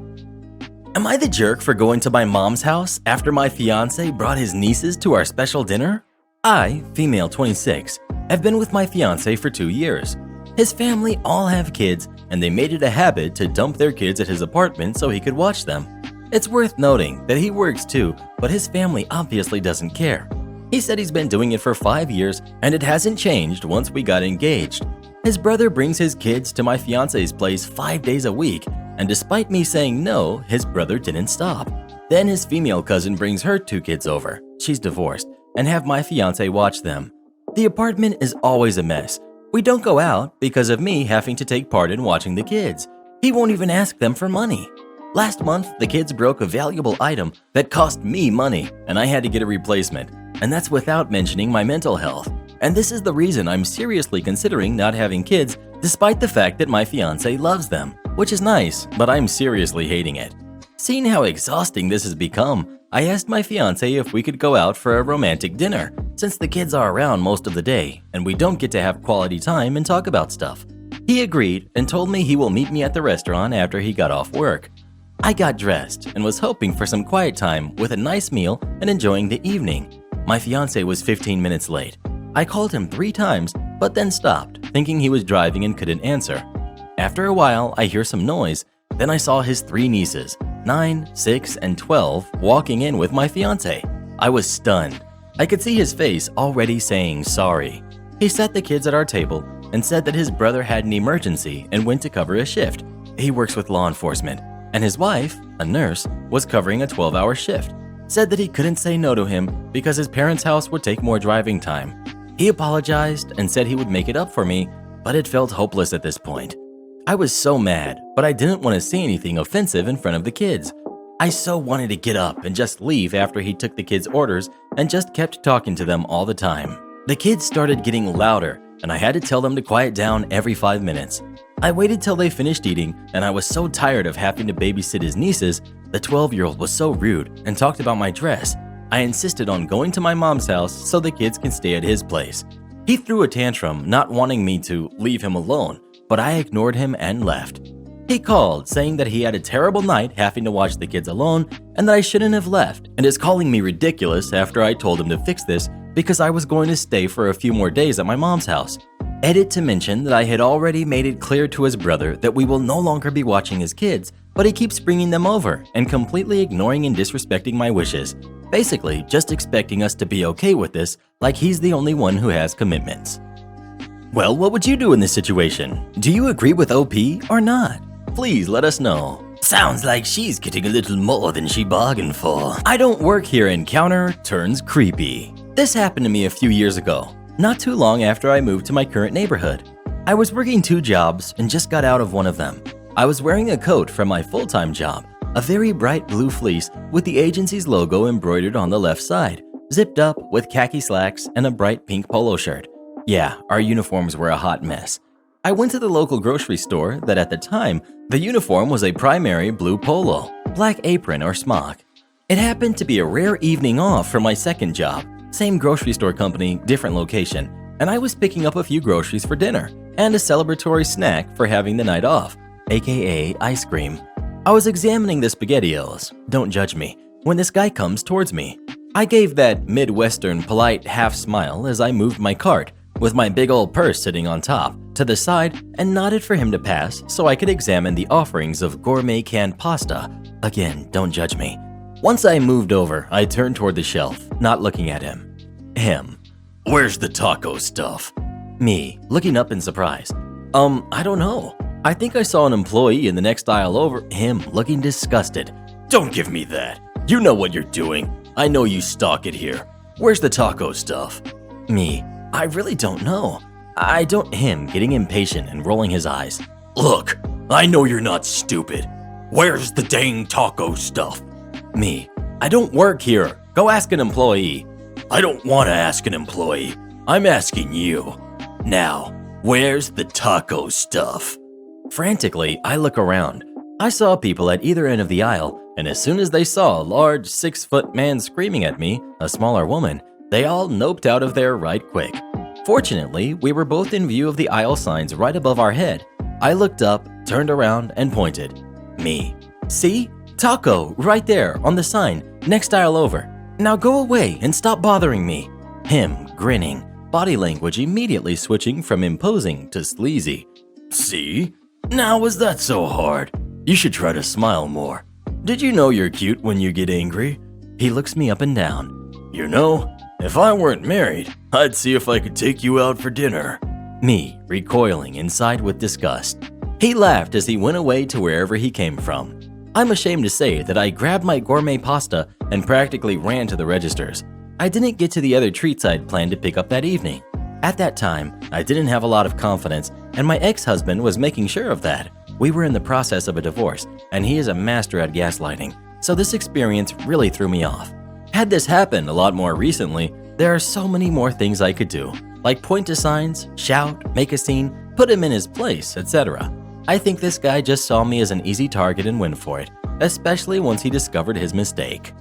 Am I the jerk for going to my mom's house after my fiance brought his nieces to our special dinner? I, female 26, have been with my fiance for 2 years. His family all have kids, and they made it a habit to dump their kids at his apartment so he could watch them. It's worth noting that he works too, but his family obviously doesn't care. He said he's been doing it for 5 years, and it hasn't changed once we got engaged. His brother brings his kids to my fiance's place 5 days a week, and despite me saying no, his brother didn't stop. Then his female cousin brings her 2 kids over, she's divorced, and have my fiance watch them. The apartment is always a mess. We don't go out because of me having to take part in watching the kids. He won't even ask them for money. Last month, the kids broke a valuable item that cost me money, and I had to get a replacement. And that's without mentioning my mental health. And this is the reason I'm seriously considering not having kids, despite the fact that my fiance loves them, which is nice, but I'm seriously hating it. Seeing how exhausting this has become, I asked my fiance if we could go out for a romantic dinner, since the kids are around most of the day, and we don't get to have quality time and talk about stuff. He agreed and told me he will meet me at the restaurant after he got off work. I got dressed and was hoping for some quiet time with a nice meal and enjoying the evening. My fiance was 15 minutes late. I called him 3 times, but then stopped, thinking he was driving and couldn't answer. After a while, I hear some noise. Then I saw his 3 nieces, 9, 6, and 12, walking in with my fiance. I was stunned. I could see his face already saying sorry. He sat the kids at our table and said that his brother had an emergency and went to cover a shift. He works with law enforcement, and his wife, a nurse, was covering a 12-hour shift. Said that he couldn't say no to him because his parents' house would take more driving time. He apologized and said he would make it up for me, but it felt hopeless at this point. I was so mad, but I didn't want to say anything offensive in front of the kids. I so wanted to get up and just leave after he took the kids' orders and just kept talking to them all the time. The kids started getting louder, and I had to tell them to quiet down every 5 minutes. I waited till they finished eating, and I was so tired of having to babysit his nieces. The 12-year-old was so rude and talked about my dress. I insisted on going to my mom's house so the kids can stay at his place. He threw a tantrum, not wanting me to leave him alone, but I ignored him and left. He called, saying that he had a terrible night having to watch the kids alone and that I shouldn't have left, and is calling me ridiculous after I told him to fix this because I was going to stay for a few more days at my mom's house. Edit to mention that I had already made it clear to his brother that we will no longer be watching his kids, but he keeps bringing them over and completely ignoring and disrespecting my wishes. Basically, just expecting us to be okay with this, like he's the only one who has commitments. Well, what would you do in this situation? Do you agree with OP or not? Please let us know. Sounds like she's getting a little more than she bargained for. I don't work here encounter turns creepy. This happened to me a few years ago, not too long after I moved to my current neighborhood. I was working 2 jobs and just got out of one of them. I was wearing a coat from my full-time job, a very bright blue fleece with the agency's logo embroidered on the left side, zipped up with khaki slacks and a bright pink polo shirt. Yeah, our uniforms were a hot mess. I went to the local grocery store that at the time, the uniform was a primary blue polo, black apron or smock. It happened to be a rare evening off for my second job, same grocery store company, different location, and I was picking up a few groceries for dinner and a celebratory snack for having the night off, aka ice cream. I was examining the SpaghettiOs, don't judge me, when this guy comes towards me. I gave that Midwestern polite half smile as I moved my cart, with my big old purse sitting on top, to the side and nodded for him to pass so I could examine the offerings of gourmet canned pasta. Again, don't judge me. Once I moved over, I turned toward the shelf, not looking at him. Him. Where's the taco stuff? Me, looking up in surprise. I don't know. I think I saw an employee in the next aisle over, him looking disgusted. Don't give me that. You know what you're doing. I know you stock it here. Where's the taco stuff? Me. I really don't know. Him getting impatient and rolling his eyes. Look, I know you're not stupid. Where's the dang taco stuff? Me. I don't work here. Go ask an employee. I don't want to ask an employee. I'm asking you. Now, where's the taco stuff? Frantically, I look around. I saw people at either end of the aisle, and as soon as they saw a large 6-foot man screaming at me, a smaller woman, they all noped out of there right quick. Fortunately, we were both in view of the aisle signs right above our head. I looked up, turned around, and pointed. Me. See? Taco, right there, on the sign, next aisle over. Now go away and stop bothering me. Him, grinning, body language immediately switching from imposing to sleazy. See? Now was that so hard? You should try to smile more. Did you know you're cute when you get angry? He looks me up and down. You know, if I weren't married, I'd see if I could take you out for dinner. Me, recoiling inside with disgust. He laughed as he went away to wherever he came from. I'm ashamed to say that I grabbed my gourmet pasta and practically ran to the registers. I didn't get to the other treats I'd planned to pick up that evening. At that time, I didn't have a lot of confidence, and my ex-husband was making sure of that. We were in the process of a divorce, and he is a master at gaslighting, so this experience really threw me off. Had this happened a lot more recently, there are so many more things I could do, like point to signs, shout, make a scene, put him in his place, etc. I think this guy just saw me as an easy target and went for it, especially once he discovered his mistake.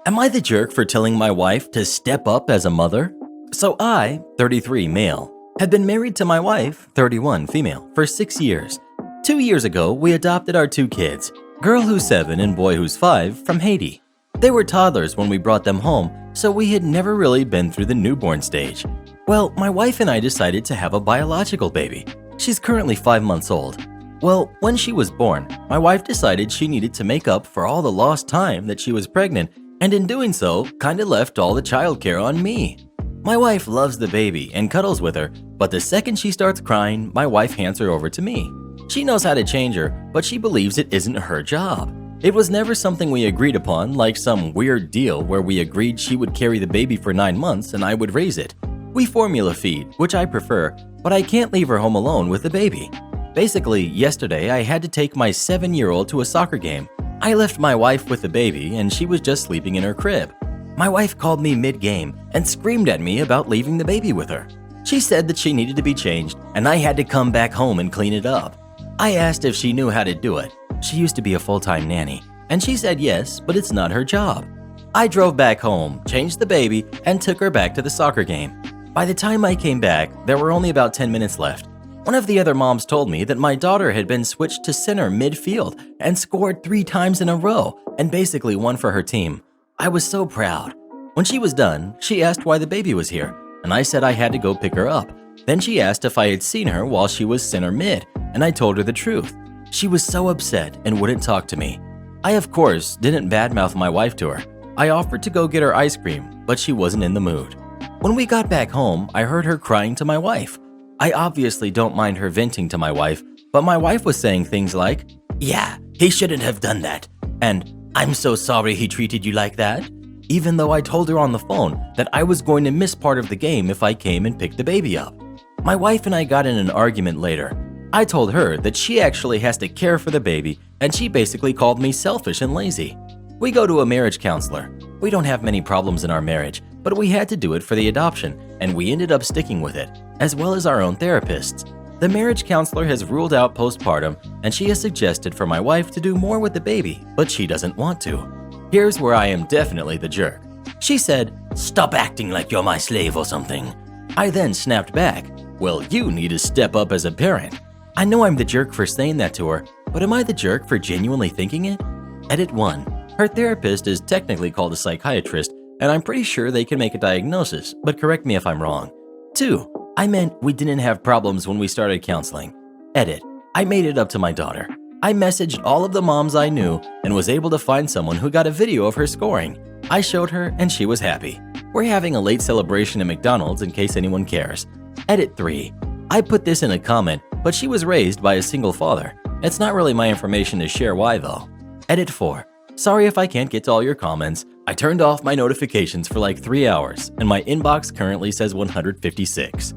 Am I the jerk for telling my wife to step up as a mother? So I, 33 male, had been married to my wife, 31 female, for 6 years. 2 years ago, we adopted our 2 kids, girl who's 7 and boy who's 5, from Haiti. They were toddlers when we brought them home, so we had never really been through the newborn stage. Well, my wife and I decided to have a biological baby. She's currently 5 months old. Well, when she was born, my wife decided she needed to make up for all the lost time that she was pregnant, and in doing so, kinda left all the childcare on me. My wife loves the baby and cuddles with her, but the second she starts crying, my wife hands her over to me. She knows how to change her, but she believes it isn't her job. It was never something we agreed upon, like some weird deal where we agreed she would carry the baby for 9 months and I would raise it. We formula feed, which I prefer, but I can't leave her home alone with the baby. Basically, yesterday I had to take my 7-year-old to a soccer game. I left my wife with the baby and she was just sleeping in her crib. My wife called me mid-game and screamed at me about leaving the baby with her. She said that she needed to be changed and I had to come back home and clean it up. I asked if she knew how to do it. She used to be a full-time nanny, and she said yes, but it's not her job. I drove back home, changed the baby, and took her back to the soccer game. By the time I came back, there were only about 10 minutes left. One of the other moms told me that my daughter had been switched to center mid-field and scored 3 times in a row and basically won for her team. I was so proud. When she was done, she asked why the baby was here, and I said I had to go pick her up. Then she asked if I had seen her while she was center mid, and I told her the truth. She was so upset and wouldn't talk to me. I, of course, didn't badmouth my wife to her. I offered to go get her ice cream, but she wasn't in the mood. When we got back home, I heard her crying to my wife. I obviously don't mind her venting to my wife, but my wife was saying things like, Yeah, he shouldn't have done that. and I'm so sorry he treated you like that. even though I told her on the phone that I was going to miss part of the game if I came and picked the baby up. My wife and I got in an argument later. I told her that she actually has to care for the baby, and she basically called me selfish and lazy. We go to a marriage counselor. We don't have many problems in our marriage, but we had to do it for the adoption, and we ended up sticking with it, as well as our own therapists. The marriage counselor has ruled out postpartum, and she has suggested for my wife to do more with the baby, but she doesn't want to. Here's where I am definitely the jerk. She said, Stop acting like you're my slave or something. I then snapped back, well, you need to step up as a parent. I know I'm the jerk for saying that to her, but am I the jerk for genuinely thinking it? Edit 1. Her therapist is technically called a psychiatrist, and I'm pretty sure they can make a diagnosis, but correct me if I'm wrong. 2. I meant we didn't have problems when we started counseling. Edit. I made it up to my daughter. I messaged all of the moms I knew and was able to find someone who got a video of her scoring. I showed her and she was happy. We're having a late celebration at McDonald's in case anyone cares. Edit 3. I put this in a comment, but she was raised by a single father. It's not really my information to share why though. Edit 4. Sorry if I can't get to all your comments. I turned off my notifications for like 3 hours, and my inbox currently says 156.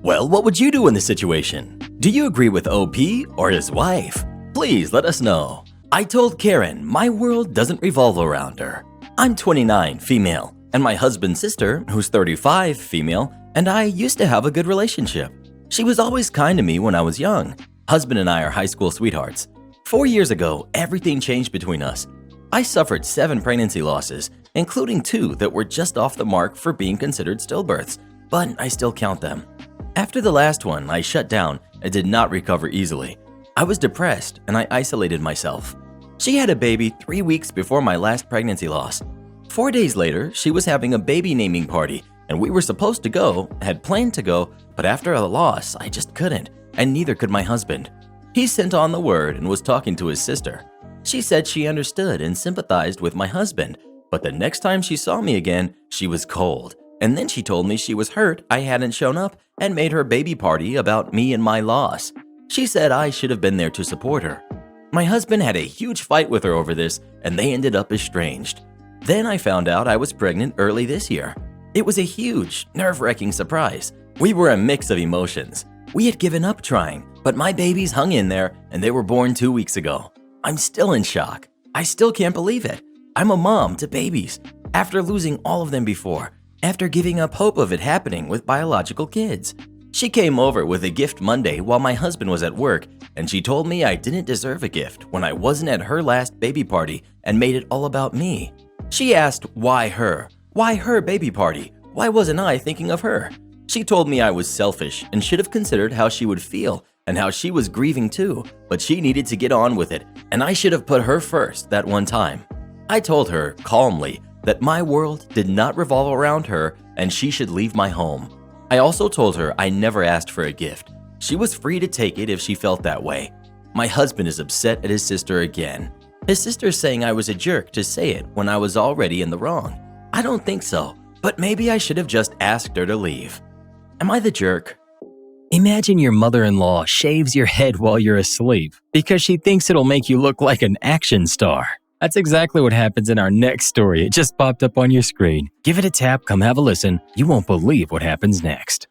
Well, what would you do in this situation? Do you agree with OP or his wife? Please let us know. I told Karen my world doesn't revolve around her. I'm 29, female, and my husband's sister, who's 35, female, and I used to have a good relationship. She was always kind to me when I was young. Husband and I are high school sweethearts. 4 years ago, everything changed between us. I suffered 7 pregnancy losses, including 2 that were just off the mark for being considered stillbirths, but I still count them. After the last one, I shut down and did not recover easily. I was depressed and I isolated myself. She had a baby 3 weeks before my last pregnancy loss. 4 days later, she was having a baby naming party, and we were supposed to go, had planned to go, but after the loss, I just couldn't, and neither could my husband. He sent on the word and was talking to his sister. She said she understood and sympathized with my husband, but the next time she saw me again, she was cold. And then she told me she was hurt I hadn't shown up and made her baby party about me and my loss. She said I should have been there to support her. My husband had a huge fight with her over this, and they ended up estranged. Then I found out I was pregnant early this year. It was a huge, nerve-wracking surprise. We were a mix of emotions. We had given up trying, but my babies hung in there, and they were born 2 weeks ago. I'm still in shock. I still can't believe it. I'm a mom to babies, after losing all of them before, after giving up hope of it happening with biological kids. She came over with a gift Monday while my husband was at work, and she told me I didn't deserve a gift when I wasn't at her last baby party and made it all about me. She asked why her? Why her baby party? Why wasn't I thinking of her? She told me I was selfish and should have considered how she would feel and how she was grieving too, but she needed to get on with it, and I should have put her first that one time. I told her, calmly, that my world did not revolve around her and she should leave my home. I also told her I never asked for a gift. She was free to take it if she felt that way. My husband is upset at his sister again. His sister's saying I was a jerk to say it when I was already in the wrong. I don't think so, but maybe I should have just asked her to leave. Am I the jerk? Imagine your mother-in-law shaves your head while you're asleep because she thinks it'll make you look like an action star. That's exactly what happens in our next story. It just popped up on your screen. Give it a tap, come have a listen. You won't believe what happens next.